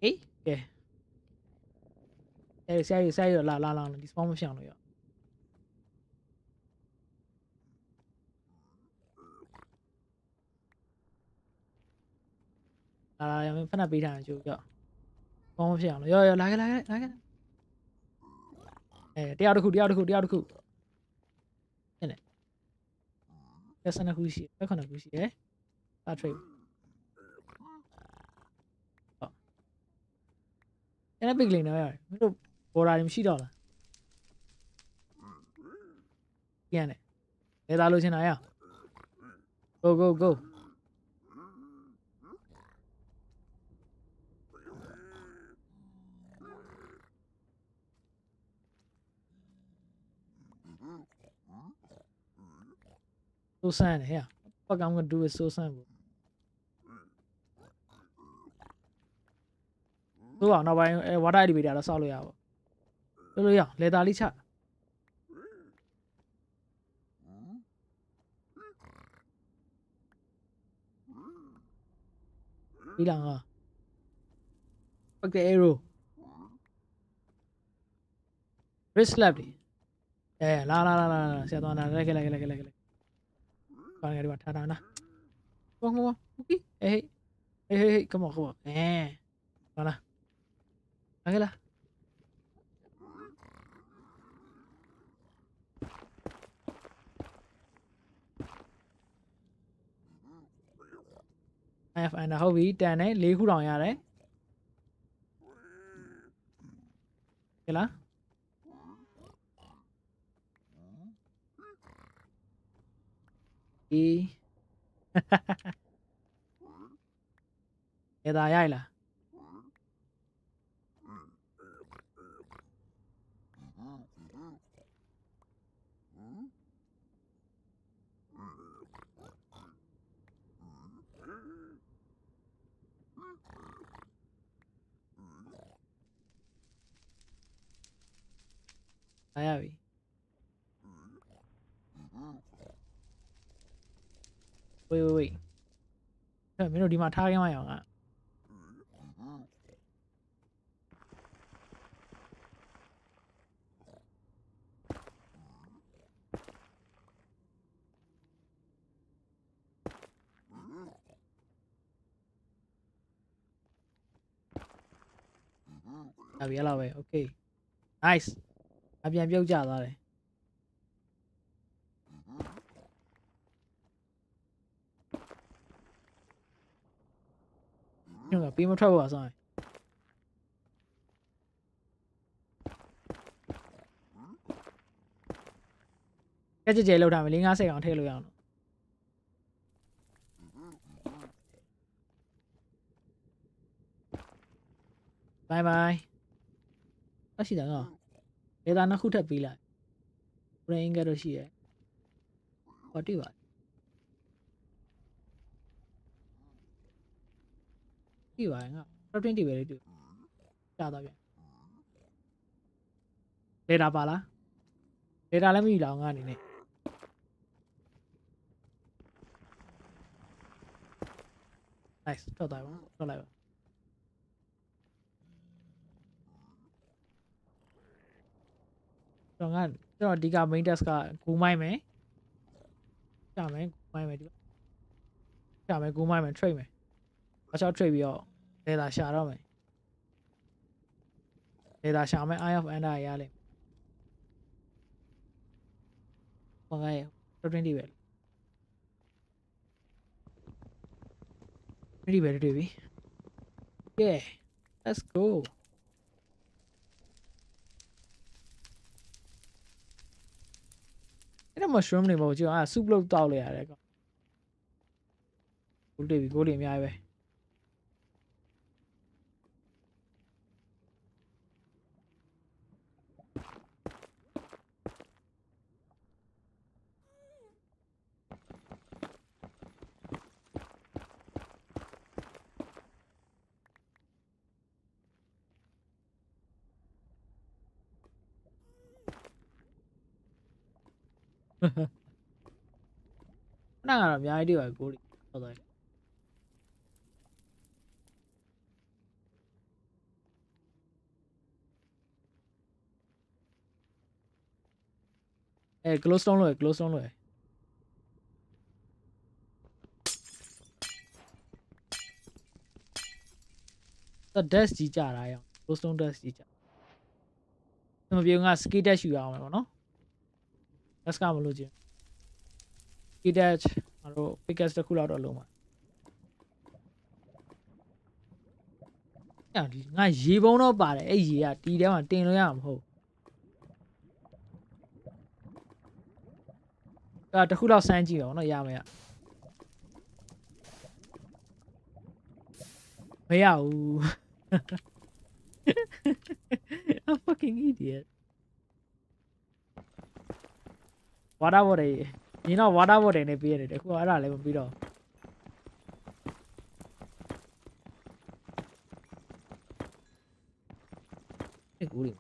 Ê, kìa. Xe rồi là đi spawn một xèo rồi. Mình phải bị thằng chú cho. Spawn một xèo rồi. Rồi, lại cái. Đeo được khu. Đây này. Cái sân là khu gì? Cái con là khu gì đấy? Ta trade. Cái này big lane rồi. Mình đâu bỏ ra điểm xí đó là. Cái này. Để ta lôi trên này à? Go. So sad here. What the fuck I'm gonna do with so sad? So now what I did là sao rồi à? Rồi à, lấy ta đi chả. Đi lang à? Fuck the arrow. Wrist slap đi. La. Saya tahu nak lagi. Con nghe đi bạn thà nè. Không. Okay. Hey, come on. Con nè. Lagi lah. Phải là hậu vị đàn ấy lấy khu đòn nhà đấy. Cái lá. Đi. Cái tài ai là. Wait. Mình đi mà tha cái mày à? ဒါပြရလောက်ပဲ okay nice အပြန်ပြုတ်ကြသွားတယ်ညကပေးမထွက်ဘူးပါဆောင်ကြက်ကြဲလောက်ထားမယ်4-50ကောင်ထည့်လို့ရအောင်လို့ bye bye အရှိတာနော်ဒေတာနှစ်ခုထပ်ပေးလိုက် brain ကတော့ရှိရဟောတိပါတိပါငါ protein တွေပဲလေတွေ့ကြာတော့ပြန်ဒေတာပါလားဒေတာလည်းမယူလောက်ငါအနေနဲ့ nice ထွက်သွားပါထွက်လိုက်ပါတော့ငါကျွန်တော်ဒီက main task ကဂူးမိုင်းမယ်ရှာမယ်ဂူးမိုင်းမယ်ဒီရှာမယ်ဂူးမိုင်းမယ် trade မယ်အချောက် trade ပြီးတော့ဒေတာရှာတော့မယ်ဒေတာရှာမယ် eye of ender ရလိမ့်မယ်ဘာလဲ20ပဲ20ပဲတွေ့ပြီ yeah let's go အဲ့ဒါ mushroom တွေမဟုတ်ကြည့်အောင်အဲ့ soup လုပ်တောက်လိုက်ရတယ်ကောကိုတွေ့ပြီကိုလေးအများကြီးပဲ 那个အများကြီးတွေ့ပါကိုလေးဟုတ်တယ်close down လုပ်ရ close down လုပ်ရ dash ကြီးကြတာရအောင် close down dash ကြီးကြမပြေငါ ski dash ယူရအောင်ပေါ့နော် dash ကမလို့ချင်း ski dash ငါတို့ pickaxe တစ်ခုလောက်တော့လုံးပါငါရေပုံးတော့ပါတယ်အဲ့ရေကတီထဲမှာတင်လို့ရမှာမဟုတ်တစ်ခုလောက်စမ်းကြည့်အောင်နော်ရမရမရဘူး I'm fucking idiot water bottle ညီတော့ water bottle နဲ့ပေးရတယ်ခုအဲ့ဒါလည်းမပြီးတော့အဲ့ကူလေး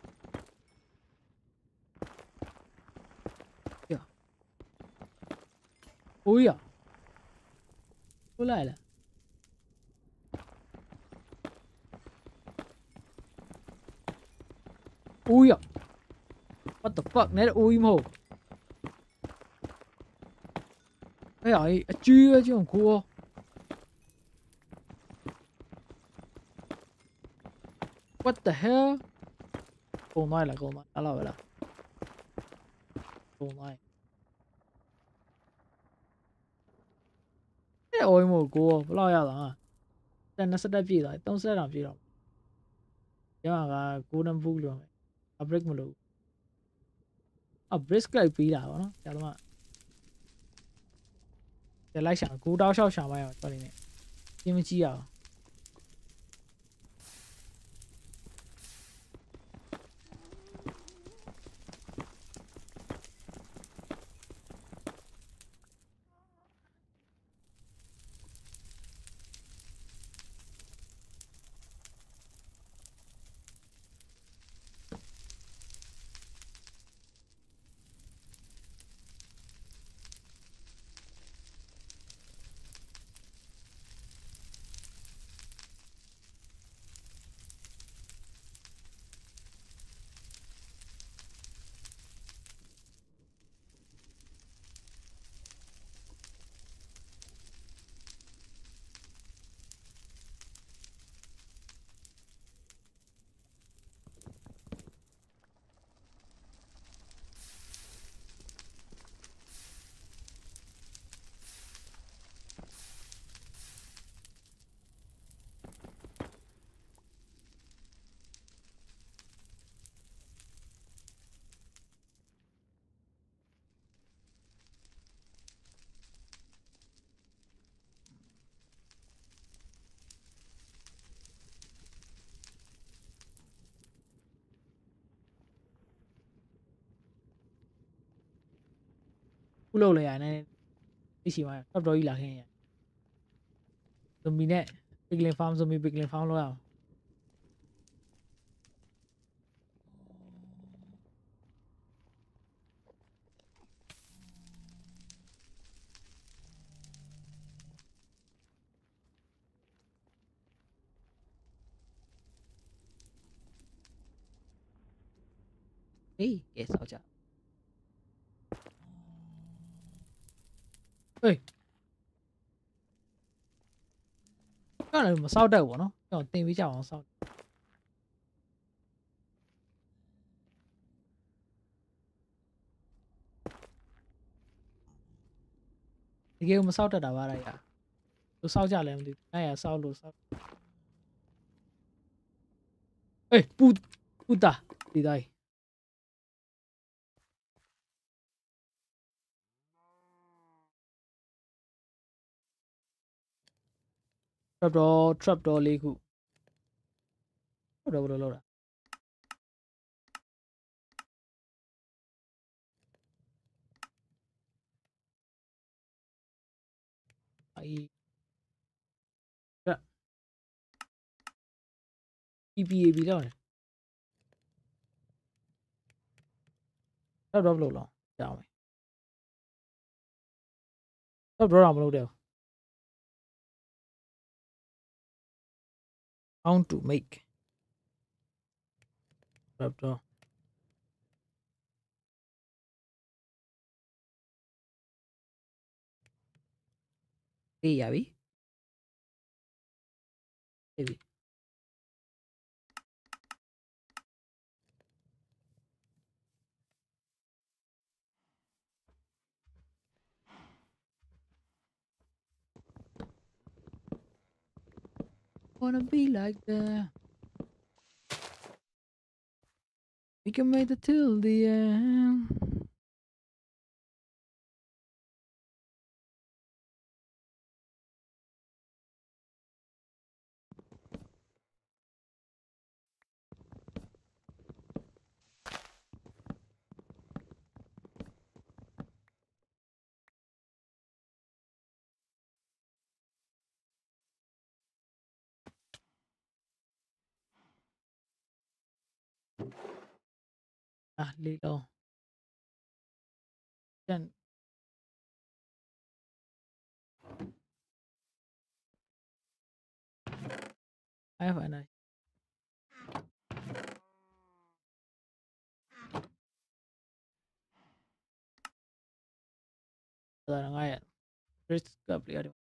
โอ้ยကိုလိုက်လားโอ้ย what the fuck နဲ့โอ้ยမဟုတ်အဲ့အကြီးအကျုံကို what the hell ကုန်သွားလားကုန်သွားအဲ့လိုပဲလားကုန်သွားအဲ့အိုးမို့ကိုဘယ်လောက်ရတာတက်20တက်ပြည့်သွား30တောင်ပြည့်တော့ရမှာက golden book လို့မယ် break မလို့brisk လိုက်ပြီးတာဗောနော်ကျတော့မှလိုက်ရှာ9တောက်6ရှာမရအောင်တော်နေနေပြင်းမကြည့်ရအောင် လုပ်လဲရနေသိရှိမှာ top တော်ကြီးလာခင်းရ zombie နဲ့ piglin farm zombie piglin farm လုပ်ရအောင်အေးကဲဆောက်ကြဟေးအဲ့ဒါမဆောက်တတ်ဘူးနော်ကျွန်တော်တင်ပေးကြအောင်ဆောက်ဒီကေမဆောက်တတ်တာပါလားညာသူဆောက်ကြလဲမသိဘူးအဲ့ရဆောက်လို့ဆောက်အေးပူတာဒီတိုင်းtrap door လေးခုဟုတ်တယ်ဘယ်လိုလုပ်တာအေး PPAB တော့တယ်တော့ဘယ်လိုလုပ်ကြအောင်တော့တော့မလုပ်တယ် how to makeတော့အေးရပြီအေးပြီ wanna be like that we can make it till the end lý do chân ai phải này giờ là ngay risk gặp đi được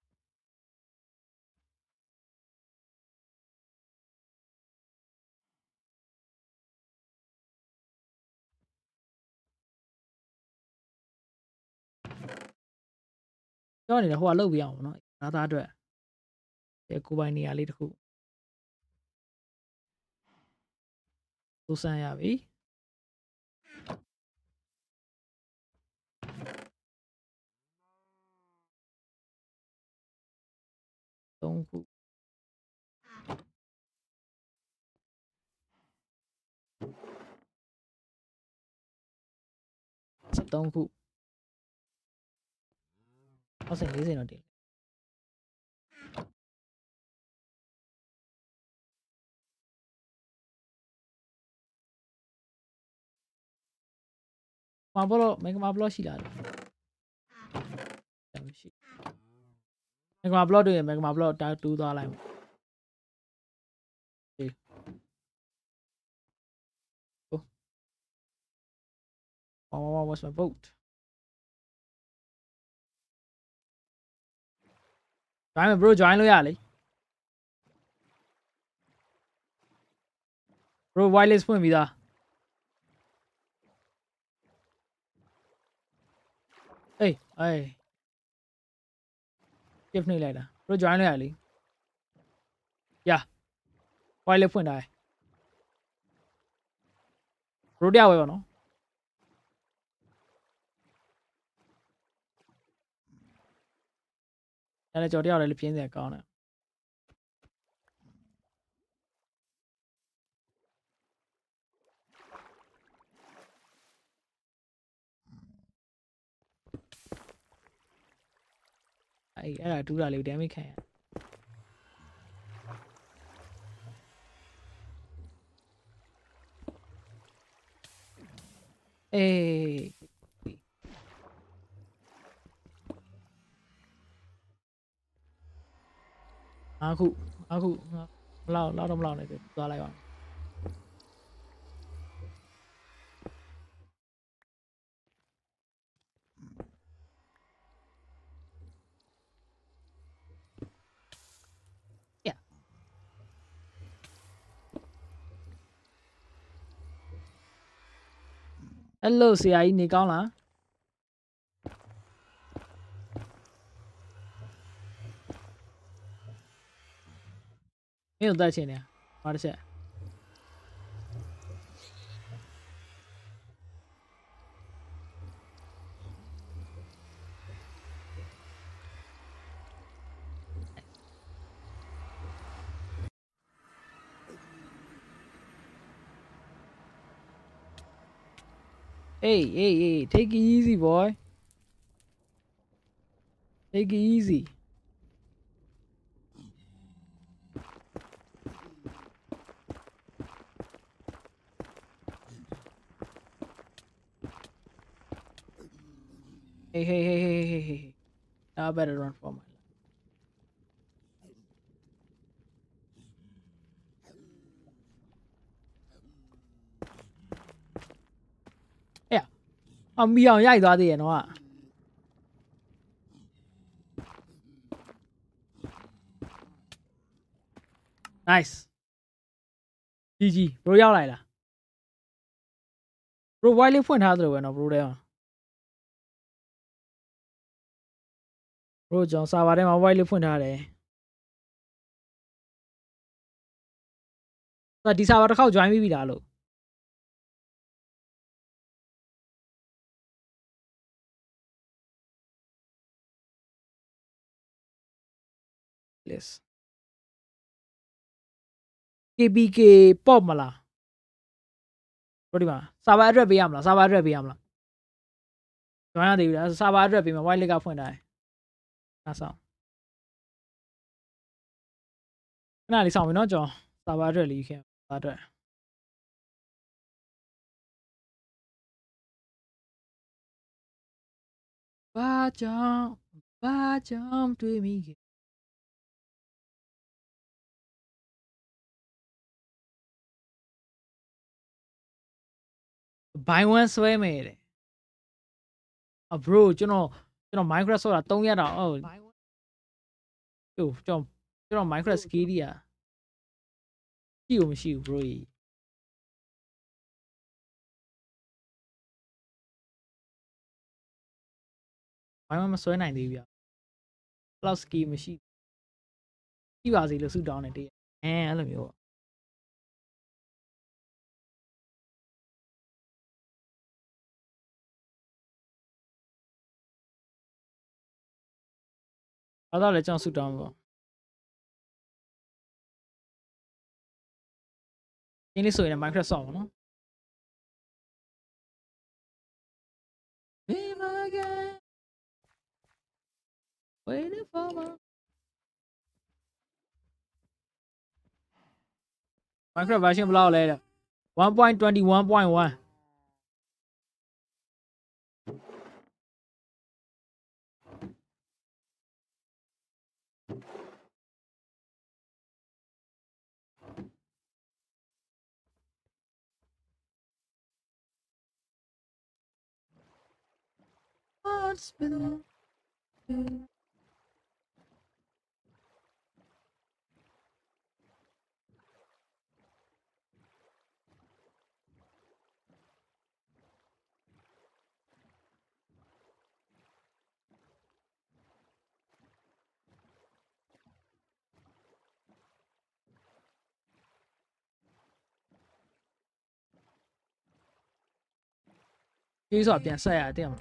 cho này là hoa lâu biểu nó ta được để cô bài này lấy được khu tôi sang nhà bị đông khu đông khu nó sẽ lấy gì nó đi Mablo, mấy cái Mablo xí là mấy cái Mablo được mấy cái Mablo đã tu to lại đi what's my boat join mà bro join luôn à lấy bro wireless point vida ê tiếp này lại đã bro join luôn à lấy yeah wireless point này bro đeo vậy nó đây cho đeo này là phiên gì con này အဲ့ဒါဒူးတာလေး damage ခံရ အေးအခုမလောက်တော့မလောက်နဲ့သွားလိုက်ပါ Hello ဆရာကြီးနေကောင်းလားမင်းတို့တက်ချင်နေပါတစ်ချက် Hey, take it easy, boy. Take it easy. Hey. Now I better run for my life. Yeah. အမီအောင်ရိုက်သွားသေးရဲ့နော် Nice GG bro ရောက်လိုက်လား bro white လေးဖွင့်ထားသလိုပဲနော် bro တဲ့ bro ကျွန်တော် server ထဲမှာ white လေးဖွင့်ထားတယ်ဒီ server တစ်ခေါက် join ပြီးပြီလားလို့ Yes KBK ပေါ့မလား bro ဒီမှာ server address ပေးရမလား server address ပေးရမလား join ရသေးဘူးလား server address ပေးမှာ white လေးကဖွင့်ထားတယ်အားဆောင်ခဏလေးဆောင်ပြီနော်ကျွန်တော် server address လေးယူခဲ့အတွက်ဘာကြောင့်တွေ့မိခဲ့ဘိုင်းဝမ်ဆွဲမယ်တဲ့ bro ကျွန်တော် Minecraft ဆိုတာ3ရက်တော့ဟုတ်ကျွန်တော် Minecraft skill ကြီးอ่ะမရှိဘူး bro ဘိုင်းဝမ်မဆွဲနိုင်သေးဘူးဗျာဘလောက် skill မရှိပါစေလို့ဆုတောင်းနေတည်းအဲ့လိုမျိုးအဲ့တော့လည်းကျွန်တော်ဆုတောင်းပါဒီနေ့ဆိုရင် Minecraft ဆော့ပါနော် Waiting for my Minecraft version ဘယ်လောက်လဲတဲ့ 1.21.1 What's beenဒီဆိုပြန်ဆက်ရတဲ့မှာ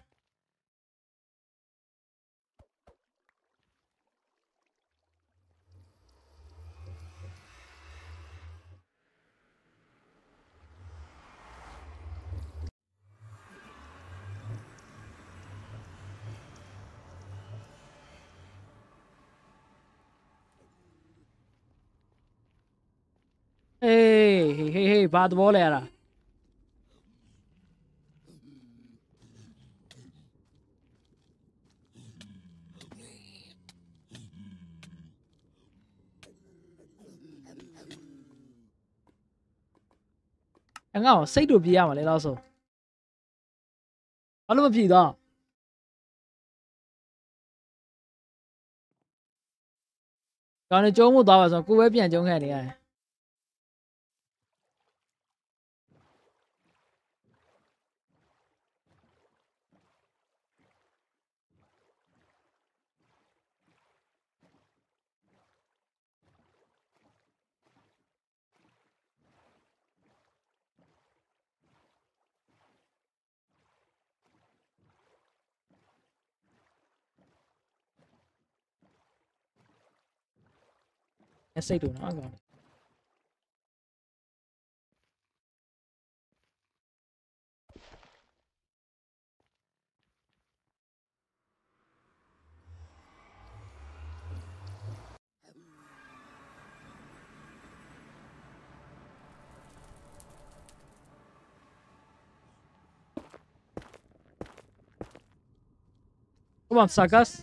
Hey, bad ball era. Anh ngào, say được gì mà lấy lao số. Alo mà gì đó. Còn nó trốn một tòa vào rồi, cô bé biển trốn hè này. Cái say đủ nó rồi. Come on, suckers.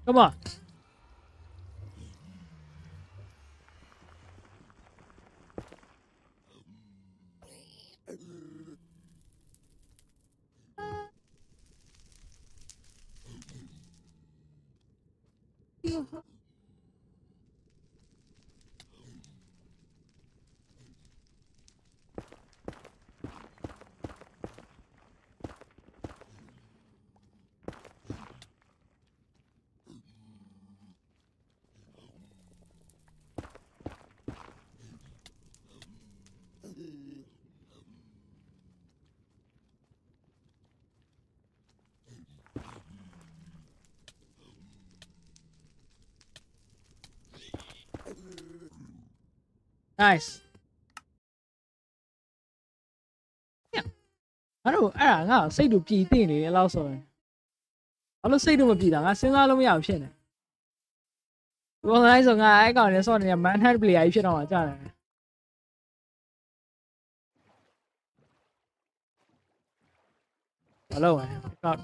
Come on. Nice. I don't know. Say to P thing, you allow so. I don't say to me, I sing all of me out. Well, I saw I got this one. Man had play. I should know. Hello, God.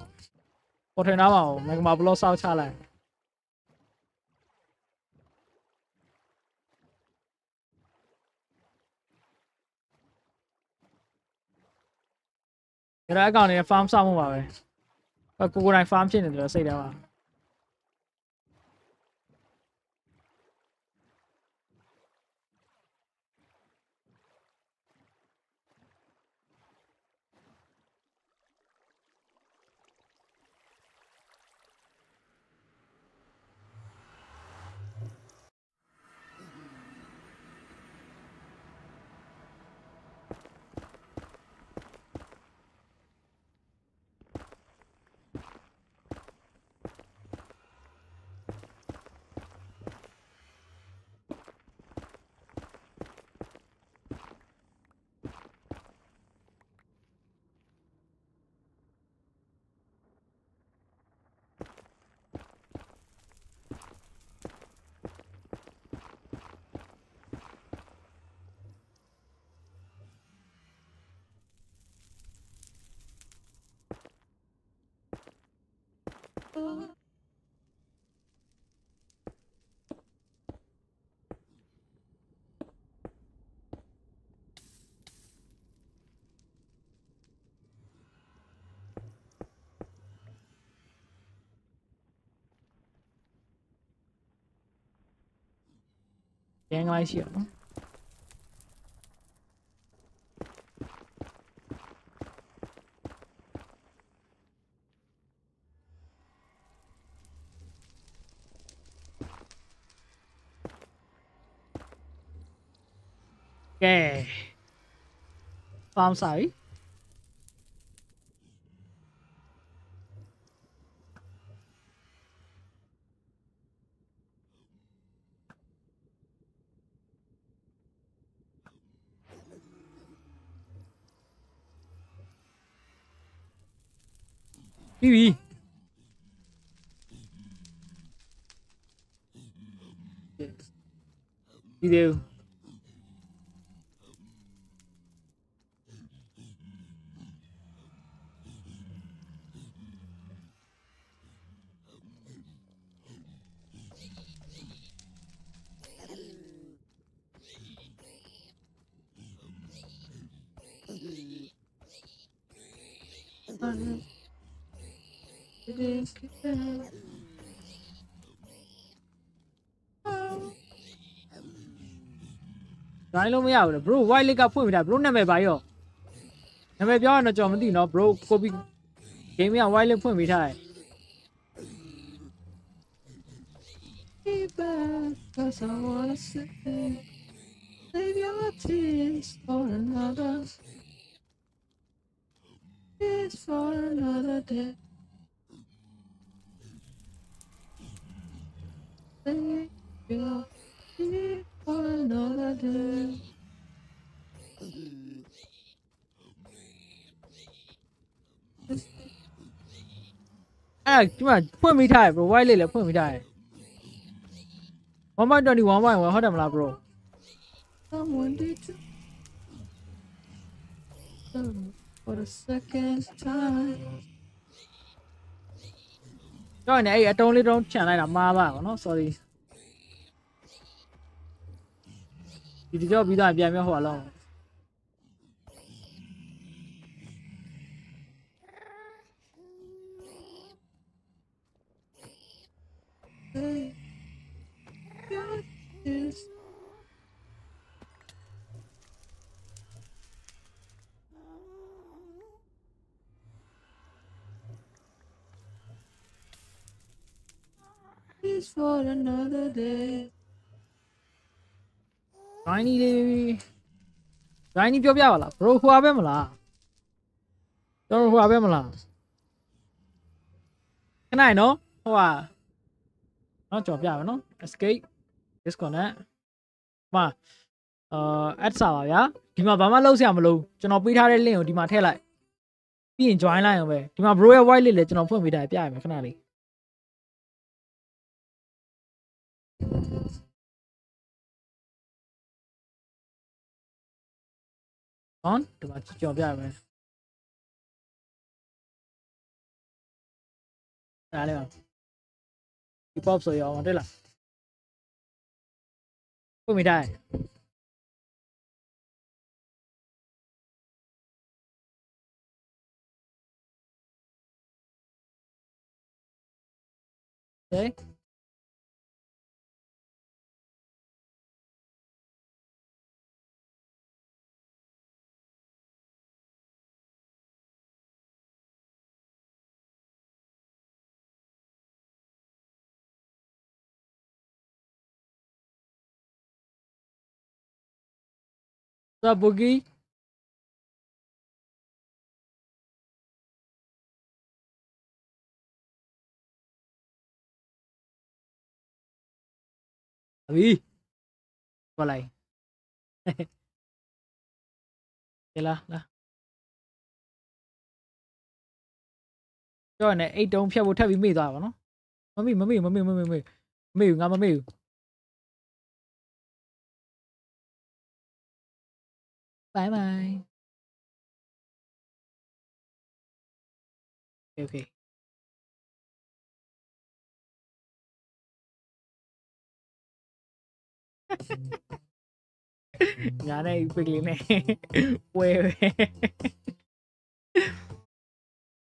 What now? Make my blow out. Chala. I got a farm somewhere. But go I farm chin and say that. Gang like you. Okay. Farm side. TV. Video. Join လို့မရဘူးလေ bro white list ကဖွင့်ပြီးတာ bro နာမည်ပါရောနာမည်ပြောရတော့ကျွန်တော်မသိနော် bro copy game က white list ဖွင့်ပြီးထားတယ် Cause I wanna say save your tears for another it's for another day save your tears for another day အဲ့ဒီမှာဖွင့်မိထားတယ် bro white လေးလည်းဖွင့်မိထားတယ် 1.21.1 ဟုတ်တယ်မလား bro someone did to for the second time ကြောက်နေအဲ့အတုံးလေးတုံးချန်လိုက်တာမှားပါဗောနော် sorry ဒီကြောက်ပြီးသားပြန်ပြဟိုအောင် It's for another day. Tiny day. Tiny ပြောပြပါလား bro ဟိုပဲမလားကျွန်တော်ဟိုပဲမလားခဏနော်ဟိုဟာနော်ကြော်ပြပါနော် escape disconnect မှာadd စာပါဗျာဒီမှာဘာမှလုပ်စရာမလိုကျွန်တော်ပေးထားတဲ့ link ကိုဒီမှာထည့်လိုက်ပြီးရင် join လိုက်အောင်ပဲဒီမှာ bro ရဲ့ white list လည်းကျွန်တော်ဖွင့်ပေးထားပြရမယ်ခဏလေး on ဒီမှာကြော်ပြရမယ်အားလေးပါ hip hop ဆိုရအောင်တွေ့လားဖွင့်မိထားတယ်โอเคWhat's up, Boogie? Abi. Qua lại. Thế là. Cho này ấy đông theo một theo bị mì rồi nó. Mì. Mì ngắm mì. Bye bye. Okay. Nhà này quickly này. Quê.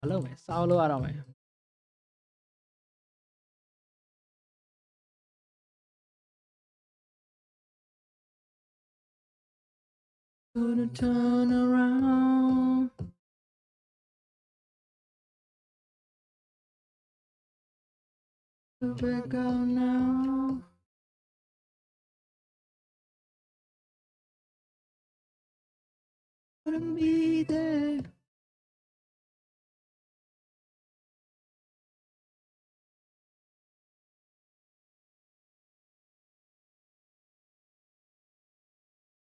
Hello mày, sao luôn à mày? Gonna turn around. Back out now. Couldn't be there.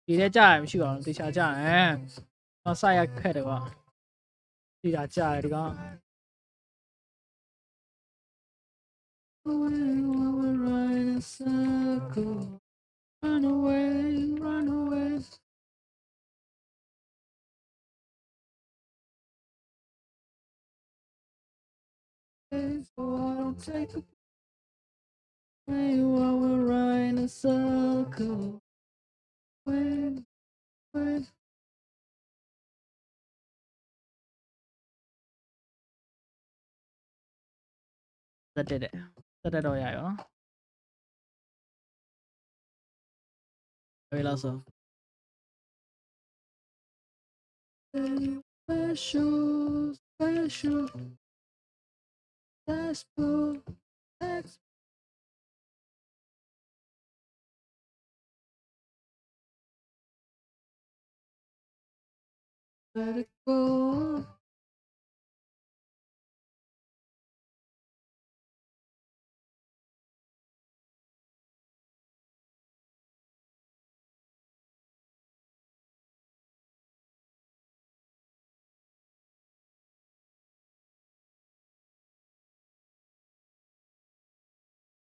Đi ra chạy mà chưa đi xa chạy nó sai à khét được không đi ra chạy đi con run away run away so I don't take a way while we're riding a circle when တက်တော့ရရောဘယ်လောက်ဆို special let it go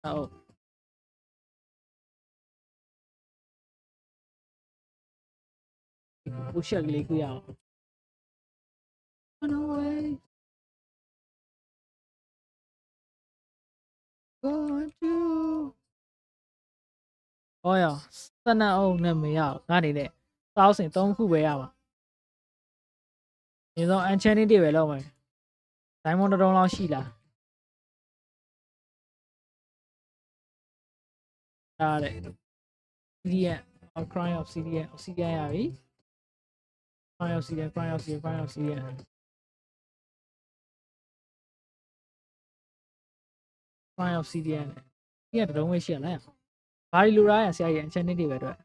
oh push ကလေးကြည့်အောင် run away going to ဟောရစနအောင်နဲ့မရအောင်ငါနေနဲ့စောက်စင်3ခုပဲရမှာဒီဆုံး enchanting တွေပဲလောက်မယ် diamond တစ်တုံးလောက်ရှိလားဒါတဲ့ CDN cry of CDN CDN ရပြီ cry of CDN cry of CDN cry of CDN ဒီကတစ်တုံးပဲရှိရလားဘာဒီလိုရဆရာကြီး enchanting တွေပဲအတွက်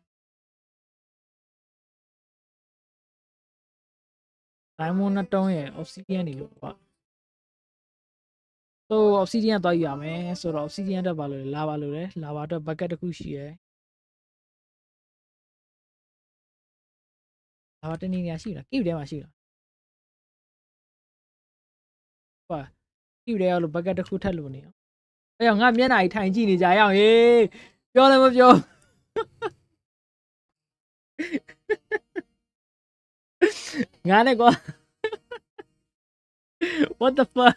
diamond 2တုံးရဲ့ obsidian တွေလို့ပေါ့ဆို obsidian သွားယူရမယ်ဆိုတော့ obsidian တက်ပါလို့လာပါလို့လေလာပါအတွက် bucket တစ်ခုရှိရယ်လာပါတနေနေရှိလား cube ထဲမှာရှိလားဟုတ် cube ထဲရောက်လို့ bucket တစ်ခုထပ်လို့နေအောင်အဲ့တော့ငါမျက်နှာကြီးထိုင်ကြည့်နေကြရအောင်ဟေးပြောလည်းမပြောငါနဲ့ကွာ what the fuck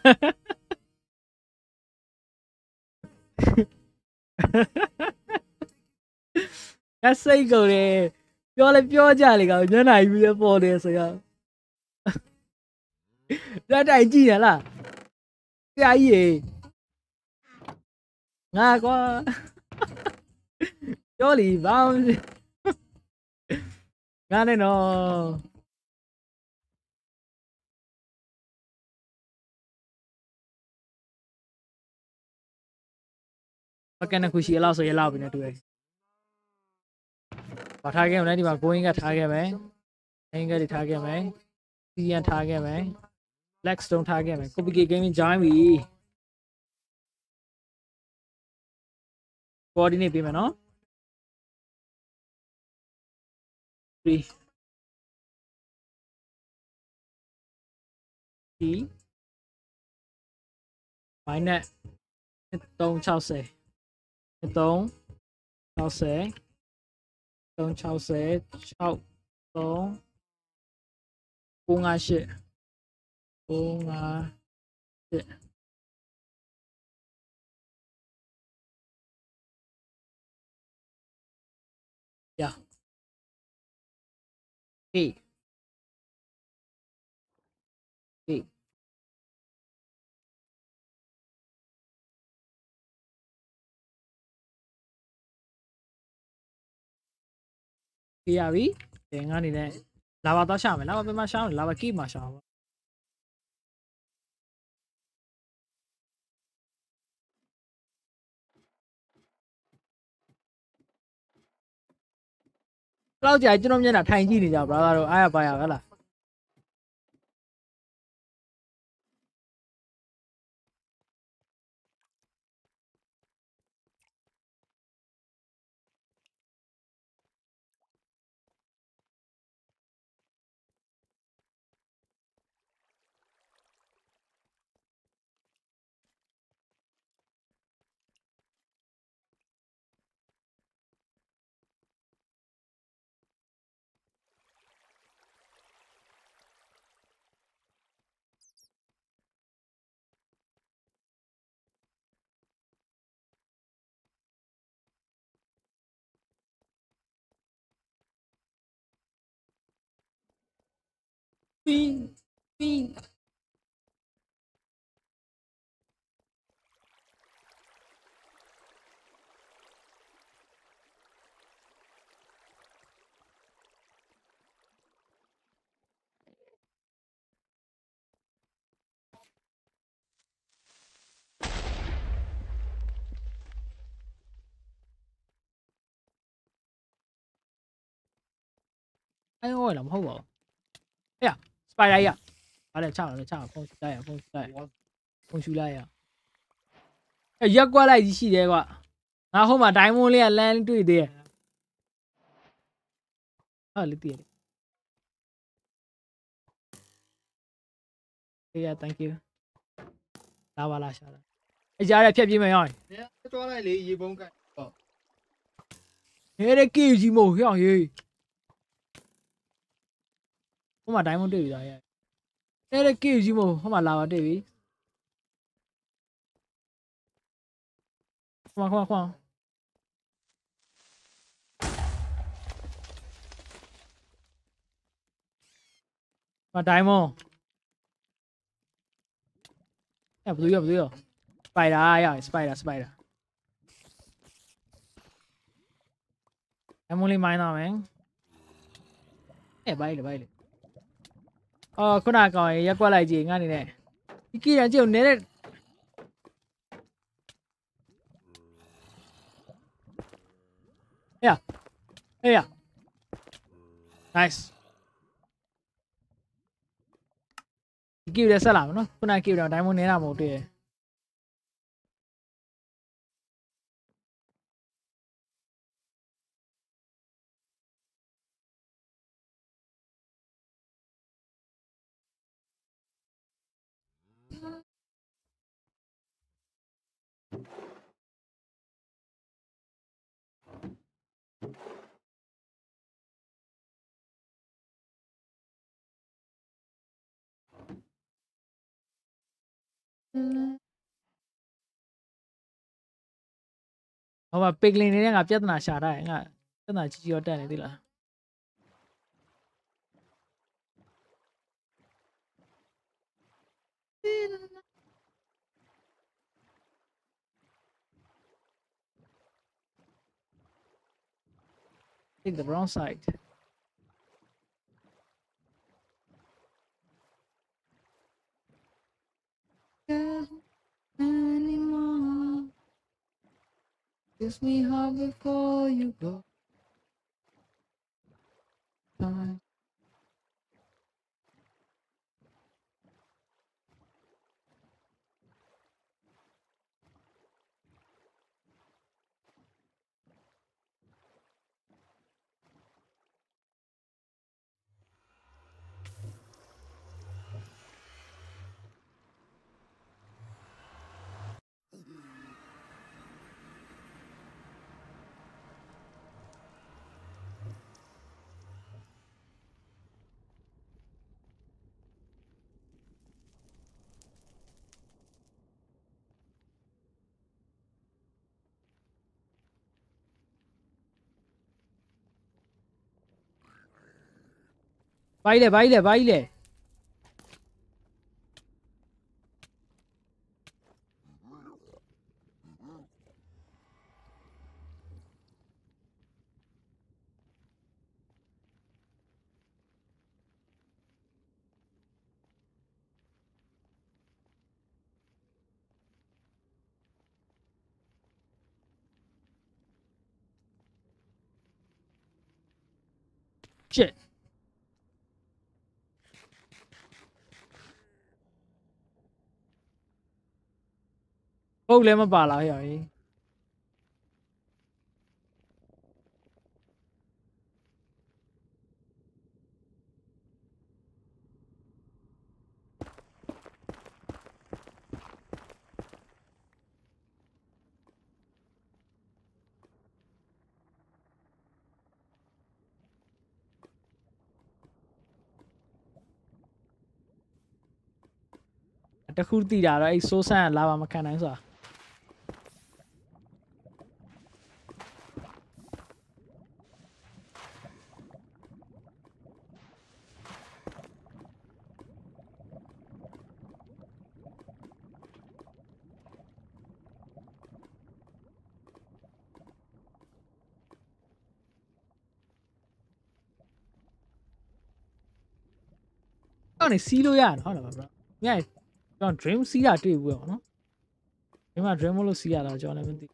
ငါစိတ်ကုန်တယ်ပြောလည်းပြောကြလေကောင်မျက်နှာကြီးပဲပေါ်တယ်ဆိုရလက်တိုင်ကြည့်ရလားဆရာကြီးရေငါကွာပြောလီဘာငါနဲ့တော့ပကနခုရှိလောက်ဆိုရလောက်ပြီနဲ့တူတယ်ဘာထားခဲ့မလဲဒီမှာ going ကထားခဲ့မယ် aim ကထားခဲ့မယ် cn ထားခဲ့မယ် blackstone ထားခဲ့မယ် copy gaming join ပြီ coordinate ပေးမယ်နော်3 T minus 360 360 360 6 3 958 958呀，B B ပြရပြီ။ငါအနေနဲ့လာပါတော့ရှာမယ်။လာပါပြန်မရှာအောင်လာပါကိမှာရှာအောင်။လောက်ကြာကျွန်တော်မျက်နှာထိုင်ကြည့်နေကြပါလားတော့အားရပါရဟဲ့လား။Ping. 哎呦喂，မဟုတ်ပါဘူး哎呀 spider ကြီးအားလည်းချဖုန်းလိုက်ရဖုန်းလိုက်ရရက်ကွက်လိုက်ကြီးရှိတယ်ကွာငါဟိုမှာဒိုင်းမွန်းလေးကလမ်းတွေ့သေးတယ်ဟာလေးတည်တယ်အေး thank you လာပါလားရှာတာအကြားရဖြတ်ပြေးမယ်ရောင်းသွားလိုက်လေရေပုံးကဟုတ်ဟဲ့တဲ့ကေကြီးမို့ဟောင်းရေးဟိုမှာဒိုင်းမွန်းတွေ့ပြီလားရဲ့ဟဲ့တဲ့ကေကြီးမို့ဟိုမှာလာပါတွေ့ပြီခွန်မဒိုင်းမွန်းဘယ်သူရောစပိုက်ဒါရစပိုက်ဒါအမူလီမိုင်းတော့မယ်ဘိုင်လေအော်ခုနကောင်ရက်ကွက်လိုက်ကြည့်ငါနေနဲ့ဒီကီရန်ကြည့်နေတဲ့အေး nice ဒီကီရဆက်လာမယ်နော်ခုနကီရဒိုင်းမွန်နေတာမဟုတ်တွေ့ဟိုမှာပစ်ကလင်နေတဲ့ငါပြဿနာရှာထားတယ်ငါပြဿနာကြီးရောတက်နေသေးလား Take the wrong side. Anymore. Kiss me hard before you go. Time. Baile. Shit. Không lên mà bà lại rồi. Đã khu tì đá rồi, số xa là bà mà khả năng rồi. Cái này xí luôn à, nó là bà. Nghe, con dream xí à tuyệt vời nó. Nhưng mà dream luôn xí à là cho nên mình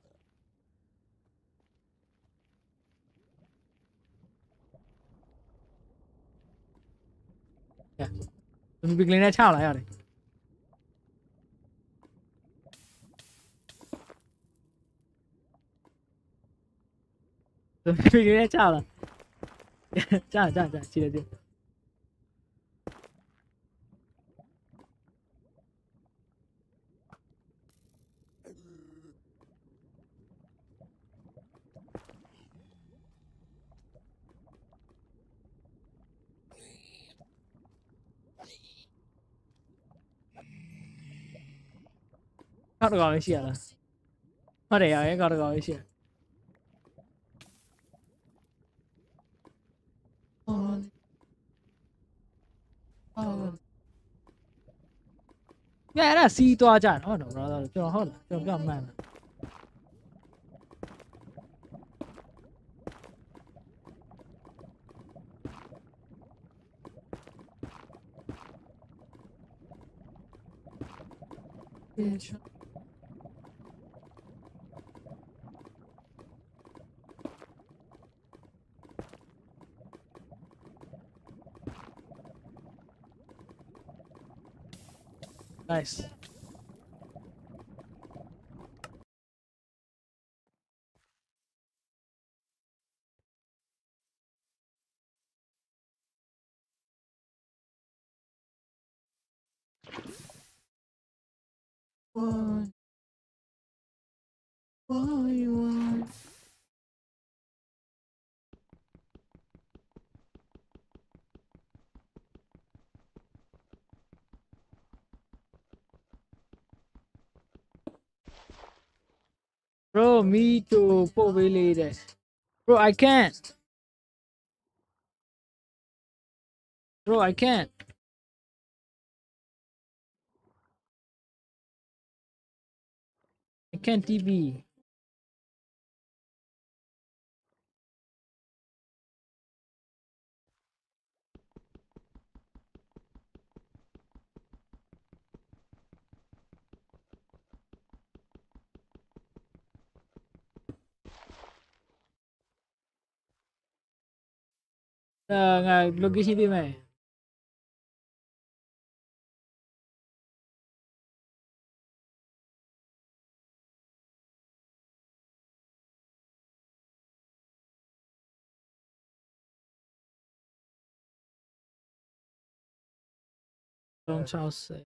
မီကလင်းနဲ့ချလာရတယ်မီကလင်းနဲ့ချလာကြာကြည့်တယ် ကောက်တော့မရှိရလားဟုတ်တယ်ရကောက်တော့မရှိရညအဲ့ဒါစီးသွားကြနော်တော့ brother ကျွန်တော်ဟုတ်လားကျွန်တော်ပြောမှန်းလား Nice. Why? Bro, me too. Bro, I can't. Bro, I can't. I can't TV. Location đi mày. Don't chào sẽ.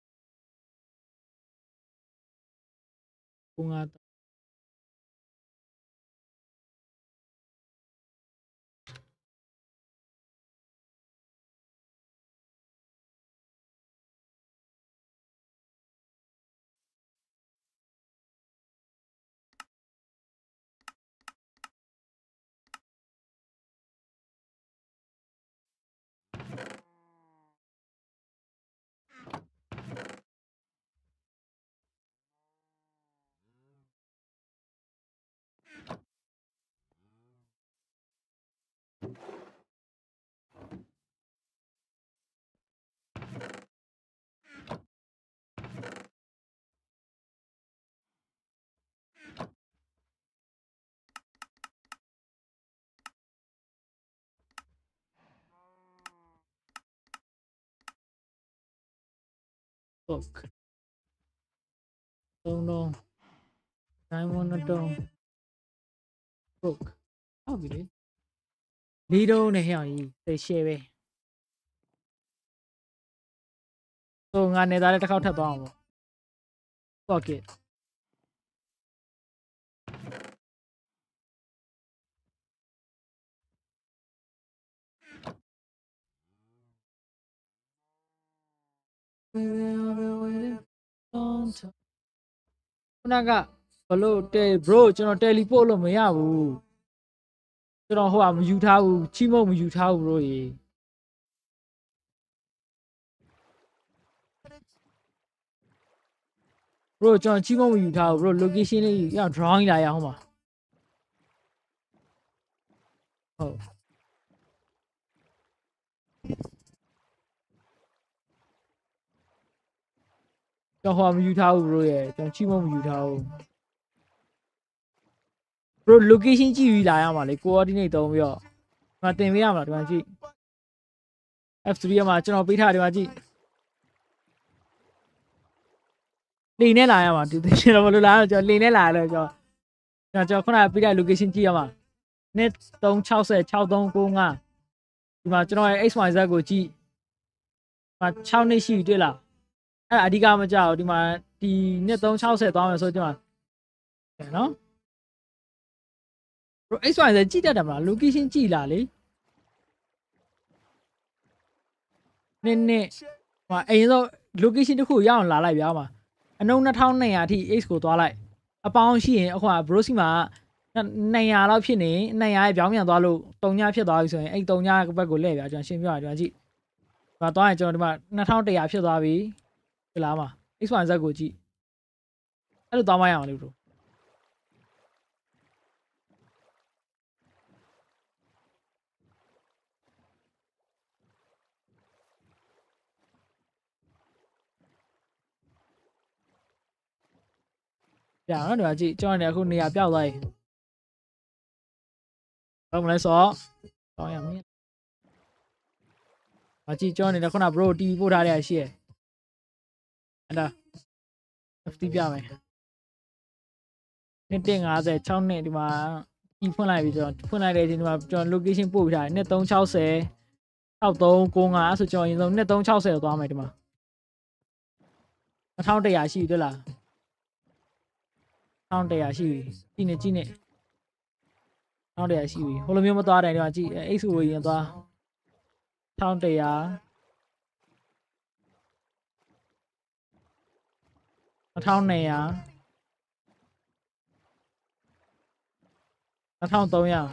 Bunga. Fuck. Oh no. I'm on a dome. Fuck. How be it? Lido này heo gì? Để share về. So ngàn này ta đã khao thật toàn không? Fuck it. Naga, hello, bro.ကျွန်တော် teleport လို့မရဘူးကျွန်တော်ဟိုကမယူထားဘူးချီမုံမယူထားဘူး bro ရေ bro ကျွန်တော်ချီမုံမယူထားဘူး bro location လေးရ drawing လာရအောင်ပါဟုတ်ကျွန်တော်ဟိုကမယူထားဘူး bro ရေကျွန်တော်ချီမုံမယူထားဘူး bro location ကြည့်ပြီးလာရမှာလေ coordinate သုံးပြီးတော့ဒီမှာတင်ပေးရမှာဒီမှာကြည့် F3 မှာကျွန်တော်ပေးထားတယ်မှာကြည့်လိန်နဲ့လာရမှာဒီကျွန်တော်ဘယ်လိုလာရကျွန်တော်လိန်နဲ့လာရလို့ကျွန်တော်ခုနကပေးတဲ့ location ကြည့်ရမှာနှစ်360 6395ဒီမှာကျွန်တော်ရဲ့ XYZ ကိုကြည့်ဒီမှာ6နှစ်ရှိပြီတွေ့လားအဲ့အဓိကမကြောက်ဒီမှာဒီနှစ်360သွားမယ်ဆိုကျွန်တော်နော် bro XYZ ကြည့်တတ်တယ်မလား location ကြည့်လာလေနှစ်ဟိုအိမ်ဆုံး location တစ်ခုရအောင်လာလိုက်ပြားမှာအနှုံ2200အထိ X ကိုသွားလိုက်အပေါင်းရှိရင်အခုက bro စီမှာ200လောက်ဖြစ်နေ200ရဲ့ပြောင်းပြန်သွားလို့300ဖြစ်သွားပြီဆိုရင်အဲ့300ဘက်ကိုလှည့်ပြားကျွန်တော်ရှင်းပြရကျွန်တော်ကြည့်ဒီမှာသွားရင်ကျွန်တော်ဒီမှာ2100ဖြစ်သွားပြီဒီလားမှာ XYZ ကိုကြည့်အဲ့လိုသွားမရအောင်လေ bro ပြအောင်နော်ဒီမှာကြည့်ကျွန်တော်နေအခုနေရာပြောက်သွားပြီဘာမလဲဆိုတော့ရမင်းမကြည့်ကျွန်တော်နေခုန bro TV ပို့ထားတဲ့အရှိရအဲ့ဒါ FT ပြမယ်နှစ်150 6နှစ်ဒီမှာဒီဖွင့်လိုက်ပြီကျွန်တော်ဖွင့်လိုက်တဲ့အချိန်ဒီမှာကျွန်တော် location ပို့ပြထားတယ်နှစ်360 6395အဲ့ဆိုကျွန်တော်အရင်ဆုံးနှစ်360ကိုသွားမယ်ဒီမှာ2100ရှိပြီတွေ့လား1100ရှိပြီကြည့်နေ1100ရှိပြီဟိုလိုမျိုးမသွားတယ်ဒီမှာကြည့် X ကိုရင်သွား1100 1200 2300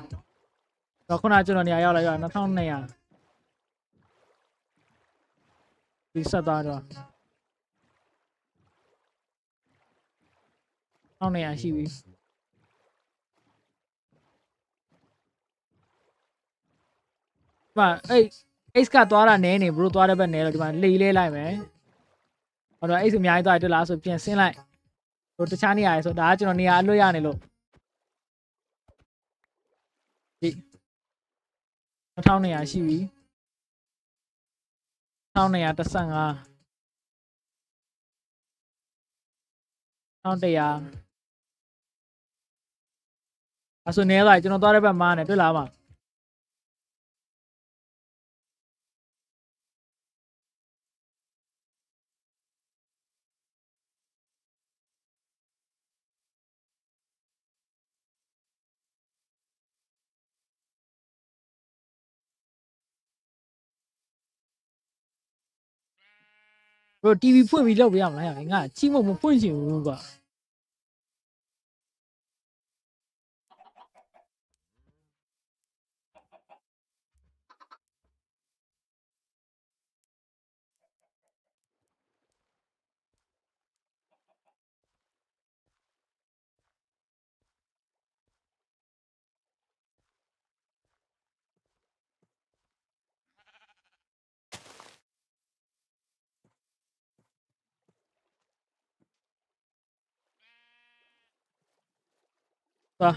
တော့ခုနကျွန်တော်နေရာရောက်လာရ2200ဒီဆက်သွားတော့1200ရှိပြီမှာအဲ့ X ကသွားတာနဲနေ bro သွားတဲ့ဘက်နဲတော့ဒီမှာလေလဲလိုက်မယ်ဟောတော့ X အများကြီးသွားတွေ့လားဆိုပြန်ဆင်းလိုက်တို့တခြားနေရာရယ်ဆိုဒါကကျွန်တော်နေရာအလွတ်ရနေလို့ဒီ1200ရှိပြီ1215 1100အဲ့ဆိုနဲလိုက်ကျွန်တော်သွားတဲ့ဘက်မားနေတွေ့လားမbro TV ဖွင့်ပြီးလောက်ပြရမလားငါချီးမမဖွင့်ချင်ဘူးကွာသွား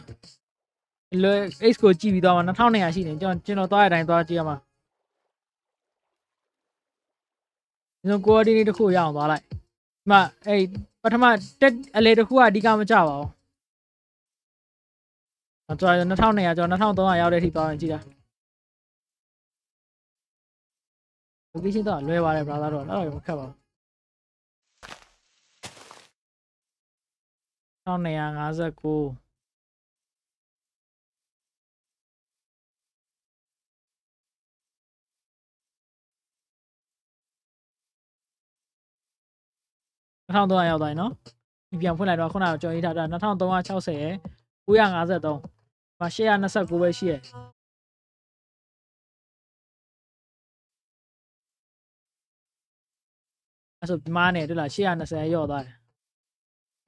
လွယ် X ကိုကြည့်ပြီးသွားမှာ2200ရှိနေကျွန်တော်သွားရတိုင်းသွားကြည့်ရမှာဒီလို coordinate တစ်ခုရအောင်သွားလိုက်ဒီမှာအဲ့ပထမတက်အလေတစ်ခုကအဓိကမကြပါဘူးကျွန်တော်2200ကျွန်တော်2300ရောက်တဲ့အထိသွားရင်ကြည့်တာ location တော့လွယ်ပါတယ် brother တော့တော့မခက်ပါဘူး12592300ရောက်သွားပြီနော်ဒီပြန်ဖွင့်လိုက်တော့ခုနကကြော်ရေးထားတာ2360ရယ်953မှာ829ပဲရှိရယ်အဲ့ဆိုမားနေတွေ့လား820ရော့သွားတ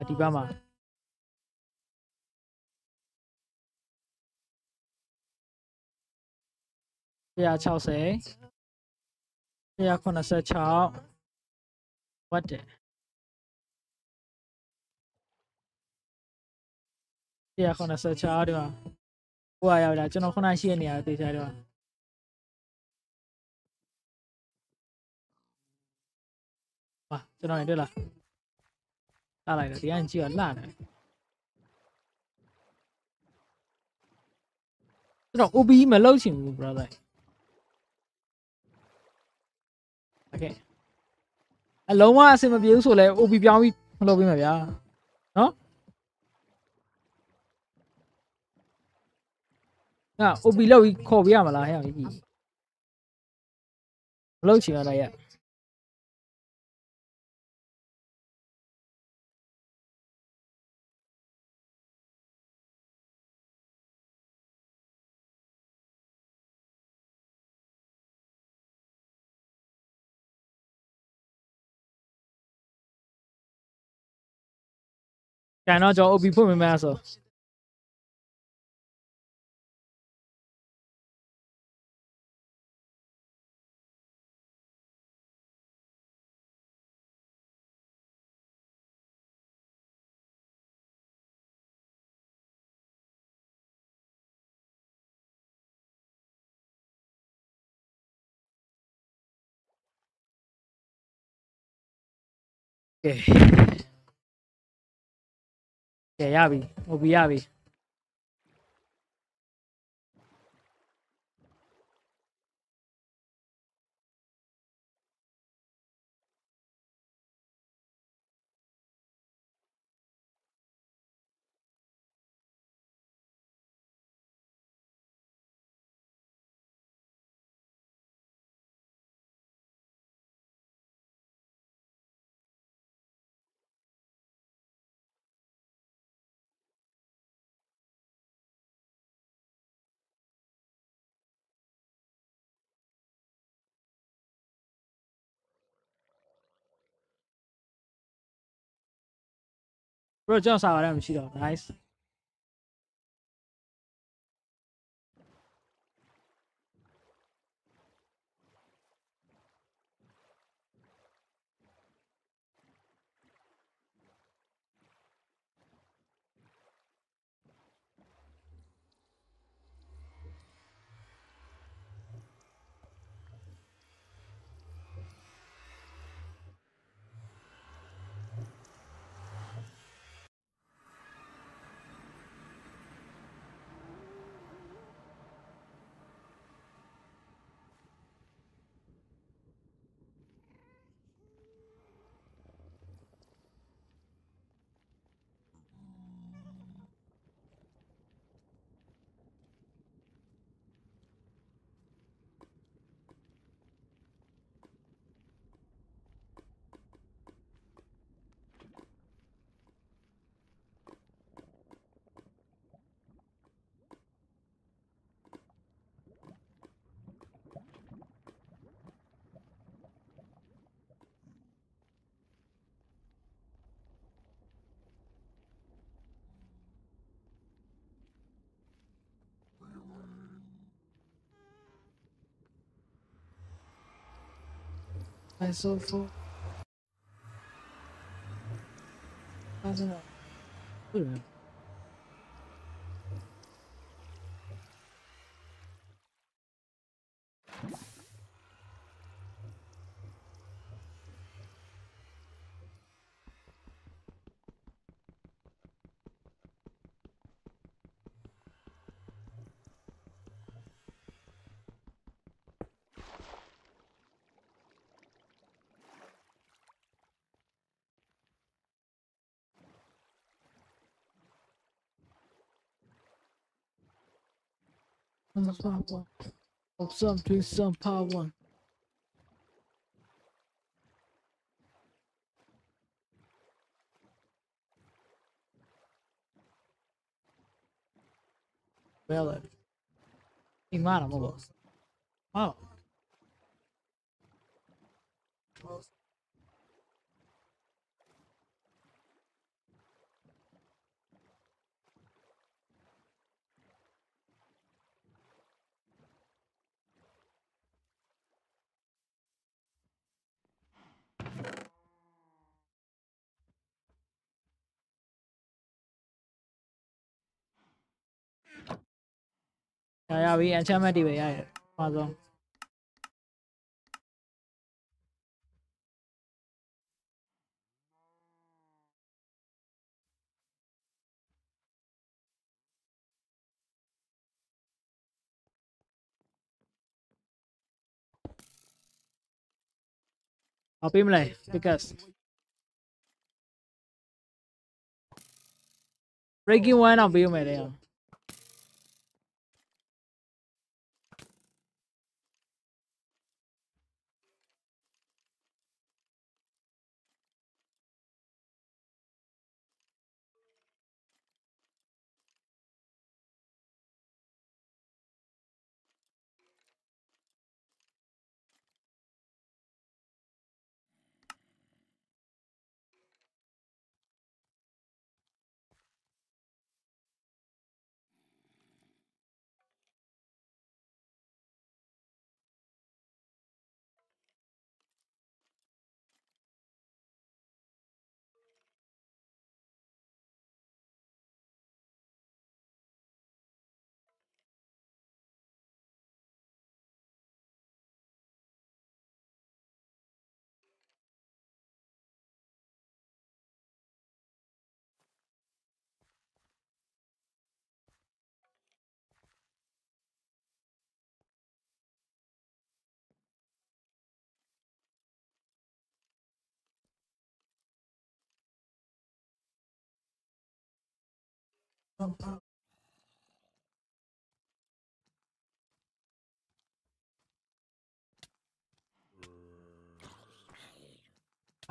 ယ်ဒီဘက်မှာ160 186 what the 186ဒီမှာဟိုရောက်လာကျွန်တော်ခုနရှိရနေရတေးချာဒီမှာ哇，这张也对了，下来了，敌暗机有烂了。这种 OB မလုပ်ချင်ဘူး brother okay အလုံးဝအဆင်မပြေဘူးဆိုလဲ OB ပြောင်းပြီးမလုပ်ပေးမှာဗျာနော်ငါ OB လောက်ပြီးခေါ်ပြရမလားဟဲ့ကြီးမလုပ်ချင်ရတာရဲ့ကန်တော့ကျွန်တော် OB ဖွင့်ပေးမယ်ဆိုကဲကဲရပြီ OB ရပြီဘရိုကျွန်တော်စာပါတယ်မရှိတော့ nice I so full. How's it? Good. Of something, some power. Well, Imana mo. Wow. Yeah, we enchantment đi về ai. Mà rồi. I'll pay me like because breaking one I'll pay me there.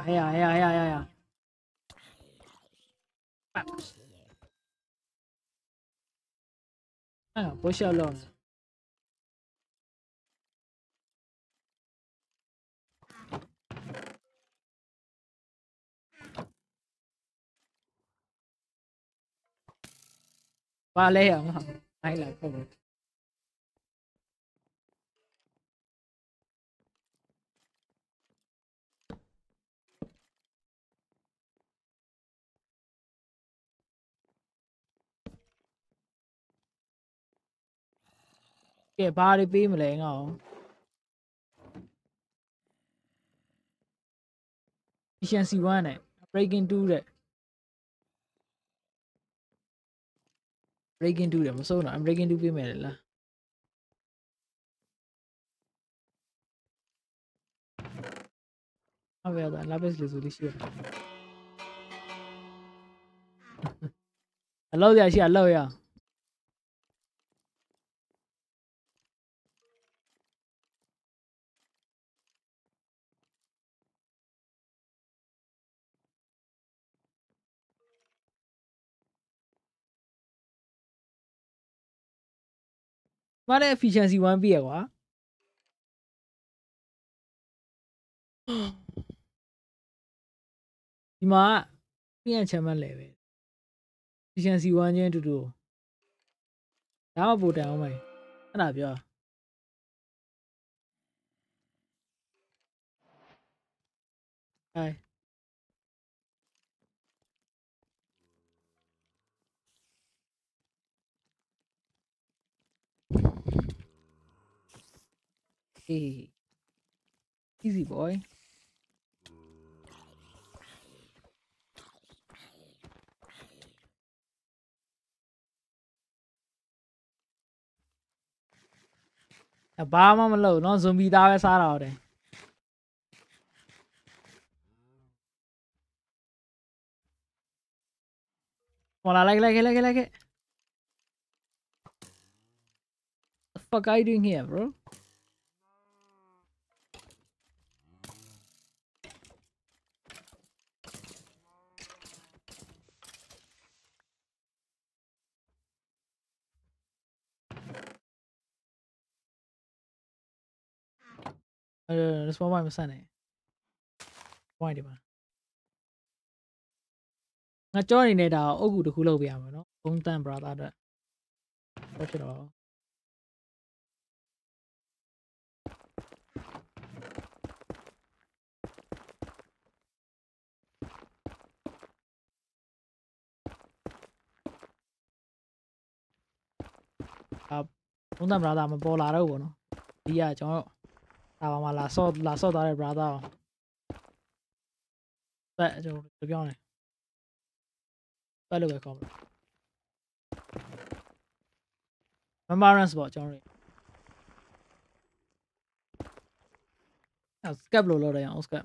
Yeah. Push along. Vale, I like it. Okay, body beam laying on. Efficiency 1 breaking 2 that. Breaking 2 that. So no, I'm breaking 2 beam la. How about that? Lapis lazuli. I love that shit. I love ya. What efficiency 1 be aဒီမှာပြန်ချမ်းမလဲပဲ efficiency 1ချင်းတူတူဒါမှပိုတန်အောင်မယ်အဲ့ဒါပြောဟိုင်easy boyဘာမှမလုပ်နော်ဇွန်ဘီသားပဲစားတာဟုတ်တယ်ဟောလာလိုက် What the fuck are you doing here bro this one why မဆန်နဲ့ why ဒီမှာငါကြောအနေနဲ့ဒါအုပ်ကူတစ်ခုလုပ်ပြရမှာနော်ဘုံတန် brother အတွက်ဟုတ်ချင်တော့ဘုံတန် brother မပေါ်လာတော့ဘူးနော်ဒီကကျွန်တော်ဒါပါမှလာဆော့သွားတဲ့ brother အဲ့ကျွန်တော်ပြောနေပဲလို့ပဲခေါ်မှာ remembrance ပေါ့ကျွန်တော်တို့ scap လို့လုပ်လိုက်အောင် scap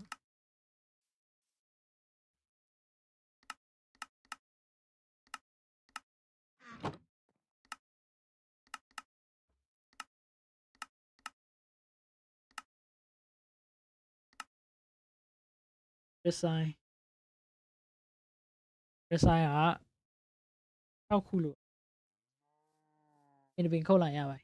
resign resign က6ခုလို့အင်ပင်ခုတ်လိုက်ရပါ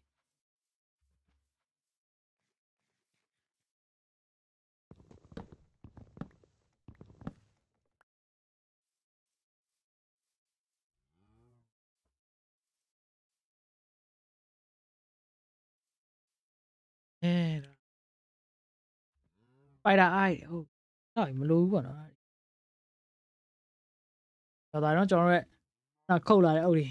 Spider Eye ဟုတ်တော့မလိုဘူးပေါ့နော်ဒါတော့ကျွန်တော်ရဲ့နောက်ခုတ်လာတဲ့အုပ်တွေ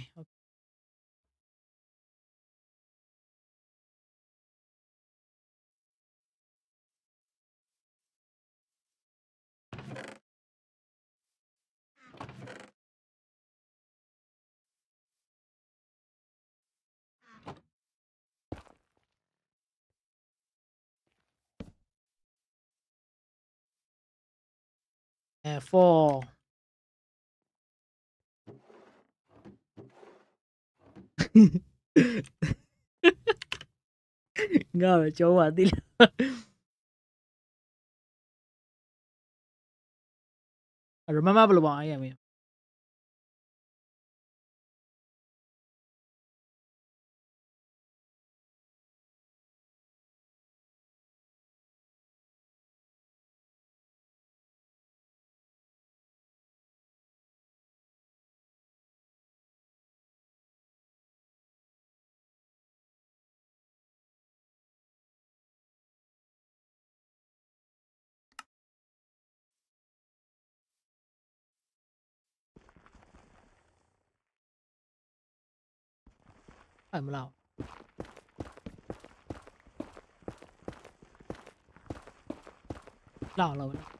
4 ငါပဲကြောပါသေးလားremember ဘယ်လိုပါအဲ့ရမင်း အဲ့မလားလောက်ဟုတ်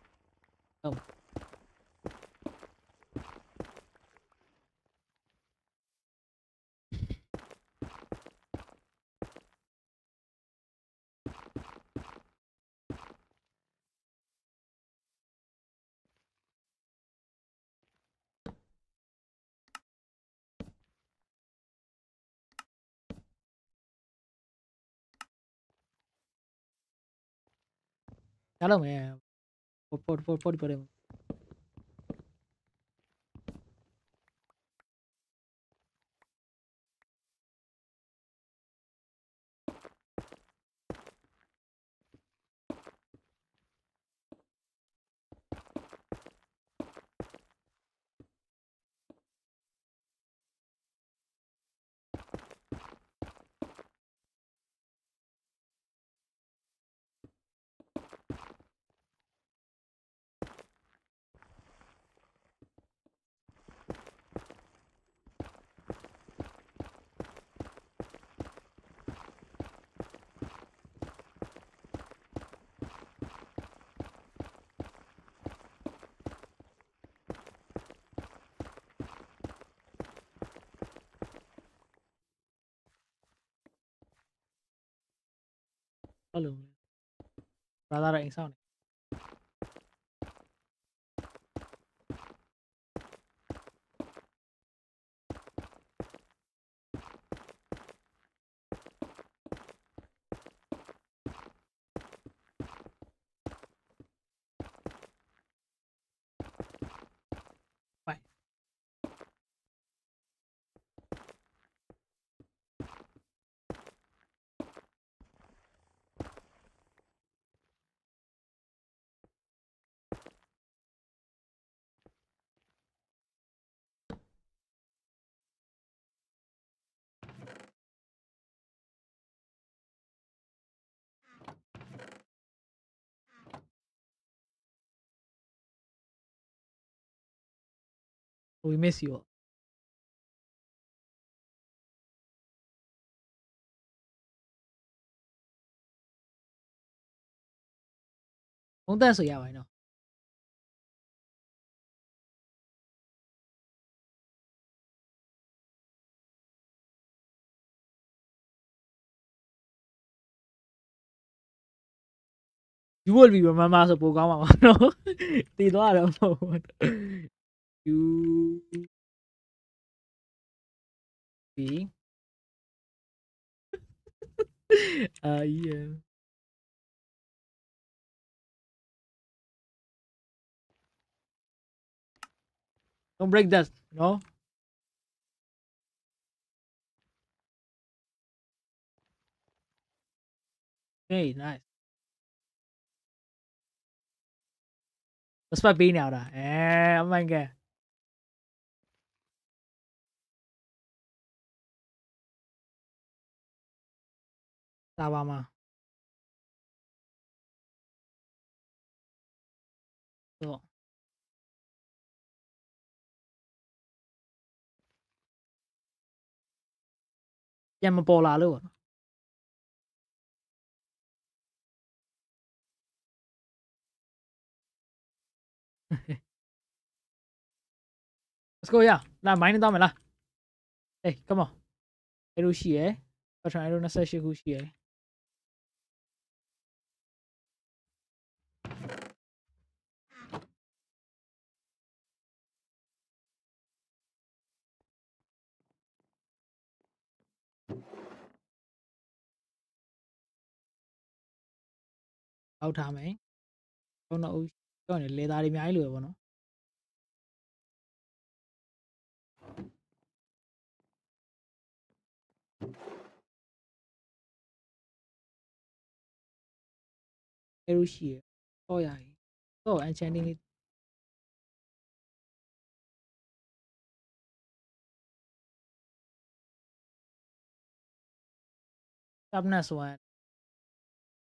ရတော့မယ်ပေါ်တယ် အဲ့လိုဘာသာရေးစောင့်နေWe miss you all ဘုံတက်ဆိုရပါနော်you will be remember ဆိုပိုကောင်းပါမှာနော်တည်သွားတော့မဟုတ်ဘူး you be yeah Don't break that, you know. Okay, nice. Let's spot B nào đã. Ông anh kìa. Sao vào mà. Được. Em mà bỏ lại luôn. Let's go yeah. Là máy lên tao mày là. Hey, come on. Hero shi ấy. Tao chọn hero nó sẽ shi shi ấy. Out time ấy. Con nó này lấy ra đi máy lửa vào nó. Hero shi ấy. Thôi à. Thôi anh chàng đi. Toughness one.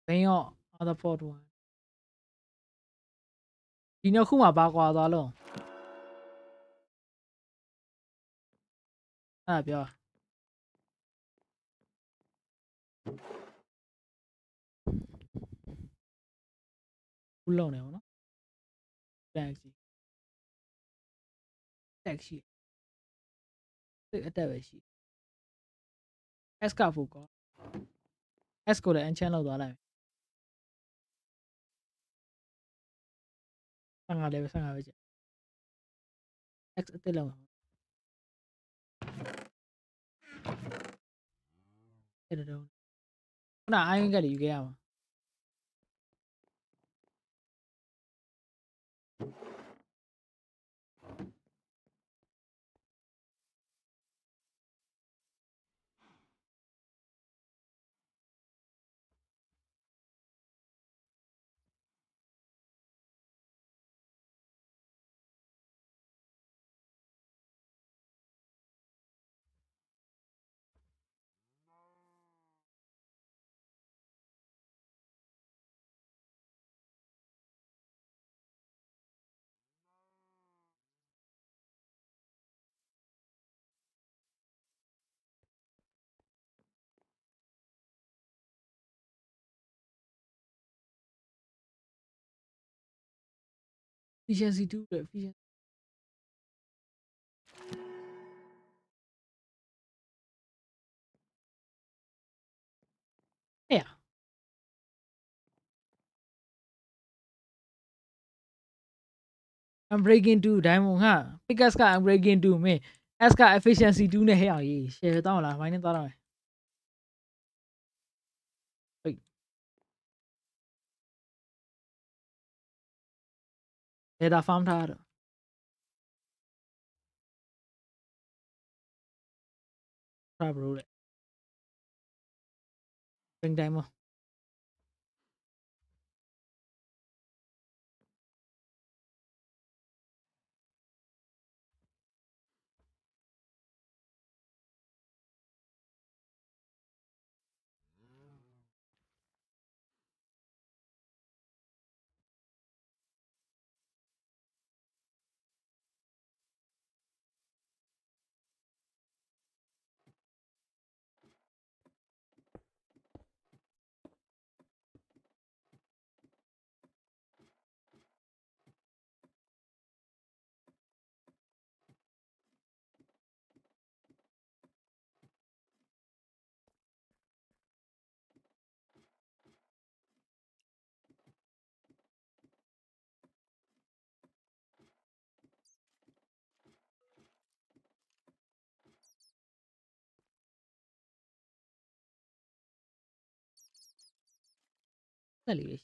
Bánh họ. Other port one. Thì nó không mà ba qua đó luôn. À biểu. Lâu này nó. Taxi. Taxi. Tự tại shi. S cả phụ có. S của anh chàng lâu đó lại. Sang à đây sang à bây giờ. X tới lâu. Thế đâu. Nó ai cái gì kia mà. Efficiency 2 rồi efficiency. Yeah. I'm breaking 2 diamond ha. Pickaxe ka I'm breaking 2 में. S का efficiency 2 ने है यार ये. Share बताओ ना मैंने तो रहा है. ये दा farm था यार. था bro ले. Bring diamond. चलिए.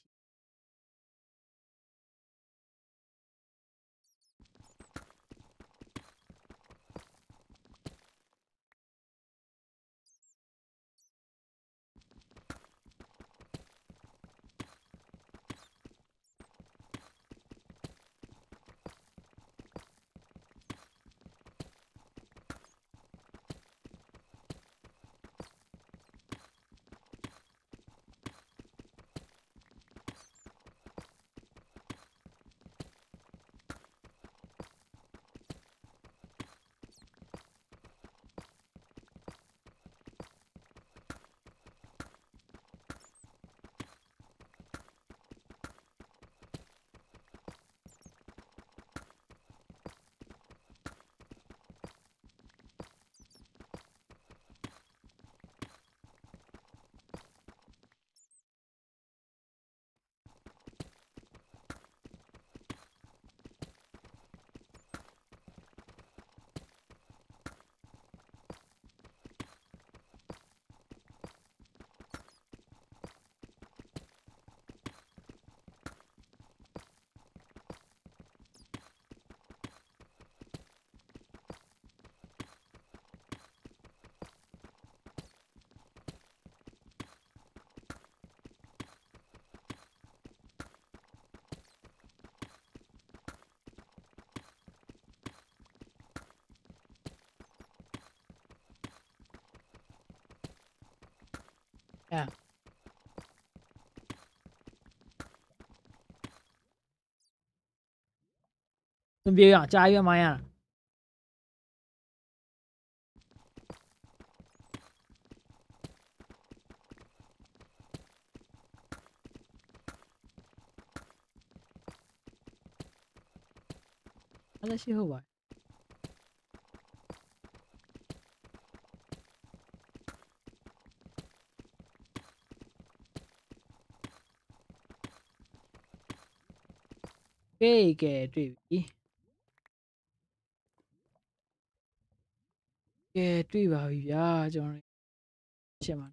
Yeah. Chuẩn bị à, trái mày à. Ala shi ho ba. Kểတွေ့ပြီကဲတွေ့ပါပြီဗျာကျွန်တော်ရှင်းပါ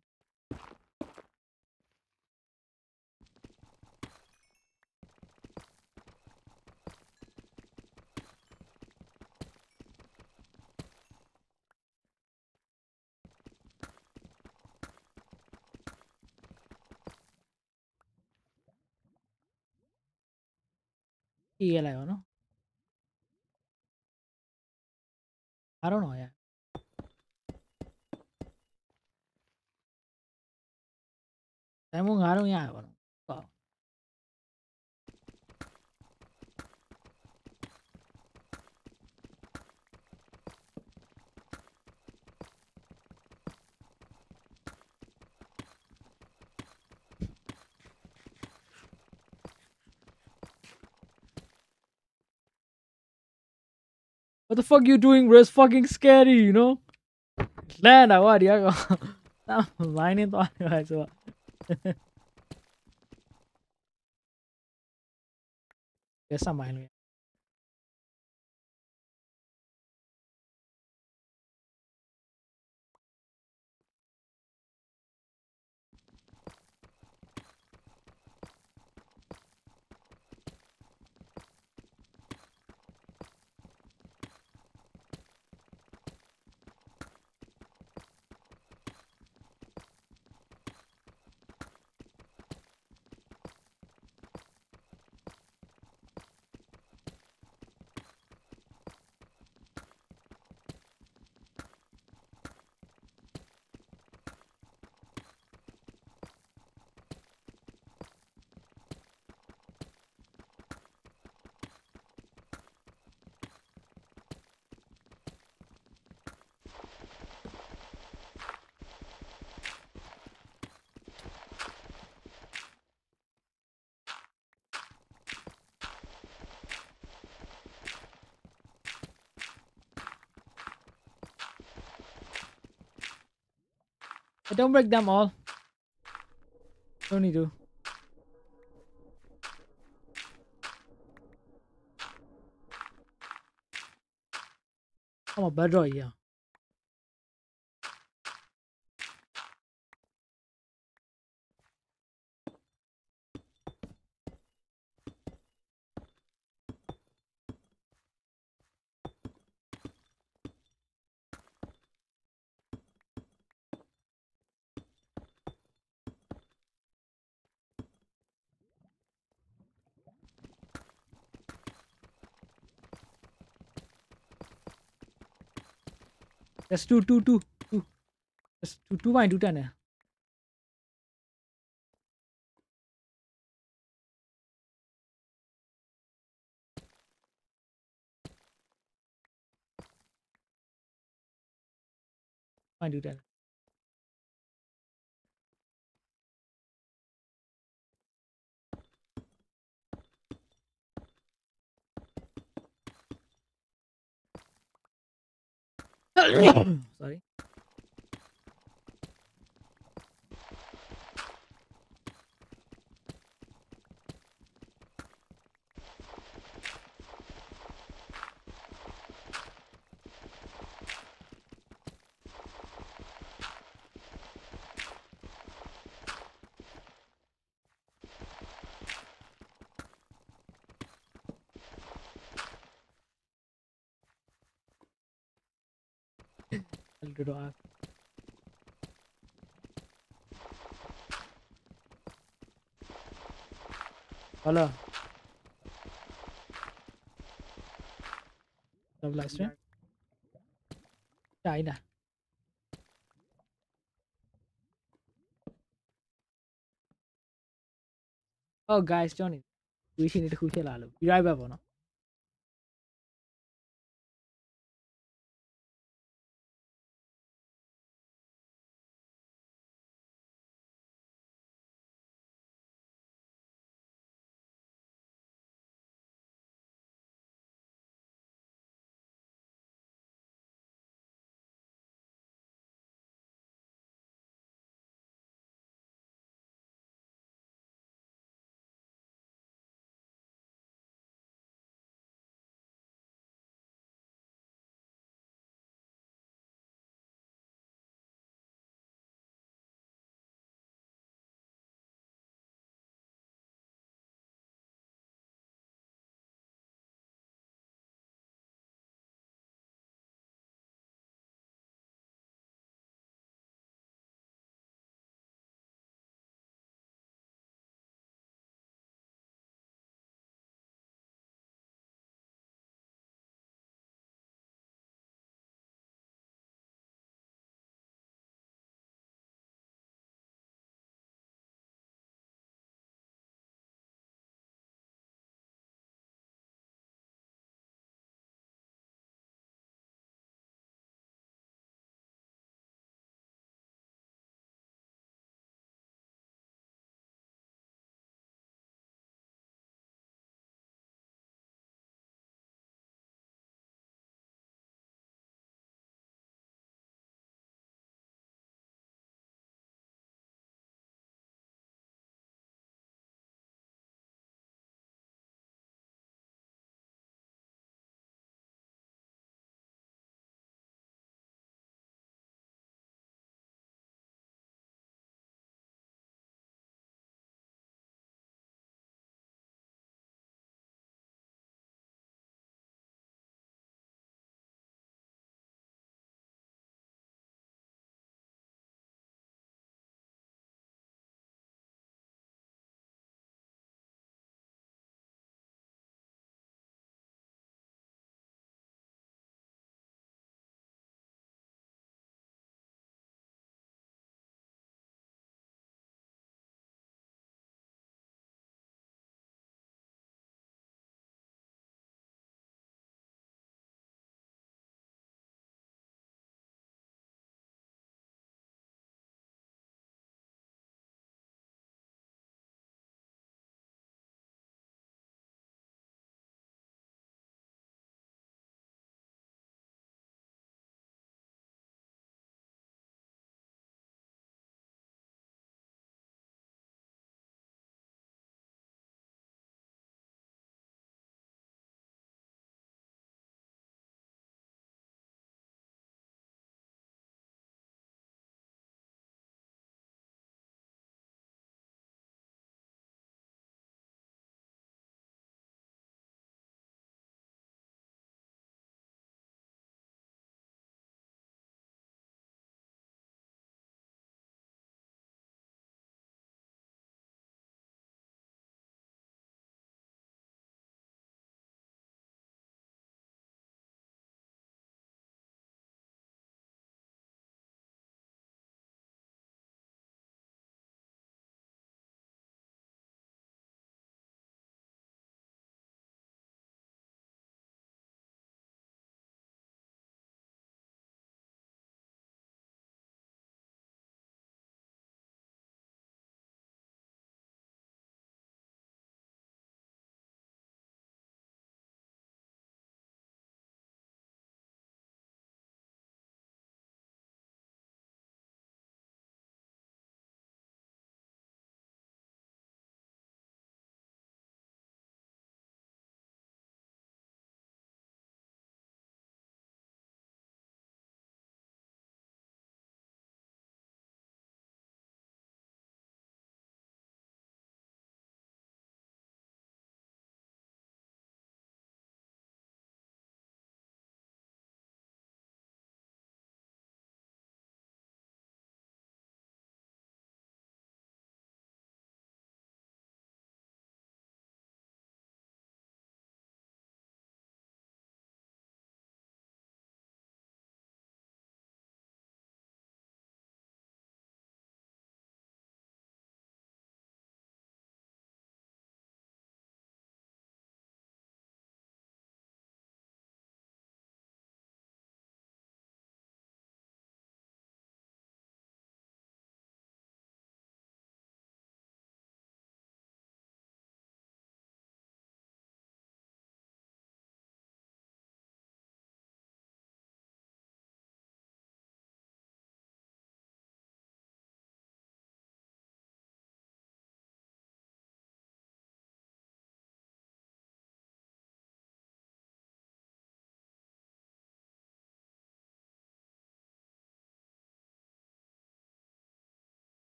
ကြည့်ရလိုက်အောင်နော် I don't know yeah ဒိုင်မွန်9တော့ရရပါတော့ဟုတ် What the fuck you doing bro? It's fucking scary, you know? Land what đi có. Tao vãi nên toàn rồi sao. Cái sao mày luôn. But don't break them all. Don't need to. I'm a bad right here. That's two. That's two by 210 है. Fine, do that. Sorry. I'll do that. Hello. Double live stream. China. Oh guys ကျွန်တော်နေဝေးရှင်တစ်ခုဖြစ်လာလို့ be right back ပေါ့နော်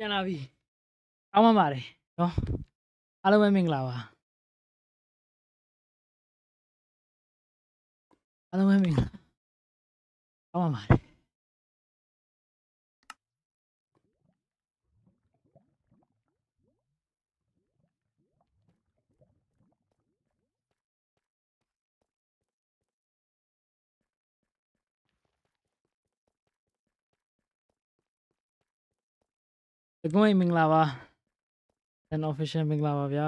ပြန်လာပြီအောင်းမပါတယ်နော်အားလုံးပဲမင်္ဂလာပါအားလုံးပဲမင်္ဂလာအောင်းမပါတယ်တကွန်းမင်္ဂလာပါ an official မင်္ဂလာပါဗျာ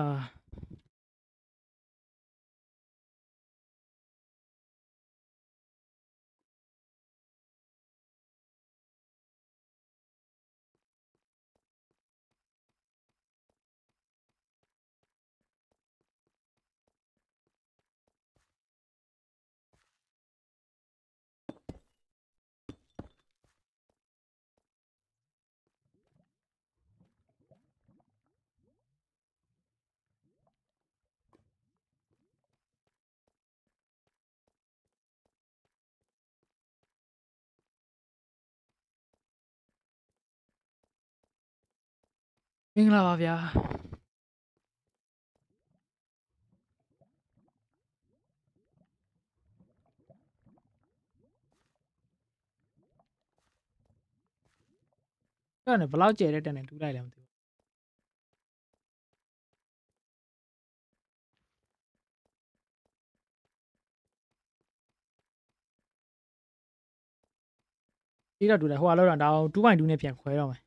မင်္ဂလာပါဗျာအဲ့ဒါနဲ့ဘလောက်ကျဲတဲ့တန်နဲ့တူးလိုက်လဲမသိဘူးဒီတော့တူတယ်ဟိုကလောက်တော့ဒါ2.2နဲ့ပြန်ခွဲတော့မယ်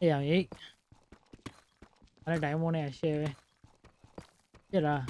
အဲ့ရရေးအဲ့ဒါဒိုင်းမွန်နဲ့ share ပဲပြက်လား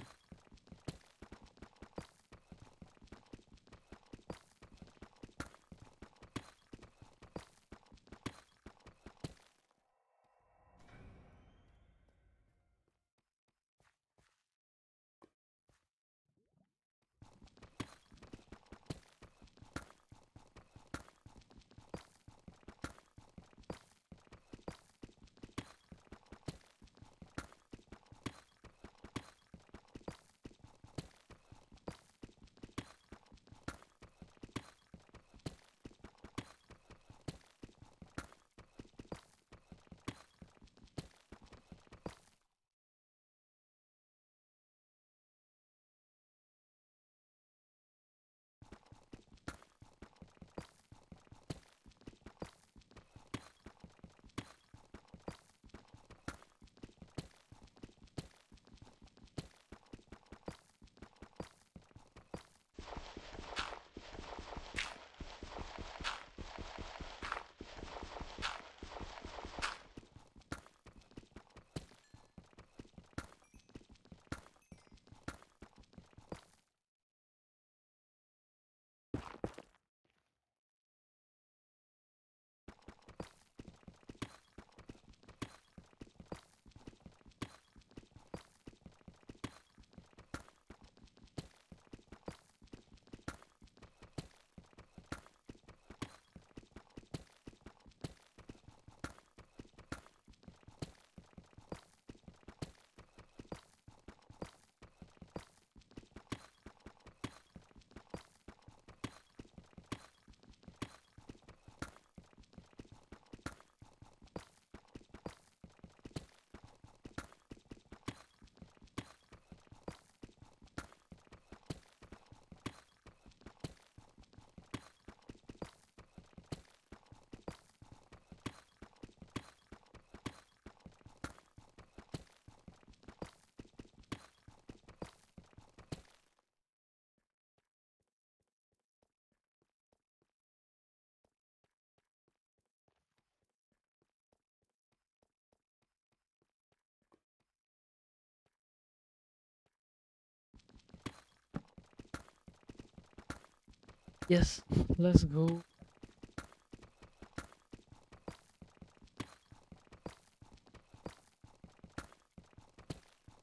Yes, let's go.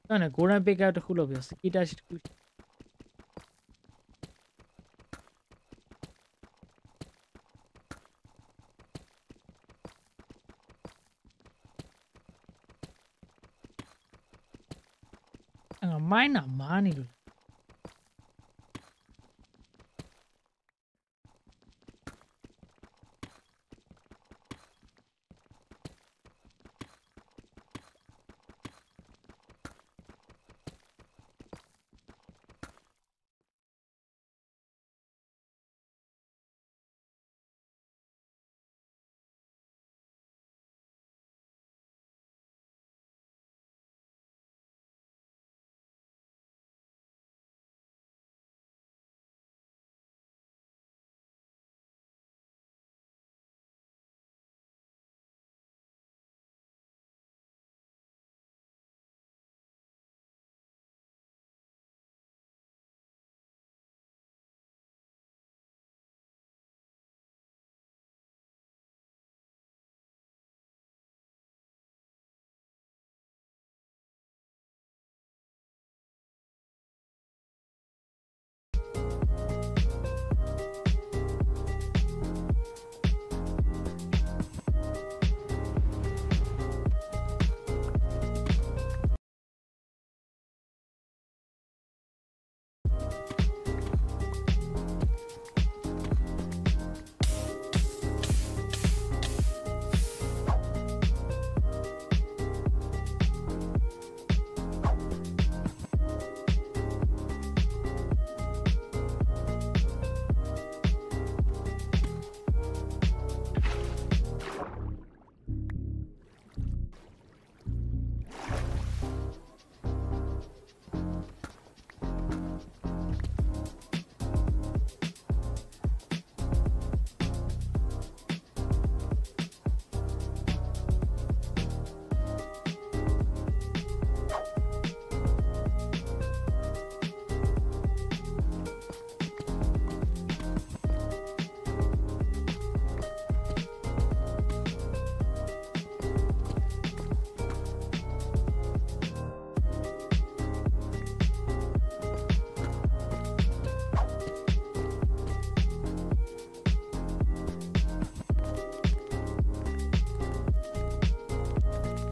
Nah, golden pick out the cool of yours. Kita shit. Mine are money.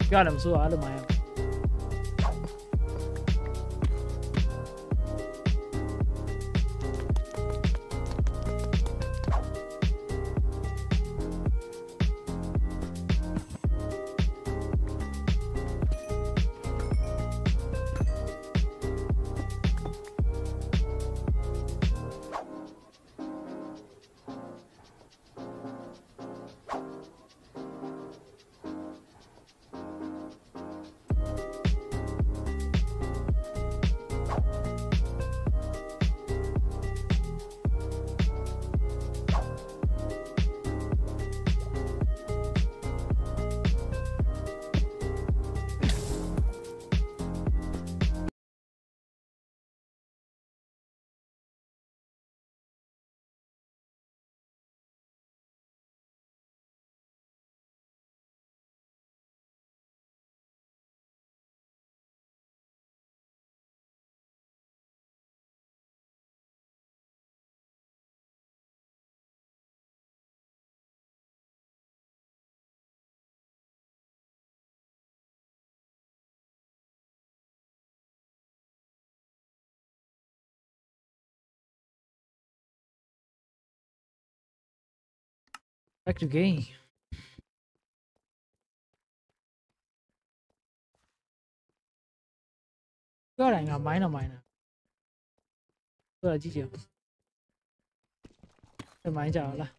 Got him, so out of my hand. Back to game. Có lại ngầm máy nào mày nè. Tôi là chi chịu. Cái máy chờ là.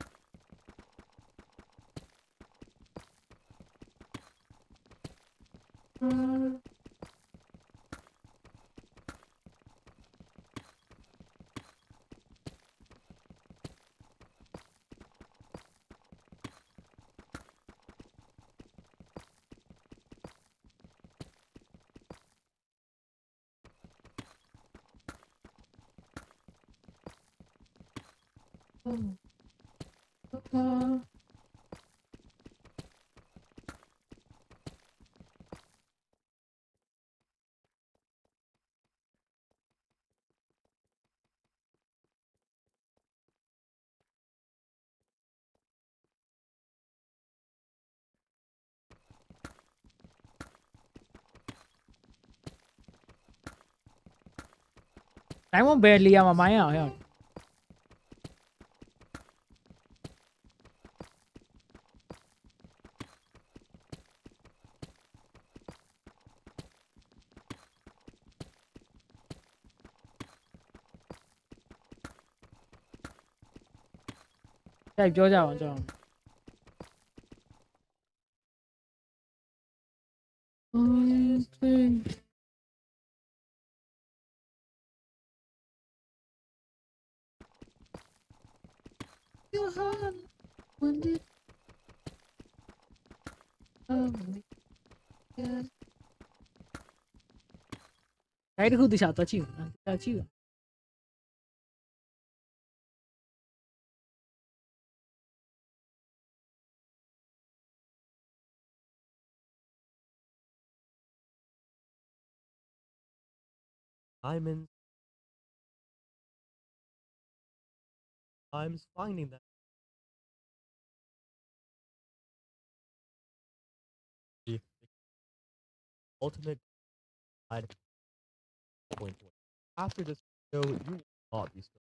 Diamond barely ama mine out here. Chạy cho chào cho. Cái được hụt sao chịu, ta chịu. Diamonds. I'm finding that. The ultimate guide point. After this video, you will not be stuck.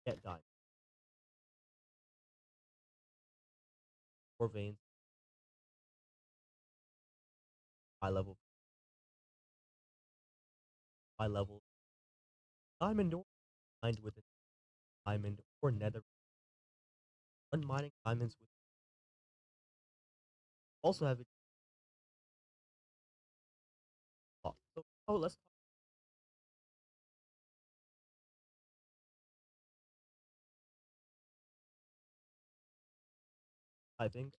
Get diamond. 4 veins. High level. High level. Diamond or mined with a diamond or nether. Unmining diamonds with. Also have it. So let's talk. I think.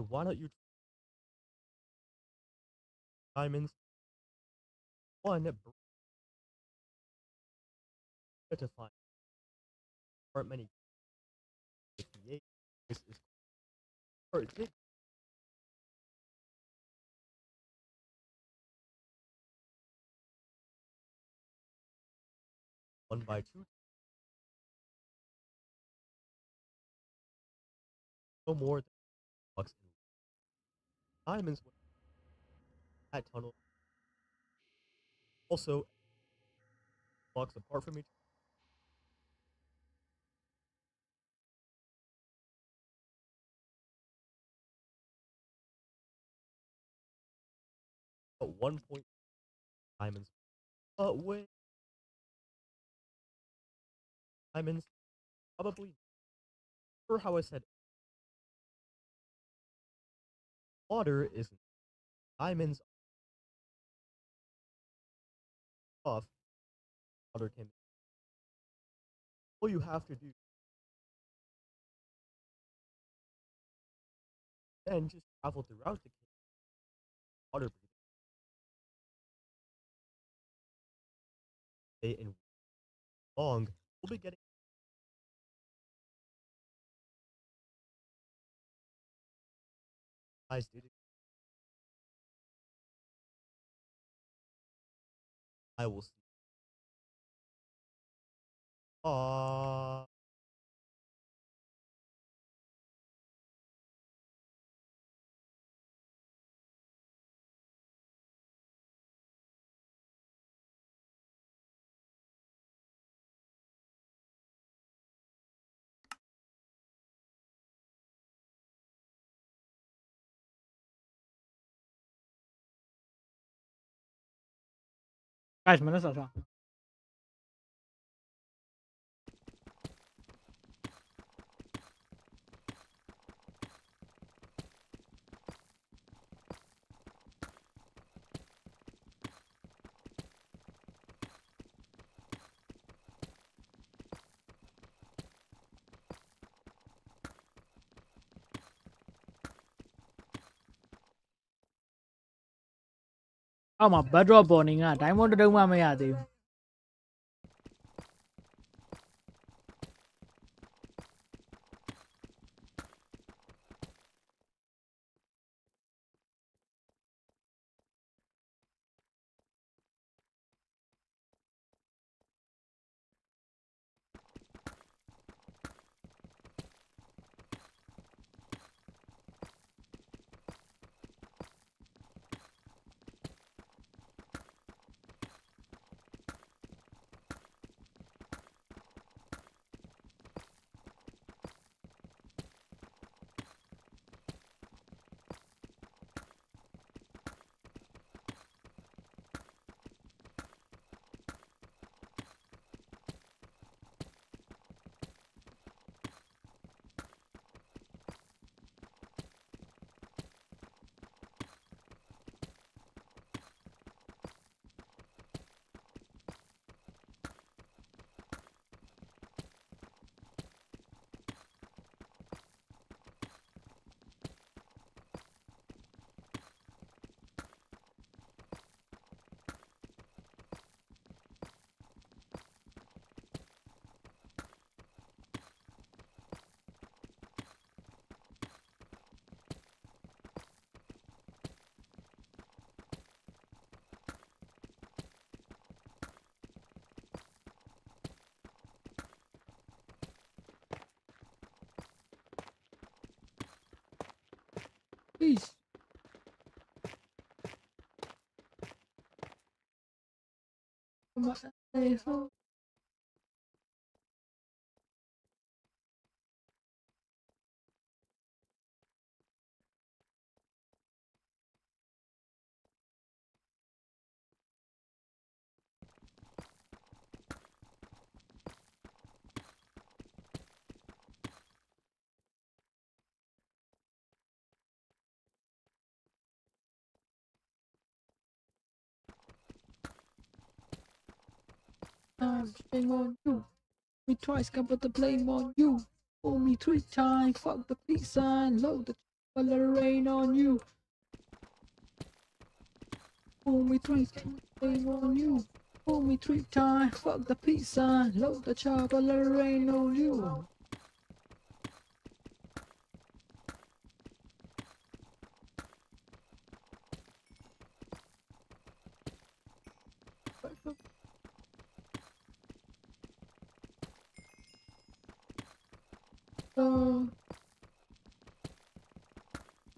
Why don't you diamonds? One to find. Aren't many. 58. This is. Perfect. 1x2. No more than bucks in diamonds that tunnel. Also blocks apart from each other. 1 point diamonds. But with diamonds, probably for how I said water isn't diamonds off water can. All you have to do then just travel throughout the cave. Water breathing. In long, we'll be getting guys did it. I will see. Guys, mana sao? အောက်မှာ backdrop boarding က diamond တုံးမှမရသေးဘူး Peace. Shame on you. Me twice, can put the blame on you. Fool me 3 times, fuck the peace sign, load the color rain on you. Fool me 3 times, blame on you. Fool me 3 times, fuck the peace sign, load the chopper, rain on you.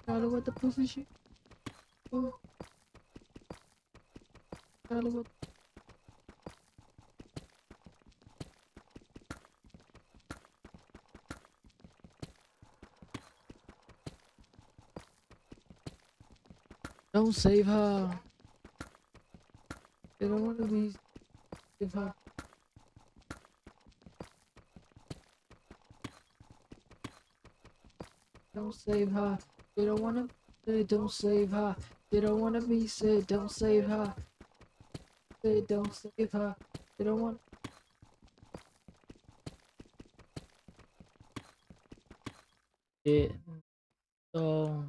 Gotta what the pussy shit. Gotta what. Don't save her. They don't want to be. Save her. Don't save her. They don't want to. They don't save her. They don't want to be said. Don't save her. They don't save her. They don't want. Yeah. So,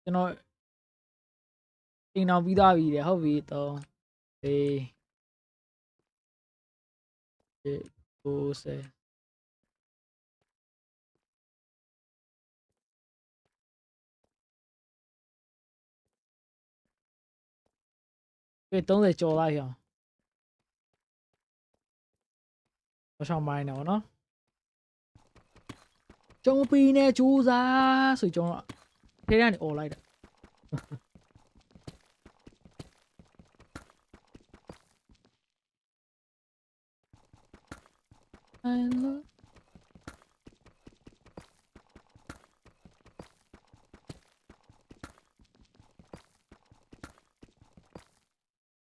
you know, be that video. How we though? Hey. Go say. Cái tống để cho lại hả? Có sao mai nào nó? Trong pi nè chú ra, sử dụng thế này ổ lại đấy.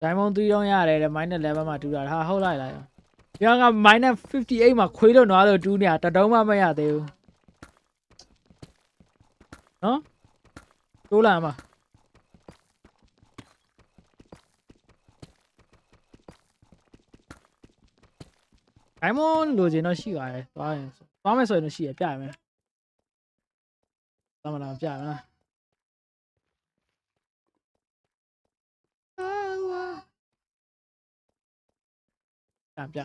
Diamond 3 တော့ရတယ်တဲ့ minus 11မှာတူတာဟာဟုတ်လိုက်လား။ဒီက minus 58မှာခွေးလို့နွားလို့တူးနေတာတတုံးမှမရသေးဘူး။နော်။တိုးလာမှာ။ Diamond လိုချင်တော့ရှိပါတယ်။သွားမယ်ဆိုရင်တော့ရှိရပြရမယ်။သွားမလားပြရမလား။ ပြ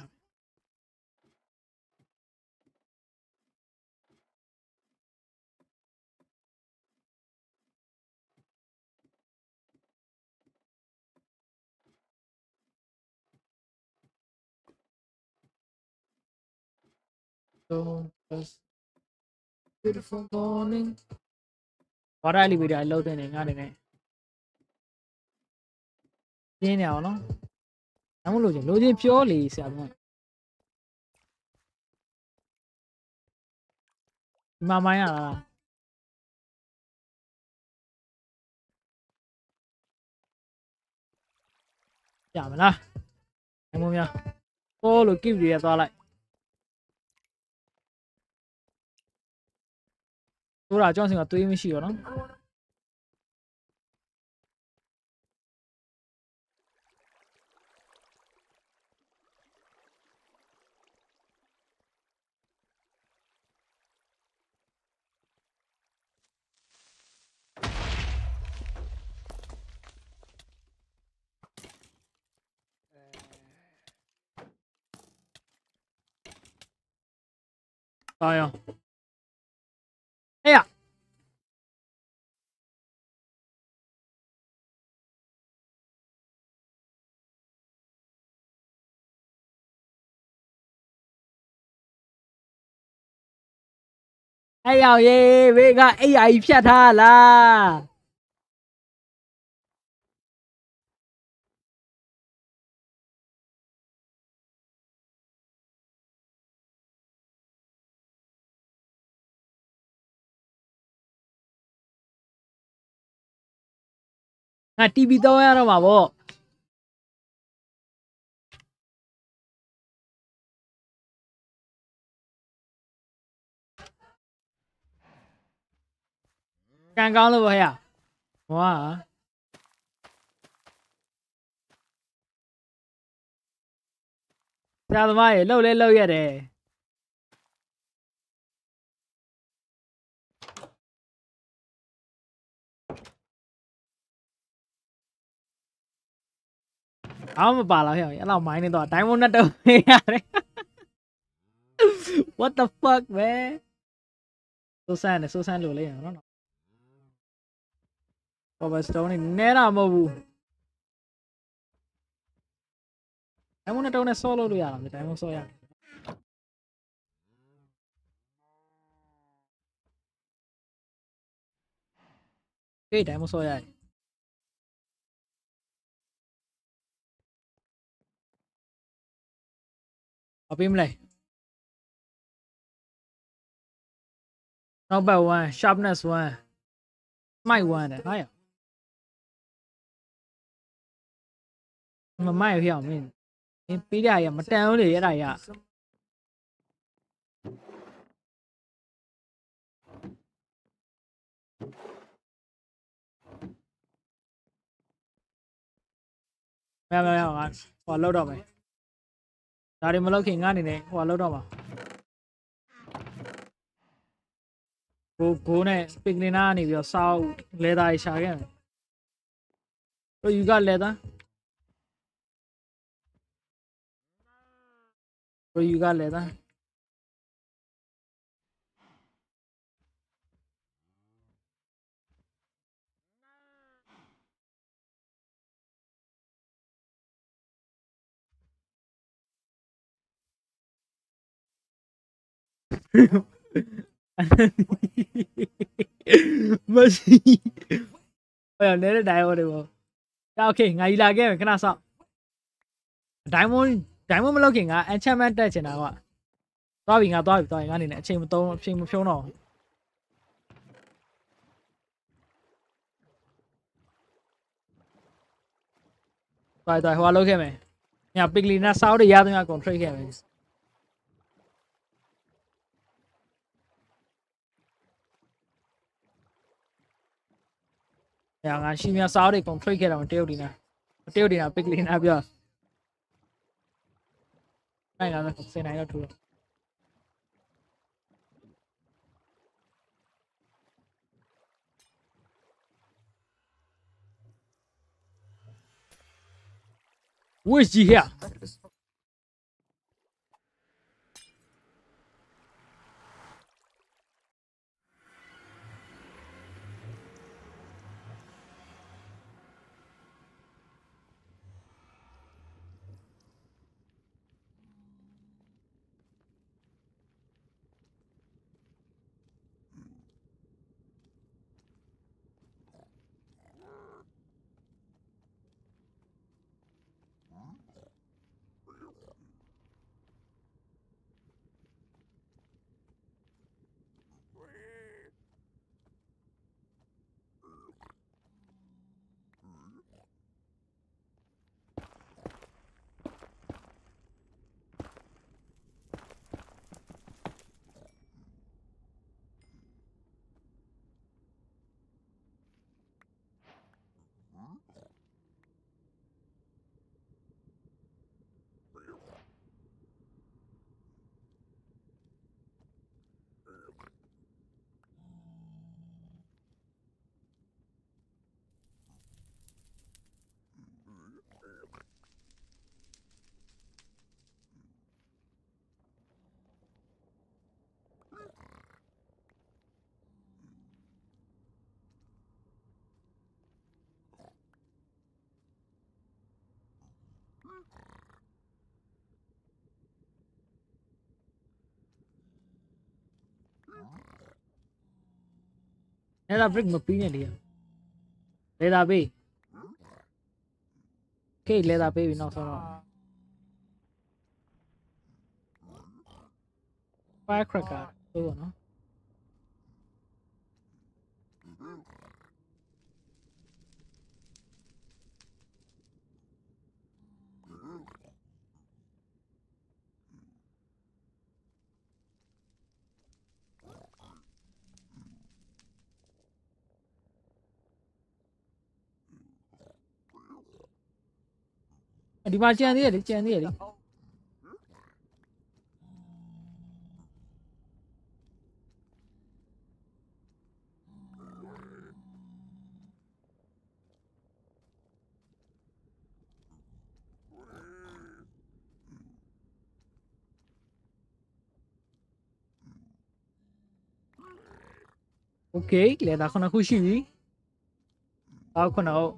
Beautiful morning ဘာရလီဗီဒီယိုလောက်တဲ့နေငါနေနေပြင်းနေအောင်နော်အမလို့ချင်းလိုချင်ပြောလေဆရာမဒီမှာမိုင်းရလားကြမလားအမများဟိုလို keep တွေသွားလိုက်တို့တာအကြောင်းစင်ကသွေးမရှိရောနော်သွားရောဟဲ့ရအဲ့ရောက်ရေးဘေးကအိယာကြီးဖြတ်ထားလားငါ TV သုံးရတော့မှာပေါ့ကန်ကောင်းလို့ပေါ့ဟဲ့ဟွာဆရာသမားရေလှုပ်လဲလှုပ်ရတယ်အောင်မပါလားဟဲ့အဲ့လောက်မိုင်းနေတော့ဒိုင်းမွန်နဲ့တော့ရတယ် What the fuck man စိုးစမ်းလို့လေနော်ပေါ်ဘစတိုးနေနဲတာမဟုတ်ဘူးဒိုင်းမွန်နဲ့တော့နဲ့ဆော့လို့ရတာဒိုင်းမွန်ဆော့ရဟေးဒိုင်းမွန်ဆော့ရတယ်အပေးမလဲနောက်ဘက် 1 sharpness 1 smite 1တဲ့ဟာရမမိုက်ဖျောက်မင်းပေးရရမတန်ဘူးလေအဲ့ဒါရမရငါဟိုလောက်တော့မယ်ဒါတွေမလောက်ခင်ငါအနေနဲ့ဟိုလောက်တော့မှာကိုနဲ့ပင်ကလင်နာကနေပြီးတော့စောက်လေသားရှာခဲ့မယ်တို့ယူကလေသားတို့ယူကလေသားမရှိဟိုနေတဲ့ဒိုင်ဟိုတွေပေါ့ဒါโอเคငါကြီးလာခဲ့မယ်ခဏစောင့်ဒိုင်မွန်မလုပ်ခင်က enchantment တက်ချင်တာကွာသွားပြီငါအနေနဲ့အချိန်မသုံးအချိန်မဖြုံးတော့သွားဟိုလုပ်ခဲ့မယ်ညာပစ်ကလီနာစောက်တွေရတဲ့များကုန် trade ခဲ့မယ်ညာငါရှိမြစောက်တွေကုန် trade ခဲ့တော့တရုတ်ဒီနာပစ်ကလီနာပြောနိုင်လားစင်နိုင်တော့ထူတော့ဝစ်ကြီးဟဲ့ Leather brick မပြီးနဲ့လေ leather ပေး Okay leather ပေးပြီနောက်ဆုံးတော့ firecracker ဆိုတော့နော် ဒီမှာကြံသေးတယ်လေကြံသေးတယ်လေ Okay လေဒါခုနခုရှိပြီအောက်ခုနဟုတ်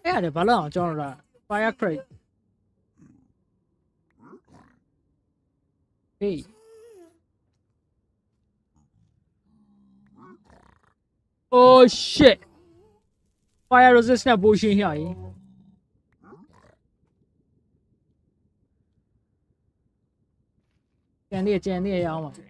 အဲ့ဒါဘာလို့အောင်ကျွန်တော်တို့ fire crate hey oh shit fire resistant potion ဟိုကျန်နေရအောင်ပါ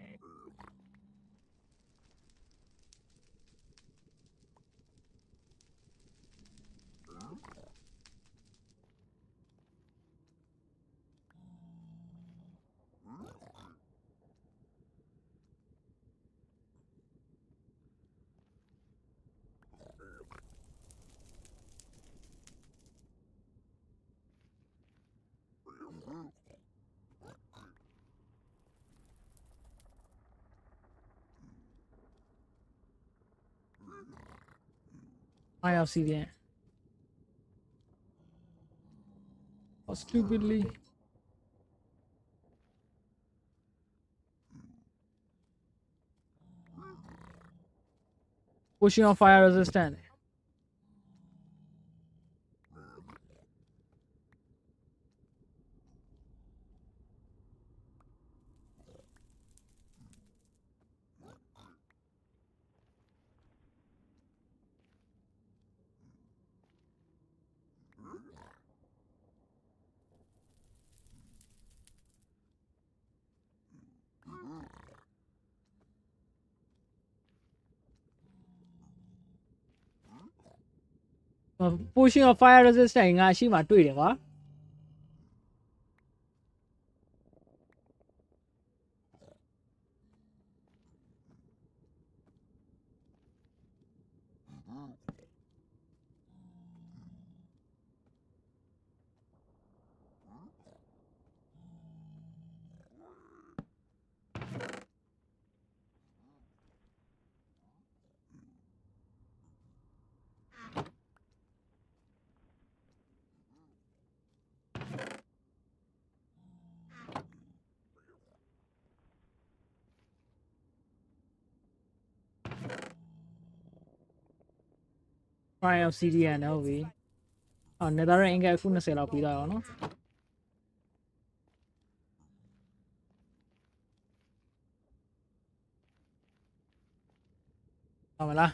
I have CDN. Oh, stupidly. Pushing on fire resistant. Pushing a fire resistant ငါရှိမှတွေ့တယ်ကွာ Fire CDN ဟုတ်ပြီအော် nether အင်္ဂါအခု20လောက်ပြီးတော့ရောနော်ဟုတ်မလား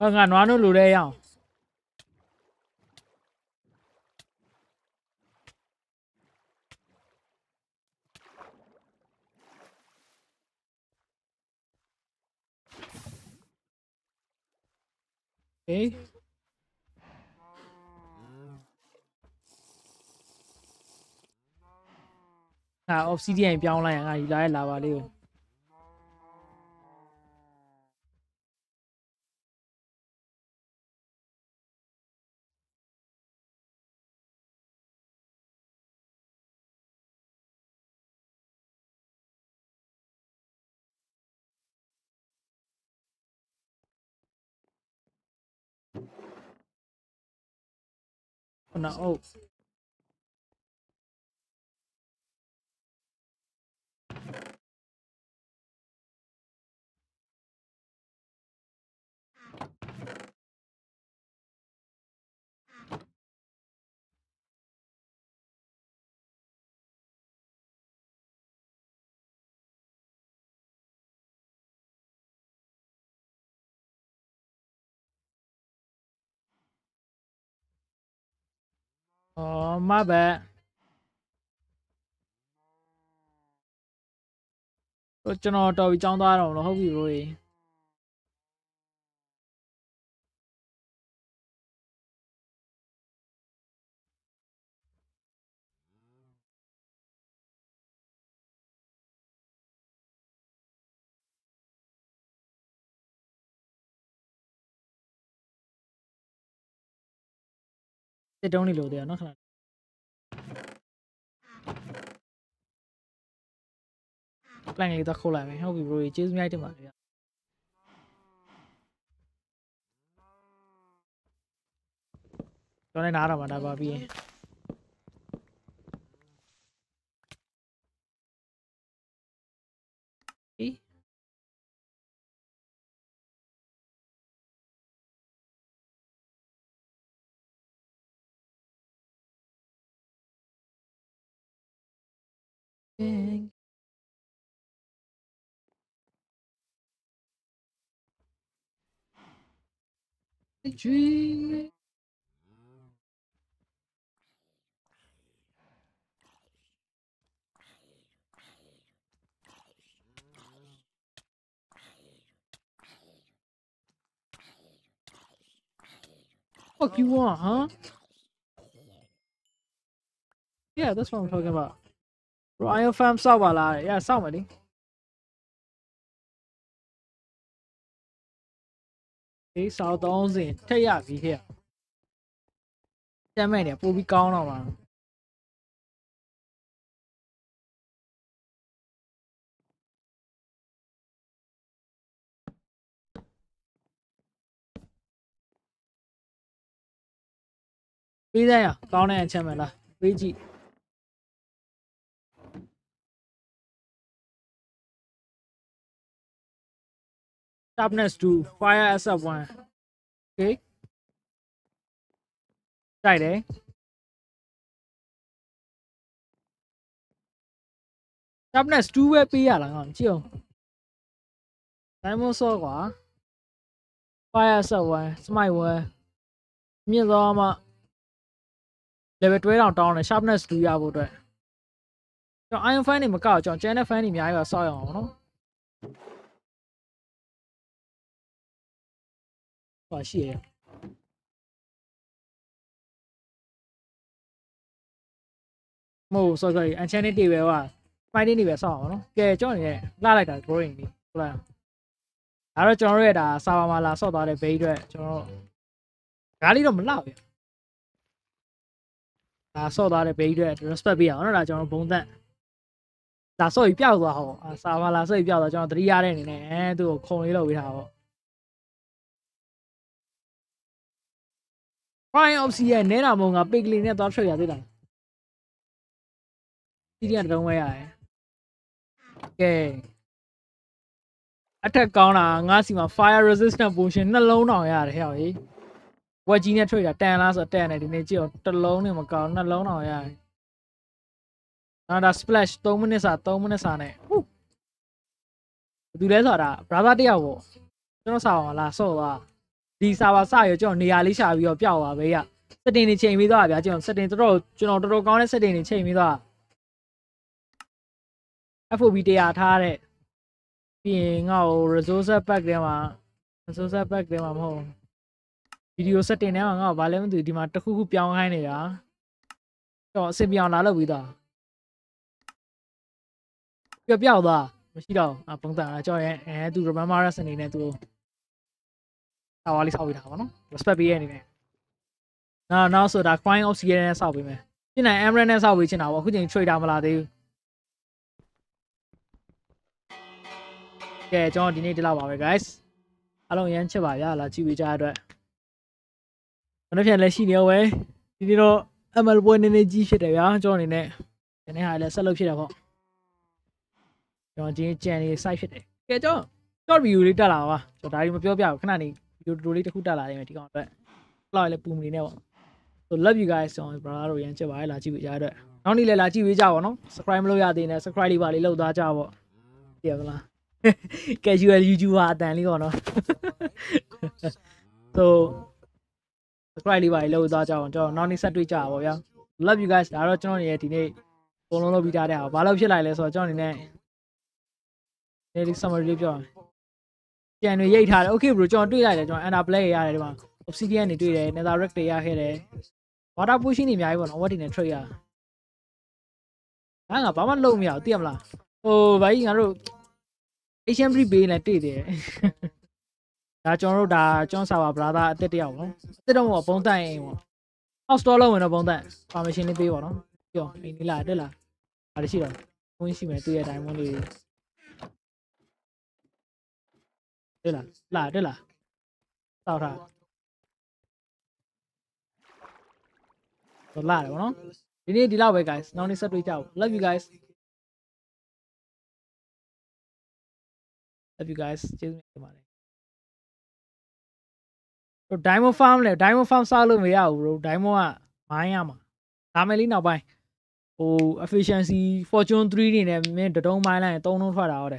ငါနွားနို့လိုတဲ့ရအောင်โอเคငါ obsidian ပြောင်းလိုက်ရင်ငါယူလာရဲ့လာပါလေးကိုခုနအုပ်အော်မဘက်ကျွန်တော်တော်ပြီးចောင်းသွားတော့မလို့ဟုတ်ပြီဘိုးကြီးစစ်တုံးနေလို့တယ်နော်ခဏplan လေးတော့ခိုးလိုက်မယ်ဟုတ်ပြီဘိုးကြီးကျေးဇူးများတင်ပါတယ်ဗျကျွန်တော်လည်းနားတော့မှာဒါပါပြီးရင်အေးdream What you want, huh? Yeah, that's what I'm talking about. Royal Farm စောက်ပါလား Yeah စောက်မယ်လေဒီစောက်3စင်ထက်ရပြီခဲ့တက်မဲ့နေပို့ပြီးကောင်းတော့မှာပေးစမ်းရကောင်းတဲ့အချက်မဲ့လားပေးကြည့်Sharpness 2 Fire SF1 Okay တိုက်တယ် Sharpness 2ပဲပေးရလားငါမကြည့်အောင် Diamond Sword ကွာ Fire SF1 Smite 1မြင့်သောမှ level 12တောင်းတယ် Sharpness 2ရဖို့အတွက်ကျွန်တော် Iron Fan တွေမကောက်ကျွန်တော် Channel Fan တွေအများကြီးပါစောက်ရအောင်နော်ဟောရှိရမို့ sorry enchanted တွေပဲဟာ fighting တွေပဲစောက်အောင်နော်ကဲကျွန်တော်နေလှလိုက်တာ drawing လေးဟုတ်လားဒါတော့ကျွန်တော်ရဲ့ဒါစာပါမှာလာဆော့သွားတဲ့ base အတွက်ကျွန်တော်ဓာတ်လေးတော့မလောက်ရဒါဆော့သွားတဲ့ base အတွက် respect ပေးအောင်နော်ဒါကျွန်တော်ဘုံသက်ဒါဆော့ပြီးပျောက်သွားဟောစာပါလာဆော့ပြီးပျောက်သွားကျွန်တော်သတိရတဲ့အနေနဲ့သူ့ကိုခုံလေးလုပ်ပေးထားပါPrime Obsidian နဲတာမဟုတ်ငါပိတ်ကလေးနဲ့သွားထွက်ရသေးလားဒီတတုံးဝဲရတယ်ကဲအထက်ကောင်းတာငါစီမှာ Fire Resistant Potion နှလုံးတောင်ရတယ်ဟဲ့ဟေးဝက်ကြီးနဲ့ထွက်တာတန်လားဆိုတော့တန်တယ်ဒီနေ့ကြည့်အောင်တစ်လုံးနဲ့မကောင်းနှလုံးတောင်ရတယ်နောက်ဒါ Splash 3မိနစ်စာ3မိနစ်စာနဲ့ဟူးဘယ်သူလဲဆိုတာ brother တယောက်ပေါ့ကျွန်တော်စာအောင်လားဆော့သွား ဒီစာပါစရကျွန်တော်နေရာလေးရှာပြီးတော့ပျောက်သွားပဲရစက်တင်တွေချိန်ပြီးသွားဗျာကျွန်တော်ကျွန်တော်တော်တော်ကောင်းတဲ့စက်တင်တွေချိန်ပြီးသွား FOB 100ထားတဲ့ပြီးရင်ငါ့ကို resource pack ထဲမှာ resource pack ထဲမှာမဟုတ် video setting ထဲမှာငါ့ကိုဘာလဲမသိဘူးဒီမှာတစ်ခုခုပြောင်းခိုင်းနေတာကျွန်တော်အစင်ပြောင်းလာလုပ်ပြီးသွားပျောက်သွားမရှိတော့ပုံစံကျွန်တော်ရဲ့သူ remember ရစနေနဲ့သူတာဝါလေးဆောက်ပေးတာပါနော် respect ပေးရနေတယ်နောက်ဆိုတာ coin obsidian နဲ့ဆောက်ပေးမယ်ပြင်နိုင် emerald နဲ့ဆောက်ပေးချင်တာပေါ့အခုချိန် trader မလာသေးဘူးကဲကျွန်တော်ဒီနေ့ဒီလောက်ပါပဲ guys အားလုံးရမ်းချစ်ပါဗျာလာကြည့်ပေးကြတဲ့အတွက်မနေ့ပြန်လည်းရှိနေရောပဲဒီနေ့တော့ ML ပွဲနည်းနည်းကြီးဖြစ်တယ်ဗျာကျွန်တော်အနေနဲ့ဒီနေ့ဟာလည်းဆက်လုပ်ဖြစ်တယ်ပေါ့ကျွန်တော်ဒီကြံနေ site ဖြစ်တယ်ကဲကျွန်တော် review လေးတက်လာပါကျွန်တော်ဒါကြီးမပြောပြဘူးခဏနေ video တူလေးတစ်ခုတက်လာနေမယ်ဒီကောင်အတွက်လောက်လည်းပူမနေနဲ့ပေါ့ so love you guys ကျွန်တော် brother တို့ရမ်းချစ်ပါတယ်လာကြည့်ပေးကြတဲ့အတွက်နောက်နေ့လည်းလာကြည့်ပေးကြပါနော် subscribe မလုပ်ရသေးနဲ့ subscribe လေးပါလေးလုပ်သွားကြပေါ့သိရမလား casual YouTuber အတန်လေးပေါ့နော် so subscribe လေးပါလေးလုပ်သွားကြအောင်ကျွန်တော်နောက်နေ့ဆက်တွေ့ကြပါပေါ့ဗျာ love you guys ဒါတော့ကျွန်တော်ရဲ့ဒီနေ့ပုံလုံးလုပ်ပြီးထားတဲ့ဟာဘာလို့ဖြစ်လိုက်လဲဆိုတော့ကျွန်တော်အနေနဲ့ဒီ summary လေးပြောကြံတွေရိတ်ထားတယ် okay bro ကျွန်တော်တွေ့လိုက်တယ်ကျွန်တော် under play ရတယ်ဒီမှာ obsidian တွေတွေ့တယ် netherrack တွေရခဲ့တယ် water potion တွေအများကြီးပေါ့နော် what တွေနဲ့ trade ရငါဘာမှလုပ်မရဘူးသိရမလားဟိုဘာကြီးငါတို့ Asian breed ပေးနေတွေ့တယ်ဒါကျွန်တော်တို့ဒါကျွန်တော်စာပါ brother အတက်တယောက်နော်အတက်တော့မဟုတ်ပုံတိုင်အိမ်ပေါ့ house store လုံးဝင်တော့ပုံတိုင် permission လေးပေးပါနော်ပြောအိမ်လေးလာတက်လာအားရှိတော့ဘုန်းရှိမယ်တွေ့ရတိုင်းမွန်းလေးတက်လာတောက်ထားတော့လာတယ်ဗောနော်ဒီနေ့ဒီလောက်ပဲ guys နောက်နေ့ဆက်တွေ့ကြအောင် love you guys ကျေးဇူးတင်ပါတယ်တို့ diamond farm လေ diamond farm စားလို့မရဘူး bro diamond ကမိုင်းရမှာဒါမဲ့လေးနောက်ပိုင်းဟို efficiency fortune 3တွေနဲ့မင်းတတုံးမိုင်းလိုက်ရင်3လုံးထွက်တာဟုတ်တယ်